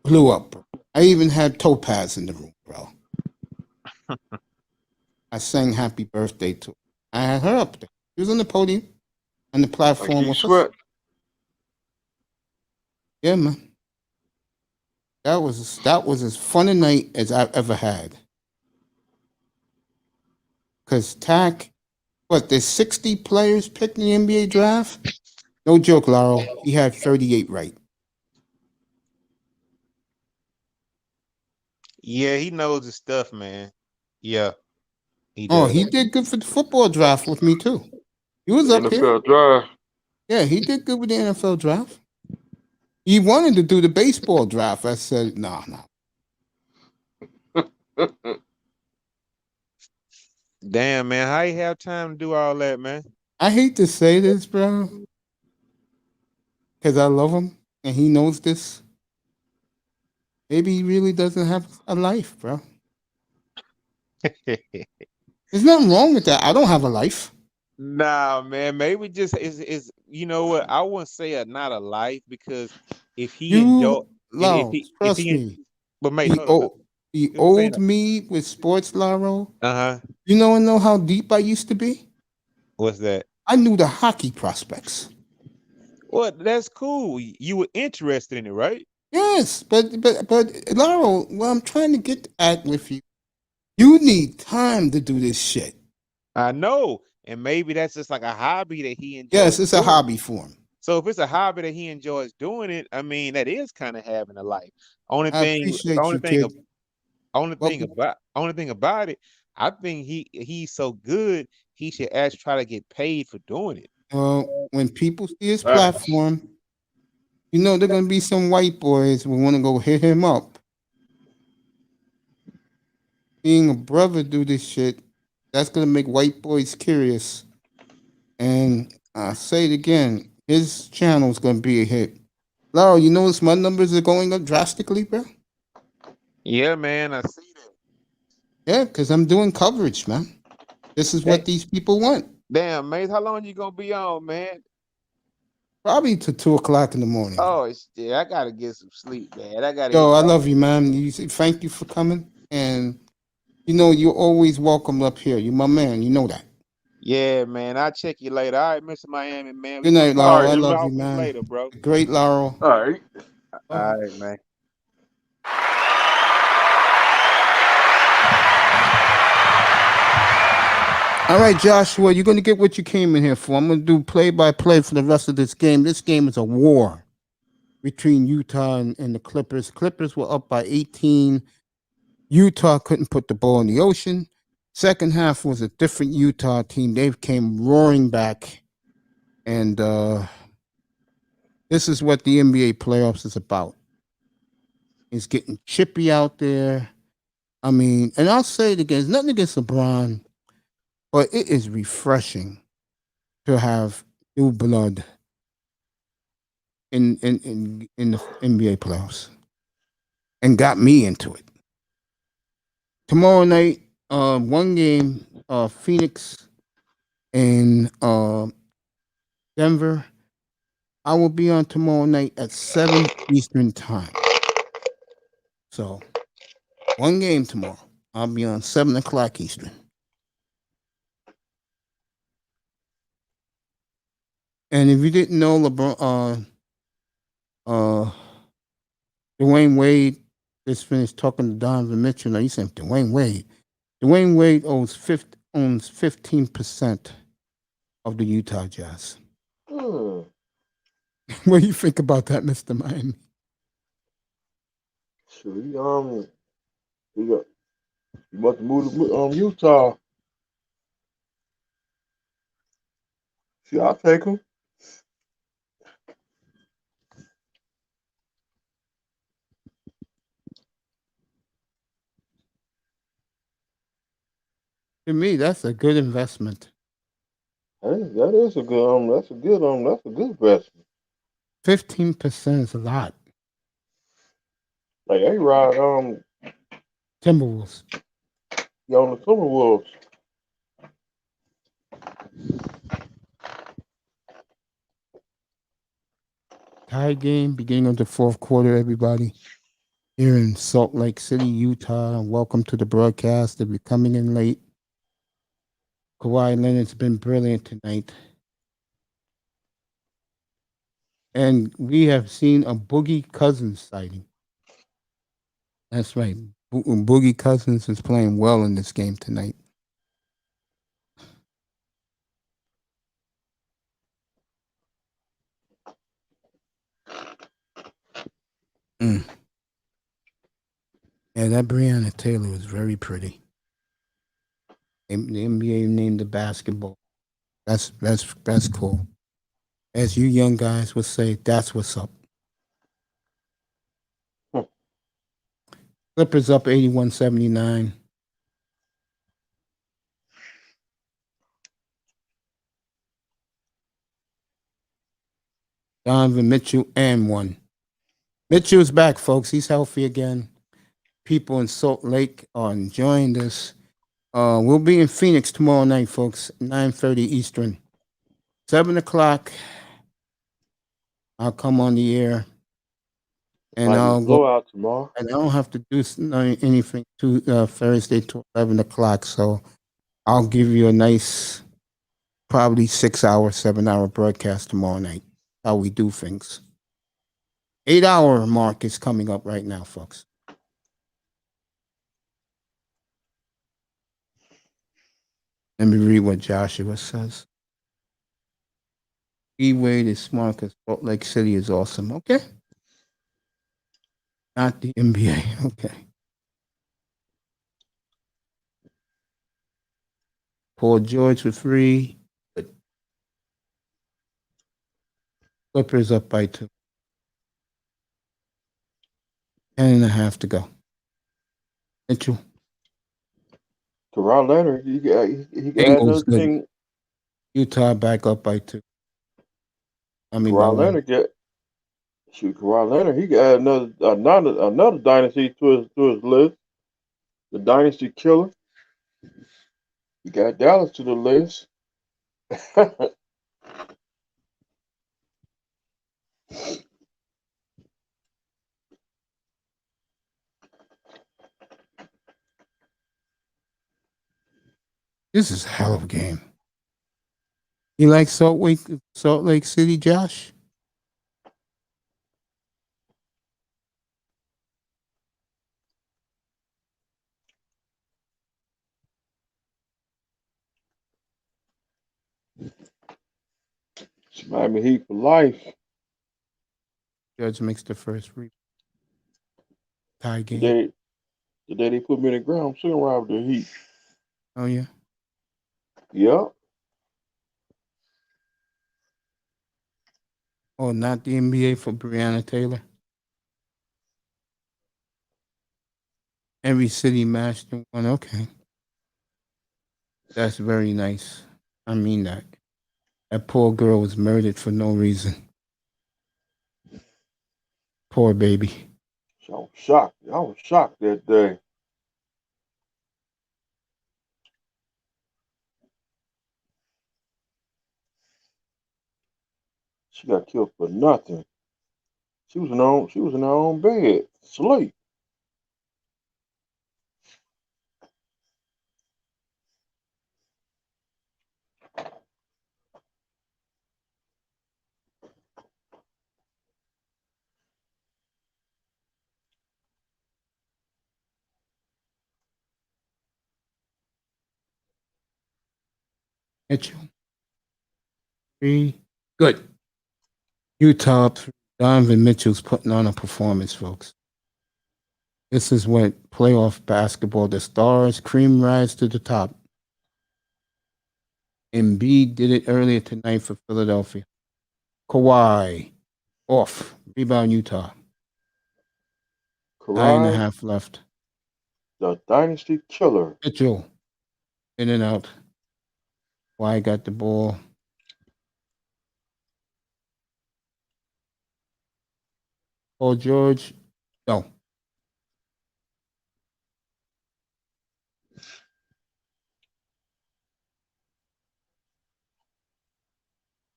Blew up, bro. I even had Topaz in the room, bro. I sang happy birthday to her. I had her up there. She was on the podium, on the platform with us. Yeah, man. That was as fun a night as I've ever had. Because Tack, there's 60 players picked in the NBA draft? No joke, Laurel. He had 38 right. Yeah, he knows his stuff, man. Yeah. He did good for the football draft with me, too. He was up here. NFL draft. Yeah, he did good with the NFL draft. He wanted to do the baseball draft. I said, no. Damn, man. How you have time to do all that, man? I hate to say this, bro, because I love him and he knows this. Maybe he really doesn't have a life, bro. There's nothing wrong with that. I don't have a life. Nah, man. Maybe just is you know what? I wouldn't say not a life, because if he trust me. But mate, he owed me with sports, Laro. Uh-huh. You know how deep I used to be? What's that? I knew the hockey prospects. Well, that's cool. You were interested in it, right? Yes, but Laro, what I'm trying to get at with you, you need time to do this shit. I know. And maybe that's just like a hobby that he enjoys. Yes, it's a hobby for him. So if it's a hobby that he enjoys doing it, I mean, that is kind of having a life. Only thing about it, I think he's so good, he should actually try to get paid for doing it. Well, when people see his platform, they're gonna be some white boys who want to go hit him up. Being a brother do this shit, that's gonna make white boys curious. And I say it again, his channel is gonna be a hit. Lau, you notice my numbers are going up drastically, bro? Yeah, man, I see that. Yeah, because I'm doing coverage, man. This is what these people want. Damn, Mace, how long you gonna be on, man? Probably to 2:00 in the morning. Oh, yeah, I gotta get some sleep, man. I gotta. Yo, I love you, man. Thank you for coming, and you're always welcome up here. You're my man. You know that. Yeah, man. I'll check you later. All right, Mr. Miami, man. Good night, Laurel. I love Talk you, man. later, bro. Great, Laurel. All right. All right, man. All right, Joshua, you're going to get what you came in here for. I'm going to do play-by-play for the rest of this game. This game is a war between Utah and the Clippers. Clippers were up by 18. Utah couldn't put the ball in the ocean. Second half was a different Utah team. They came roaring back. And this is what the NBA playoffs is about. It's getting chippy out there. I mean, and I'll say it again, it's nothing against LeBron, but it is refreshing to have new blood in the NBA playoffs, and got me into it. Tomorrow night, one game, Phoenix and Denver. I will be on tomorrow night at 7 Eastern time. So, one game tomorrow. I'll be on 7:00 Eastern. And if you didn't know, LeBron, Dwayne Wade just finished talking to Donovan Mitchell. Now you said Dwayne Wade. Dwayne Wade owns 15% of the Utah Jazz. What do you think about that, Mr. Miami? Sure, you about to move to Utah. See, I'll take him. To me, that's a good investment. That is a good that's a good investment. 15% is a lot. Like A-Rod, Timberwolves. you on the Timberwolves. Tie game, beginning of the fourth quarter, everybody. Here in Salt Lake City, Utah. Welcome to the broadcast. If you're coming in late, Kawhi Leonard's been brilliant tonight. And we have seen a Boogie Cousins sighting. That's right. Boogie Cousins is playing well in this game tonight. Yeah, that Breonna Taylor was very pretty. The NBA named the basketball. That's cool. As you young guys would say, that's what's up. Clippers up 81-79. Donovan Mitchell and one. Mitchell's back, folks. He's healthy again. People in Salt Lake are enjoying this. We'll be in Phoenix tomorrow night, folks. 9:30 Eastern. 7:00. I'll come on the air. And I'll go out tomorrow. And I don't have to do anything to Thursday to 11:00. So I'll give you a nice, probably 6-hour, 7-hour broadcast tomorrow night. How we do things. 8-hour mark is coming up right now, folks. Let me read what Joshua says. E-Wade is smart because Salt Lake City is awesome. Okay. Not the NBA. Okay. Paul George with 3. Clippers up by 2. 10.5 to go. Mitchell. Kawhi Leonard, he got another thing. Utah back up by 2. I mean, Kawhi Leonard Shoot, Kawhi Leonard, he got another dynasty to his list. The dynasty killer. He got Dallas to the list. This is a hell of a game. You like Salt Lake City, Josh? It's Miami Heat for life. Judge makes the first tie game. Today they put me in the ground. I'm sitting around with the Heat. Oh yeah. Yeah. Oh, not the NBA for Breonna Taylor. Every city matched in one. Okay. That's very nice. I mean that. That poor girl was murdered for no reason. Poor baby. So I was shocked. I was shocked that day. She got killed for nothing. She was in her own bed, sleep. Mitchell. 3. Good. Utah up 3. Donovan Mitchell's putting on a performance, folks. This is what playoff basketball, the stars, cream rise to the top. Embiid did it earlier tonight for Philadelphia. Kawhi off. Rebound Utah. Kawhi, 9.5 left. the dynasty killer. Mitchell in and out. Kawhi got the ball. Paul George, no.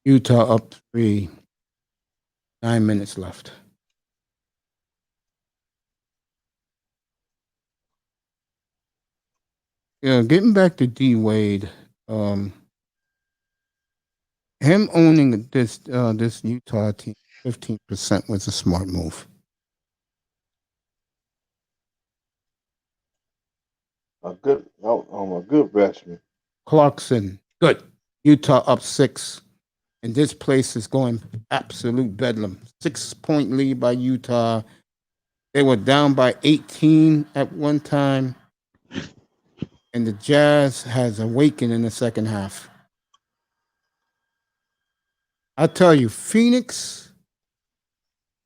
Utah up 3. 9 minutes left. Yeah, getting back to D Wade, him owning this Utah team 15% was a smart move. A good batsman. Clarkson, good. Utah up 6. And this place is going absolute bedlam. 6-point lead by Utah. They were down by 18 at one time. And the Jazz has awakened in the second half. I tell you, Phoenix,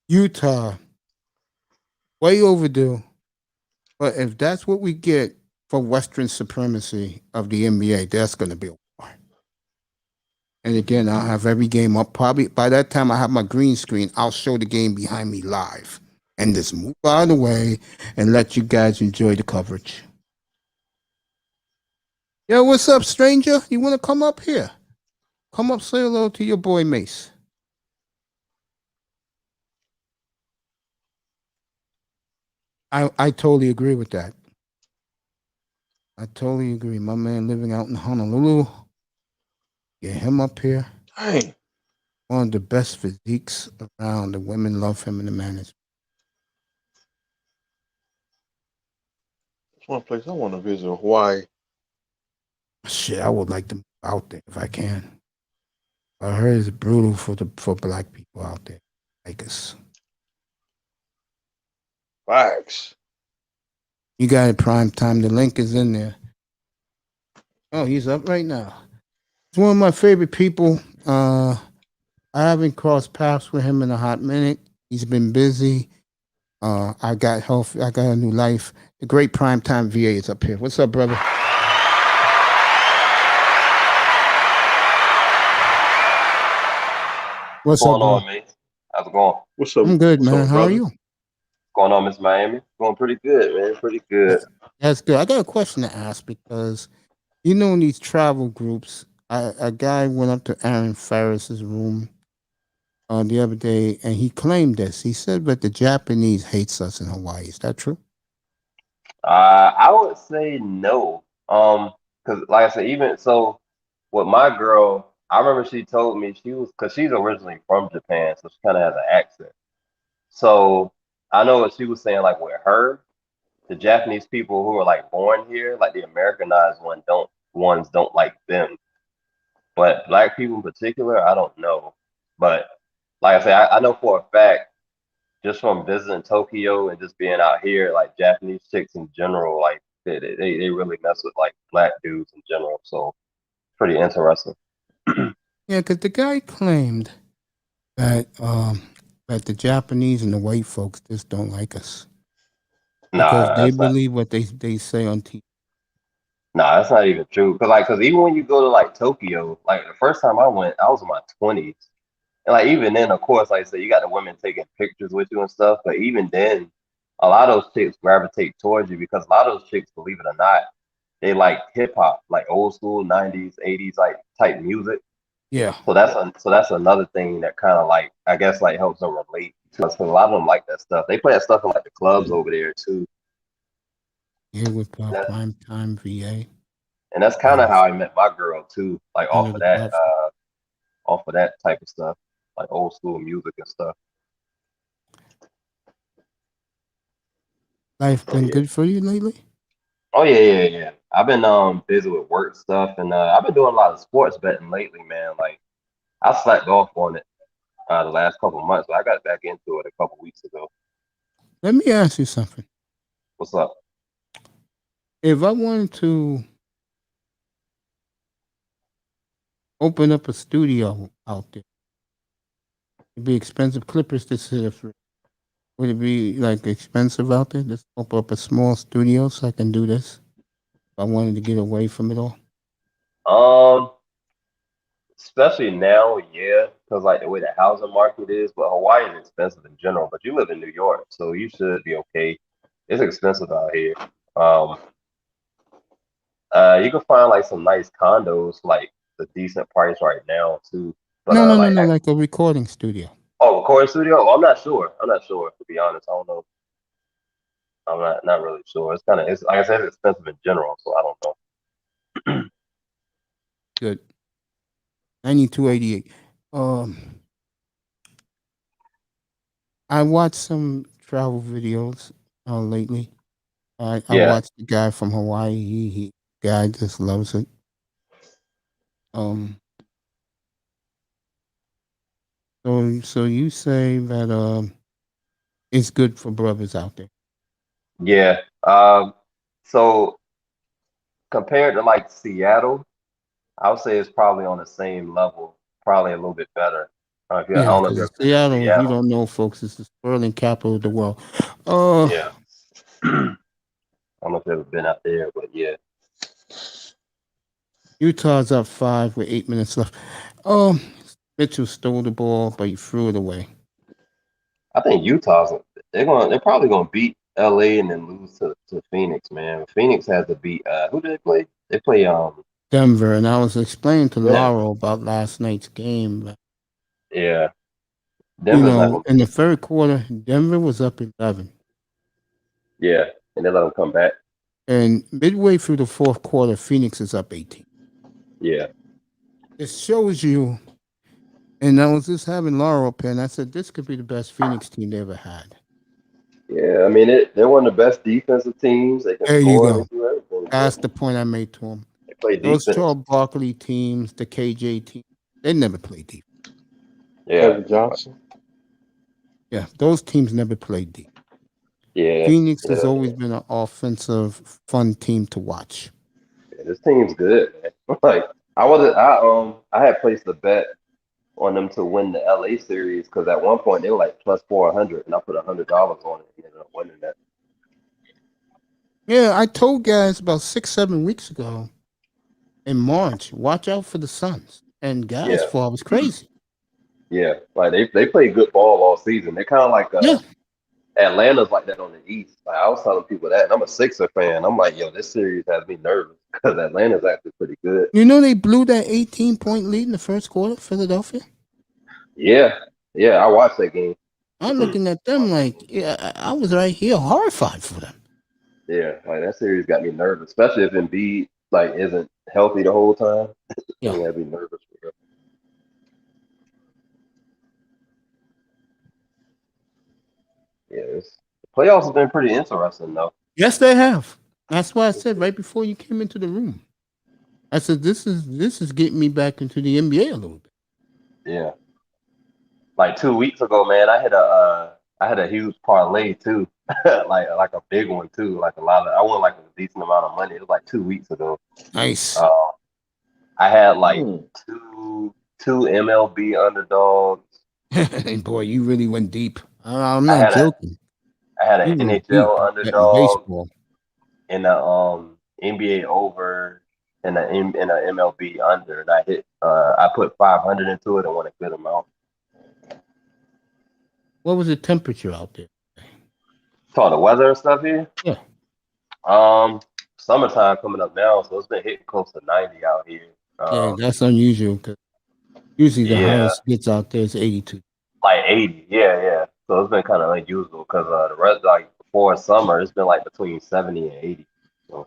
Utah, way overdue. But if that's what we get for Western supremacy of the NBA, that's going to be a war. And again, I'll have every game up. Probably by that time I have my green screen, I'll show the game behind me live. And just move out of the way and let you guys enjoy the coverage. Yo, what's up, stranger? You want to come up here? Come up, say hello to your boy Mace. I totally agree with that. I totally agree. My man living out in Honolulu. Get him up here. Dang. One of the best physiques around. The women love him and the man is. That's one place I want to visit, Hawaii. Shit, I would like to move out there if I can. I heard it's brutal for black people out there like us. Facts. You got it prime time. The link is in there. Oh, he's up right now. He's one of my favorite people. I haven't crossed paths with him in a hot minute. He's been busy. I got health. I got a new life. The great primetime VA is up here. What's up, brother? What's going up, on, bro? mate? How's it going? What's up? I'm good, What's man. up, How are brother? you? What's going on, Miss Miami? Going pretty good, man. Pretty good. That's good. I got a question to ask because in these travel groups, a guy went up to Aaron Ferris's room the other day, and he claimed this. He said that the Japanese hates us in Hawaii. Is that true? I would say no. Because like I said, even so, with my girl, I remember she told me because she's originally from Japan, so she kind of has an accent. So I know what she was saying, like with her, the Japanese people who are like born here, like the Americanized ones don't like them. But black people in particular, I don't know. But like I said, I know for a fact, just from visiting Tokyo and just being out here, like Japanese chicks in general, like they really mess with like black dudes in general. So pretty interesting. Yeah, because the guy claimed that the Japanese and the white folks just don't like us because Nah, they that's not. believe what they say on TV. Nah, that's not even true. Cause even when you go to like Tokyo, like the first time I went, I was in my 20s. And like even then, of course, like I said, you got the women taking pictures with you and stuff. But even then, a lot of those chicks gravitate towards you because a lot of those chicks, believe it or not, they like hip hop, like old school 90s, 80s like type music. Yeah. So that's another thing that kind of like I guess like helps them relate to us. Cause a lot of them like that stuff. They play that stuff in like the clubs over there too. Here with That- Primetime VA. And that's kind of how I met my girl too, like Under the off of that type of stuff, like old school music and stuff. Life So been yeah. good for you lately? Oh yeah. I've been busy with work stuff and I've been doing a lot of sports betting lately, man. Like I slacked off on it the last couple of months, but I got back into it a couple weeks ago. Let me ask you something. What's up? If I wanted to open up a studio out there, it'd be expensive. Clippers to sit up for. Would it be like expensive out there? Just open up a small studio so I can do this. If I wanted to get away from it all. Especially now, yeah, because like the way the housing market is, but Hawaii is expensive in general. But you live in New York, so you should be okay. It's expensive out here. You can find like some nice condos, like a decent price right now too. But No, like a recording studio. recording studio? Oh, I'm not sure. To be honest. I don't know. I'm not really sure. It's like I said, it's expensive in general, so I don't know. Good. 9288. I watched some travel videos lately. I watched the guy from Hawaii. He guy just loves it. So you say that it's good for brothers out there. Yeah. So compared to like Seattle, I would say it's probably on the same level, probably a little bit better. I don't know if you're Seattle, if you don't know, folks, it's the sprawling capital of the world. Yeah. I don't know if you've ever been out there, but yeah. Utah's up 5 with 8 minutes left. Mitchell stole the ball, but he threw it away. I think they're probably gonna beat LA and then lose to Phoenix, man. Phoenix has to beat who did they play? They play Denver, and I was explaining to Laurel about last night's game. Yeah. Denver's not gonna in the third quarter, Denver was up 11. Yeah, and they let them come back. And midway through the fourth quarter, Phoenix is up 18. Yeah. It shows you, and I was just having Laurel up here, and I said, this could be the best Phoenix team they ever had. Yeah, I mean, they're one of the best defensive teams. They can There score. you go. They do everything. That's the point I made to him. They play Those defense. Charles Barkley teams, the KJ team, they never play defense. Yeah. Johnson. Yeah, those teams never played deep. Yeah. Phoenix has always been an offensive, fun team to watch. Yeah, this team's good, man. Like I had placed a bet on them to win the LA series because at one point they were like plus 400, and I put $100 on it and ended up winning that. Yeah, I told guys about 6-7 weeks ago in March, watch out for the Suns. And guys thought I was crazy. Yeah, like they play good ball all season. They're kind of like Atlanta's like that on the East. Like I was telling people that, and I'm a Sixer fan. I'm like, yo, this series has me nervous because Atlanta's actually pretty good. You know they blew that 18-point lead in the first quarter, Philadelphia. Yeah, I watched that game. I'm looking at them like, yeah, I was right here, horrified for them. Yeah, like that series got me nervous, especially if Embiid like isn't healthy the whole time. Yeah, I'd be nervous for him. Yeah, playoffs have been pretty interesting though. yes, they have. That's why I said right before you came into the room. I said this is getting me back into the NBA a little bit. Yeah, like 2 weeks ago, man, I had a huge parlay too, like a big one too, like I won like a decent amount of money. It was like 2 weeks ago. Nice. I had like two MLB underdogs. Boy, you really went deep. I'm not joking. I had an NHL underdog, baseball, and a NBA over, and a MLB under, and I hit. I put 500 into it and won a good amount. What was the temperature out there? So the weather and stuff here. Yeah. Summertime coming up now, so it's been hitting close to 90 out here. Yeah, that's unusual because usually the highest gets out there is 82. Like 80, yeah. So it's been kind of unusual because the rest, like before summer, it's been like between 70 and 80. So.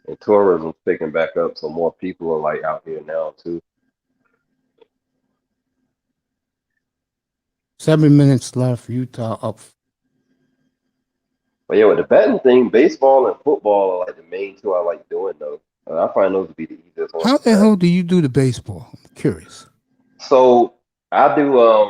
And tourism's picking back up, so more people are like out here now too. 7 minutes left. Utah up. But yeah, with the betting thing, baseball and football are like the main two I like doing though. I find those to be the easiest ones. How the hell do you do the baseball? I'm curious. So I do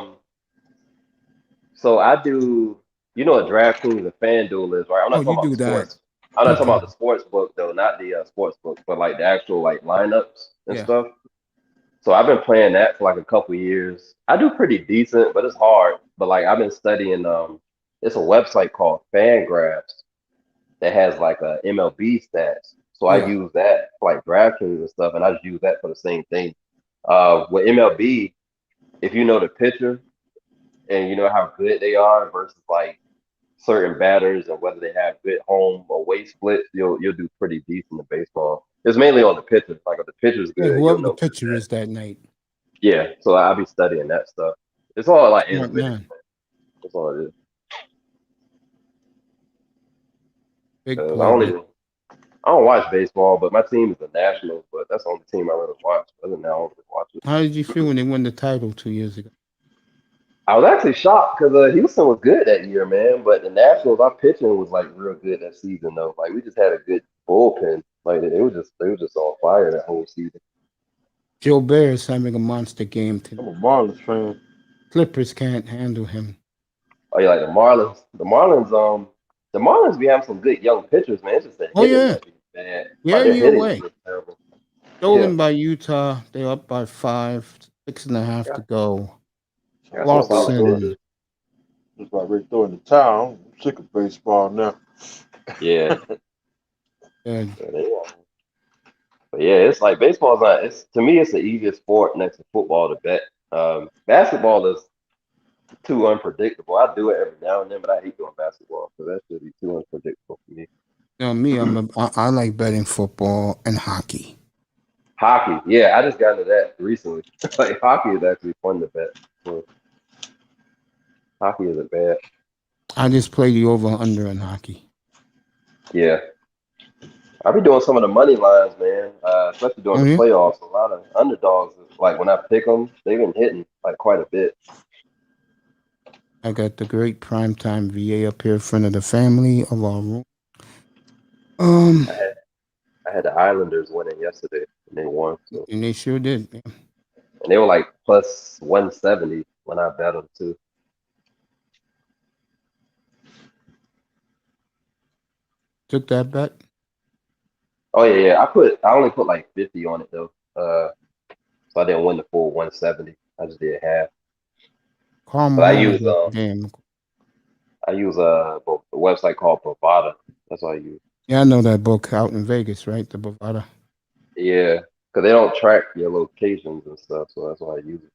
you know what DraftKings and FanDuel is, right? I'm not talking about sports. I'm not talking about the sports book though, not the sports book, but like the actual like lineups and stuff. So I've been playing that for like a couple years. I do pretty decent, but it's hard. But like I've been studying it's a website called Fangraphs that has like a MLB stats. So I use that for like DraftKings and stuff, and I just use that for the same thing. With MLB, if you know the pitcher and you know how good they are versus like certain batters and whether they have good home away splits, you'll do pretty decent in baseball. It's mainly on the pitcher. Like if the pitcher's good, whoever the pitcher is that night. Yeah, so I'll be studying that stuff. It's all like analytics. That's all it is. I don't watch baseball, but my team is the Nationals, but that's the only team I really watch. Other than that, I don't really watch it. How did you feel when they won the title 2 years ago? I was actually shocked because Houston was good that year, man. But the Nationals, our pitching was like real good that season, though. Like we just had a good bullpen. Like they were just on fire that whole season. Joe Bear is having a monster game tonight. I'm a Marlins fan. Clippers can't handle him. Oh, yeah, like the Marlins. The Marlins be having some good young pitchers, man. It's just that bad. Yeah, you're right. Stolen Yeah. by Utah. They're up by 5, 6.5 to go. Clarkson. Just like right there in the town. I'm sick of baseball now. Yeah. Yeah. But yeah, it's like baseball's not. It's to me, it's the easiest sport next to football to bet. Basketball is too unpredictable. I do it every now and then, but I hate doing basketball because that should be too unpredictable for me. You know, me, I like betting football and hockey. Hockey, yeah, I just got into that recently. Like hockey is actually fun to bet. So, hockey isn't bad. I just play the over/under in hockey. Yeah, I be doing some of the money lines, man. Especially during the playoffs. A lot of underdogs, like when I pick them, they've been hitting like quite a bit. I got the great primetime VA up here in front of the family of our room. I had the Islanders winning yesterday, and they won. So. And they sure did. Man. And they were like plus 170 when I bet them too. Took that bet? Oh yeah. I only put like 50 on it though. So I didn't win the full 170. I just did half. But I use a website called Bovada. That's what I use. Yeah, I know that book out in Vegas, right? The Bovada. Yeah. because they don't track your locations and stuff, so that's why I use it.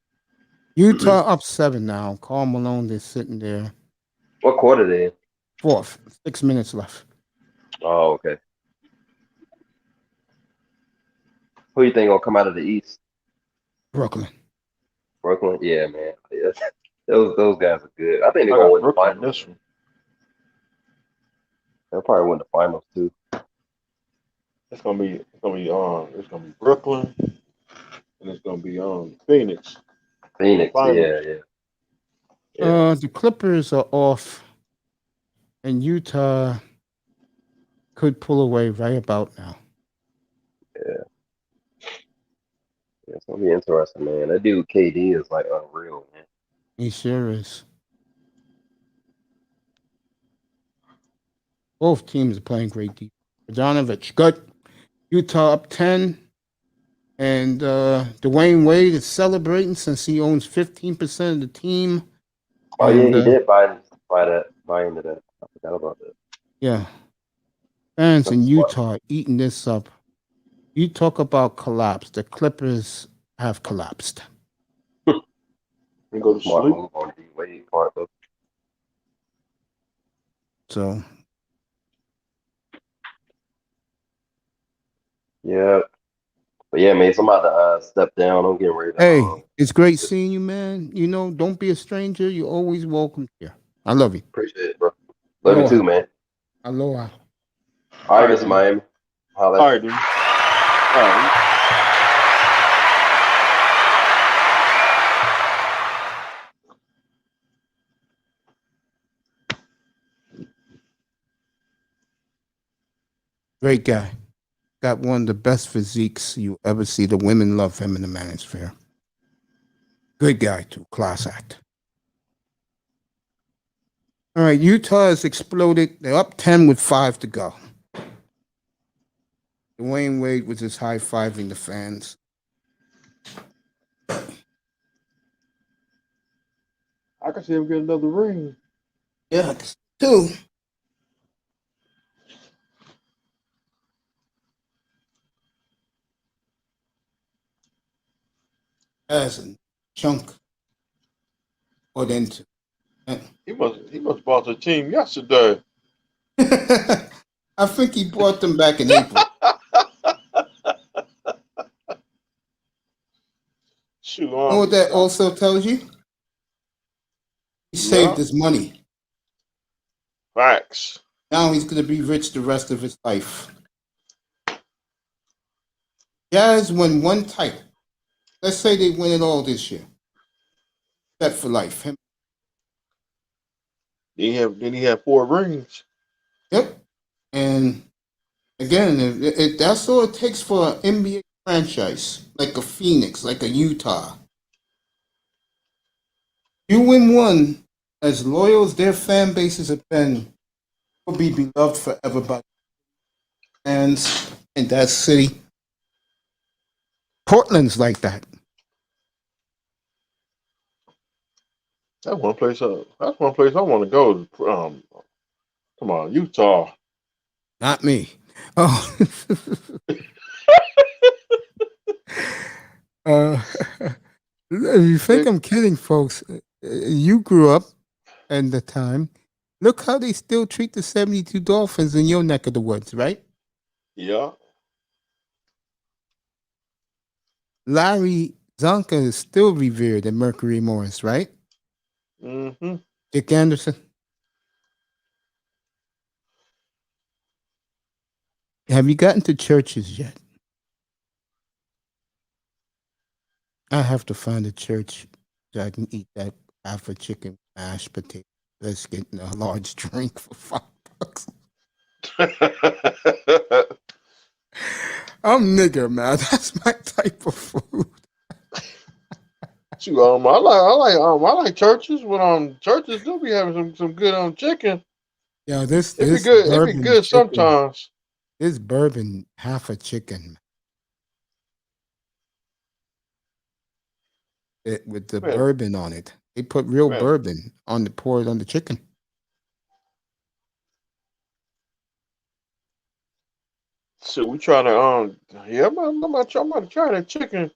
Utah up 7 now. Karl Malone is sitting there. What quarter they in? Fourth. 6 minutes left. Oh, okay. Who you think gonna come out of the East? Brooklyn. Brooklyn? Yeah, man. Yeah. Those guys are good. I think they're I gonna got win the Brooklyn finals. this one. They'll probably win the finals too. It's gonna be Brooklyn, and it's gonna be Phoenix. Phoenix, Finals. yeah. The Clippers are off, and Utah could pull away right about now. Yeah, it's gonna be interesting, man. That dude KD is like unreal, man. He sure is. Both teams are playing great defense. Bogdanovich, good. Utah up 10. And Dwayne Wade is celebrating since he owns 15% of the team. Oh and, yeah, he did buy into that. I forgot about that. Yeah. Fans in Utah eating this up. You talk about collapse. The Clippers have collapsed. We go to Smart sleep. move on D Wade part though. So Yeah. But yeah, man, somebody step down. I'm getting ready to. hey, it's great seeing you, man. You know, don't be a stranger. You're always welcome here. I love you. Appreciate it, bro. Love you too, man. Aloha. All right, Mr. Miami. Holla. All right, dude. All right. Great guy. Got one of the best physiques you ever see. The women love him in the manosphere. Good guy, too. Class act. All right, Utah has exploded. They're up 10 with 5 to go. Dwayne Wade was just high-fiving the fans. I can see him get another ring. Yeah, 2. As a chunk or into. He must bought the team yesterday. I think he bought them back in April. Shoot, You know what that also tells you? He saved his money. Facts. Now he's going to be rich the rest of his life. Jazz won 1 title. Let's say they win it all this year. Set for life. Then he had 4 rings. Yep. And again, that's all it takes for an NBA franchise, like a Phoenix, like a Utah. You win 1, as loyal as their fan bases have been, will be beloved forever by fans in that city. Portland's like that. That's one place I want to go. Come on, Utah. Not me. Oh. You think I'm kidding, folks? You grew up in the time. Look how they still treat the 72 Dolphins in your neck of the woods, right? Yeah. Larry Zonka is still revered in Mercury Morris, right? Mm-hmm. Dick Anderson. Have you gotten to churches yet? I have to find a church so I can eat that half a chicken, mashed potato, biscuit, and a large drink for $5. I'm nigger, man. That's my type of food. Shoot, I like churches. When churches do be having some good chicken. Yeah, this it'd be good. It'd be good chicken, sometimes. This bourbon, half a chicken. With the bourbon on it. They put real bourbon on pour it on the chicken. So we trying to I'm gonna try that chicken.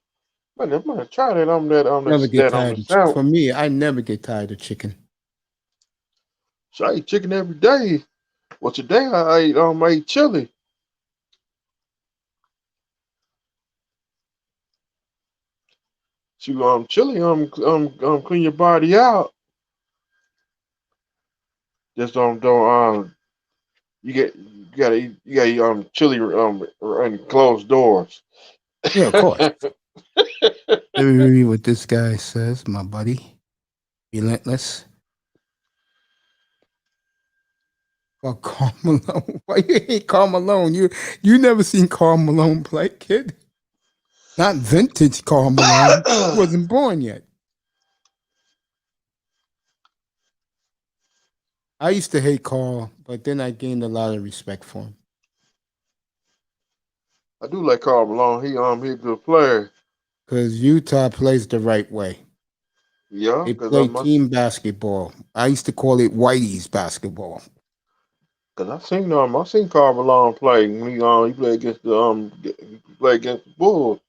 I'm gonna try that Never get that tired. sandwich. For me, I never get tired of chicken. So I eat chicken every day. Well, today I ate chili. So chili clean your body out. Just don't you gotta eat chili and closed doors. Yeah, of course. Let me read what this guy says, my buddy. Relentless. Well, Karl Malone. Why you hate Karl Malone? You never seen Karl Malone play, kid? Not vintage Karl Malone. He wasn't born yet. I used to hate Karl, but then I gained a lot of respect for him. I do like Karl Malone. He's a good player. Because Utah plays the right way. Yeah, they play team basketball. I used to call it Whitey's basketball. Cause I seen Karl Malone play when he played against the Bulls.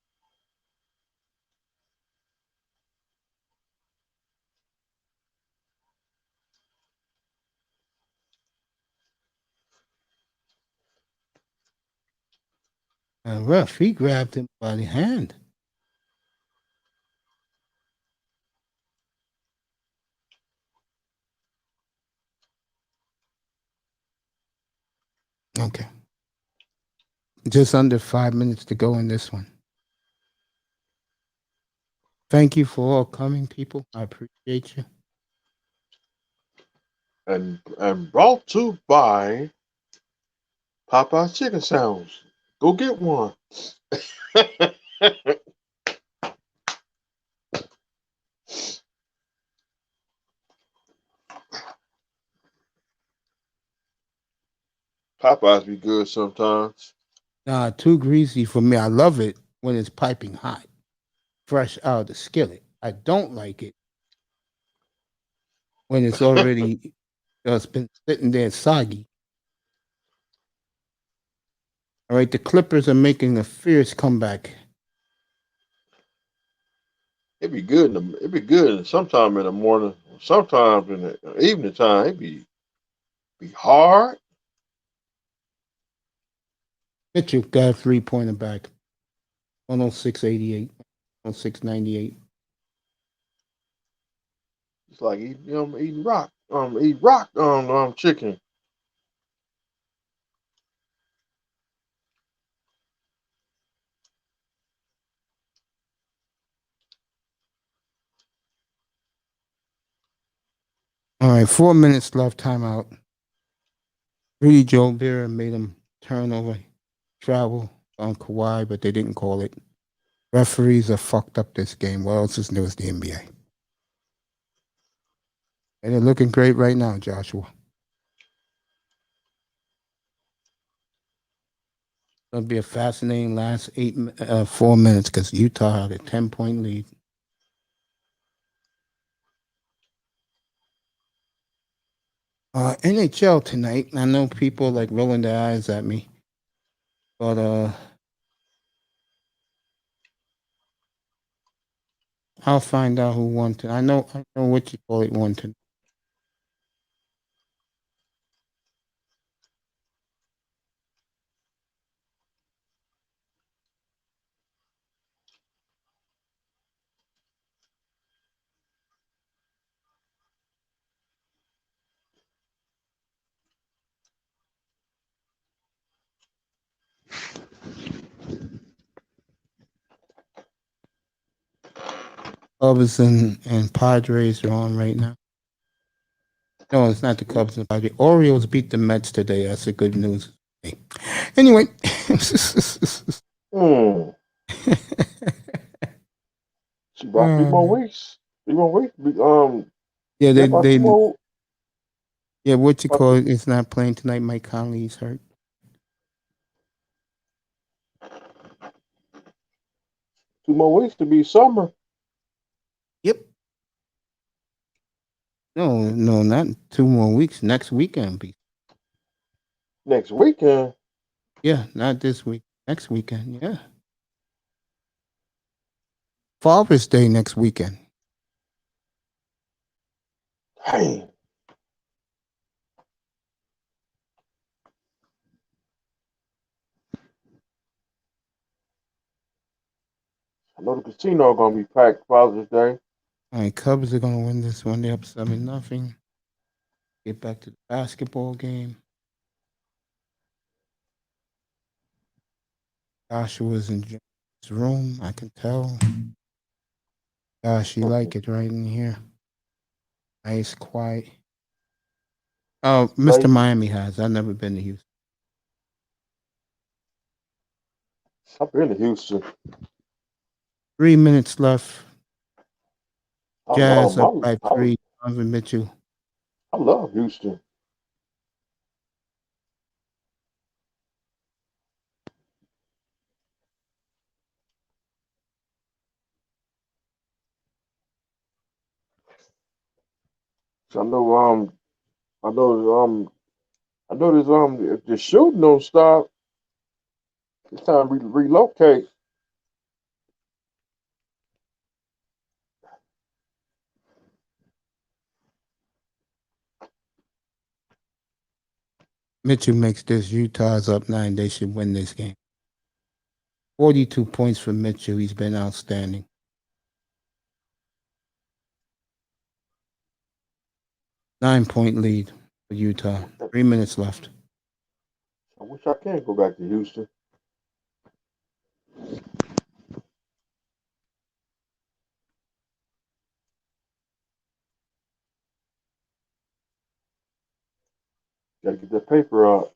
And ref, he grabbed him by the hand. Okay. Just under 5 minutes to go in this one. Thank you for all coming, people. I appreciate you. And brought to by Popeye's Chicken Sandwich. Go get one. Popeyes be good sometimes. Nah, too greasy for me. I love it when it's piping hot, fresh out of the skillet. I don't like it when it's already it's been sitting there soggy. All right, the Clippers are making a fierce comeback. It'd be good sometime in the morning, sometimes in the evening time. It'd be hard. Mitchell got a 3-pointer back. 106.88. 106.98. It's like eating rock chicken. All right, 4 minutes left. Timeout. Rudy Gobert made him turn over, travel on Kawhi, but they didn't call it. Referees are fucked up this game. What else is new as the NBA? And they're looking great right now, Joshua. It'll be a fascinating last 4 minutes because Utah had a 10-point lead. NHL tonight. I know people like rolling their eyes at me, but I'll find out who won. I know what you call it won tonight. Cubs and Padres are on right now. No, it's not the Cubs and Padres. Orioles beat the Mets today. That's the good news. Anyway. She brought 3 more weeks. 3 more weeks. Yeah, they yeah, what you call it? It's not playing tonight. Mike Conley's hurt. Two more weeks to be summer. Yep. No, not 2 more weeks. Next weekend. Next weekend? Yeah, not this week. Next weekend. Yeah. Father's Day next weekend. Hey, I know the casino gonna be packed Father's Day. All right, Cubs are gonna win this one. They're up 7-0. Get back to the basketball game. Joshua's in his room. I can tell. Gosh, you like it right in here. Nice, quiet. Oh, Mr. Lady, Miami has. I've never been to Houston. I've been to Houston. 3 minutes left. I Jazz up love, by I, 3. Donovan Mitchell. I love Houston. So I know I know this if the shooting don't stop, it's time to relocate. Mitchell makes this. Utah's up 9. They should win this game. 42 points for Mitchell. He's been outstanding. 9-point lead for Utah. 3 minutes left. I wish I can go back to Houston. Gotta get that paper out.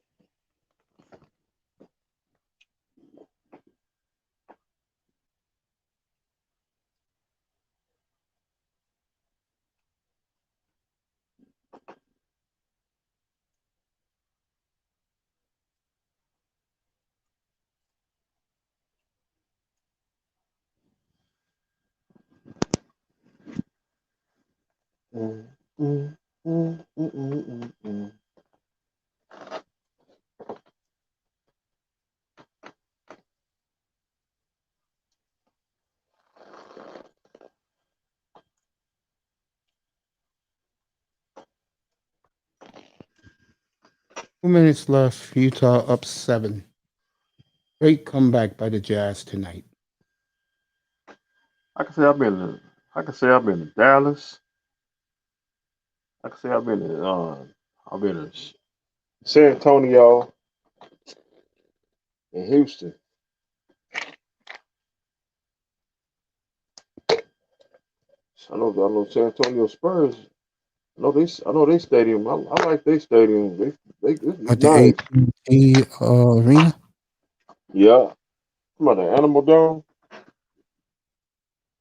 Mm, mm, mm, mm, mm, mm, mm. 2 minutes left. Utah up 7. Great comeback by the Jazz tonight. I can say I've been to Dallas. I can say I've been to San Antonio and Houston. I know San Antonio Spurs. I know they stadium. I like their stadium. It's At the nice. AT&T Arena. Yeah. Come on, the Animal Dome.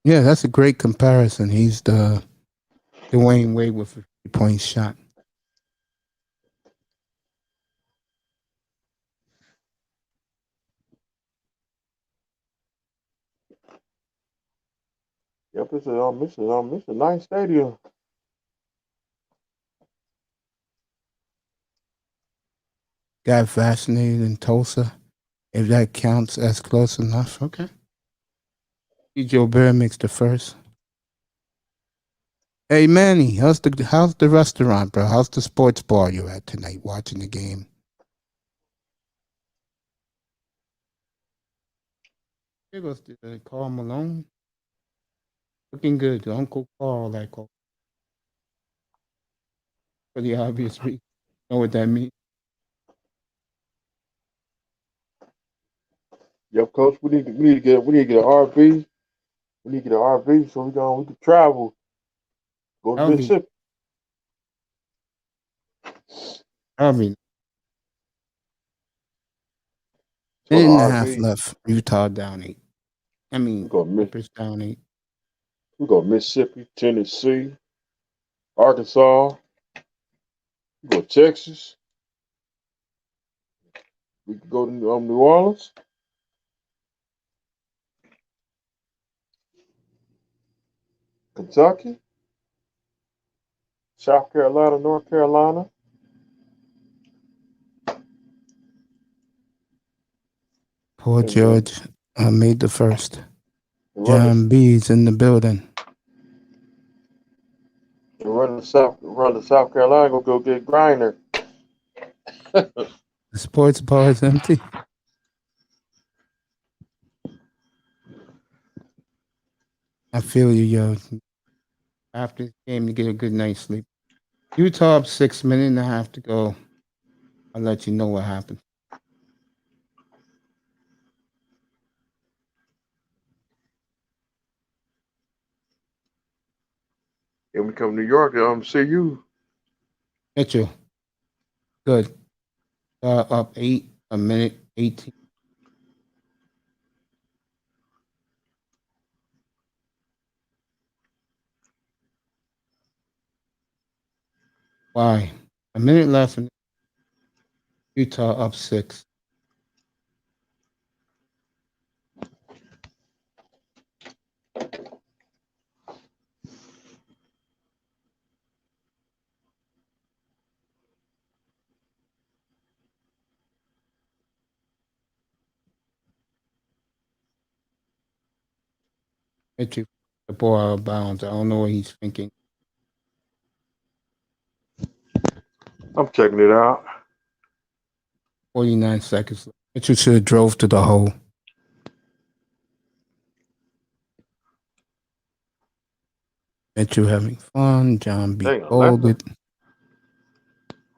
Yeah, that's a great comparison. He's the Dwayne Wade with a 3-point shot. Yep, it's a nice stadium. Got vaccinated in Tulsa. If that counts as close enough, okay. Joe Bear makes the first. Hey Manny, how's the restaurant, bro? How's the sports bar you at tonight watching the game? Here goes Carl Malone. Looking good. Uncle Carl, like for the obvious reason. Know what that means? Yep, coach. We need to get an RV. We need to get an RV so we can travel. Go to That'll be Mississippi. 1 So the minute and a half RV. left. Utah down 8. I We mean, go Clippers down 8. we go Mississippi, Tennessee, Arkansas. We go Texas. We can go to New Orleans, Kentucky, South Carolina, North Carolina. Poor George made the first. Run Jon B's in the building. to South Carolina, go get Griner. The sports bar is empty. I feel you, yo. After the game, to get a good night's sleep. Utah up 6 minutes and a half to go. I'll let you know what happened. And we come to New York, see you. Mitchell. Good. Up 8, a minute, 18. Why? A minute left. And Utah up 6. Mitchell, the ball out of bounds. I don't know what he's thinking. I'm checking it out. 49 seconds left. Mitchell should have drove to the hole. Mitchell having fun. Jon B. Dang, folded.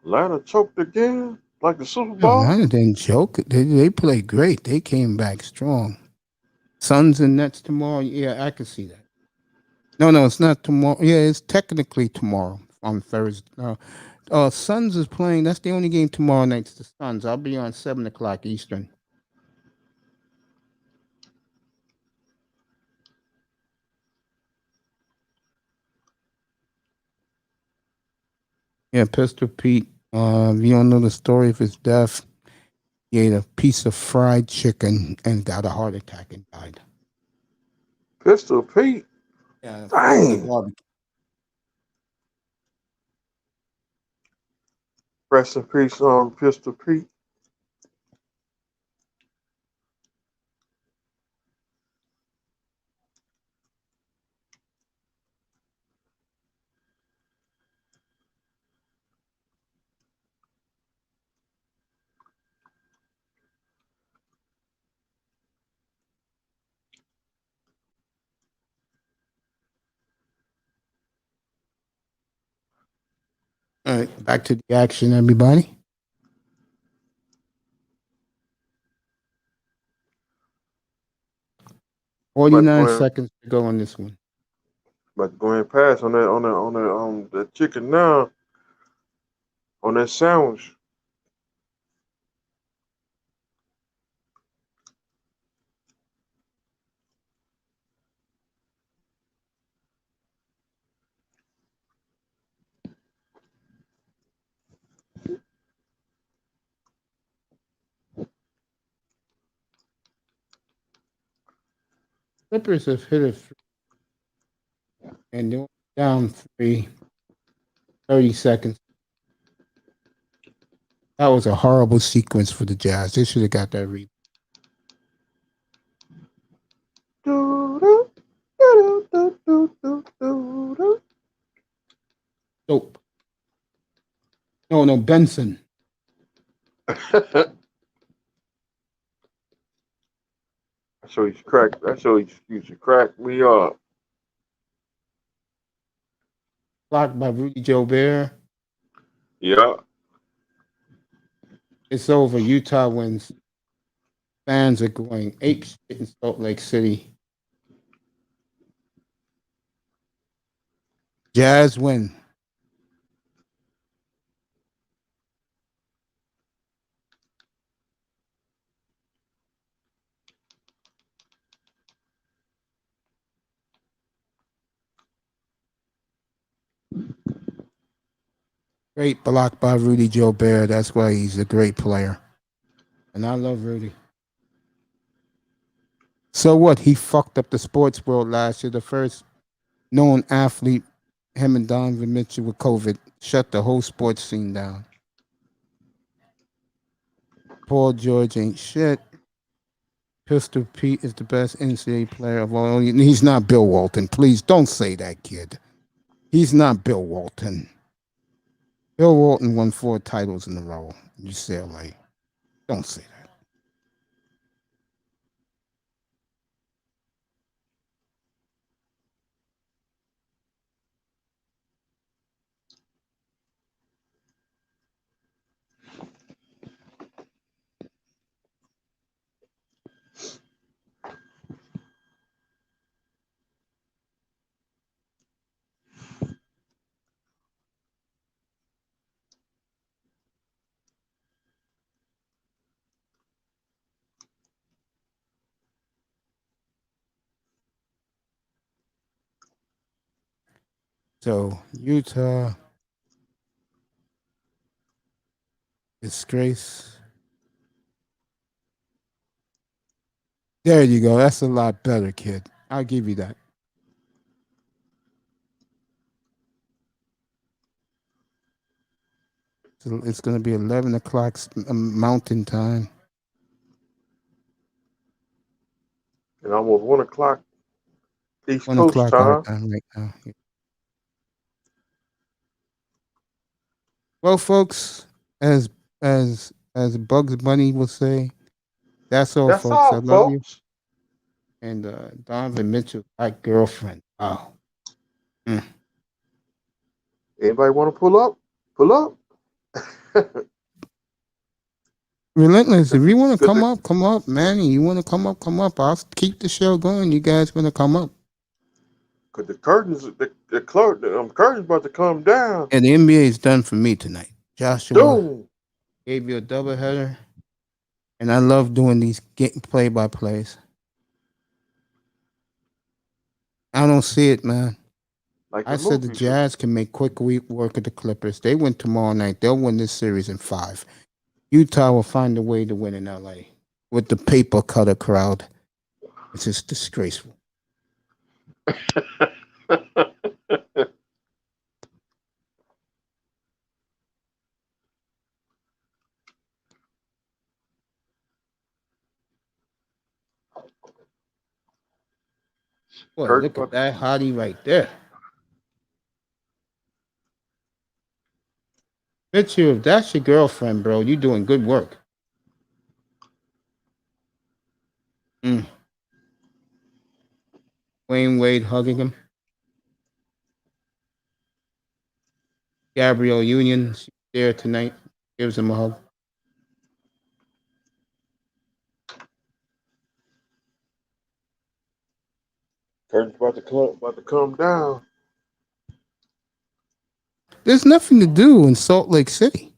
Atlanta choked again, like the Super No, Bowl. Atlanta didn't choke. They played great. They came back strong. Suns and Nets tomorrow. Yeah, I can see that. No, it's not tomorrow. Yeah, it's technically tomorrow on Thursday. Suns is playing. That's the only game tomorrow night. It's the Suns. I'll be on 7 o'clock Eastern. Yeah, Pistol Pete. If you don't know the story of his death, he ate a piece of fried chicken and got a heart attack and died. Pistol Pete. Yeah, dang. barbecue. Rest in peace on Pistol Pete. All right, back to the action, everybody. But 49 seconds to go on this one. But go ahead and pass on that chicken now. On that sandwich. Clippers have hit it and they're down 3. 30 seconds. That was a horrible sequence for the Jazz. They should have got that rebound. Dope. No, Benson. So he's cracked. So he used to crack me up. Blocked by Rudy Gobert. Yeah. It's over. Utah wins. Fans are going ape shit in Salt Lake City. Jazz win. Great block by Rudy Gobert. That's why he's a great player. And I love Rudy. So what? He fucked up the sports world last year. The first known athlete, him and Donovan Mitchell with COVID, shut the whole sports scene down. Paul George ain't shit. Pistol Pete is the best NCAA player of all. He's not Bill Walton. Please don't say that, kid. He's not Bill Walton. Bill Walton won 4 titles in a row. UCLA. Don't say that. So Utah disgrace. There you go. That's a lot better, kid. I'll give you that. So it's going to be 11 o'clock Mountain Time. And almost 1 o'clock East 1 Coast o'clock our time. time right now. Yeah. Well, folks, as Bugs Bunny will say, that's all, That's folks. all, I love folks. you. And Donovan Mitchell, my girlfriend. Wow. Anybody want to pull up? Pull up. Relentless, if you want to come up, man. You want to come up. I'll keep the show going. You guys going to come up. Because the curtains about to come down. And the NBA is done for me tonight. Joshua Boom. gave you a doubleheader. And I love doing these play-by-plays. I don't see it, man. Like I said the Jazz can make quick work of the Clippers. They win tomorrow night. They'll win this series in 5. Utah will find a way to win in LA with the paper cutter crowd. It's just disgraceful. Boy, look at that hottie right there. Mitchell, if that's your girlfriend, bro, you doing good work. Wayne Wade hugging him. Gabrielle Union, she's there tonight. Gives him a hug. Curtains about to come down. There's nothing to do in Salt Lake City.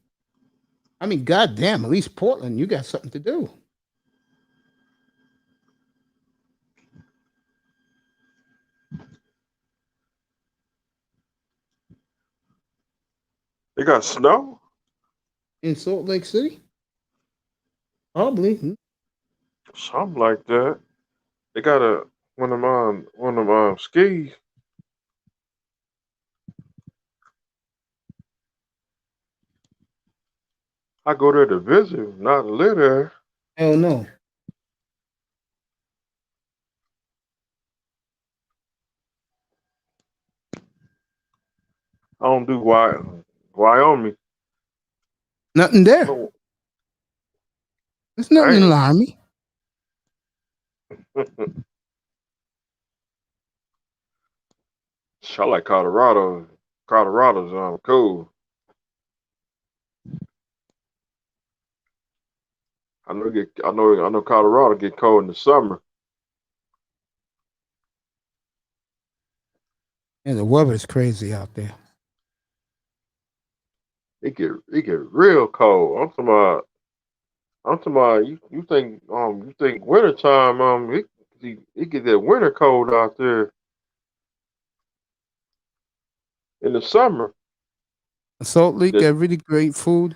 I mean, goddamn, at least Portland, you got something to do. They got snow in Salt Lake City? Probably. Something like that. They got one of them skis. I go there to visit, not to live there. Hell no. I don't do Wyoming. Nothing there. No. There's nothing in Laramie. I like Colorado. Colorado's cool. I know Colorado get cold in the summer. Yeah, the weather's crazy out there. It get real cold. I'm talking about you think wintertime it get that winter cold out there in the summer. Salt Lake got really great food.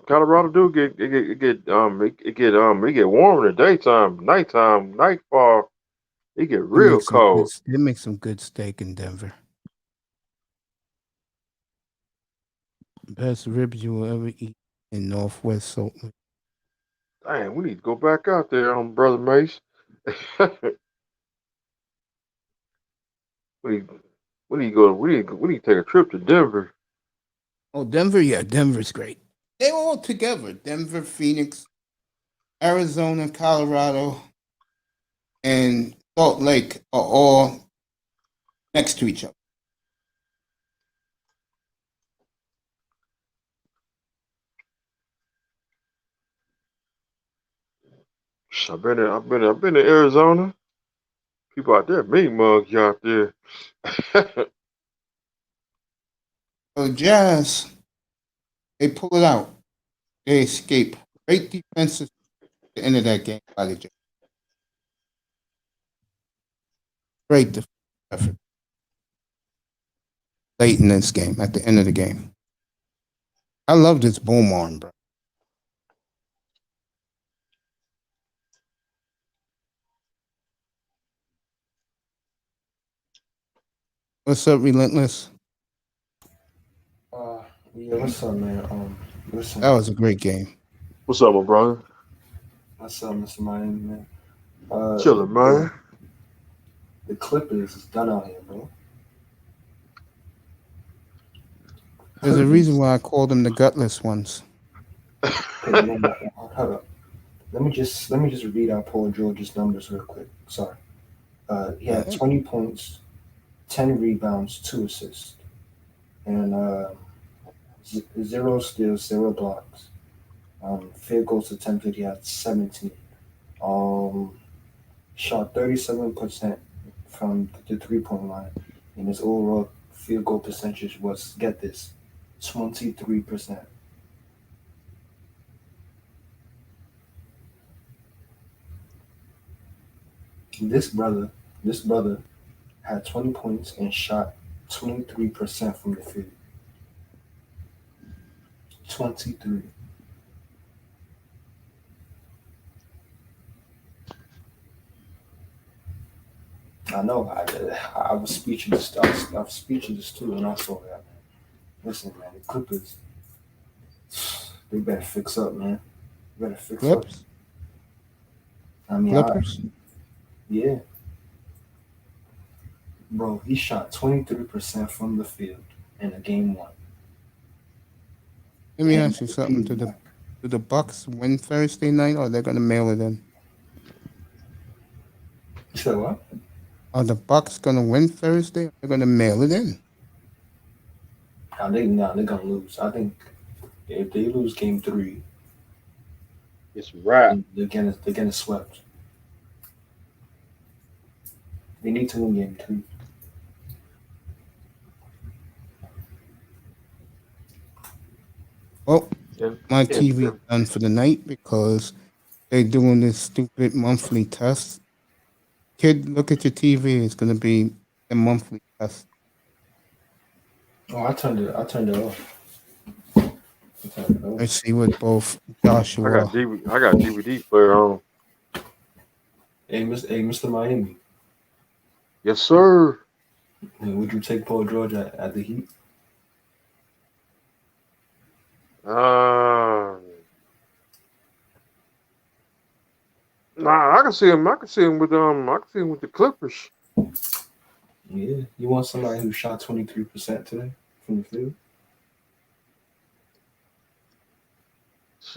Colorado do get warm in the daytime, nighttime, nightfall. It get real cold. They make some good steak in Denver. best ribs you will ever eat in Northwest Salt Lake. Damn, we need to go back out there, Brother Mace. we need to go. We need to take a trip to Denver. Oh, Denver, yeah, Denver's great. They're all together. Denver, Phoenix, Arizona, Colorado, and Salt Lake are all next to each other. I've been to Arizona. People out there, big mugs out there. So Jazz, they pull it out. They escape. Great defensive at the end of that game by the Jazz. Great defensive effort late in this game, at the end of the game. I love this boom arm, bro. What's up, Relentless? Yeah, what's up, man? Listen. That was a great game. What's up, my brother? What's up, Mr. Miami, man? Chilling, man. The Clippers is done out here, bro. There's a reason why I called them the gutless ones. Hold up. Let me just read out Paul George's numbers real quick. Sorry. He had 20 points, 10 rebounds, 2 assists, and 0 steals, 0 blocks. Field goals attempted, he had 17. Shot 37% from the 3-point line, and his overall field goal percentage was, get this, 23%. This brother had 20 points and shot 23% from the field. 23. I know. I was speechless. I was speechless too when I saw that, man. Listen, man, the Clippers, they better fix up, man. They better fix up. I mean, Clippers? Yeah. Bro, he shot 23% from the field in a game 1. Let me ask you something. Do the Bucks win Thursday night, or they're gonna mail it in? You said what? Are the Bucks gonna win Thursday, or they're gonna mail it in? They're gonna lose. I think if they lose game 3, it's right. They're getting swept. They need to win game 2. Well, my TV done for the night because they're doing this stupid monthly test. Kid, look at your TV. It's gonna be a monthly test. Oh, I turned it off. Let's see what both Joshua. I got DVD player on. Hey, Mr. Miami. Yes, sir. Would you take Paul George at the Heat? Nah, I can see him with the Clippers. Yeah, you want somebody who shot 23% today from the field?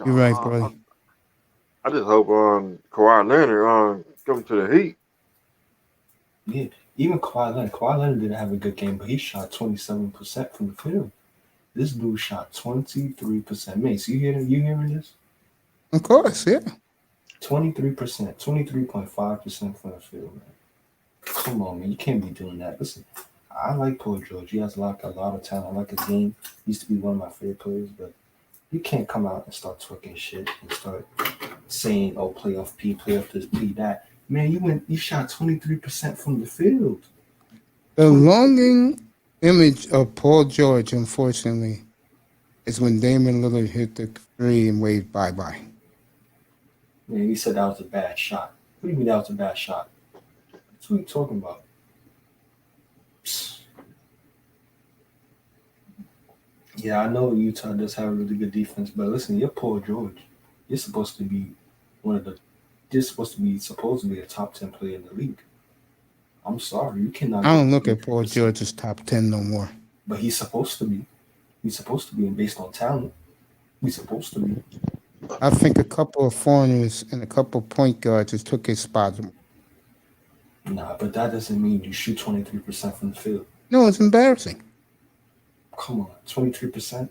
You're right, bro. I just hope Kawhi Leonard come to the Heat. Yeah, even Kawhi Leonard didn't have a good game, but he shot 27% from the field. This dude shot 23%. Mace, you hearing this? Of course, yeah. 23%, 23.5% from the field, man. Come on, man. You can't be doing that. Listen, I like Paul George. He has a lot of talent. I like his game. He used to be one of my favorite players, but you can't come out and start talking shit and start saying, oh, playoff P, playoff this, P that. Man, you shot 23% from the field. The longing image of Paul George, unfortunately, is when Damian Lillard hit the 3 and waved bye-bye. Man, he said that was a bad shot. What do you mean that was a bad shot? That's what you talking about. Yeah, I know Utah does have a really good defense, but listen, you're Paul George. You're supposed to be one of the. You're supposed to be supposedly a top 10 player in the league. I'm sorry, you cannot I go don't look at 23%. Paul George as top 10 no more. But he's supposed to be. He's supposed to be based on talent. He's supposed to be. I think a couple of foreigners and a couple of point guards just took his spot. Nah, but that doesn't mean you shoot 23% from the field. No, it's embarrassing. Come on, 23%?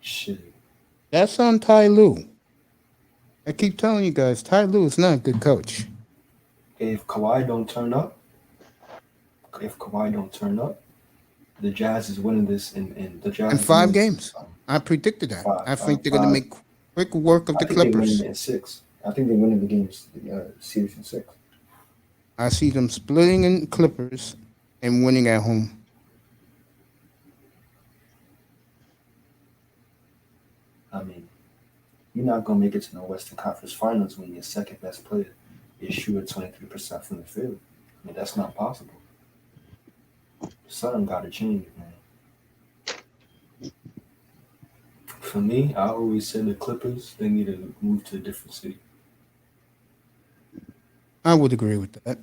Shit. That's on Ty Lue. I keep telling you guys, Ty Lue is not a good coach. If Kawhi don't turn up, the Jazz is winning this, and the Jazz In is 5 winning games. I predicted that. I think they're going to five. make quick work of I the think they're winning Clippers. it in 6. I think they're winning the games, series in 6. I see them splitting in Clippers and winning at home. I mean, you're not going to make it to the Western Conference Finals when your second best player is shooting 23% from the field. I mean, that's not possible. Something got to change, man. For me, I always said the Clippers, they need to move to a different city. I would agree with that.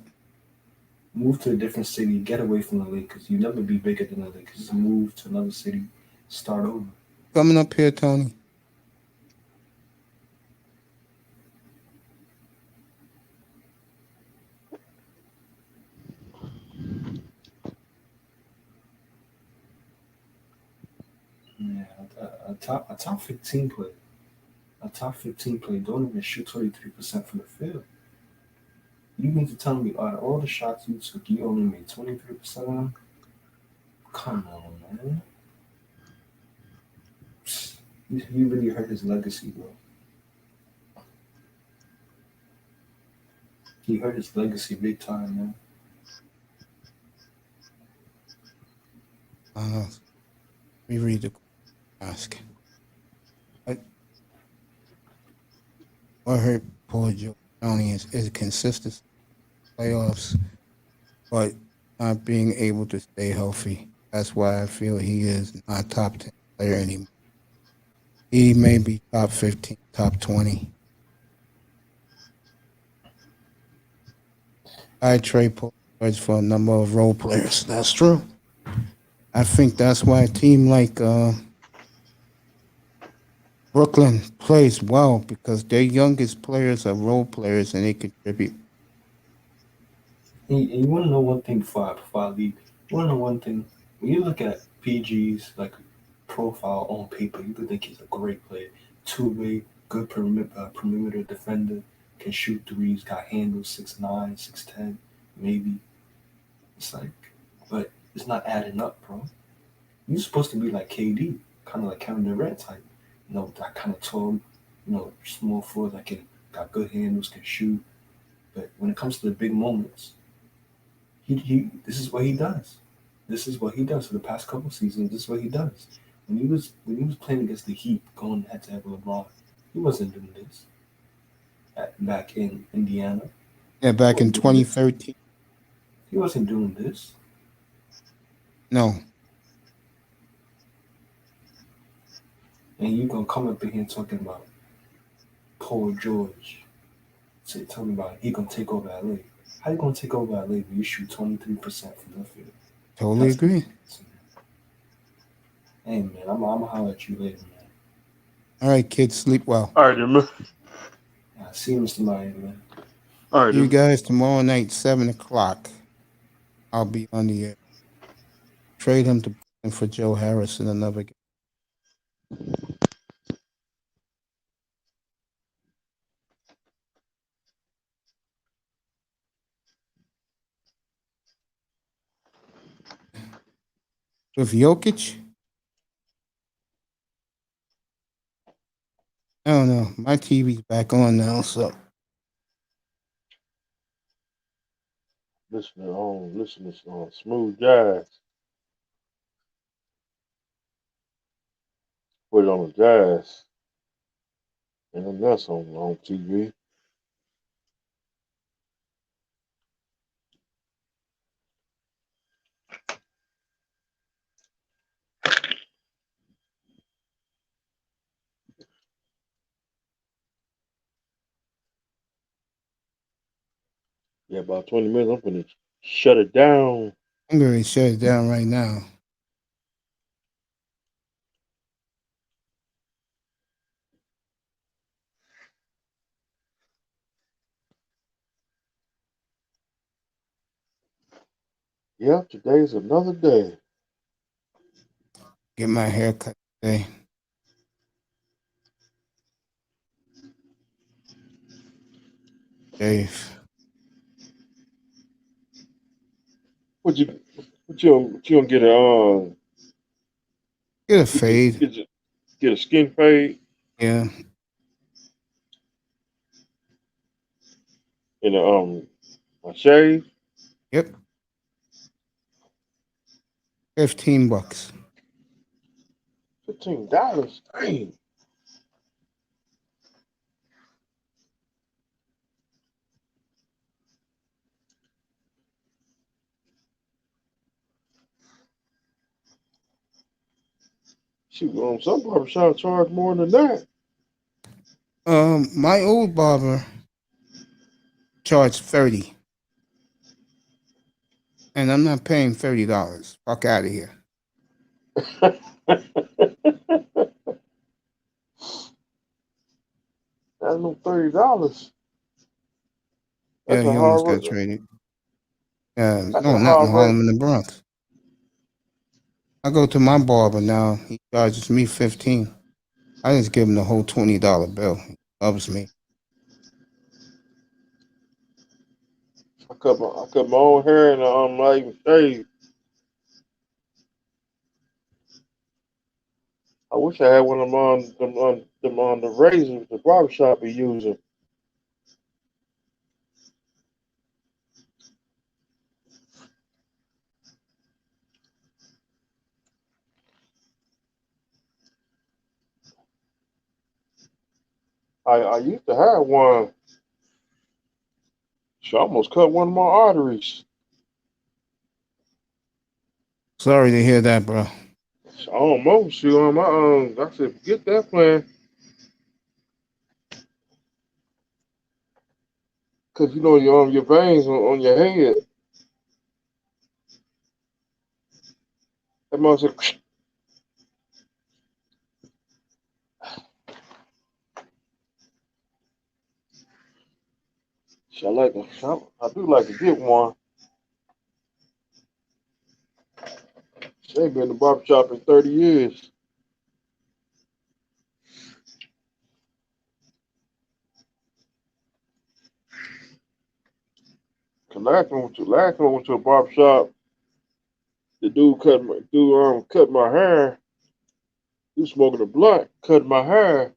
Move to a different city, get away from the Lakers. You never be bigger than the Lakers. Move to another city, start over. Coming up here, Tony. Yeah, a top 15 player. A top 15 player don't even shoot 23% from the field. You mean to tell me out of all the shots you took, you only made 23% of them? Come on, man. You really hurt his legacy, bro. He hurt his legacy big time, man. Let me read the ask. What hurt Paul George is consistency, playoffs, but not being able to stay healthy. That's why I feel he is not top 10 player anymore. He may be top 15, top 20. I trade Paul George for a number of role players. That's true. I think that's why a team like Brooklyn plays well, because their youngest players are role players and they contribute. And you want to know one thing before I leave? You want to know one thing? When you look at PG's like profile on paper, you could think he's a great player. Two-way, good perimeter defender, can shoot threes, got handles, 6'9", 6'10", maybe. It's like, but it's not adding up, bro. You're supposed to be like KD, kind of like Kevin Durant type. You know, that kind of tall, small forward that got good handles, can shoot. But when it comes to the big moments, this is what he does. This is what he does for the past couple seasons. This is what he does. When he was playing against the Heat, going head to head with LeBron, he wasn't doing this. Back in Indiana. Yeah, back in 2013. He wasn't doing this. No. And you gonna come up in here talking about Paul George. Talking about he gonna take over LA. How you gonna take over LA when you shoot 23% from the field? Totally agree. Hey man, I'm gonna holler at you later, man. All right, kids, sleep well. All right, then, man. Yeah, see you, Mr. Meyer, man. All right, You then. guys tomorrow night, 7 o'clock. I'll be on the air. Trade him to for Joe Harris in another game. With Jokic? I don't know. My TV's back on now, so. Listen to Smooth Jazz. Put it on the Jazz. And then that's on TV. Yeah, about 20 minutes. I'm gonna shut it down. I'm going to shut it down right now. Yeah, today's another day. Get my hair cut today. Dave. What you gonna get a Get a fade. Get a skin fade Yeah. and a shave? Yep. $15. $15. Dang. Shoot, some barbershops charge more than that. My old barber charged $30. And I'm not paying $30. Fuck out of here. That's no $30. Yeah, That's a he almost hard got traded. No, That's not a in hard Harlem, in the Bronx. I go to my barber now. He charges me $15. I just give him the whole $20 bill. He loves me. I cut my own hair and I'm not even shaved. I wish I had one of them on the razors the barbershop be using. I used to have one. She almost cut one of my arteries. Sorry to hear that, bro. Almost. She on my I said, forget that plan. Cause you know your veins on your head. That mother said, I do like to get one. She ain't been in the barbershop in 30 years. Last time I went to a barbershop, the dude cut my hair. He was smoking a blunt, cut my hair.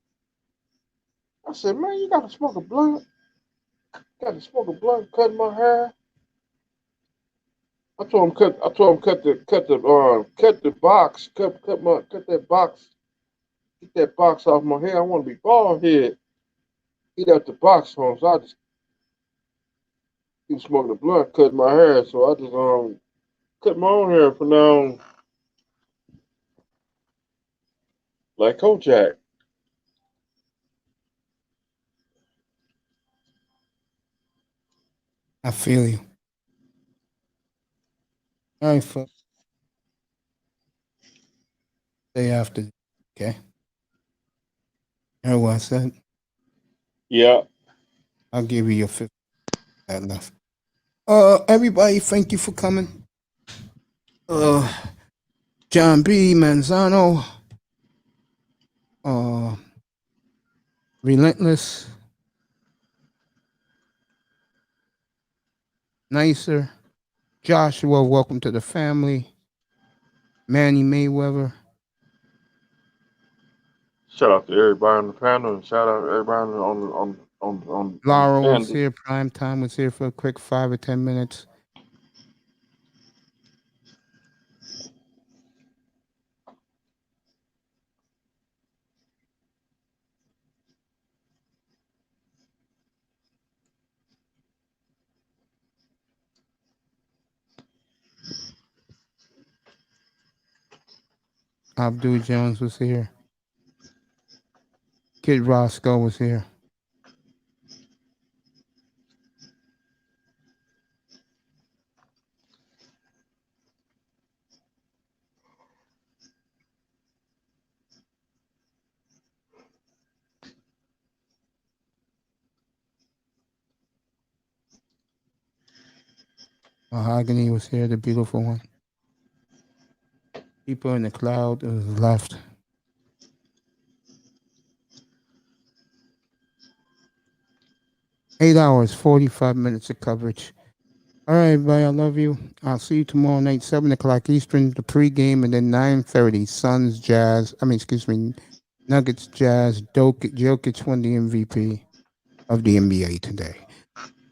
I said, man, you gotta smoke a blunt. Cut my hair. I told him cut the box, cut that box, get that box off my hair. I want to be bald head. He left the box on, so he was smoking a blunt, cut my hair, so I just cut my own hair for now, like Kojak. I feel you. All right, folks. Day after. Okay. Heard what I said? Yeah. I'll give you your 50 that left. Everybody, thank you for coming. Jon B, Manzano, Relentless, Nicer, Joshua, welcome to the family. Manny Mayweather. Shout out to everybody on the panel and shout out to everybody on Laura was Andy. here. Prime Time was here for a quick 5 or 10 minutes. Abdul Jones was here. Kid Roscoe was here. Mahogany was here, the beautiful one. People in the cloud was left. Eight hours, 45 minutes of coverage. All right, everybody, I love you. I'll see you tomorrow night, 7 o'clock Eastern, the pregame, and then 9:30, Suns, Jazz. Nuggets, Jazz. Jokic won the MVP of the NBA today.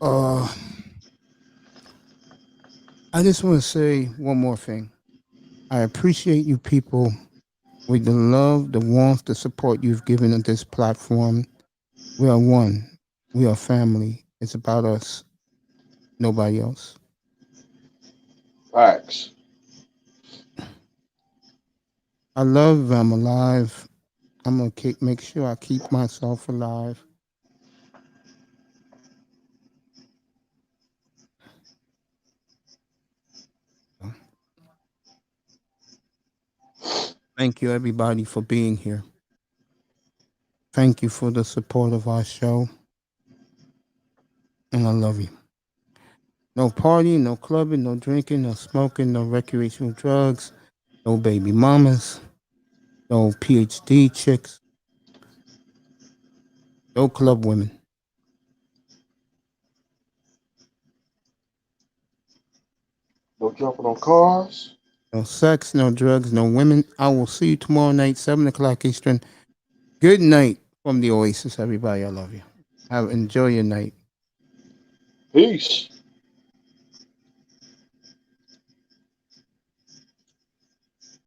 I just want to say one more thing. I appreciate you people with the love, the warmth, the support you've given on this platform. We are one. We are family. It's about us. Nobody else. Facts. I love I'm alive. I'm going to make sure I keep myself alive. Thank you, everybody, for being here. Thank you for the support of our show. And I love you. No partying, no clubbing, no drinking, no smoking, no recreational drugs, no baby mamas, no PhD chicks, no club women. No jumping on cars. No sex, no drugs, no women. I will see you tomorrow night, 7 o'clock Eastern. Good night from the Oasis, everybody. I love you. Enjoy your night. Peace.